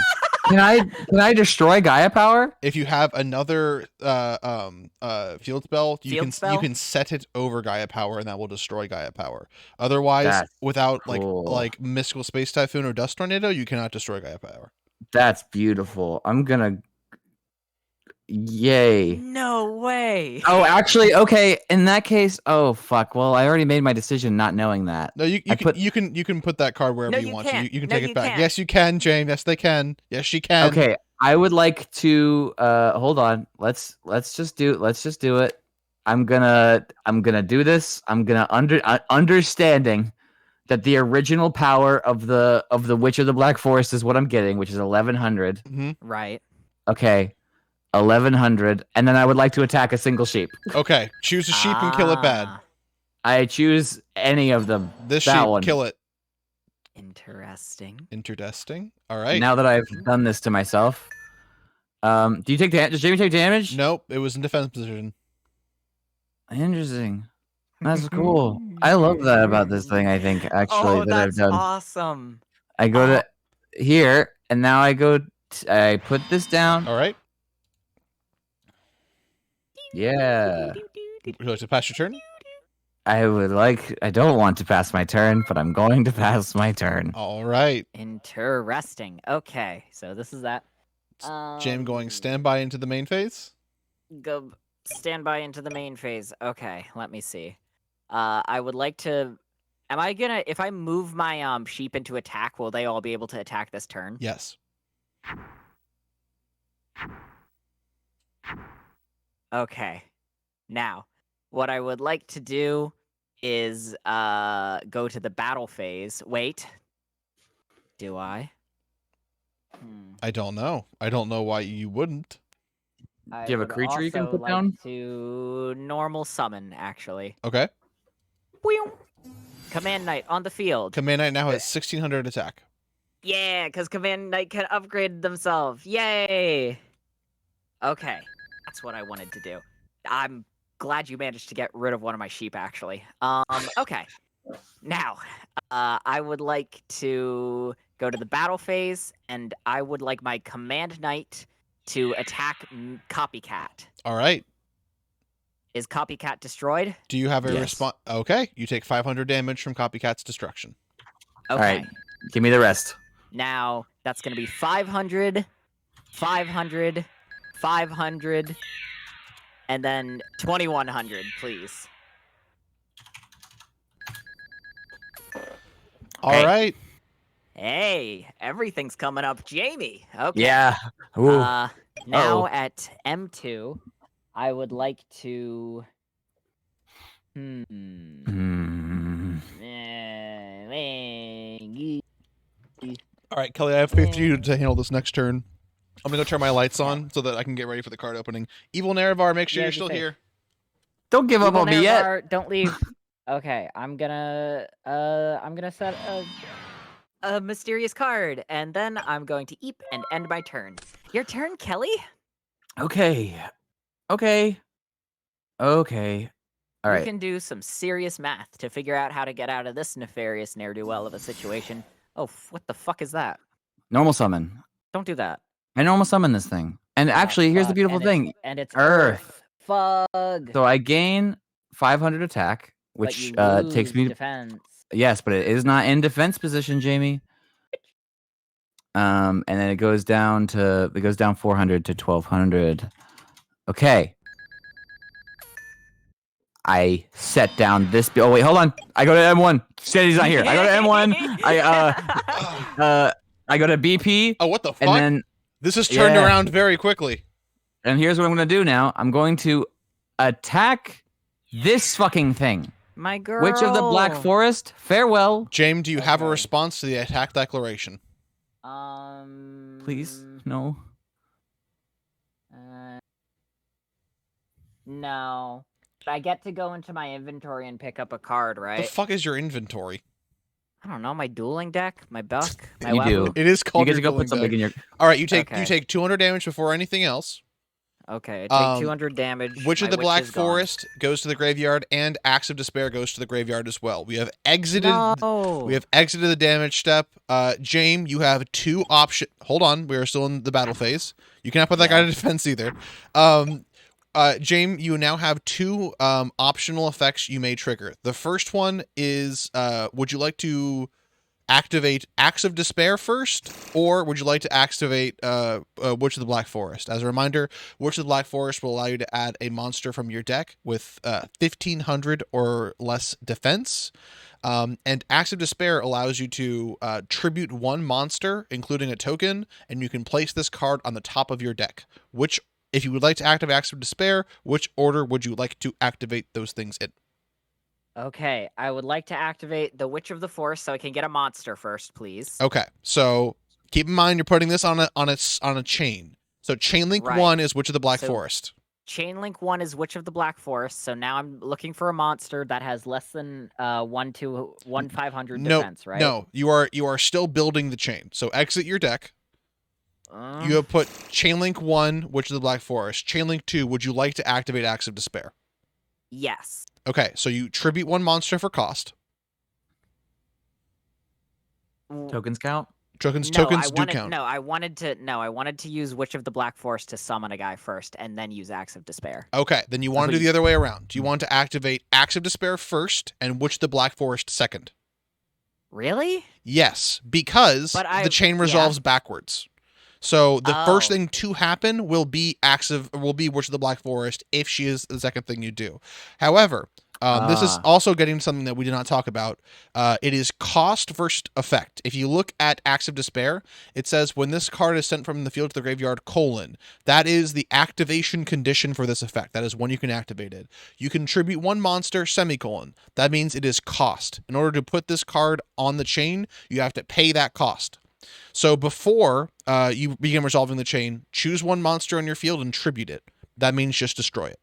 Can I destroy Gaia power? If you have another field spell, you can set it over Gaia power, and that will destroy Gaia power. Otherwise, That's without cool. like mystical space typhoon or dust tornado, you cannot destroy Gaia power. That's beautiful. I'm gonna. Yay. No way. Oh, actually, okay. In that case, oh fuck. Well, I already made my decision, not knowing that. No, you can put that card wherever No, you you want can't. to. You can No, take you it back. can't. Yes, you can, James. Yes, they can. Yes, she can. Okay, I would like to. Hold on. Let's just do it. I'm gonna do this. I'm gonna understanding that the original power of the Witch of the Black Forest is what I'm getting, which is 1100. Mm-hmm. Right. Okay, 1100, and then I would like to attack a single sheep. Okay, choose a sheep and kill it bad. Ah, I choose any of them. This that sheep, one. kill it. Interesting. Interesting. All right. Now that I've done this to myself, do you take damage? Does Jamie take damage? Nope, it was in defense position. Interesting. That's cool. I love that about this thing. I think actually Oh, that I've that's done. awesome. I go to here, and now I go. I put this down. All right. Yeah. Would you like to pass your turn? I don't want to pass my turn, but I'm going to pass my turn. All right. Interesting. Okay, so this is that. James going standby into the main phase. Go stand by into the main phase. Okay, let me see. I would like to. Am I gonna? If I move my sheep into attack, will they all be able to attack this turn? Yes. Okay. Now, what I would like to do is go to the battle phase. Wait. Do I? I don't know. I don't know why you wouldn't. I Do you have a would creature you can also put like down? to normal summon, actually. Okay. Command Knight on the field. Command Knight now has 1600 attack. Yeah, because Command Knight can upgrade themselves. Yay! Okay, that's what I wanted to do. I'm glad you managed to get rid of one of my sheep, actually. Okay. Now, I would like to go to the battle phase, and I would like my Command Knight to attack Copycat. All right. Is Copycat destroyed? Do you have a Yes. response? Okay. You take 500 damage from Copycat's destruction. Okay. All right. Give me the rest. Now, that's going to be 500, 500, 500, and then 2100, please. All right. Hey, everything's coming up, Jamie. Okay. Yeah. Ooh. Now Uh-oh. at M2, I would like to. Hmm. All right, Kelly, I have faith in you to handle this next turn. I'm going to turn my lights on so that I can get ready for the card opening. Evil Nerevar, make sure Yeah, you're be still safe. here. Don't give up Evil on me yet. Nerevar, don't leave. Okay, I'm gonna set a mysterious card, and then I'm going to eep and end my turn. Your turn, Kelly. Okay. Okay. Okay. All You right. can do some serious math to figure out how to get out of this nefarious ne'er-do-well of a situation. Oh, what the fuck is that? Normal summon. Don't do that. I normal summon this thing. And actually, here's the Fuck, beautiful and thing. And it's Earth. Fug. So I gain 500 attack, But which you takes lose me. defense. Yes, but it is not in defense position, Jamie. And then it goes down 400 to 1200. Okay. I set down this. Oh wait, hold on. I go to M1. Sandy's not here. I go to M1. I go to BP, Oh, what the fuck? and then This has turned Yeah. around very quickly. and here's what I'm gonna do now. I'm going to attack this fucking thing. My girl. Witch of the Black Forest. Farewell. James, do you have a Okay. response to the attack declaration? Please, no. No. But I get to go into my inventory and pick up a card, The right? fuck is your inventory? I don't know, my dueling deck, my buck, my You do. weapon. It is You called get your to go dueling put something deck. in your. All right, you take Okay. 200 damage before anything else. Okay, I take Um, 200 damage. Witch of my the Black is gone. Forest goes to the graveyard, and Axe of Despair goes to the graveyard as well. We have exited. No. We have exited the damage step. James, you have two options. Hold on, we are still in the battle phase. You cannot put that guy to defense either. James, you now have two optional effects you may trigger. The first one is, would you like to activate Axe of Despair first, or would you like to activate Witch of the Black Forest? As a reminder, Witch of the Black Forest will allow you to add a monster from your deck with 1500 or less defense. And Axe of Despair allows you to tribute one monster, including a token, and you can place this card on the top of your deck. If you would like to activate Axe of Despair, which order would you like to activate those things in? Okay, I would like to activate the Witch of the Forest so I can get a monster first, please. Okay, so keep in mind you're putting this on a chain. So chain link Right. 1 is Witch of the Black So- Forest. Chain link 1 is Witch of the Black Forest, so now I'm looking for a monster that has less than 500 defense, right? No, you are still building the chain. So exit your deck. You have put chain link 1, Witch of the Black Forest. Chain link 2, would you like to activate Axe of Despair? Yes. Okay, so you tribute one monster for cost. Tokens count. Tokens No, tokens I do wanted, count. No, I wanted to use Witch of the Black Forest to summon a guy first, and then use Axe of Despair. Okay, then you want to do the other way around. Do you want to activate Axe of Despair first and Witch of the Black Forest second? Really? Yes, because But the chain resolves backwards. So the first Oh. thing to happen will be Witch of the Black Forest if she is the second thing you do. However, this is also getting to something that we did not talk about. It is cost versus effect. If you look at Axe of Despair, it says when this card is sent from the field to the graveyard, : that is the activation condition for this effect. That is when you can activate it. You contribute 1 monster, : that means it is cost. In order to put this card on the chain, you have to pay that cost. So before you begin resolving the chain, choose 1 monster on your field and tribute it. That means just destroy it.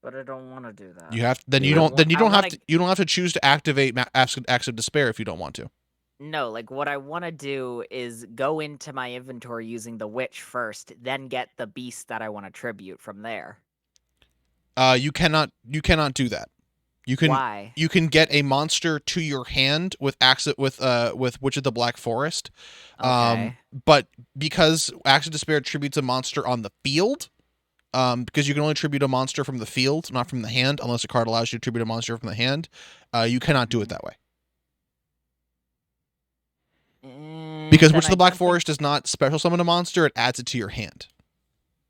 But I don't want to do that. You have you don't have to choose to activate Axe of Despair if you don't want to. No, like what I want to do is go into my inventory using the Witch first, then get the beast that I want to tribute from there. You cannot do that. Why? You can get a monster to your hand with Witch of the Black Forest. Okay. But because Axe of Despair tributes a monster on the field, because you can only tribute a monster from the field, not from the hand, unless a card allows you to tribute a monster from the hand, you cannot do it that way. Because Witch of the Black Forest does not special summon a monster, it adds it to your hand.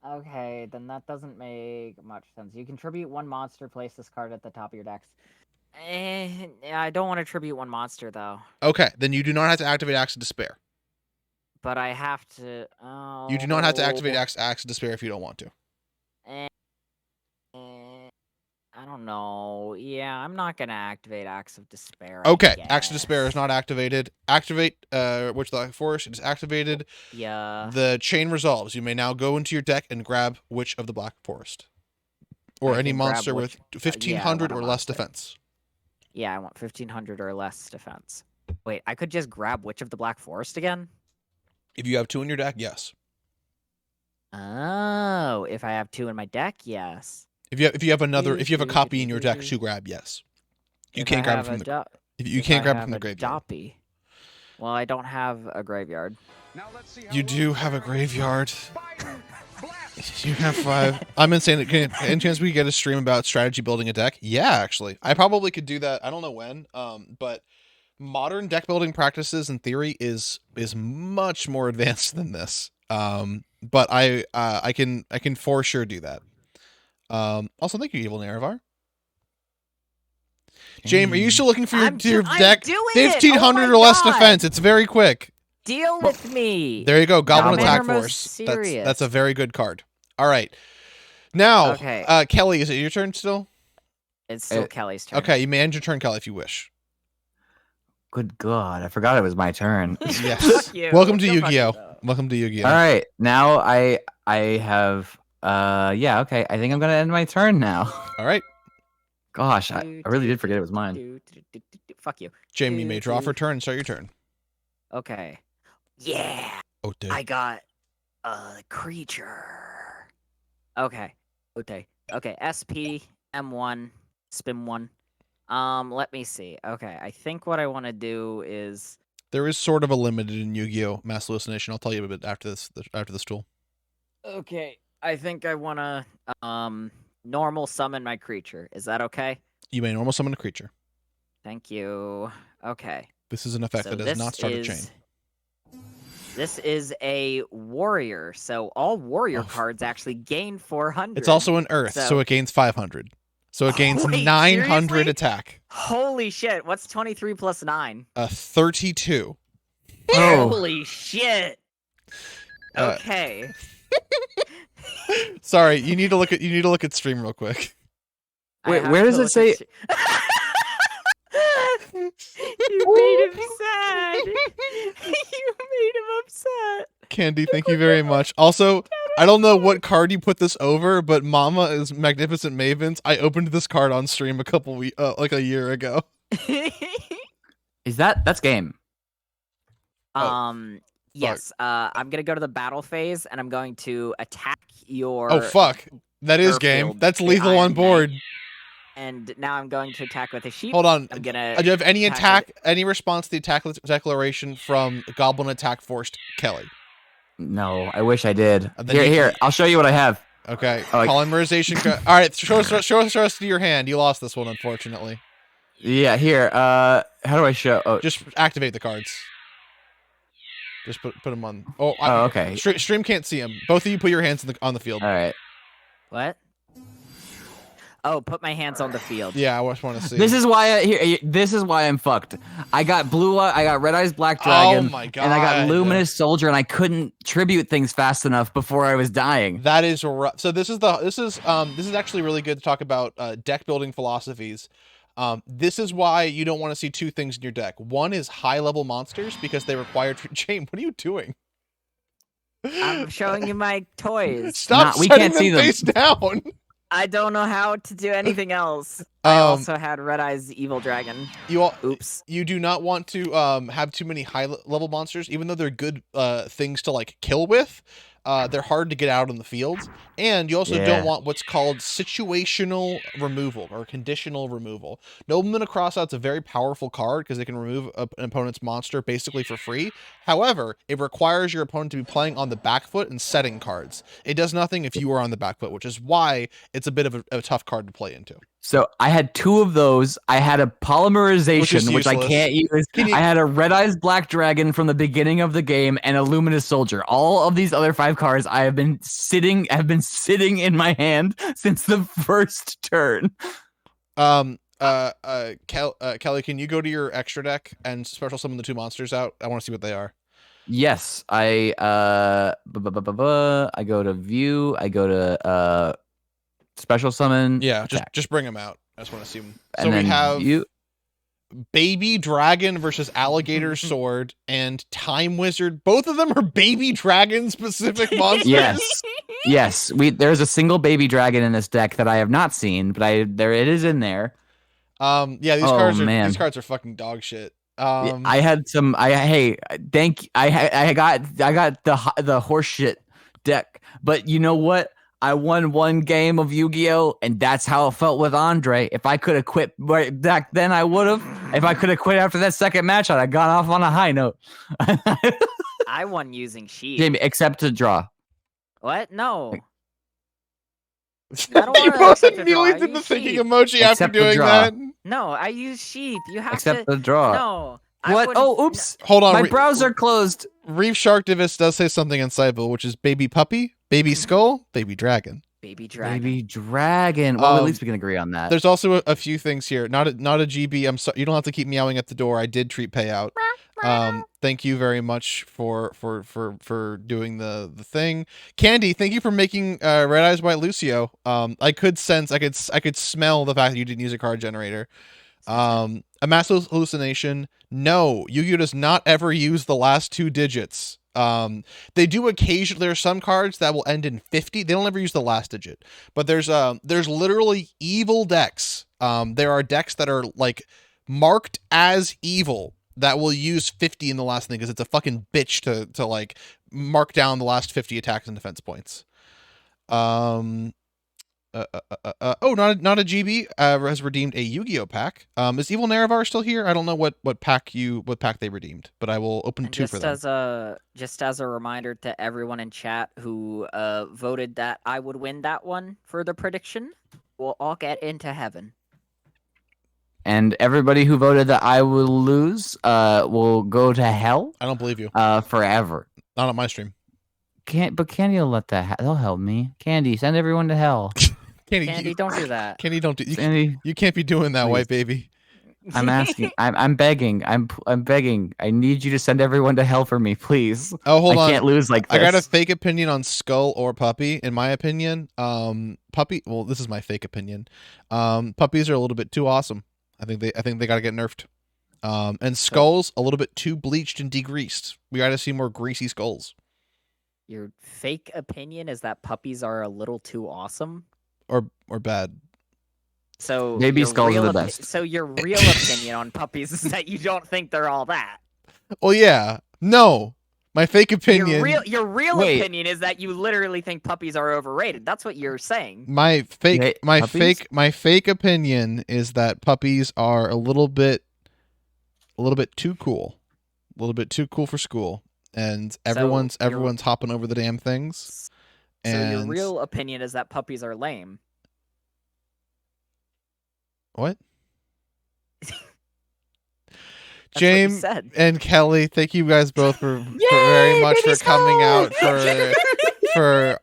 Okay, then that doesn't make much sense. You can tribute 1 monster, place this card at the top of your decks. I don't want to tribute 1 monster, though. Okay, then you do not have to activate Axe of Despair. But I have to... You do not have to activate Axe of Despair if you don't want to. I don't know. Yeah, I'm not going to activate Axe of Despair. Okay, Axe of Despair is not activated. Activate Witch of the Black Forest. It is activated. Yeah. The chain resolves. You may now go into your deck and grab Witch of the Black Forest. Or I any can grab monster with Witch- 1500 I want or a less monster. defense. Yeah, I want 1500 or less defense. Wait, I could just grab Witch of the Black Forest again? If you have 2 in your deck, yes. Oh, if I have 2 in my deck, yes. If you have a copy in your deck to grab, yes. You can't grab it from the you can't grab it from the graveyard. Well, I don't have a graveyard. You do have a graveyard. You have 5. I'm insane. Any chance we get a stream about strategy building a deck? Yeah, actually. I probably could do that. I don't know when. But modern deck building practices in theory is much more advanced than this. But I can for sure do that. Also, thank you, Evil Naravar. James, are you still looking for your deck? 1500 or less defense. It's very quick. Deal with me. There you go. Goblin Men Attack are most Force. serious. That's a very good card. All right. Now, Okay. Kelly, is it your turn still? It's still Kelly's turn. Okay, you may end your turn, Kelly, if you wish. Good God, I forgot it was my turn. Yes. Fuck you. Welcome to Go fuck Yu-Gi-Oh. yourself. Welcome to Yu-Gi-Oh. All right, now I have yeah, okay. I think I'm gonna end my turn now. All right. Gosh, I really did forget it was mine. Fuck you. Jamie, you may draw for turn and start your turn. Okay. Yeah. Oh, dude. I got a creature. Okay. Okay. SP M1 spin 1. Let me see. Okay, I think what I want to do is There is sort of a limited in Yu-Gi-Oh! Mass Hallucination. I'll tell you a bit after this tool. okay. I think I want to normal summon my creature. Is that okay? You may normal summon a creature. Thank you. Okay. This is an effect So that does not start a chain. This is a warrior, so all warrior Oh. cards actually gain 400. It's also an Earth, so it gains 500. So it gains Wait, 900 seriously? attack. Holy shit! What's 23 plus 9? 32. Oh. Holy shit! Uh, Okay. Sorry, you need to look at stream real quick. I Wait, have where to does it look say- at You made him sad. You made him upset. Candy, thank you very much. Also, I don't know what card you put this over, but Mama is Magnificent Mavens. I opened this card on stream like a year ago. Is that's game? Yes. I'm gonna go to the battle phase, and I'm going to attack your. Oh fuck, that is game. Airfield That's lethal Iron on board. And now I'm going to attack with a sheep. Hold on. I'm gonna. Do you have any attack any response to the attack declaration from Goblin Attack Force Kelly? No, I wish I did. And then Here, I'll show you what I have. Okay. Oh, Polymerization. All right. Show us the rest of your hand. You lost this one, unfortunately. Yeah, here. How do I show? Oh, Just activate the cards. Just put them on. Oh, okay. Stream can't see them. Both of you put your hands on the field. All right. What? Oh, put my hands on the field. Yeah, I just want to see. This is why this is why I'm fucked. I got I got Red Eyes Black Dragon. Oh my god. And I got Luminous Soldier, and I couldn't tribute things fast enough before I was dying. That is rough. So this is actually really good to talk about deck building philosophies. This is why you don't want to see two things in your deck. One is high level monsters because they require James, what are you doing? I'm showing you my toys. Stop we setting can't see them. face down. I don't know how to do anything else. I also had Red Eyes Evil Dragon. Oops. You do not want to have too many high level monsters, even though they're good things to like kill with. They're hard to get out on the field, and you also don't want what's called situational removal or conditional removal. Nobleman of Crossout's a very powerful card because it can remove an opponent's monster basically for free. However, it requires your opponent to be playing on the back foot and setting cards. It does nothing if you are on the back foot, which is why it's a bit of a tough card to play into. So I had two of those. I had a Polymerization, which I can't use. I had a Red Eyes Black Dragon from the beginning of the game, and a Luminous Soldier. All of these other 5 cards have been sitting in my hand since the first turn. Kelly, can you go to your extra deck and special summon the 2 monsters out? I want to see what they are. Yes, I go to view. I go to special summon. Yeah, just bring them out. I just want to see them. So And we then have Baby Dragon versus Alligator Sword and Time Wizard. Both of them are Baby Dragon specific monsters. Yes. There's a single Baby Dragon in this deck that I have not seen, but it is in there. Yeah, these cards are fucking dog shit. I had some. I got the horseshit deck, but you know what? I won 1 game of Yu-Gi-Oh, and that's how it felt with Andre. If I could have quit right back then, I would have. If I could have quit after that second match, I'd have gone off on a high note. I won using sheep. Jamie, except to draw. What? No. You both immediately did the thinking emoji after Except the doing draw. that. No, I use sheep. You have Except to. the draw. No. What? Oh, oops. Hold on. My browser closed. Reef Sharktivist does say something insightful, which is baby puppy, baby skull, baby dragon. Baby dragon. Baby dragon. Well, at least we can agree on that. There's also a few things here. Not a GB. I'm sorry. You don't have to keep meowing at the door. I did treat payout. Thank you very much for doing the thing. Candy, thank you for making Red Eyes White Lucio. I could smell the fact that you didn't use a card generator. A massive hallucination. No, Yu-Gi-Oh does not ever use the last 2 digits. They do occasionally. There are some cards that will end in 50. They don't ever use the last digit. But there's literally evil decks. There are decks that are like marked as evil that will use 50 in the last thing because it's a fucking bitch to like mark down the last 50 attacks and defense points. Not a GB has redeemed a Yu-Gi-Oh pack. Is Evil Nerevar still here? I don't know what pack they redeemed, but I will open 2 for them. Just as a reminder to everyone in chat who voted that I would win that one for the prediction, we'll all get into heaven. And everybody who voted that I will lose will go to hell. I don't believe you. Forever. Not on my stream. But Candy will let that. They'll help me. Candy, send everyone to hell. Candy, don't do that. Candy, don't do. Candy, you can't be doing that, please. white baby. I'm asking. I'm begging. I'm begging. I need you to send everyone to hell for me, please. Oh, hold on. I can't lose like this. I got a fake opinion on Skull or Puppy. In my opinion, Puppy. Well, this is my fake opinion. Puppies are a little bit too awesome. I think they got to get nerfed. And Skull's a little bit too bleached and degreased. We got to see more greasy skulls. Your fake opinion is that puppies are a little too awesome, or bad. So maybe skulls are the best. So your real opinion on puppies is that you don't think they're all that. Well, yeah. No. My fake opinion. Your real Wait. opinion is that you literally think puppies are overrated. That's what you're saying. My fake hate my puppies? fake opinion is that puppies are a little bit too cool. A little bit too cool for school. And everyone's hopping over the damn things. So your And real opinion is that puppies are lame. what? That's what you James said. and Kelly, thank you guys both for very much for coming out for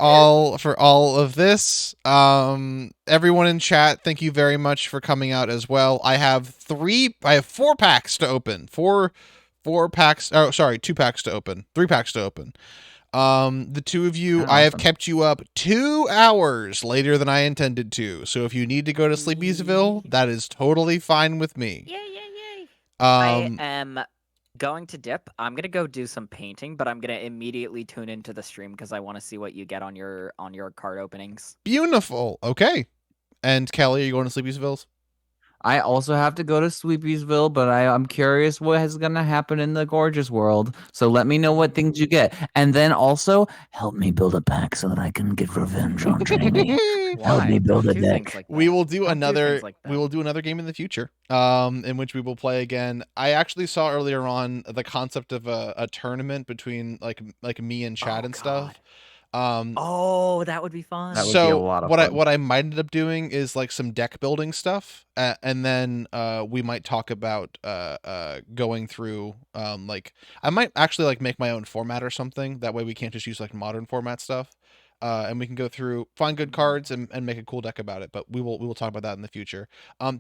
all of this. Everyone in chat, thank you very much for coming out as well. I have 4 packs to open. 4 packs. Oh, sorry, 2 packs to open. 3 packs to open. The two of you, I have Awesome. kept you up 2 hours later than I intended to. So if you need to go to Sleepiesville, that is totally fine with me. Yay, yay, yay. I Um, am going to dip. I'm gonna go do some painting, but I'm gonna immediately tune into the stream because I want to see what you get on your card openings. beautiful. Okay. And Kelly, are you going to Sleepiesville's? I also have to go to Sleepiesville, but I'm curious what is going to happen in the gorgeous world. So let me know what things you get. And then also help me build a pack so that I can get revenge on Jamie. Help me build Don't a do things deck. like We that. will do Don't another things like we that. will do another game in the future in which we will play again. I actually saw earlier on the concept of a tournament between like me and Chad Oh, and stuff. Oh, that would be fun. That would So be a lot of what fun. I might end up doing is like some deck building stuff, and then we might talk about going through like I might actually like make my own format or something. That way we can't just use like modern format stuff, and we can go through, find good cards, and make a cool deck about it. But we will talk about that in the future.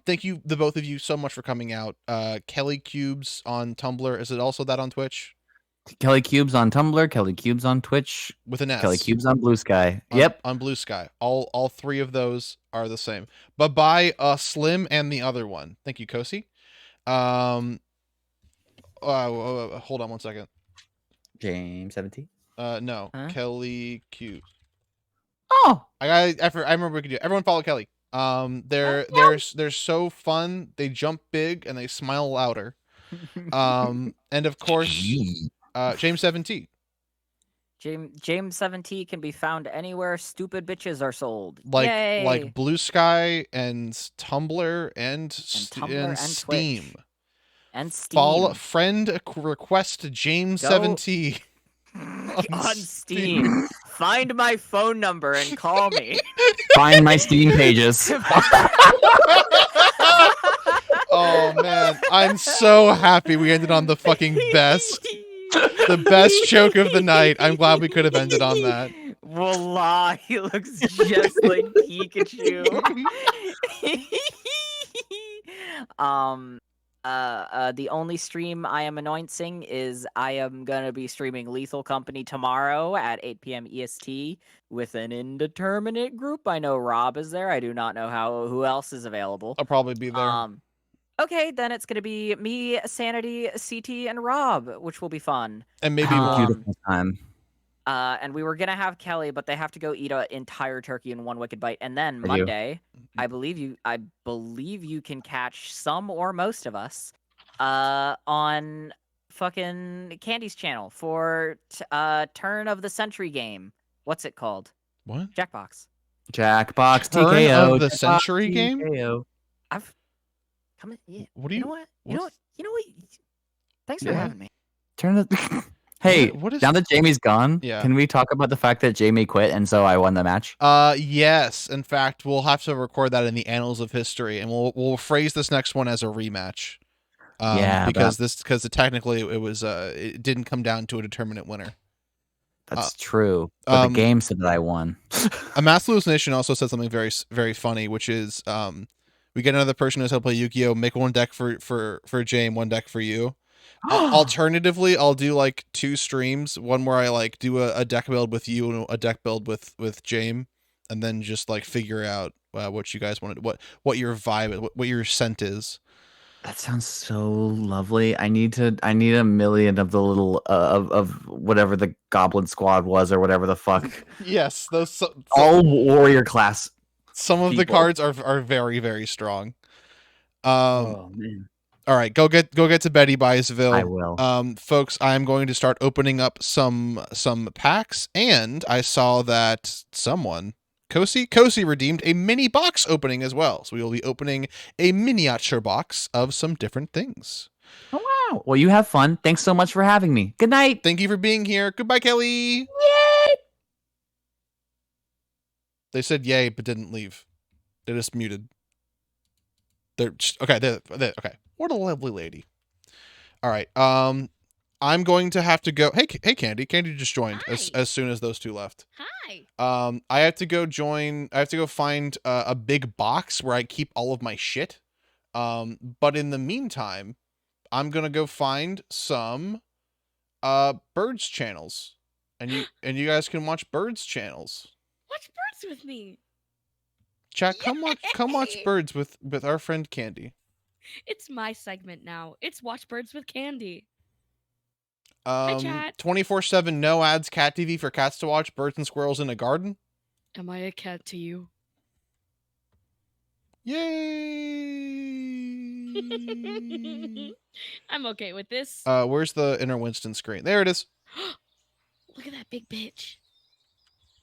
Thank you, the both of you, so much for coming out. kelleycubes on Tumblr. Is it also that on Twitch? Kelly Cubes on Tumblr, Kelly Cubes on Twitch, With an S. Kelly Cubes on Blue Sky. On, Yep. on Blue Sky. All 3 of those are the same. But by Slim and the other one. Thank you, Kosi. Hold on one second. James 17. No, Huh? Kelly Q. Oh, I remember we could do it. Everyone follow Kelly. They're so fun. They jump big and they smile louder. And of course, James 17. James 7T can be found anywhere stupid bitches are sold. Like Yay! Blue Sky and Tumblr and Tumblr and Steam. Twitch. And Steam. Follow friend request James Go- 17 on Steam. Find my phone number and call me. find my Steam pages. Oh man, I'm so happy we ended on the fucking best. The best joke of the night. I'm glad we could have ended on that. Wallah, he looks just like Pikachu. The only stream I am announcing is I am gonna be streaming Lethal Company tomorrow at 8 p.m. EST with an indeterminate group. I know Rob is there. I do not know who else is available. I'll probably be there. Okay, then it's gonna be me, Sanity, CT, and Rob, which will be fun. And maybe Have a more. beautiful time. And we were gonna have Kelly, but they have to go eat an entire turkey in one wicked bite. And then I do. Monday, I believe you can catch some or most of us on fucking Candy's channel for Turn of the Century game. What's it called? What? Jackbox. Jackbox Turn TKO. of the Jackbox Century game? TKO. I've come in. Yeah. What do You you? know what? You know what? You know what? Thanks for Yeah. having me. Turn it. Hey, What is? now that Jamie's gone, Yeah. can we talk about the fact that Jamie quit and so I won the match? Yes. In fact, we'll have to record that in the annals of history, and we'll phrase this next one as a rematch. Yeah, because technically it didn't come down to a determinate winner. That's true. But the game said that I won. A Mass Hallucination also said something very, very funny, which is we get another person who's how to play Yu-Gi-Oh! Make one deck for Jame, one deck for you. Alternatively, I'll do like 2 streams, one where I like do a deck build with you and a deck build with Jame, and then just like figure out what you guys wanted, what your vibe, what your scent is. That sounds so lovely. I need a million of the little of whatever the Goblin Squad was or whatever the fuck. Yes, those All warrior class. some of the people. cards are very, very strong. Oh man. All right, go get to Betty Byesville. I will. Folks, I'm going to start opening up some packs, and I saw that someone, Kosi redeemed a mini box opening as well. So we will be opening a miniature box of some different things. Oh, wow. Well, you have fun. Thanks so much for having me. Good night. Thank you for being here. Goodbye, Kelly. Yay! They said yay, but didn't leave. They're just muted. They're just, okay. They're okay. What a lovely lady. All right. I'm going to have to go. Hey, Candy. Candy just joined as soon as those two left. Hi. I have to go join. I have to go find a big box where I keep all of my shit. But in the meantime, I'm gonna go find some birds channels, and you guys can watch birds channels. Watch birds with me. Chat, come watch Yay! birds with our friend Candy. It's my segment now. It's Watch Birds with Candy. Hi, chat. 24/7 no ads cat TV for cats to watch, birds and squirrels in a garden. Am I a cat to you? Yay! I'm okay with this. Where's the inner Winston screen? There it is. Look at that big bitch.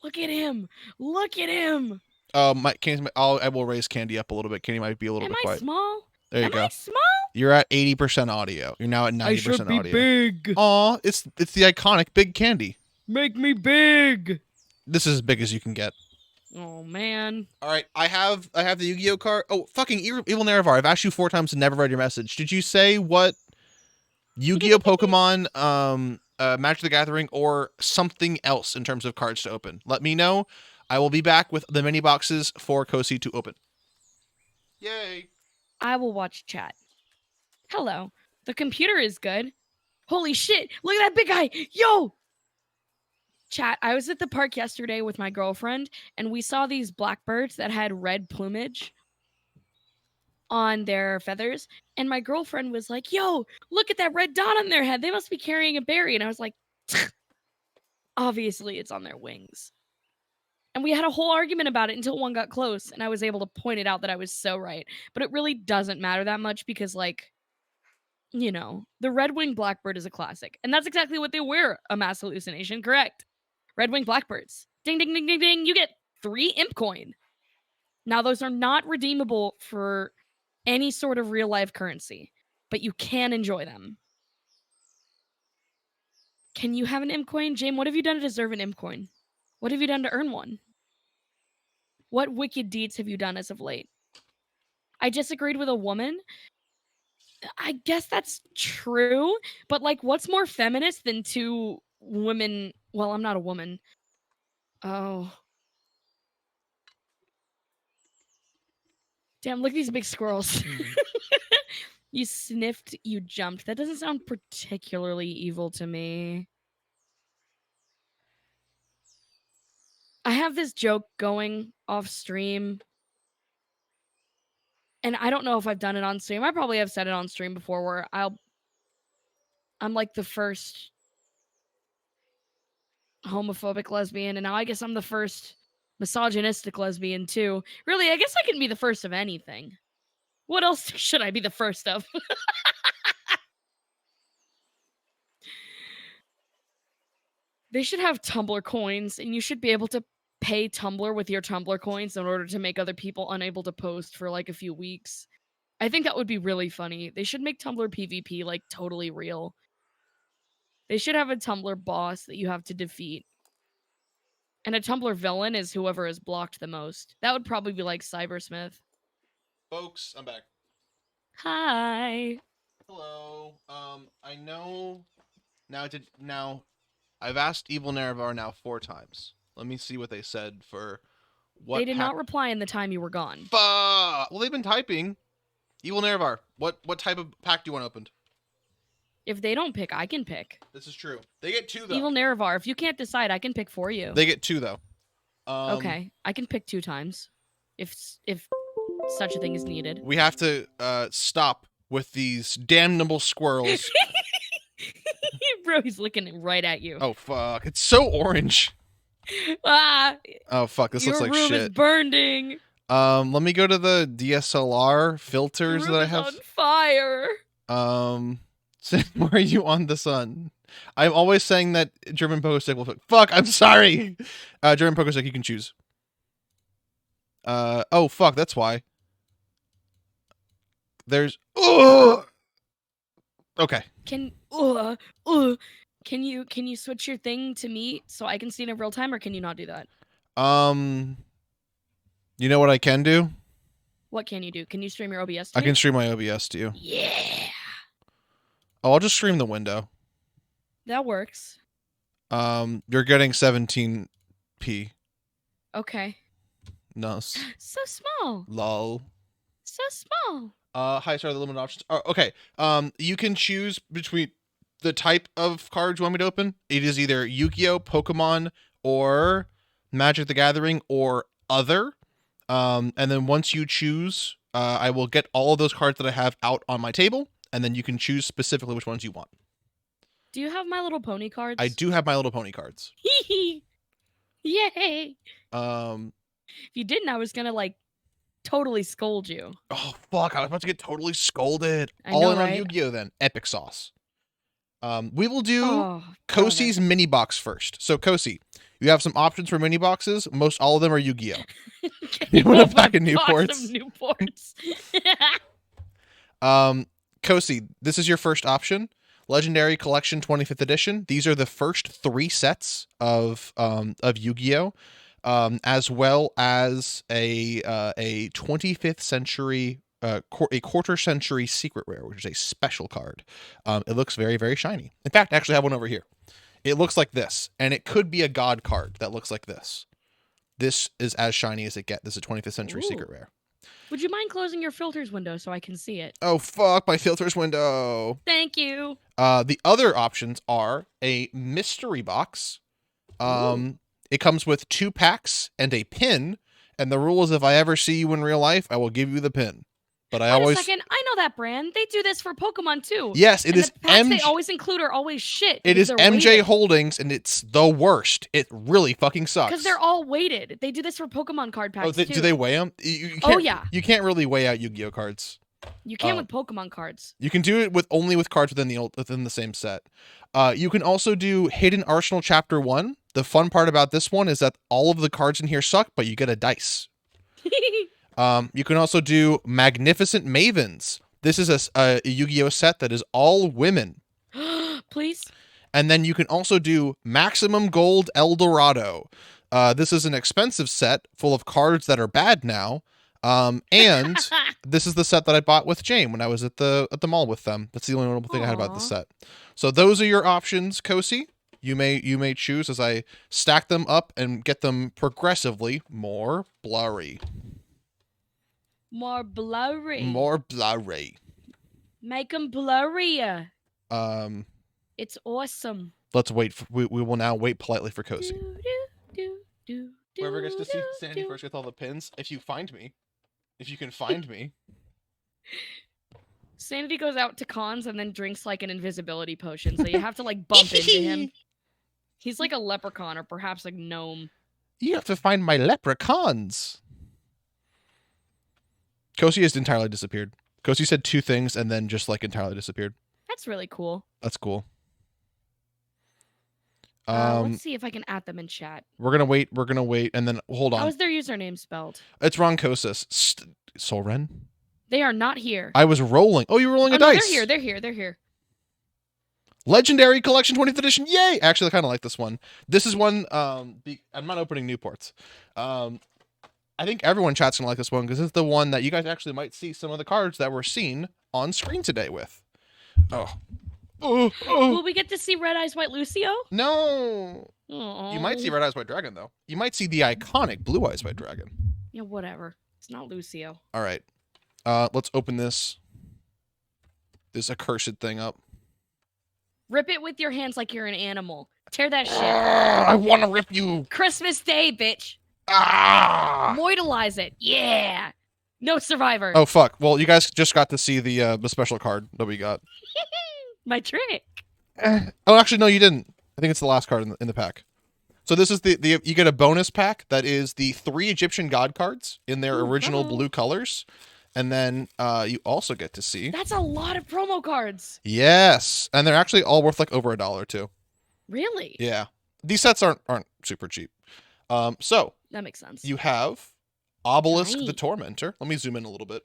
Look at him. Look at him. I will raise Candy up a little bit. Candy might be a little Am bit I quiet. small? There you Am go. I small? You're at 80% audio. You're now at 90% I should be audio. big. Aw, it's the iconic Big Candy. Make me big. This is as big as you can get. Oh man. All right, I have the Yu-Gi-Oh card. Oh, fucking Evil Nerevar. I've asked you 4 times and never read your message. Did you say what Yu-Gi-Oh, Pokemon, Magic the Gathering, or something else in terms of cards to open? Let me know. I will be back with the mini boxes for Kosi to open. Yay! I will watch chat. Hello. The computer is good. Holy shit. Look at that big guy. Yo. Chat, I was at the park yesterday with my girlfriend and we saw these blackbirds that had red plumage on their feathers. And my girlfriend was like, yo, look at that red dot on their head. They must be carrying a berry. And I was like, obviously it's on their wings. And we had a whole argument about it until one got close. And I was able to point it out that I was so right. But it really doesn't matter that much because, like, you know, the red-winged blackbird is a classic. And that's exactly what they were, a mass hallucination. Correct. Red-winged blackbirds. Ding, ding, ding, ding, ding. You get 3 imp coin. Now, those are not redeemable for any sort of real-life currency. But you can enjoy them. Can you have an imp coin? James, what have you done to deserve an imp coin? What have you done to earn one? What wicked deeds have you done as of late? I disagreed with a woman. I guess that's true, but like, what's more feminist than 2 women? Well, I'm not a woman. Oh. Damn, look at these big squirrels. You sniffed, you jumped. That doesn't sound particularly evil to me. I have this joke going off stream. And I don't know if I've done it on stream. I probably have said it on stream before where I'm like the first homophobic lesbian, and now I guess I'm the first misogynistic lesbian too. Really, I guess I can be the first of anything. What else should I be the first of? They should have Tumblr coins, and you should be able to pay Tumblr with your Tumblr coins in order to make other people unable to post for like a few weeks. I think that would be really funny. They should make Tumblr PvP like totally real. They should have a Tumblr boss that you have to defeat. And a Tumblr villain is whoever is blocked the most. That would probably be like Cybersmith. Folks, I'm back. Hi. Hello. I know now I've asked Evil Nerevar now 4 times. Let me see what they said for what They did not reply in the time you were gone. Well, they've been typing. Evil Nerevar, what type of pack do you want opened? If they don't pick, I can pick. This is true. They get 2 though. Evil Nerevar, if you can't decide, I can pick for you. They get 2 though. Okay, I can pick 2 times. If such a thing is needed. We have to stop with these damnable squirrels. Bro, he's looking right at you. Oh fuck! It's so orange. Ah! Oh fuck! This Your looks like room shit. is burning. Let me go to the DSLR filters Your room that I is have. on fire. Where are you on the sun? I'm always saying that German Pogo will fuck. I'm sorry. German Pogo you can choose. Oh fuck, that's why. There's okay. Can you switch your thing to me so I can see it in real time, or can you not do that? You know what I can do? What can you do? Can you stream your OBS to I me? can stream my OBS to you. Yeah. Oh, I'll just stream the window. That works. You're getting 17p. Okay. No. So small. Lol. So small. Hi, sorry, the limited options. Oh, okay. You can choose between the type of cards you want me to open. It is either Yu-Gi-Oh, Pokemon, or Magic the Gathering, or other. And then once you choose, I will get all of those cards that I have out on my table, and then you can choose specifically which ones you want. Do you have My Little Pony cards? I do have My Little Pony cards. Yay! Um. If you didn't, I was gonna like totally scold you. Oh fuck! I was about to get totally scolded. I All know, in on right? Yu-Gi-Oh then. Epic sauce. We will do Oh, Kosi's mini box first. So Kosi, you have some options for mini boxes. Most all of them are Yu-Gi-Oh. You want a pack of Newports? Newports. Kosi, this is your first option. Legendary Collection 25th Edition. These are the first 3 sets of Yu-Gi-Oh, as well as a 25th century a quarter century secret rare, which is a special card. It looks very, very shiny. In fact, I actually have one over here. It looks like this, and it could be a god card that looks like this. This is as shiny as it gets. This is a 25th century secret rare. Would you mind closing your filters window so I can see it? Oh, fuck, my filters window. Thank you. The other options are a mystery box. It comes with 2 packs and a pin, and the rule is if I ever see you in real life, I will give you the pin. But I Wait always... a second, I know that brand. They do this for Pokemon too. Yes, it and is the packs MJ. they always include are always shit. It because is they're MJ weighted. Holdings, and it's the worst. It really fucking sucks. Because they're all weighted. They do this for Pokemon card packs too. Do they weigh them? You Oh, can't, yeah. You can't really weigh out Yu-Gi-Oh cards. You can with Pokemon cards. You can do it only with cards within the same set. You can also do Hidden Arsenal Chapter 1. The fun part about this one is that all of the cards in here suck, but you get a dice. You can also do Magnificent Mavens. This is a Yu-Gi-Oh set that is all women. Please? And then you can also do Maximum Gold Eldorado. This is an expensive set full of cards that are bad now. And this is the set that I bought with Jane when I was at the mall with them. That's the only notable thing I had about the set. So those are your options, Kosi. You may choose as I stack them up and get them progressively more blurry. More blurry. More blurry. Make them blurrier. Um, It's awesome. let's wait. We will now wait politely for Kosi. Do, do, do, do, Whoever gets to see do, Sandy do. first with all the pins, if you find me, if you can find me. Sanity goes out to cons and then drinks like an invisibility potion, so you have to like bump into him. He's like a leprechaun or perhaps a gnome. You have to find my leprechauns. Kosi has entirely disappeared. Kosi said 2 things and then just like entirely disappeared. That's really cool. That's cool. Let's see if I can add them in chat. We're gonna wait, and then hold How on. is their username spelled? It's wrong, Kosis. Solren? They are not here. I was rolling. Oh, you were rolling Oh, a no, dice. they're here. Legendary Collection 20th Edition. Yay! Actually, I kind of like this one. This is one. I'm not opening Newports. I think everyone chat's gonna like this one because this is the one that you guys actually might see some of the cards that were seen on screen today with. Oh. Will we get to see Red Eyes White Lucio? No. Oh. You might see Red Eyes White Dragon though. You might see the iconic Blue Eyes White Dragon. Yeah, whatever. It's not Lucio. All right. Let's open this accursed thing up. Rip it with your hands like you're an animal. Tear that shit. I want to rip you. Christmas Day, bitch. Ah! Mortalize it. Yeah. No survivor. Oh fuck. Well, you guys just got to see the special card that we got. My trick. Oh, actually, no, you didn't. I think it's the last card in the pack. So this is the you get a bonus pack that is the 3 Egyptian god cards in their original bravo. blue colors, And then you also get to see. That's a lot of promo cards. Yes, and they're actually all worth like over $1 too. Really? Yeah, these sets aren't super cheap. So That makes sense. you have Obelisk the Right. Tormentor. Let me zoom in a little bit.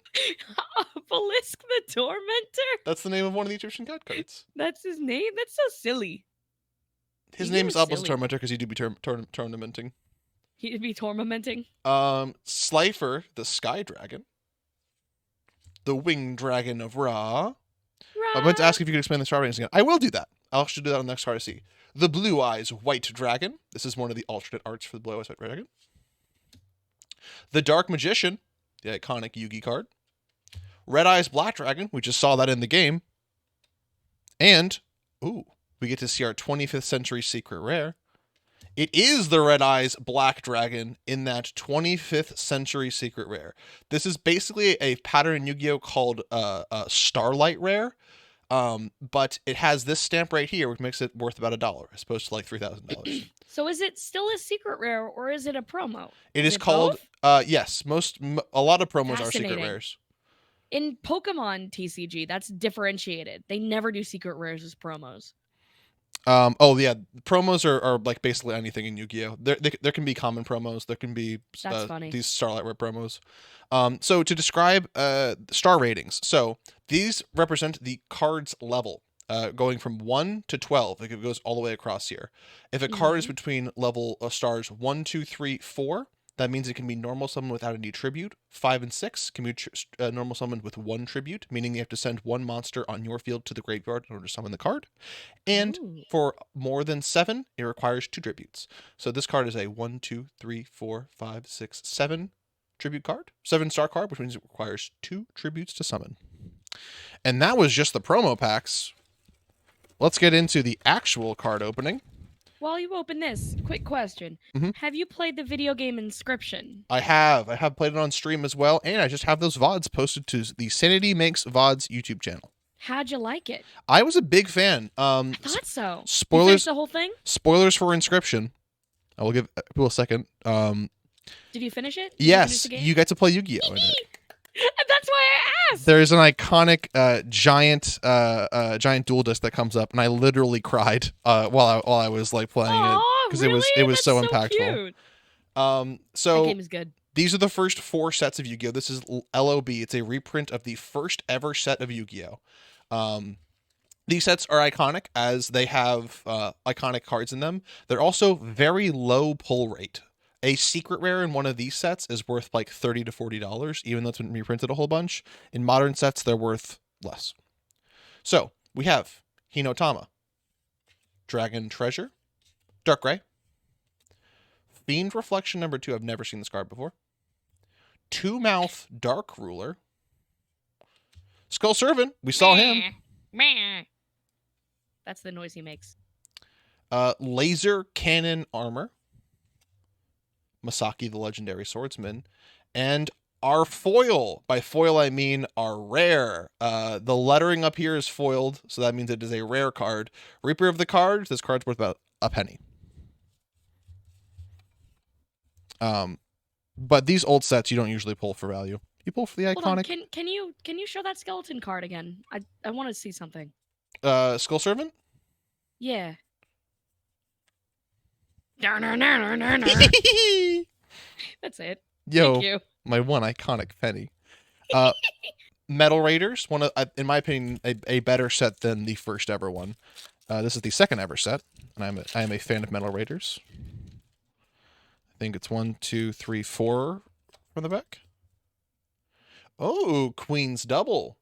Obelisk the Tormentor? That's the name of one of the Egyptian god cards. That's his name? That's so silly. His You name were is Obelisk the silly. Tormentor because he do be tournamenting. He'd be tormenting. Slifer the Sky Dragon. The Winged Dragon of Ra. I meant to ask if you could explain the star ratings again. I will do that. I'll actually do that on the next card to see. The Blue Eyes White Dragon. This is one of the alternate arts for the Blue Eyes White Dragon. The Dark Magician, the iconic Yugi card. Red Eyes Black Dragon. We just saw that in the game. And, ooh, we get to see our 25th Century Secret Rare. It is the Red Eyes Black Dragon in that 25th Century Secret Rare. This is basically a pattern in Yu-Gi-Oh! Called Starlight Rare. But it has this stamp right here, which makes it worth about $1 as opposed to like $3,000. So is it still a secret rare or is it a promo? It Is is it called both? yes, a lot of promos are secret Fascinating. rares. In Pokemon TCG, that's differentiated. They never do secret rares as promos. Oh yeah, promos are like basically anything in Yu-Gi-Oh. There can be common promos, there can be That's funny. these Starlight Rare promos. So to describe star ratings, so these represent the card's level, going from 1 to 12. Like it goes all the way across here. If a card is between level of stars 1, 2, 3, 4, that means it can be normal summon without any tribute. 5 and 6 can be normal summon with 1 tribute, meaning you have to send 1 monster on your field to the graveyard in order to summon the card. And Ooh. for more than 7, it requires 2 tributes. So this card is a 1, 2, 3, 4, 5, 6, 7 tribute card. 7-star card, which means it requires 2 tributes to summon. And that was just the promo packs. Let's get into the actual card opening. While you open this, quick question. Mhm. Have you played the video game Inscription? I have played it on stream as well, and I just have those VODs posted to the Sanity Makes VODs YouTube channel. How'd you like it? I was a big fan. I thought so. You spoilers- finished the whole thing? Spoilers for Inscription. I will give people a second. Did you finish it? Did you finish Yes, the game? you get to play Yu-Gi-Oh in it. That's why I asked. There's an iconic giant duel disc that comes up, and I literally cried while I was like playing it Aw, because really? it was That's so impactful. Cute. That So game is good. these are the first 4 sets of Yu-Gi-Oh. This is LOB. It's a reprint of the first ever set of Yu-Gi-Oh. These sets are iconic as they have iconic cards in them. They're also very low pull rate. A secret rare in one of these sets is worth like $30 to $40, even though it's been reprinted a whole bunch. In modern sets, they're worth less. So we have Hinotama, Dragon Treasure, Dark Gray, Fiend Reflection number 2. I've never seen this card before. Two Mouth Dark Ruler, Skull Servant. We saw him. Meh. That's the noise he makes. Laser Cannon Armor, Masaki the Legendary Swordsman, and our foil. By foil, I mean our rare. The lettering up here is foiled, so that means it is a rare card. Reaper of the Cards, this card's worth about a penny. But these old sets you don't usually pull for value. You pull for the Hold on. iconic Can you show that skeleton card again? I want to see something. Skull Servant. Yeah. That's it. Yo, Thank you. my one iconic penny. Metal Raiders, one of, in my opinion, a better set than the first ever one. This is the second ever set, and I am a fan of Metal Raiders. I think it's 1, 2, 3, 4 from the back. Oh, Queen's Double.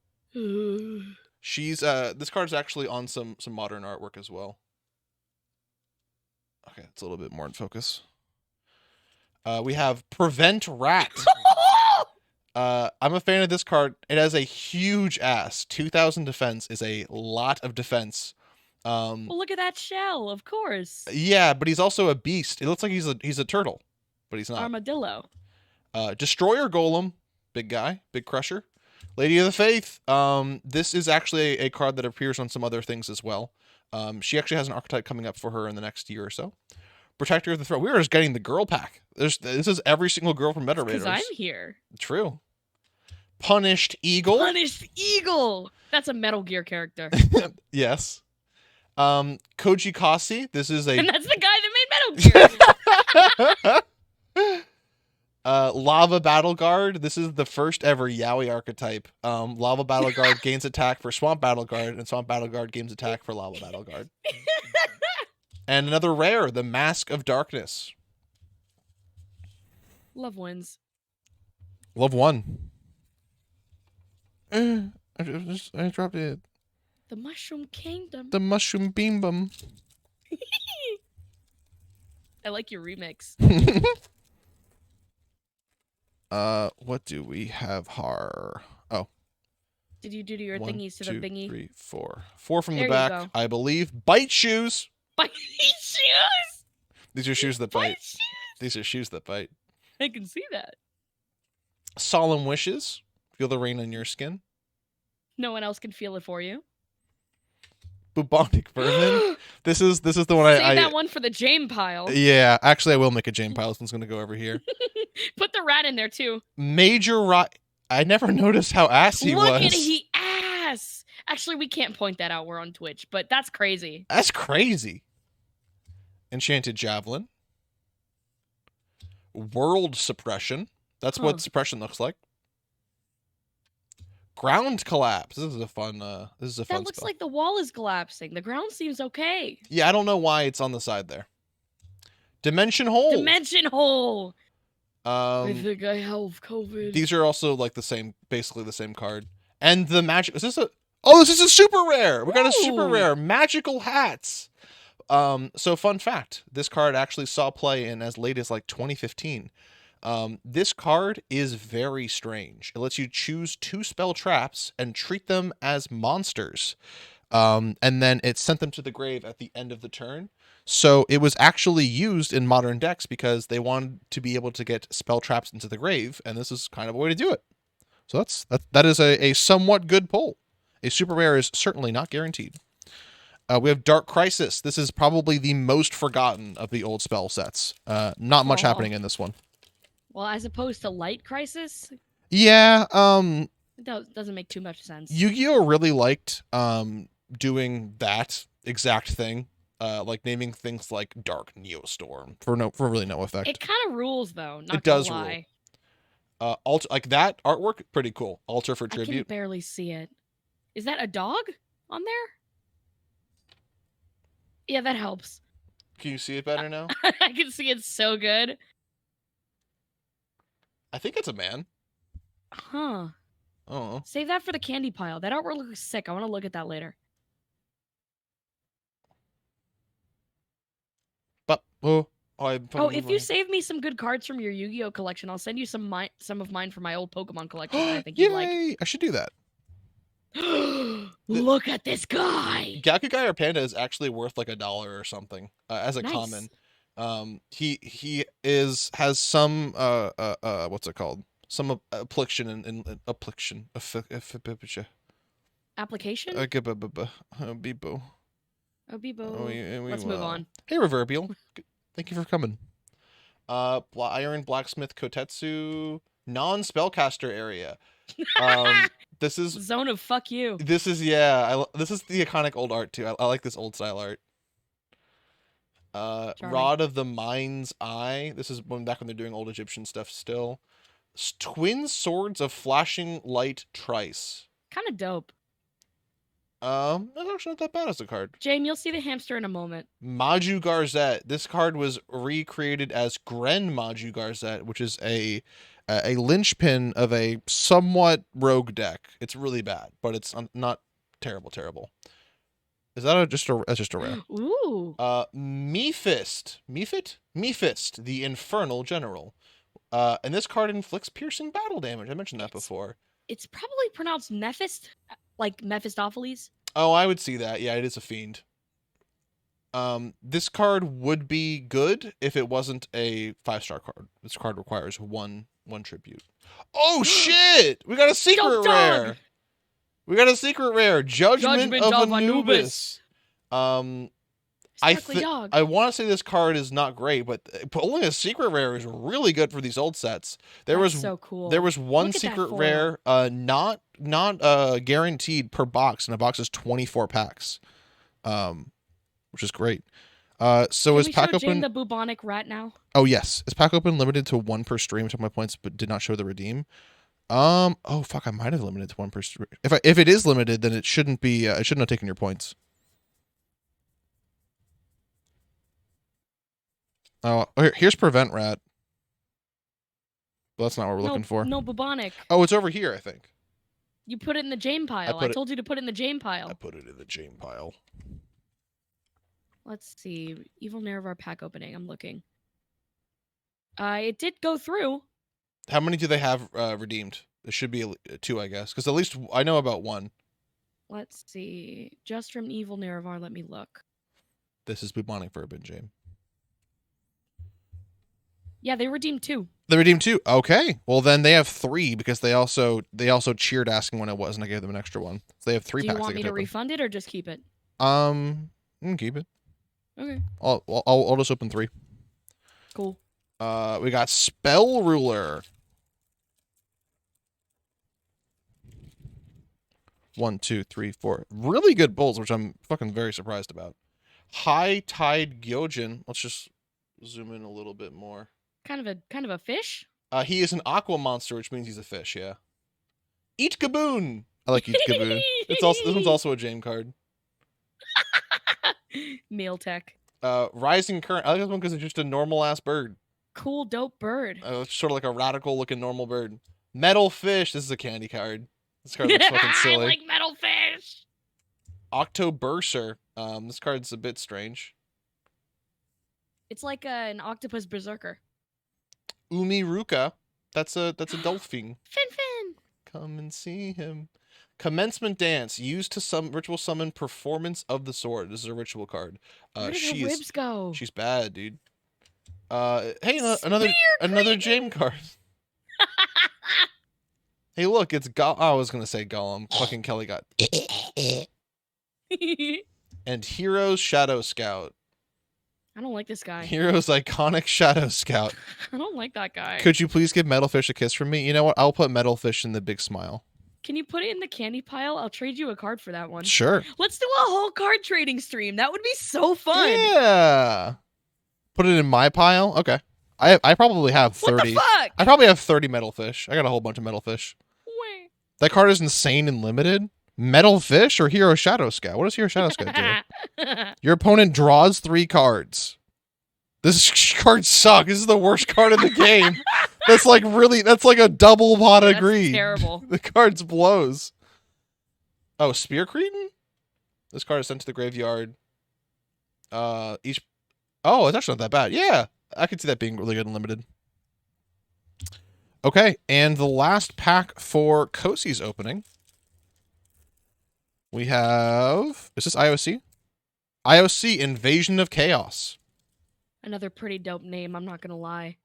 She's this card's actually on some modern artwork as well. Okay, it's a little bit more in focus. We have Prevent Rat. I'm a fan of this card. It has a huge ass. 2,000 defense is a lot of defense. Well, look at that shell, of course. Yeah, but he's also a beast. It looks like he's a turtle, but he's not. Armadillo. Destroyer Golem, big guy, big crusher. Lady of the Faith. This is actually a card that appears on some other things as well. She actually has an archetype coming up for her in the next year or so. Protector of the Throne. We are just getting the girl pack. This is every single girl from Meta Raiders. Because I'm here. True. Punished Eagle. Punished Eagle. That's a Metal Gear character. Yes. Koji Kasi. This is And a that's the guy that made Metal Gear. Lava Battle Guard. This is the first ever Yaoi archetype. Lava Battle Guard gains attack for Swamp Battle Guard, and Swamp Battle Guard gains attack for Lava Battle Guard. And another rare, the Mask of Darkness. Love wins. Love one. I dropped it. The Mushroom Kingdom. The Mushroom Beam Bum. I like your remix. What do we have? Oh. Did you do your 1, thingies to 2, the thingy? 3, 4. 4 from There the you back, go. I believe. Bite shoes. Bite shoes. These are shoes that bite. Bite shoes. These are shoes that bite. I can see that. Solemn wishes. Feel the rain on your skin. No one else can feel it for you. Bubonic vermin. This is the one Save I that one for the Jame pile. Yeah, actually I will make a Jane pile. This one's gonna go over here. Put the rat in there too. Major I never noticed how ass he Look was. at he ass. Actually, we can't point that out. We're on Twitch, but that's crazy. That's crazy. Enchanted Javelin. World Suppression. That's Huh. what suppression looks like. Ground Collapse. This is a fun That looks spell. like the wall is collapsing. The ground seems okay. Yeah, I don't know why it's on the side there. Dimension Hole. Dimension hole. I Um, think I have COVID. these are also like the same, basically the same card. And the magic. Is this a? Oh, this is a super rare. We got a super Ooh. rare. Magical Hats. So fun fact: this card actually saw play in as late as like 2015. This card is very strange. It lets you choose 2 spell traps and treat them as monsters. And then it sent them to the grave at the end of the turn. So it was actually used in modern decks because they wanted to be able to get spell traps into the grave, and this is kind of a way to do it. So that is a somewhat good pull. A super rare is certainly not guaranteed. We have Dark Crisis. This is probably the most forgotten of the old spell sets. Not much Aw. happening in this one. Well, as opposed to Light Crisis, Yeah, it doesn't make too much sense. Yu-Gi-Oh really liked doing that exact thing. Like naming things like Dark Neostorm for really no effect. It kind of rules though. Not It does gonna rule. lie. Alter, like that artwork, pretty cool. Alter for I can tribute. barely see it. Is that a dog on there? Yeah, that helps. Can you see it better now? I can see it so good. I think it's a man. Huh. Oh, Save that for the candy pile. That artwork looks sick. I want to look at that later. but Oh, if you save me some good cards from your Yu-Gi-Oh collection, I'll send you some of mine from my old Pokemon collection that I think you'd like. Yay! I should do that. Look at this guy. Gakugai or Panda is actually worth like $1 or something as a Nice. common. He has some what's it called? Some affliction and affliction. Application? Bibo. Oh, Bebo. Let's move on. Hey, Reverbial. Thank you for coming. Iron Blacksmith Kotetsu non-spellcaster area. This is Zone of fuck you. this is the iconic old art too. I like this old style art. Charming. Rod of the Mind's Eye. This is back when they're doing old Egyptian stuff still. Twin Swords of Flashing Light Trice. Kind of dope. That's actually not that bad as a card. Jame, you'll see the hamster in a moment. Maju Garzette. This card was recreated as Gren Maju Garzette, which is a linchpin of a somewhat rogue deck. It's really bad, but it's not terrible. Is that just a rare? Ooh. Mephist, the Infernal General. And this card inflicts piercing battle damage. I mentioned that before. It's probably pronounced Mephist, like Mephistopheles. Oh, I would see that. Yeah, it is a fiend. This card would be good if it wasn't a 5-star card. This card requires one tribute. Oh shit! We got a secret Dog. rare. We got a secret rare. Judgment of of Anubis. Sparkly dog. I want to say this card is not great, but pulling a secret rare is really good for these old sets. That's so cool. There was one Look at that secret foil. rare, not guaranteed per box, and a box is 24 packs, which is great. So Can is we pack show open? Jane the bubonic rat now? Oh yes, is pack open limited to 1 per stream? Took my points, but did not show the redeem. Oh fuck, I might have limited to 1 per stream. If it is limited, then it shouldn't be. It shouldn't have taken your points. Oh, here's prevent rat. Well, that's not what we're looking for. No bubonic. Oh, it's over here, I think. You put it in the Jane pile. I told you to put it in the Jane pile. I put it in the Jane pile. Let's see. Evil Nerevar pack opening. I'm looking. It did go through. How many do they have redeemed? There should be 2, I guess, because at least I know about 1. Let's see. Just from Evil Nerevar. Let me look. This is bubonic verb in Jane. Yeah, they redeemed 2. They redeemed 2. Okay, well then they have 3 because they also cheered asking when it was, and I gave them an extra one. So they have 3 Do packs. you want me to refund it or just keep it? You can keep it. Okay. I'll just open 3. Cool. We got Spell Ruler. 1, 2, 3, 4. Really good pulls, which I'm fucking very surprised about. High Tide Gyojin. Let's just zoom in a little bit more. Kind of a fish? He is an aqua monster, which means he's a fish, yeah. Eat Gaboon! I like Eat Gaboon. This one's also a Jane card. Meal tech. Rising Current. I like this one because it's just a normal-ass bird. Cool, dope bird. It's sort of like a radical-looking normal bird. Metal Fish. This is a candy card. This card looks fucking silly. I like metal fish! Octoburser. This card's a bit strange. It's like an octopus berserker. Umiruka. That's a dolphin. Fin. Come and see him. Commencement Dance. Used to ritual summon Performance of the Sword. This is a ritual card. Where did her ribs go? She's bad, dude. Hey, another Jane card. Hey, look, it's I was gonna say Gollum. Fucking Kelly got. And Hero's Shadow Scout. I don't like this guy. Hero's iconic Shadow Scout. I don't like that guy. Could you please give Metalfish a kiss from me? You know what? I'll put Metalfish in the big smile. Can you put it in the candy pile? I'll trade you a card for that one. Sure. Let's do a whole card trading stream. That would be so fun. Yeah. Put it in my pile? Okay. I probably have 30. What the fuck? I probably have 30 Metalfish. I got a whole bunch of Metalfish. Wait. That card is insane and limited. Metalfish or Hero Shadow Scout? What does Hero Shadow Scout do? Your opponent draws 3 cards. This card sucks. This is the worst card in the game. That's like a double pot of greed. Terrible. The card's blows. Oh, Spear Cretin? This card is sent to the graveyard. Oh, it's actually not that bad. Yeah, I could see that being really good and limited. Okay, and the last pack for Kosi's opening. We have... Is this IOC? IOC, Invasion of Chaos. Another pretty dope name, I'm not gonna lie.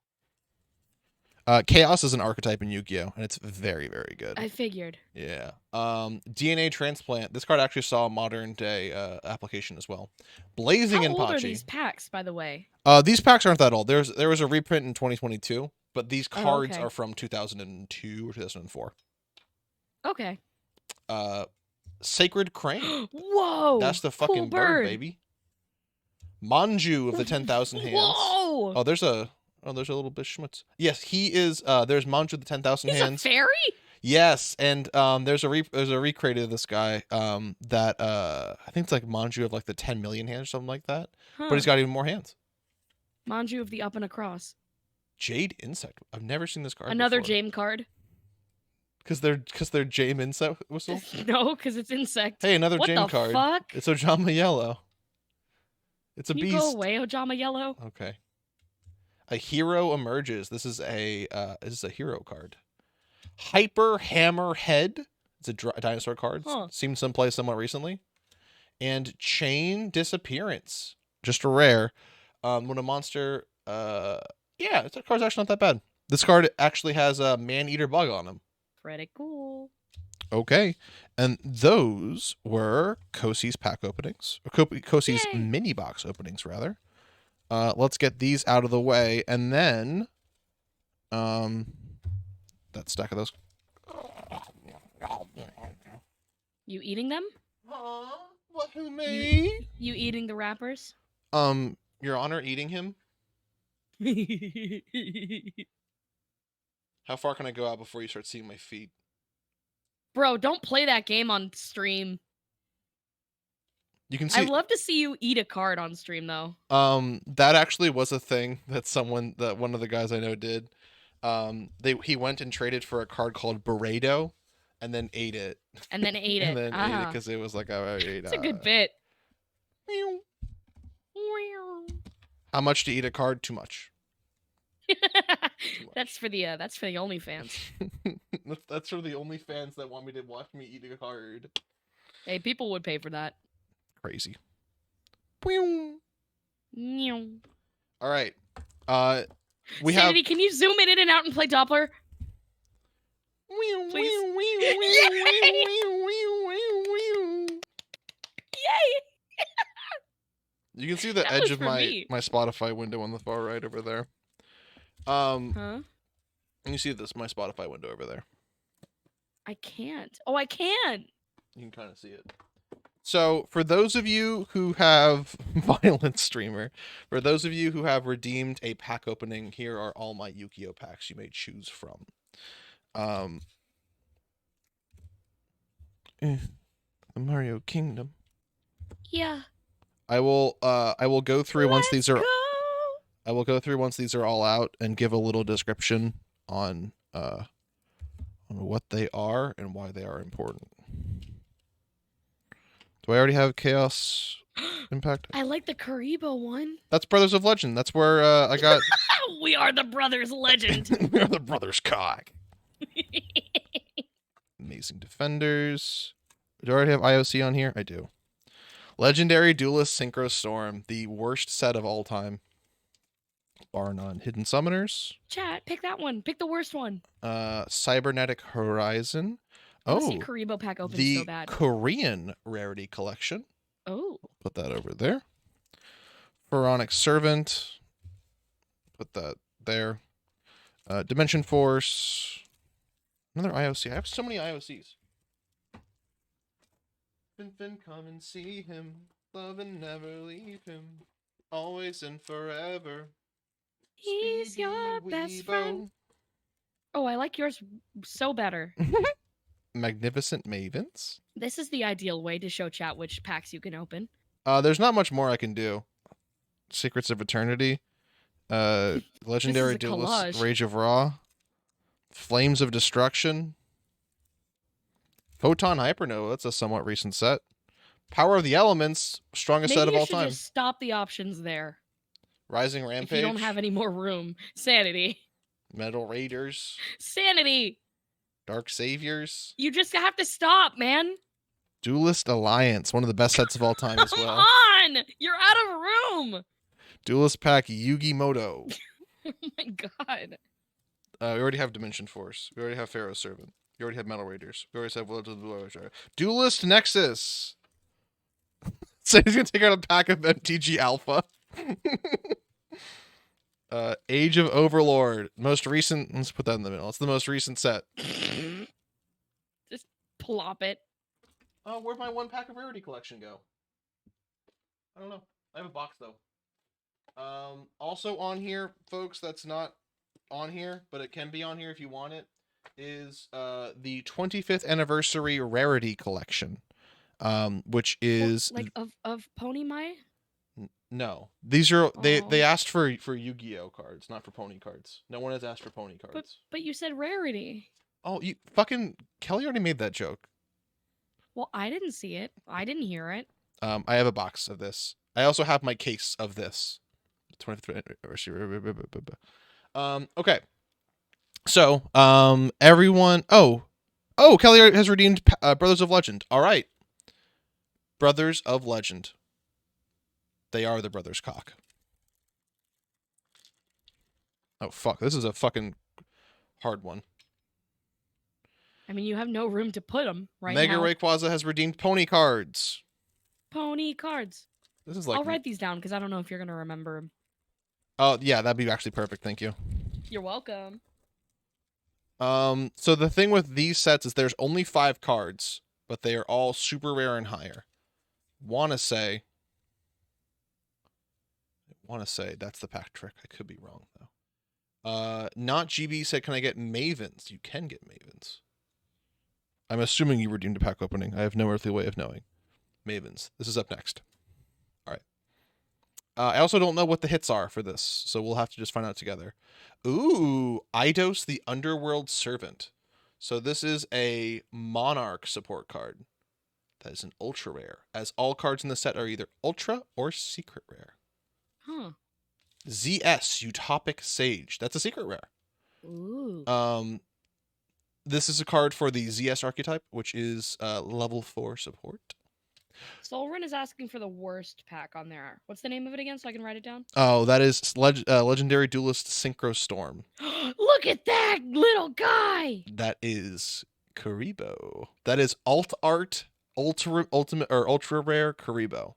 Chaos is an archetype in Yu-Gi-Oh! And it's very, very good. I figured. Yeah. DNA Transplant. This card actually saw a modern day application as well. Blazing How old Inpachi. are these packs, by the way? These packs aren't that old. There was a reprint in 2022, but these cards okay. are from 2002 or 2004. Okay. Sacred Crane. Whoa! That's the fucking cool bird, baby. Manju of the 10,000 Hands. Whoa! Oh, there's a little bit schmutz. Yes, he is. There's Manju of the 10,000 He's Hands. a fairy? Yes, and there's a recreated of this guy that I think it's like Manju of like the 10 million hands or something like that. But he's got even more hands. Manju of the Up and Across. Jade Insect. I've never seen this card. Another before. Jame card. Because they're Jame Insect whistle. No, because it's insect. Hey, another what Jame the card. Fuck? It's Ojama Yellow. It's a Can beast. you go away, Ojama Yellow? Okay. A hero emerges. This is a hero card. Hyper Hammer Head. It's a dinosaur card. Huh. Seen someplace somewhat recently. And Chain Disappearance. Just a rare. When a monster. Yeah, this card's actually not that bad. This card actually has a Man-Eater bug on him. Pretty cool. Okay. And those were Kosi's pack openings. Or Kosi's Yay. mini box openings, rather. Let's get these out of the way, and then that stack of those. You eating them? What, who, me? You eating the wrappers? Your Honor, eating him? How far can I go out before you start seeing my feet? Bro, don't play that game on stream. You can see. I'd love to see you eat a card on stream, though. That actually was a thing that one of the guys I know did. He went and traded for a card called Burrito, and then ate it. And then ate it. And then ate it because it was like, I ate. It's a good bit. Meow. How much to eat a card? Too much. That's for the OnlyFans. That's for the only fans that want me to watch me eat a card. Hey, people would pay for that. Crazy. All right. We have. Sanity, can you zoom in and out and play Doppler? Please. Yay! You can see the That edge was of for my me. Spotify window on the far right over there. Huh? And you see my Spotify window over there. I can't. Oh, I can. You can kind of see it. So, for those of you who have Violent Streamer, for those of you who have redeemed a pack opening, here are all my Yu-Gi-Oh packs you may choose from. The Mario Kingdom. Yeah. I will go through once these are. Go. I will go through once these are all out and give a little description on what they are and why they are important. Do I already have Chaos Impact? I like the Karibo one. That's Brothers of Legend. That's where I got. We are the brothers legend. We are the Brothers Cock. Amazing Defenders. Do I already have IOC on here? I do. Legendary Duelist Synchro Storm, the worst set of all time. Bar none. Hidden Summoners. Chat, pick that one. Pick the worst one. Cybernetic Horizon. I wanna Oh, see Karibo pack open the so bad. Korean Rarity Collection. Oh. Put that over there. Pharaonic Servant. Put that there. Dimension Force. Another IOC. I have so many IOCs. Fin, come and see him. Love and never leave him. Always and forever. He's Speedy your best Weebo. friend. Oh, I like yours so better. Magnificent Mavens. This is the ideal way to show chat which packs you can open. There's not much more I can do. Secrets of Eternity. Legendary a Duelist collage. Rage of Ra. Flames of Destruction. Photon Hypernova. That's a somewhat recent set. Power of the Elements. Strongest Maybe set of you all should time. just stop the options there. Rising If Rampage. you don't have any more room. Sanity. Metal Raiders. Sanity. Dark Saviors. You just have to stop, man. Duelist Alliance. One of the best sets of all time as Come well. on! You're out of room. Duelist Pack Yugi Moto. Oh my god. We already have Dimension Force. We already have Pharaoh's Servant. We already have Metal Raiders. We already have Will to the Blue Archer. Duelist Nexus. So he's gonna take out a pack of MTG Alpha. Age of Overlord. Most recent. Let's put that in the middle. It's the most recent set. Just plop it. Oh, where'd my one pack of Rarity collection go? I don't know. I have a box though. Also on here, folks, that's not on here, but it can be on here if you want it, is the 25th anniversary Rarity collection. Which is Like of Pony Mai? no. These are they Oh. asked for Yu-Gi-Oh cards, not for pony cards. No one has asked for pony cards. But you said rarity. Oh, you fucking Kelly already made that joke. Well, I didn't see it. I didn't hear it. I have a box of this. I also have my case of this. 25th anniversary. Okay. So, everyone. Oh, Kelly has redeemed Brothers of Legend. All right. Brothers of Legend. They are the Brothers Cock. Oh fuck! This is a fucking hard one. I mean, you have no room to put them right Mega now. Rayquaza has redeemed pony cards. Pony cards. This is like. I'll write these down because I don't know if you're gonna remember them. Oh yeah, that'd be actually perfect. Thank you. You're welcome. So the thing with these sets is there's only 5 cards, but they are all super rare and higher. Wanna say that's the pack trick. I could be wrong though. Not GB said, can I get Mavens? You can get Mavens. I'm assuming you redeemed a pack opening. I have no earthly way of knowing. Mavens. This is up next. All right. I also don't know what the hits are for this, so we'll have to just find out together. Ooh, Eidos the Underworld Servant. So this is a Monarch support card. That is an ultra rare, as all cards in the set are either ultra or secret rare. Huh. ZS Utopic Sage. That's a secret rare. Ooh. This is a card for the ZS archetype, which is level 4 support. Solrin is asking for the worst pack on there. What's the name of it again so I can write it down? Oh, that is Legendary Duelist Synchro Storm. Look at that little guy! That is Karibo. That is alt art ultimate or ultra rare Karibo.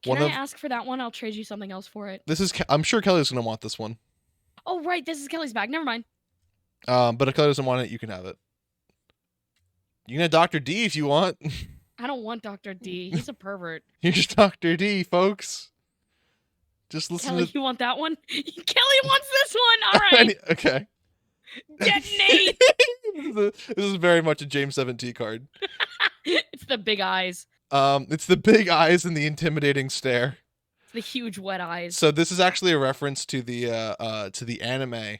Can I ask for that one? I'll trade you something else for it. This is I'm sure Kelly's gonna want this one. Oh right, this is Kelly's bag. Never mind. But if Kelly doesn't want it, you can have it. You can have Dr. D if you want. I don't want Dr. D. He's a pervert. Here's Dr. D, folks. Just listen Kelly, to. you want that one? Kelly wants this one. All right. Okay. Detonate. This is very much a James 7T card. It's the big eyes. It's the big eyes and the intimidating stare. It's the huge wet eyes. So this is actually a reference to the anime.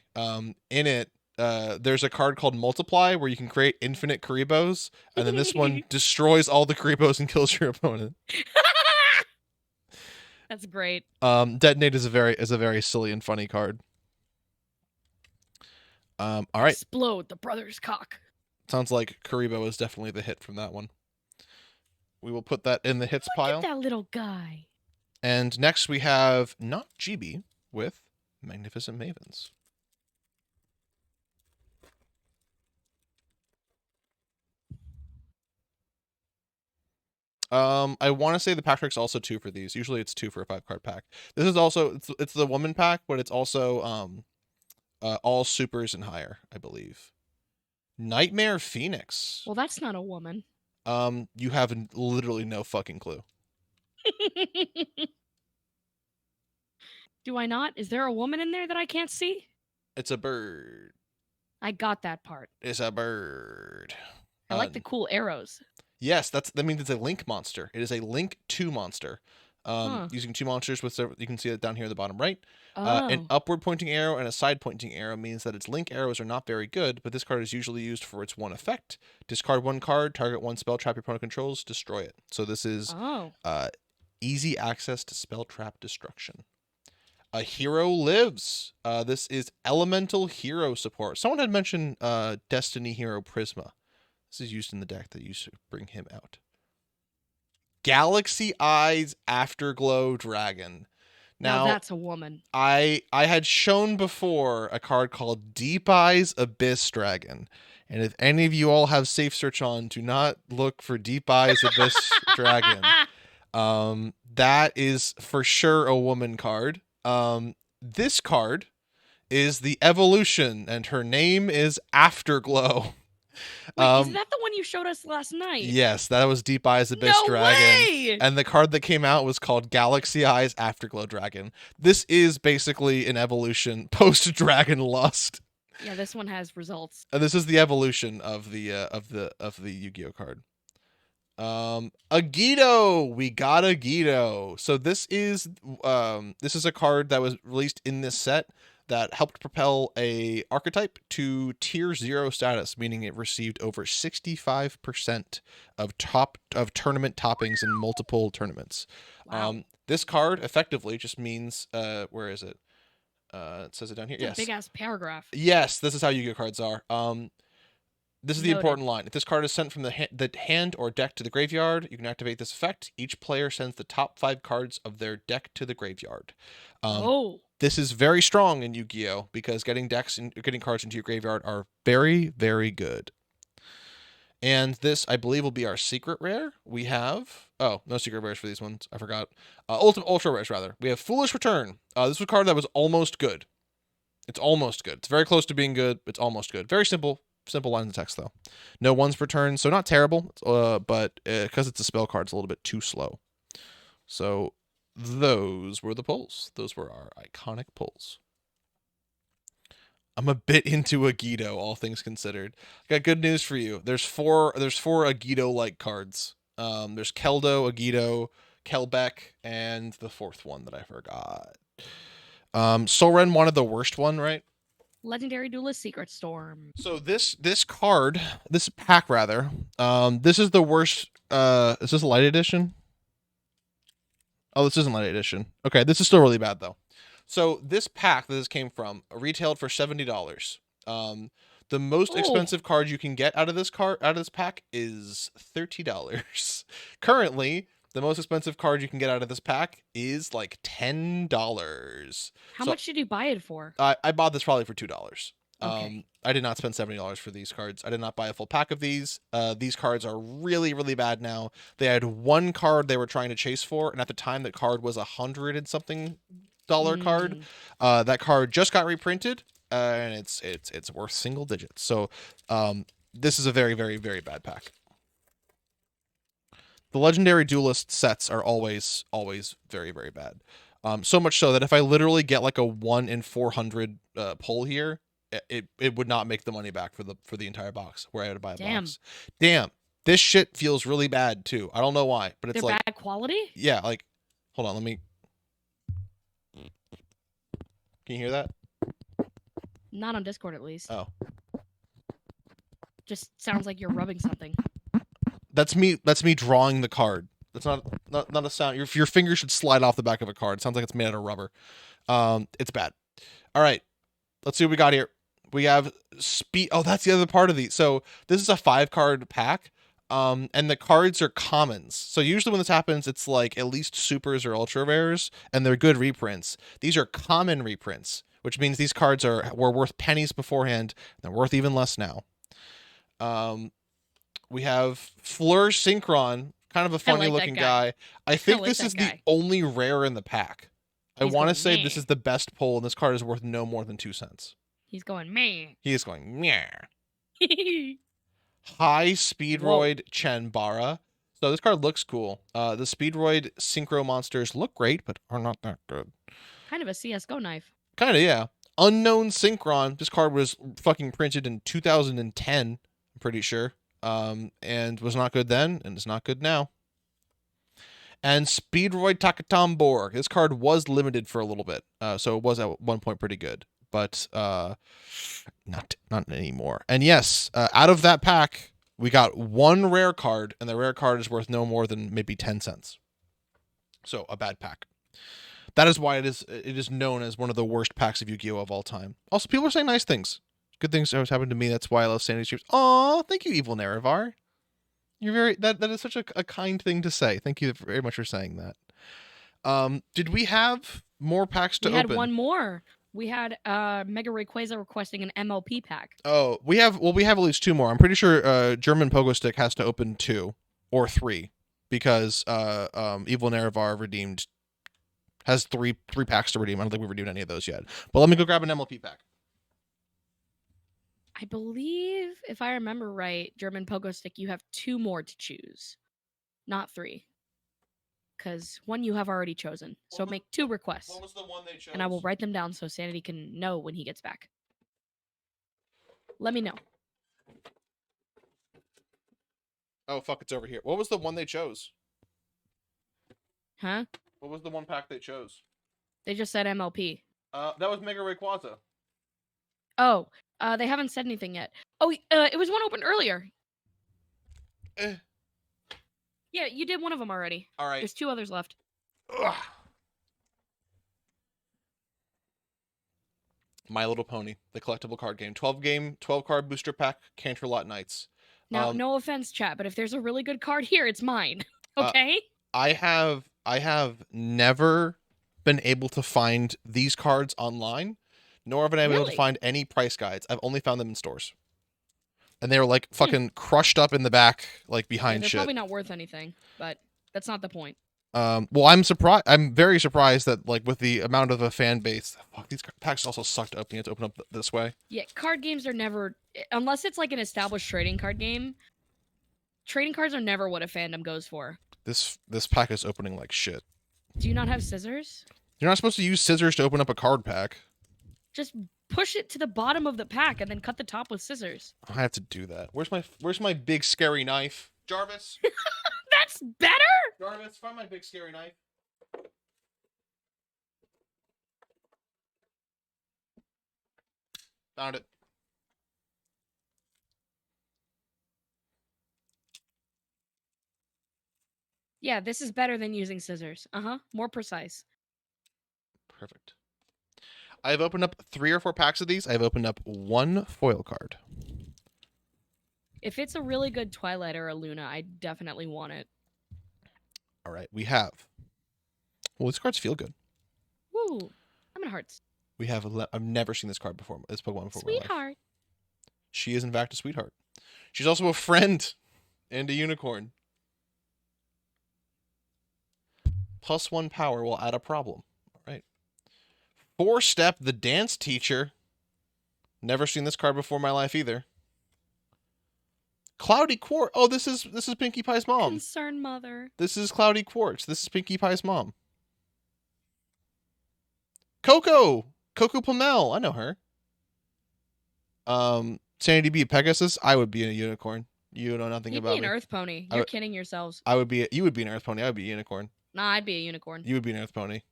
In it, there's a card called Multiply where you can create infinite Karibos, and then this one destroys all the Karibos and kills your opponent. That's great. Detonate is a very silly and funny card. All right. Explode the brother's cock. Sounds like Karibo is definitely the hit from that one. We will put that in the hits Look pile. at that little guy. And next we have not GB with Magnificent Mavens. I want to say the pack trick's also 2 for these. Usually it's 2 for a 5-card pack. This is also it's the woman pack, but it's also all supers and higher, I believe. Nightmare Phoenix. Well, that's not a woman. You have literally no fucking clue. Do I not? Is there a woman in there that I can't see? It's a bird. I got that part. It's a bird. I like the cool arrows. Yes, that means it's a link monster. It is a link 2 monster. Using 2 monsters with you can see it down here at the bottom right. An upward pointing arrow and a side pointing arrow means that its link arrows are not very good, but this card is usually used for its one effect. Discard 1 card, target 1 spell trap your opponent controls, destroy it. So this is easy access to spell trap destruction. A hero lives. This is elemental hero support. Someone had mentioned Destiny Hero Prisma. This is used in the deck that used to bring him out. Galaxy Eyes Afterglow Dragon. Now that's a woman. I had shown before a card called Deep Eyes Abyss Dragon. And if any of you all have Safe Search on, do not look for Deep Eyes Abyss Dragon. That is for sure a woman card. This card is the evolution, and her name is Afterglow. Wait, is that the one you showed us last night? Yes, that was Deep Eyes Abyss No Dragon. way! And the card that came out was called Galaxy Eyes Afterglow Dragon. This is basically an evolution post Dragon Lust. Yeah, this one has results. And this is the evolution of the Yu-Gi-Oh card. Agido, we got Agido. So this is a card that was released in this set that helped propel a archetype to tier 0 status, meaning it received over 65% of tournament toppings in multiple tournaments. Wow. This card effectively just means where is it? It says it down here. It's yes. a big ass paragraph. Yes, this is how Yu-Gi-Oh cards are. This is the Noted. important line. If this card is sent from the hand or deck to the graveyard, you can activate this effect. Each player sends the top 5 cards of their deck to the graveyard. This is very strong in Yu-Gi-Oh because getting decks and getting cards into your graveyard are very, very good. And this, I believe, will be our secret rare. We have... Oh, no secret rares for these ones. I forgot. Ultra rares, rather. We have Foolish Return. This was a card that was almost good. It's almost good. It's very close to being good. It's almost good. Very simple lines of text, though. No ones per turn, so not terrible. But because it's a spell card, it's a little bit too slow. So those were the pulls. Those were our iconic pulls. I'm a bit into Agido, all things considered. Got good news for you. There's four Agido-like cards. There's Keldo, Agido, Kelbeck, and the fourth one that I forgot. Soren wanted the worst one, right? Legendary Duelist Secret Storm. So this pack rather, this is the worst. Is this a light edition? Oh, this isn't light edition. Okay, this is still really bad though. So this pack that this came from retailed for $70. The most expensive card you can get out of this pack is $30. Currently, the most expensive card you can get out of this pack is like $10. How much did you buy it for? I bought this probably for $2. Okay. I did not spend $70 for these cards. I did not buy a full pack of these. These cards are really, really bad now. They had one card they were trying to chase for, and at the time that card was $100 and something card. That card just got reprinted, and it's worth single digits. So this is a very, very, very bad pack. The Legendary Duelist sets are always very, very bad. So much so that if I literally get like a 1 in 400 pull here, it would not make the money back for the entire box where I had to buy a box. Damn. This shit feels really bad too. I don't know why, but it's They're bad quality? Yeah, like hold on, let me. Can you hear that? Not on Discord, at least. Oh. Just sounds like you're rubbing something. That's me drawing the card. That's not a sound. Your finger should slide off the back of a card. It sounds like it's made out of rubber. It's bad. All right. Let's see what we got here. We have speed. Oh, that's the other part of these. So this is a 5-card pack. And the cards are commons. So usually when this happens, it's like at least supers or ultra rares, and they're good reprints. These are common reprints, which means these cards were worth pennies beforehand, and they're worth even less now. We have Fleur Synchron, kind of a funny looking guy. I think this is the only rare in the pack. I want to say this is the best pull, and this card is worth no more than 2 cents. He's going meh. He is going meh. High Speedroid Chanbara. So this card looks cool. The Speedroid Synchro monsters look great, but are not that good. Kind of a CSGO knife. Kind of, yeah. Unknown Synchron. This card was fucking printed in 2010, I'm pretty sure. And was not good then, and is not good now. And Speedroid Takatombor. This card was limited for a little bit, so it was at one point pretty good, but not anymore. And yes, out of that pack, we got one rare card, and the rare card is worth no more than maybe 10 cents. So a bad pack. That is why it is known as one of the worst packs of Yu-Gi-Oh! Of all time. Also, people are saying nice things. Good things always happen to me. That's why I love Sandy Streams. Aw, thank you, Evil Nerevar. You're very that is such a kind thing to say. Thank you very much for saying that. Did we have more packs to open? We had one more. We had Mega Rayquaza requesting an MLP pack. Oh, we have at least 2 more. I'm pretty sure German Pogo Stick has to open 2 or 3 because Evil Nerevar has three packs to redeem. I don't think we've redeemed any of those yet. But let me go grab an MLP pack. I believe, if I remember right, German Pogo Stick, you have 2 more to choose, not 3. Because 1 you have already chosen. So make 2 requests. What was the one they chose? And I will write them down so Sanity can know when he gets back. Let me know. Oh, fuck, it's over here. What was the one they chose? Huh? What was the one pack they chose? They just said MLP. That was Mega Rayquaza. Oh, they haven't said anything yet. Oh, it was one opened earlier. Yeah, you did one of them already. All right. There's 2 others left. Ugh. My Little Pony, the collectible card game. 12 card booster pack, Canterlot Knights. Now, no offense, chat, but if there's a really good card here, it's mine. Okay? I have never been able to find these cards online, nor have I been able to find any price guides. I've only found them in stores. and they were like fucking crushed up in the back, like Yeah, behind they're shit. probably not worth anything, but that's not the point. Well, I'm surprised. I'm very surprised that like with the amount of a fan base, fuck, these packs also suck to open. You have to open up this way. Yeah, card games are never, unless it's like an established trading card game. Trading cards are never what a fandom goes for. This pack is opening like shit. Do you not have scissors? You're not supposed to use scissors to open up a card pack. Just push it to the bottom of the pack and then cut the top with scissors. I have to do that. Where's my big scary knife? Jarvis? That's better? Jarvis, find my big scary knife. Found it. Yeah, this is better than using scissors. More precise. Perfect. I've opened up 3 or 4 packs of these. I've opened up 1 foil card. If it's a really good Twilight or a Luna, I definitely want it. All right, we have. Well, these cards feel good. Woo! I'm in hearts. We have. I've never seen this card before. This Pokemon before. in my life. Sweetheart. She is in fact a sweetheart. She's also a friend and a unicorn. +1 power will add a problem. All right. 4-step, the dance teacher. Never seen this card before in my life either. Cloudy Quartz. Oh, this is Pinkie Pie's mom. Concerned mother. This is Cloudy Quartz. This is Pinkie Pie's mom. Coco Plamel. I know her. Sanity B Pegasus. I would be a unicorn. You know nothing You'd about be an me. Earth Pony. I You're would- kidding yourselves. You would be an Earth Pony. I would be a unicorn. Nah, I'd be a unicorn. You would be an Earth Pony.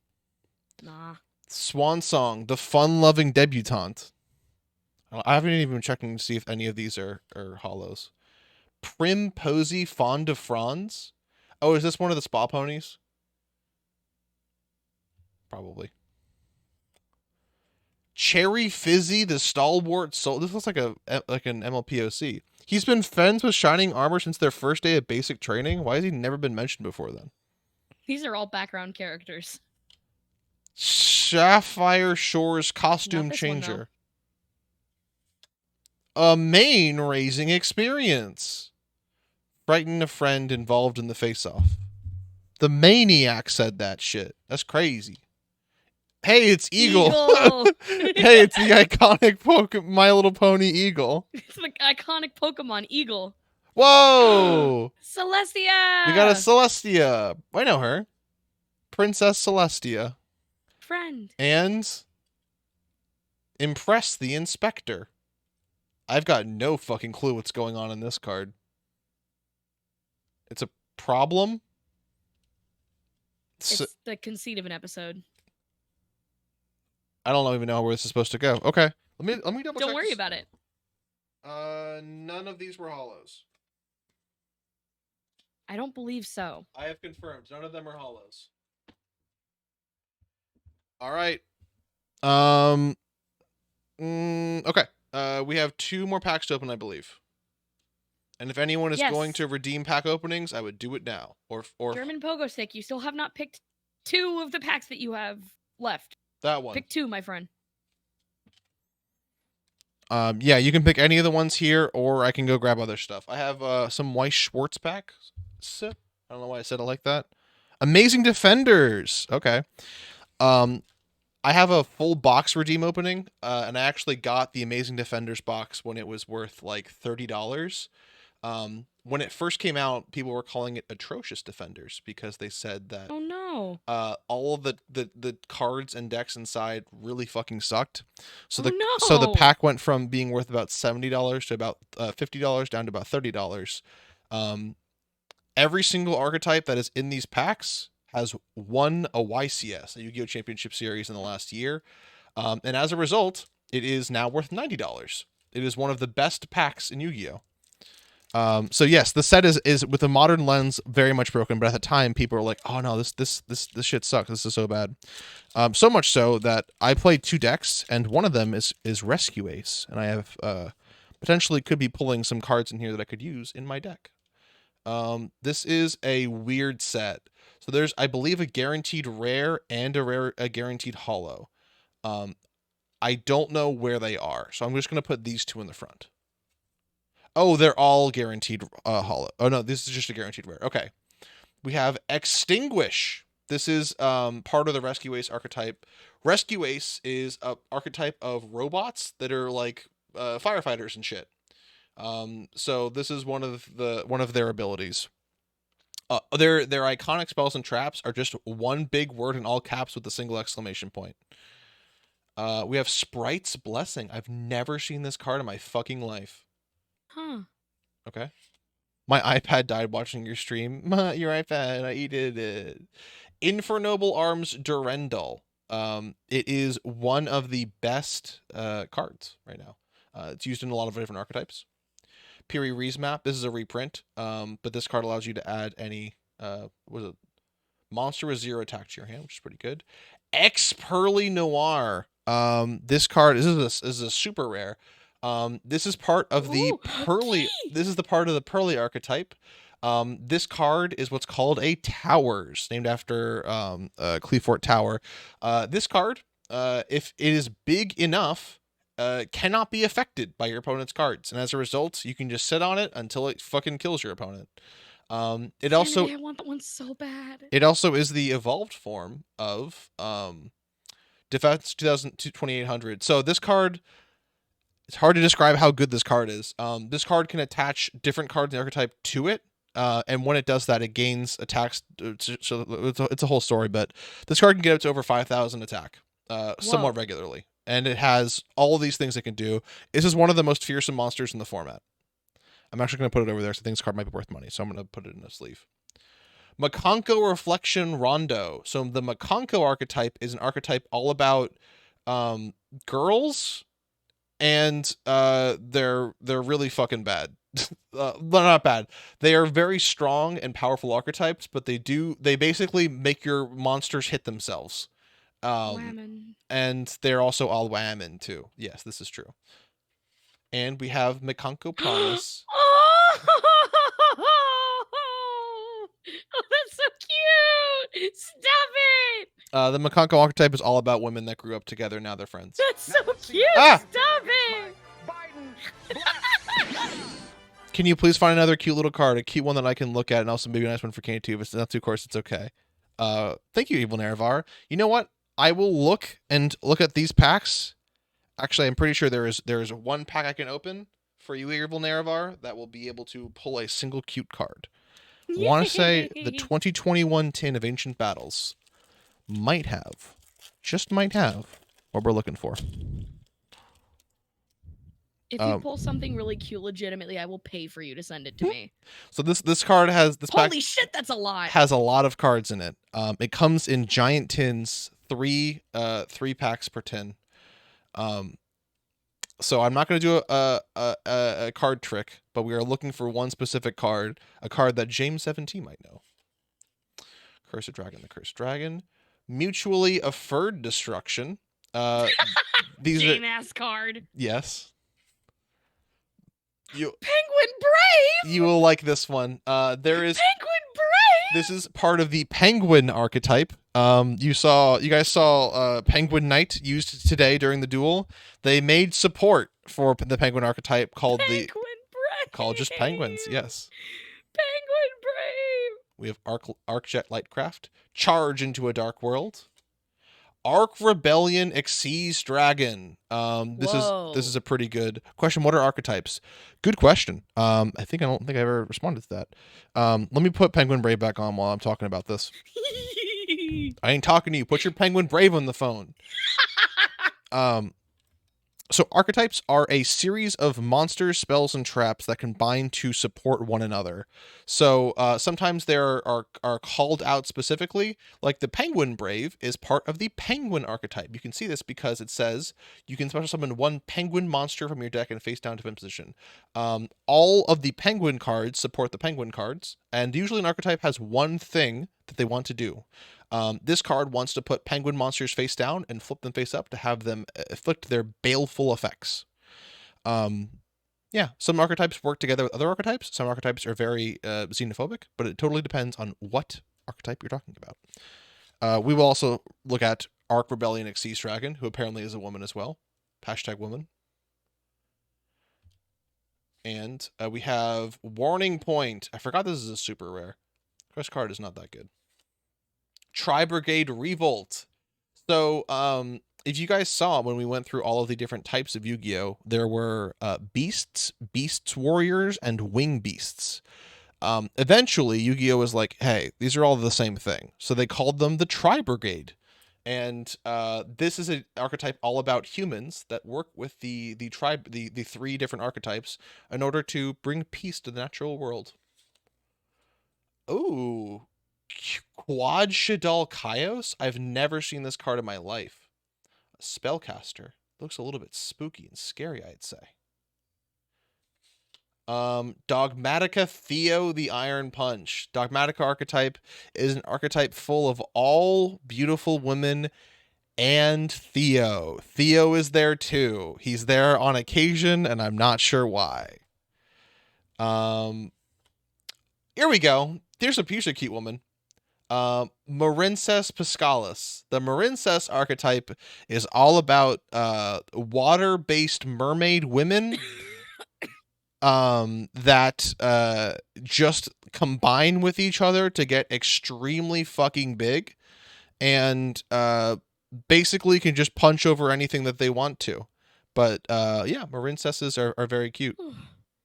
Nah. Swan Song, the fun-loving debutante. I haven't even been checking to see if any of these are hollows. Prim Posy, Fond of Franz. Oh, is this one of the spa ponies? Probably. Cherry Fizzy, the stalwart soul. This looks like an MLPOC. He's been friends with Shining Armor since their first day of basic training. Why has he never been mentioned before then? These are all background characters. Sapphire Shore's costume Not this one, though. changer. A mane raising experience. Frighten a friend involved in the face-off. The Maniac said that shit. That's crazy. Hey, it's Eagle. Eagle. Hey, it's the iconic My Little Pony Eagle. It's the iconic Pokemon Eagle. Whoa! Celestia! We got a Celestia. I know her. Princess Celestia. friend. And Impress the Inspector. I've got no fucking clue what's going on in this card. It's a problem? It's the conceit of an episode. I don't even know where this is supposed to go. Okay. Let me double check. Don't worry about it. None of these were hollows. I don't believe so. I have confirmed. None of them are hollows. All right. Okay. We have 2 more packs to open, I believe. And if anyone is Yes. going to redeem pack openings, I would do it now. Or German Pogo Stick, you still have not picked 2 of the packs that you have left. that one. Pick 2, my friend. Yeah, you can pick any of the ones here, or I can go grab other stuff. I have some Weiss Schwartz pack. I don't know why I said it like that. Amazing Defenders. Okay. I have a full box redeem opening, and I actually got the Amazing Defenders box when it was worth like $30. When it first came out, people were calling it Atrocious Defenders because they said that Oh no. all of the cards and decks inside really fucking sucked. So Oh, so the no. pack went from being worth about $70 to about $50 down to about $30. Every single archetype that is in these packs has won a YCS, a Yu-Gi-Oh! Championship Series in the last year. And as a result, it is now worth $90. It is one of the best packs in Yu-Gi-Oh! So yes, the set is with a modern lens very much broken, but at the time people were like, "Oh no, this shit sucks. This is so bad." So much so that I played 2 decks, and one of them is Rescue Ace, and I have potentially could be pulling some cards in here that I could use in my deck. This is a weird set. So there's, I believe, a guaranteed rare and a guaranteed hollow. I don't know where they are, so I'm just gonna put these 2 in the front. Oh, they're all guaranteed hollow. Oh no, this is just a guaranteed rare. Okay. We have Extinguish. This is part of the Rescue Ace archetype. Rescue Ace is a archetype of robots that are like firefighters and shit. So this is one of their abilities. Their iconic spells and traps are just one big word in all caps with a single exclamation point. We have Sprite's Blessing. I've never seen this card in my fucking life. Huh. Okay. My iPad died watching your stream. Your iPad, I eated it. Infernoble Arms Durendal. It is one of the best cards right now. It's used in a lot of different archetypes. Piri Rees Map. This is a reprint, but this card allows you to add any monster with 0 attack to your hand, which is pretty good. X Pearly Noir. This card is a super rare. This is part of the Pearly. This is the part of the Pearly archetype. This card is what's called a Towers, named after Cleafort Tower. This card, if it is big enough, cannot be affected by your opponent's cards, and as a result, you can just sit on it until it fucking kills your opponent. It also I want that one so bad. It also is the evolved form of Defense 2800. So this card, it's hard to describe how good this card is. This card can attach different cards in the archetype to it, and when it does that, it gains attacks. So it's a whole story, but this card can get up to over 5,000 attack somewhat regularly, and it has all these things it can do. This is one of the most fearsome monsters in the format. I'm actually going to put it over there, so I think this card might be worth money, so I'm going to put it in a sleeve. Makonko Reflection Rondo. So the Makonko archetype is an archetype all about girls, and they're really fucking bad. They're not bad. They are very strong and powerful archetypes, but they basically make your monsters hit themselves. And they're also all whammon too. Yes, this is true. And we have Makonko Promise. Oh, that's so cute! Stop it! The Makonko archetype is all about women that grew up together. Now they're friends. That's so cute! Ah! Stop it! Can you please find another cute little card, a cute one that I can look at, and also maybe a nice one for Kenny too. If it's not too coarse, it's okay. Thank you, Evil Naravar. You know what? I will look at these packs. Actually, I'm pretty sure there is one pack I can open for you, Evil Naravar, that will be able to pull a single cute card. I want to say the 2021 tin of Ancient Battles just might have what we're looking for. If you pull something really cute legitimately, I will pay for you to send it to me. So this card has this Holy pack shit, that's a lot. has a lot of cards in it. It comes in giant tins, three packs per tin. So I'm not going to do a card trick, but we are looking for one specific card, a card that James 17 might know. Cursed Dragon, the Cursed Dragon. Mutually Afferred Destruction. These are ass card. yes. Penguin Brave. You will like this one. There is Penguin Brave. This is part of the Penguin archetype. You guys saw Penguin Knight used today during the duel. They made support for the Penguin archetype called Brave. just Penguins. Yes. Penguin Brave. We have Arcjet Lightcraft, Charge into a Dark World, Arc Rebellion Xyz Dragon. This is a pretty good question. What are archetypes? Good question. I don't think I ever responded to that. Let me put Penguin Brave back on while I'm talking about this. I ain't talking to you. Put your Penguin Brave on the phone. So archetypes are a series of monsters, spells, and traps that combine to support one another. So sometimes they are called out specifically, like the Penguin Brave is part of the Penguin archetype. You can see this because it says you can special summon one Penguin monster from your deck in face down defense position. All of the Penguin cards support the Penguin cards, and usually an archetype has one thing that they want to do. This card wants to put Penguin monsters face down and flip them face up to have them inflict their baleful effects. Yeah, some archetypes work together with other archetypes. Some archetypes are very xenophobic, but it totally depends on what archetype you're talking about. We will also look at Arc Rebellion Xyz Dragon, who apparently is a woman as well. #woman. And we have Warning Point. I forgot this is a super rare. First card is not that good. Tri-Brigade Revolt. So, if you guys saw when we went through all of the different types of Yu-Gi-Oh, there were beasts, beasts warriors, and wing beasts. Eventually, Yu-Gi-Oh was like, hey, these are all the same thing. So they called them the Tri-Brigade. And this is an archetype all about humans that work with the tribe, the three different archetypes in order to bring peace to the natural world. Ooh, Quad Shadal Kaios? I've never seen this card in my life. A spellcaster. Looks a little bit spooky and scary, I'd say. Dogmatica Theo the Iron Punch. Dogmatica archetype is an archetype full of all beautiful women and Theo. Theo is there too. He's there on occasion, and I'm not sure why. Here we go. Here's a cute woman. Marincess Piscalis. The Marincess archetype is all about water-based mermaid women that just combine with each other to get extremely fucking big and basically can just punch over anything that they want to. But yeah, Marincesses are very cute.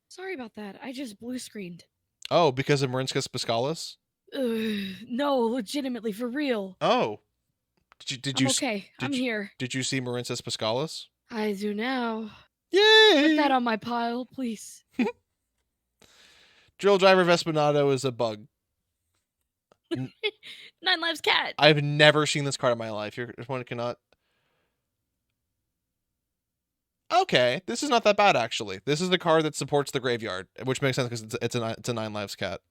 Sorry about that. I just blue screened. Oh, because of Marincess Piscalis? No, legitimately, for real. Oh. I'm okay. I'm here. Did you see Marincess Piscalis? I do now. Yay! Put that on my pile, please. Drill Driver Vespanado is a bug. 9 Lives Cat. I've never seen this card in my life. One cannot. Okay, this is not that bad actually. This is the card that supports the graveyard, which makes sense because it's a 9 Lives Cat.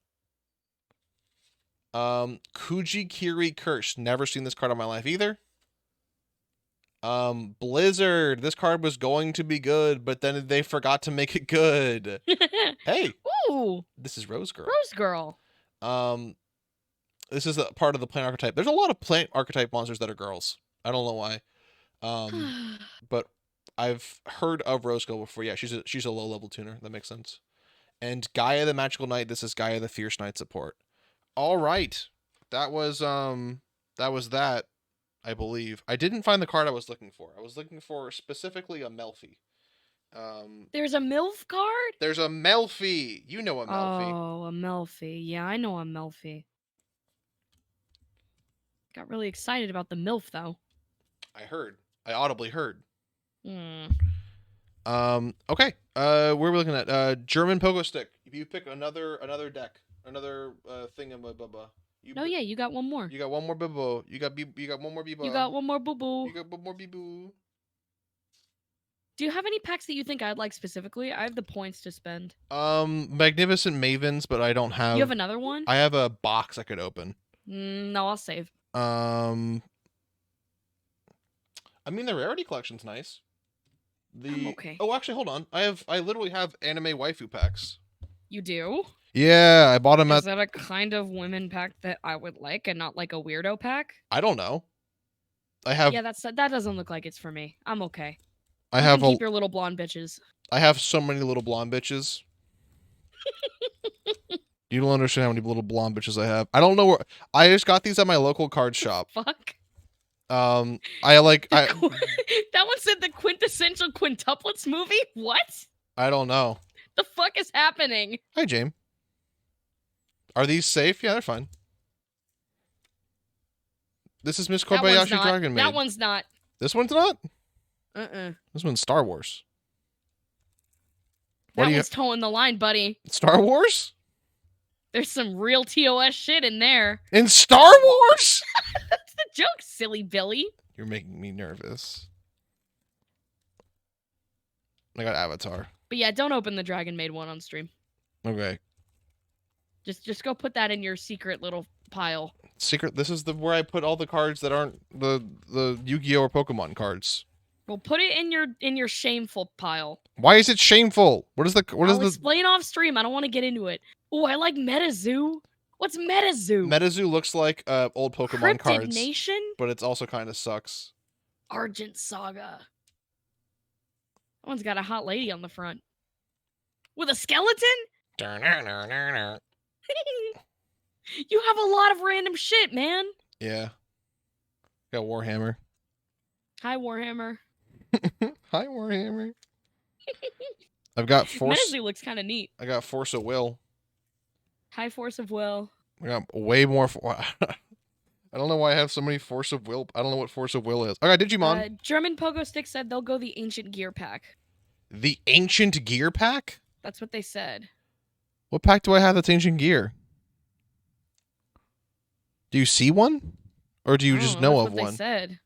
Kujikiri Curse. Never seen this card in my life either. Blizzard. This card was going to be good, but then they forgot to make it good. Hey. Ooh. This is Rose Girl. Rose Girl. This is a part of the plant archetype. There's a lot of plant archetype monsters that are girls. I don't know why. But I've heard of Rose Girl before. Yeah, she's a low level tuner. That makes sense. And Gaia the Magical Knight. This is Gaia the Fierce Knight support. All right. That was that, I believe. I didn't find the card I was looking for. I was looking for specifically a Melfi. There's a MILF card? There's a Melfi. You know a Melfi. Oh, a Melfi. Yeah, I know a Melfi. Got really excited about the MILF, though. I heard. I audibly heard. Hmm. Okay. Where are we looking at? German Pogo Stick. If you pick another deck, another thingamababa. Yeah, you got one more. You got one more Bibo. You got one more Bibo. You got one more boo-boo. You got one more Bibo. Do you have any packs that you think I'd like specifically? I have the points to spend. Magnificent Mavens, but I don't have. You have another one? I have a box I could open. No, I'll save. I mean, the rarity collection's nice. I'm okay. Oh, actually, hold on. I literally have anime waifu packs. You do? Yeah, I bought them Is that a kind of women pack that I would like and not like a weirdo pack? I don't know. I have. Yeah, that doesn't look like it's for me. I'm okay. I have. Keep your little blonde bitches. I have so many little blonde bitches. You don't understand how many little blonde bitches I have. I don't know where. I just got these at my local card shop. Fuck. I like. That one said the quintessential quintuplets movie. What? I don't know. The fuck is happening? Hi, James. Are these safe? Yeah, they're fine. This is Miss Kobayashi Dragon Maid. That one's not. This one's not? Uh-uh. This one's Star Wars. That one's towing the line, buddy. Star Wars? There's some real TOS shit in there. In Star Wars? That's the joke, silly Billy. You're making me nervous. I got Avatar. But yeah, don't open the Dragon Maid one on stream. Okay. Just go put that in your secret little pile. Secret. This is where I put all the cards that aren't the Yu-Gi-Oh or Pokemon cards. Well, put it in your shameful pile. Why is it shameful? I'll explain off stream. I don't want to get into it. Oh, I like MetaZoo. What's MetaZoo? MetaZoo looks like old Pokemon Cryptid cards. Nation? But it's also kind of sucks. Argent Saga. That one's got a hot lady on the front. With a skeleton? You have a lot of random shit, man. Yeah. Got Warhammer. Hi, Warhammer. Hi, Warhammer. I've got Force. Menacing looks kind of neat. I got Force of Will. High Force of Will. I got way more. I don't know why I have so many Force of Will. I don't know what Force of Will is. I got Digimon. German Pogo Stick said they'll go the Ancient Gear Pack. The Ancient Gear Pack? That's what they said. What pack do I have that's Ancient Gear? Do you see one? Or do you just know that's of what one? They said.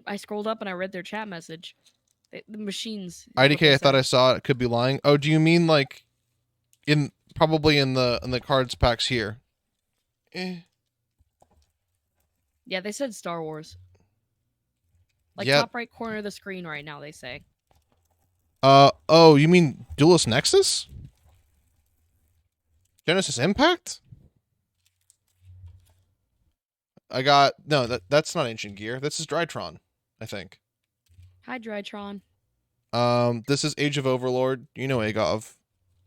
I scrolled up and I read their chat message. The machines. is what IDK, they I thought said. I saw it. Could be lying. Oh, do you mean like probably in the cards packs here? Yeah, they said Star Wars. Like Yeah. top right corner of the screen right now, they say. Oh, you mean Duelist Nexus? Genesis Impact? I got no, that's not Ancient Gear. This is Drytron, I think. Hi, Drytron. This is Age of Overlord. You know Agov.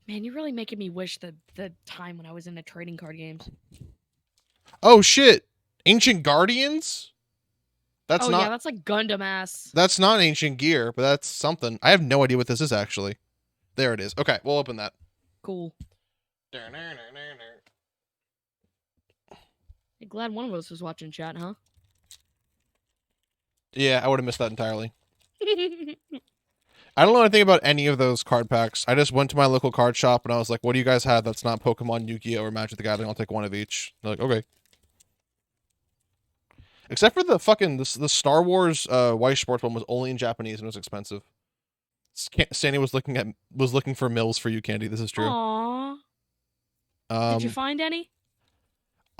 Man, you're really making me wish the time when I was into trading card games. Oh shit! Ancient Guardians? That's yeah, not that's like Gundam ass. that's not Ancient Gear, but that's something. I have no idea what this is actually. There it is. Okay, we'll open that. Cool. Hey, glad one of us was watching chat, huh? Yeah, I would have missed that entirely. I don't know anything about any of those card packs. I just went to my local card shop and I was like, what do you guys have that's not Pokemon, Yu-Gi-Oh, or Magic the Gathering? I'll take one of each. They're like, okay. Except for the fucking the Star Wars White Sports one was only in Japanese and it was expensive. Sandy was looking for mills for you, Candy. This is true. Aww. Did you find any?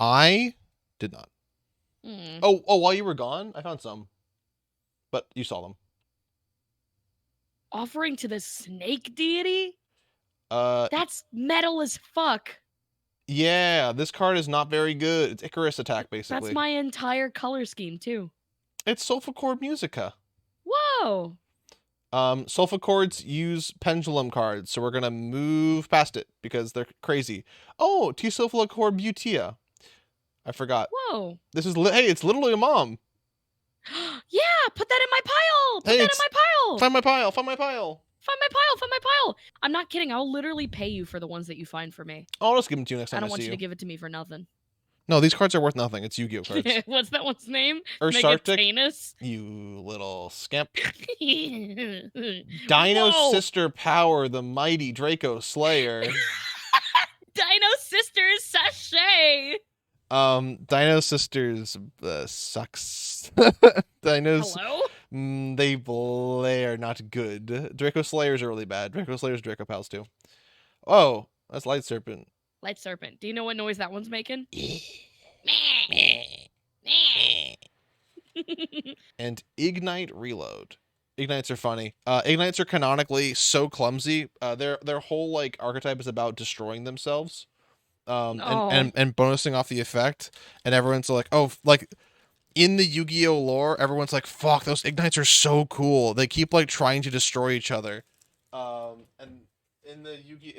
I did not. Mm. Oh, while you were gone, I found some. But you saw them. Offering to the snake deity? Uh, That's metal as fuck. yeah, this card is not very good. It's Icarus attack, basically. That's my entire color scheme, too. It's Sulfur Musica. Whoa! Sulfur Chords use pendulum cards, so we're gonna move past it because they're crazy. Oh, T-Sulfur Chord Butia. I forgot. Whoa! This is hey, it's literally a mom. Yeah, put that in my pile. Put Hey, that in it's- my pile. Find my pile. Find my pile. Find my pile. Find my pile. I'm not kidding. I'll literally pay you for the ones that you find for me. I'll just give them to you next time I don't I want see you you. to give it to me for nothing. No, these cards are worth nothing. It's Yu-Gi-Oh cards. What's that one's name? Ursarctic, Megatanus? you little scamp. Dino Dino Sister Power, the mighty Draco Slayer. Dino Sisters Sachet. Dino Sisters sucks. Dinos, Hello? they are not good. Draco Slayers are really bad. Draco Slayers, Draco Pals too. Oh, that's Light Serpent. Light Serpent. Do you know what noise that one's making? And Ignite Reload. Ignites are funny. Ignites are canonically so clumsy. Their whole like archetype is about destroying themselves. And bonusing off the effect. And everyone's like, oh, like in the Yu-Gi-Oh lore, everyone's like, fuck, those Ignites are so cool. They keep like trying to destroy each other. And in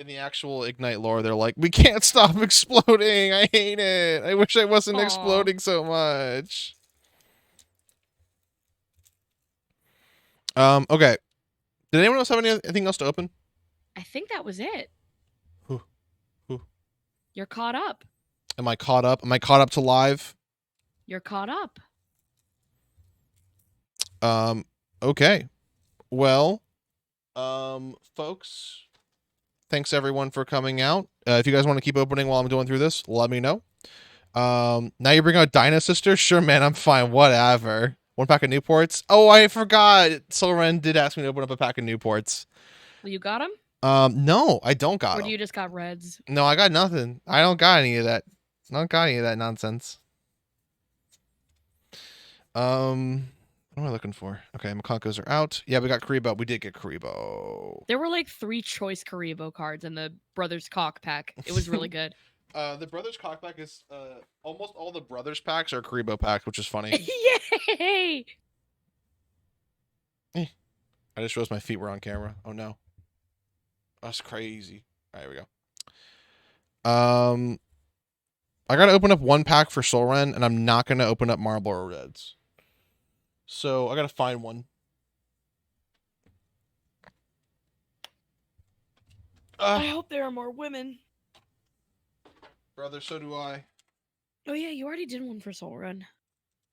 the actual Ignite lore, they're like, we can't stop exploding. I hate it. I wish I wasn't exploding so much. Okay. Did anyone else have anything else to open? I think that was it. Who? You're caught up. Am I caught up? Am I caught up to live? You're caught up. Okay. Well, folks, thanks everyone for coming out. If you guys want to keep opening while I'm going through this, let me know. Now you bring out Dino Sister? Sure, man, I'm fine. Whatever. One pack of Newports. Oh, I forgot. Soren did ask me to open up a pack of Newports. Well, you got him? No, I don't got Or them. do you just got reds? No, I got nothing. I don't got any of that. I don't got any of that nonsense. What am I looking for? Okay, Makonkos are out. Yeah, we got Karibo. We did get Karibo. There were like 3 choice Karibo cards in the Brothers Cock pack. It was really good. The Brothers Cock pack is almost all the Brothers packs are Karibo packs, which is funny. Yay! I I just realized my feet were on camera. Oh no. That's crazy. All right, here we go. I gotta open up one pack for Soul Ren, and I'm not gonna open up Marlboro Reds. So I gotta find one. I hope there are more women. Brother, so do I. Oh yeah, you already did one for Soul Run.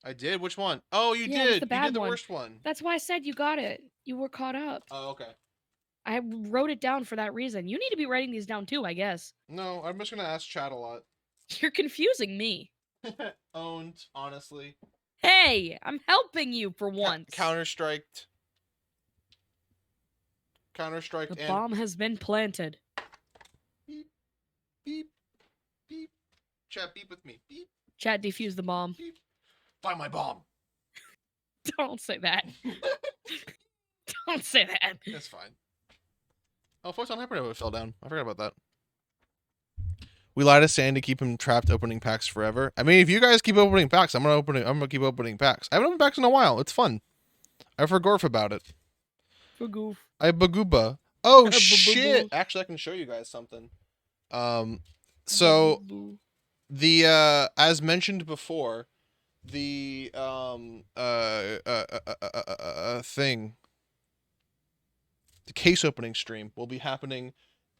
I did? Which one? Oh, you Yeah, it was did. the You bad did the one. worst one. That's why I said you got it. You were caught up. Oh, okay. I wrote it down for that reason. You need to be writing these down too, I guess. No, I'm just gonna ask chat a lot. You're confusing me. Owned, honestly. Hey, I'm helping you for once. Counter-striked. The And bomb has been planted. beep, beep, beep. Chat, beep with me. Beep, Chat, defuse the bomb. beep. Find my bomb. Don't say that. Don't say that. That's fine. Oh, Photon Hypernova fell down. I forgot about that. We lie to Sand to keep him trapped opening packs forever. I mean, if you guys keep opening packs, I'm gonna keep opening packs. I haven't opened packs in a while. It's fun. I forgorf about it. For goof. I bagooba. Oh Boo-boo. shit! Actually, I can show you guys something. So the as mentioned before, the thing, the case opening stream will be happening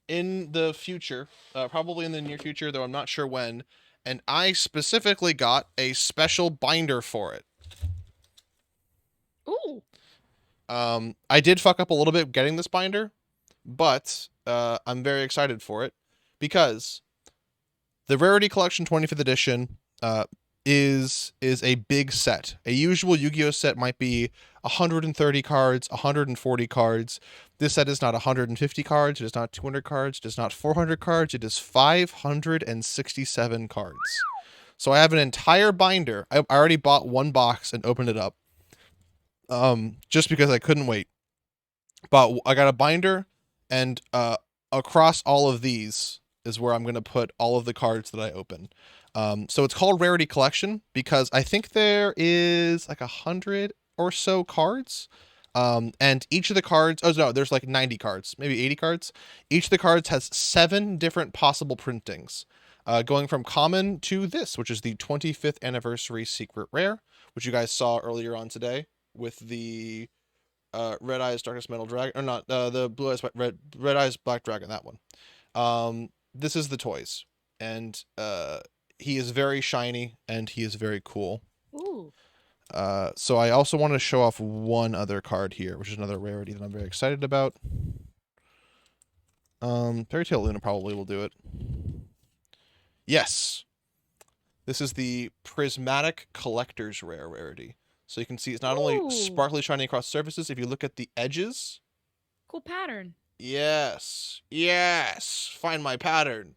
in the future, probably in the near future, though I'm not sure when. And I specifically got a special binder for it. Ooh. I did fuck up a little bit getting this binder, but I'm very excited for it because the Rarity Collection 25th edition is a big set. A usual Yu-Gi-Oh set might be 130 cards, 140 cards. This set is not 150 cards, it is not 200 cards, it is not 400 cards, it is 567 cards. So I have an entire binder. I already bought one box and opened it up. Just because I couldn't wait. But I got a binder, and across all of these is where I'm going to put all of the cards that I open. So it's called Rarity Collection because I think there is like 100 or so cards. And each of the cards, oh no, there's like 90 cards, maybe 80 cards. Each of the cards has 7 different possible printings, going from common to this, which is the 25th anniversary secret rare, which you guys saw earlier on today with the Red Eyes Darkest Metal Dragon, or not, the Blue Eyes Red Eyes Black Dragon, that one. This is the toys, and he is very shiny and he is very cool. Ooh. So I also want to show off one other card here, which is another rarity that I'm very excited about. Fairy Tail Luna probably will do it. Yes. This is the Prismatic Collector's Rare rarity. So you can see it's not only sparkly shiny across surfaces, if you look at the edges. Cool pattern. Yes. Yes. Find my pattern.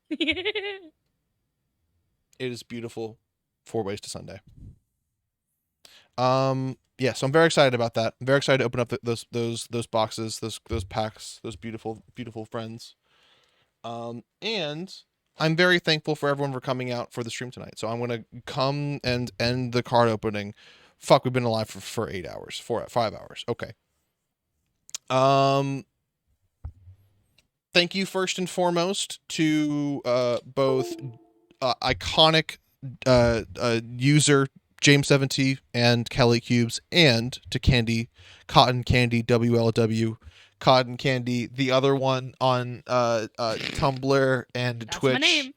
It is beautiful. 4 ways to Sunday. Yeah, so I'm very excited about that. I'm very excited to open up those boxes, those packs, those beautiful friends. And I'm very thankful for everyone for coming out for the stream tonight. So I'm gonna come and end the card opening. Fuck, we've been alive for 8 hours, 5 hours. Okay. Thank you first and foremost to both iconic user James 70 and Kelleycubes, and to Cotton Candy WLW, Cotton Candy, the other one on Tumblr and That's Twitch. my name.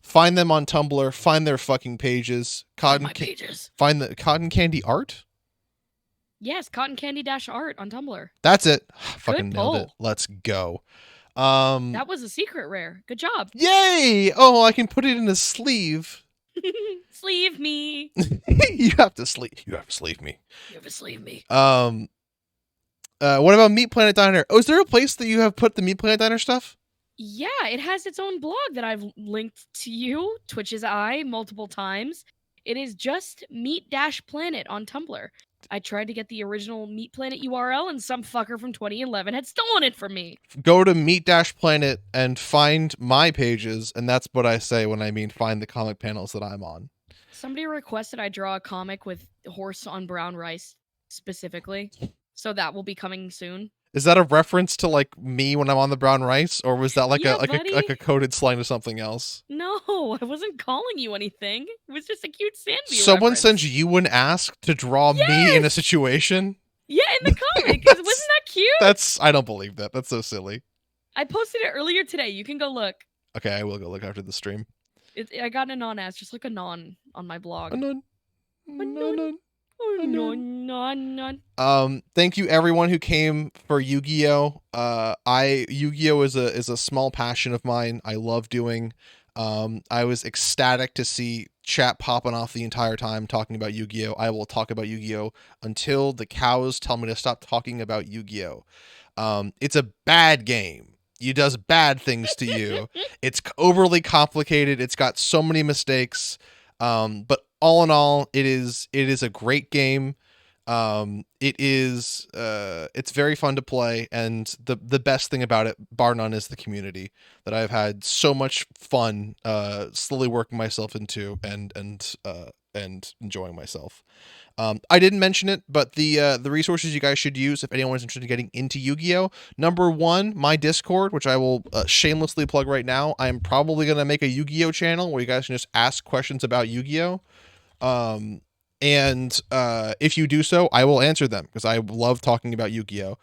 Find them on Tumblr. Find their fucking pages. Pages. Find the Cotton Candy art. Yes, Cotton Candy Art on Tumblr. That's it. Fucking nailed it. pull. Let's go. That was a secret rare. Good job. Yay! Oh, I can put it in a sleeve. Sleeve me. You have to sleeve me. You have to sleeve me. What about Meat Planet Diner? Oh, is there a place that you have put the Meat Planet Diner stuff? Yeah, it has its own blog that I've linked to you, Twitch's Eye, multiple times. It is just Meat-Planet on Tumblr. I tried to get the original Meat Planet URL, and some fucker from 2011 had stolen it from me. Go to Meat-Planet and find my pages, and that's what I say when I mean find the comic panels that I'm on. Somebody requested I draw a comic with horse on brown rice, specifically. So that will be coming soon. Is that a reference to like me when I'm on the brown rice, or was that like Yeah, a coded slang to something else? No, I wasn't calling you anything. It was just a cute Sandy Someone reference. sends you an ask to draw me in a Yes! situation? Yeah, in the comic. Wasn't that cute? I don't believe that. That's so silly. I posted it earlier today. You can go look. Okay, I will go look after the stream. I got a non-ass, just like a non on my blog. Anon. Anon. Oh, non. Thank you everyone who came for Yu-Gi-Oh. Yu-Gi-Oh is a small passion of mine. I love doing. I was ecstatic to see chat popping off the entire time talking about Yu-Gi-Oh. I will talk about Yu-Gi-Oh until the cows tell me to stop talking about Yu-Gi-Oh. It's a bad game. It does bad things to you. It's overly complicated. It's got so many mistakes. But all in all, it is a great game. It's very fun to play, and the best thing about it, bar none, is the community that I've had so much fun slowly working myself into and enjoying myself. I didn't mention it, but the resources you guys should use if anyone is interested in getting into Yu-Gi-Oh! Number one, my Discord, which I will shamelessly plug right now. I am probably going to make a Yu-Gi-Oh! Channel where you guys can just ask questions about Yu-Gi-Oh! And if you do so, I will answer them because I love talking about Yu-Gi-Oh!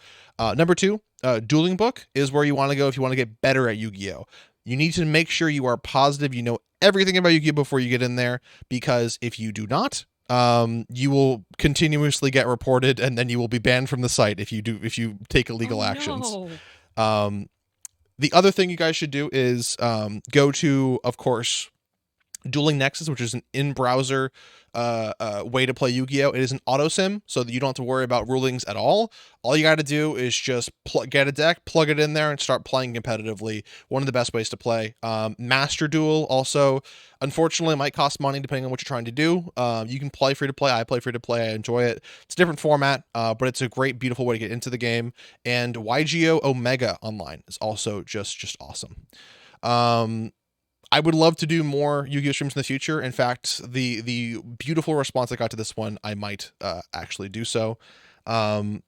Number two, Dueling Book is where you want to go if you want to get better at Yu-Gi-Oh! You need to make sure you are positive you know everything about Yu-Gi-Oh! Before you get in there, because if you do not, you will continuously get reported and then you will be banned from the site if you take illegal actions. No. The other thing you guys should do is go to, of course, Dueling Nexus, which is an in-browser way to play Yu-Gi-Oh! It is an auto sim, so that you don't have to worry about rulings at all. All you got to do is just get a deck, plug it in there, and start playing competitively. One of the best ways to play. Master Duel also, unfortunately, might cost money depending on what you're trying to do. You can play free to play. I play free to play. I enjoy it. It's a different format, but it's a great, beautiful way to get into the game. And YGO Omega Online is also just awesome. I would love to do more Yu-Gi-Oh! Streams in the future. In fact, the beautiful response I got to this one, I might actually do so. And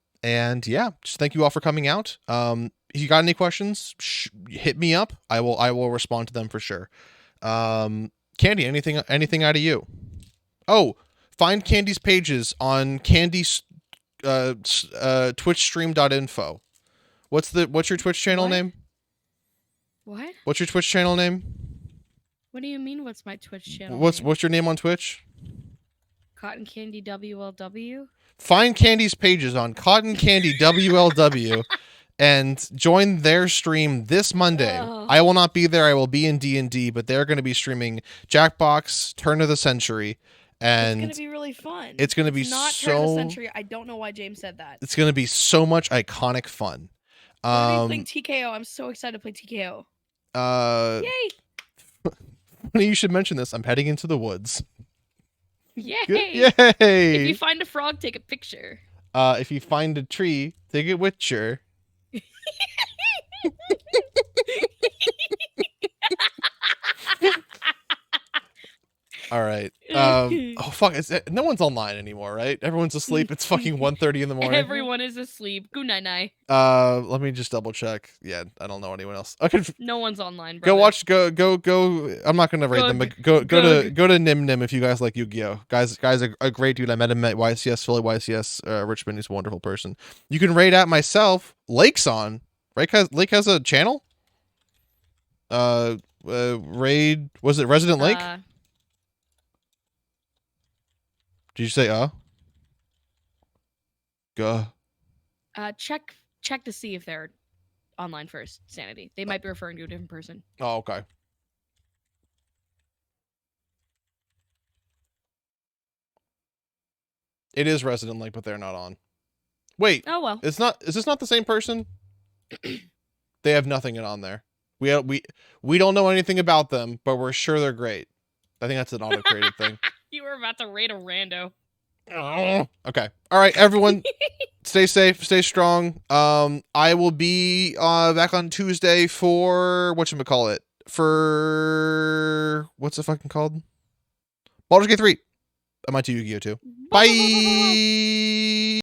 yeah, just thank you all for coming out. If you got any questions, hit me up. I will respond to them for sure. Candy, anything out of you? Oh, find Candy's pages on Candy's twitchstream.info. What's your Twitch channel What? name? What? What's your Twitch channel name? What do you mean? What's my Twitch channel? What's your name on Twitch? Cotton Candy WLW. Find Candy's pages on Cotton Candy WLW and join their stream this Monday. Oh. I will not be there. I will be in D&D, but they're going to be streaming Jackbox, Turn of the Century, and It's gonna be really fun. it's going to be not Turn of the so Century. I don't know why James said that. it's going to be so much iconic fun. We're playing TKO. I'm so excited to play TKO. Yay! Funny you should mention this. I'm heading into the woods. Yay! Yay! If you find a frog, take a picture. If you find a tree, take it with you. All right. Oh fuck! No one's online anymore, right? Everyone's asleep. It's fucking 1:30 in the morning. Everyone is asleep. Good night, night. Let me just double check. Yeah, I don't know anyone else. Okay. No one's online. Go brother. watch. Go. I'm not gonna rate them, but go to Nim Nim if you guys like Yu-Gi-Oh. Guys, a great dude. I met him at YCS Philly, YCS Richmond. He's a wonderful person. You can rate at myself. Lake's on. Lake has a channel. Raid, was it Resident Lake? Did you say Go. Check to see if they're online first. Sanity. They might be referring to a different person. Oh, okay. It is Resident Lake, but they're not on. Wait. Oh well. Is this not the same person? They have nothing on there. We don't know anything about them, but we're sure they're great. I think that's an auto-created thing. You were about to rate a rando. Okay. All right, everyone. Stay safe, stay strong. I will be back on Tuesday for whatchamacallit. For what's it fucking called? Baldur's Gate 3. I might do Yu-Gi-Oh! too. Bye.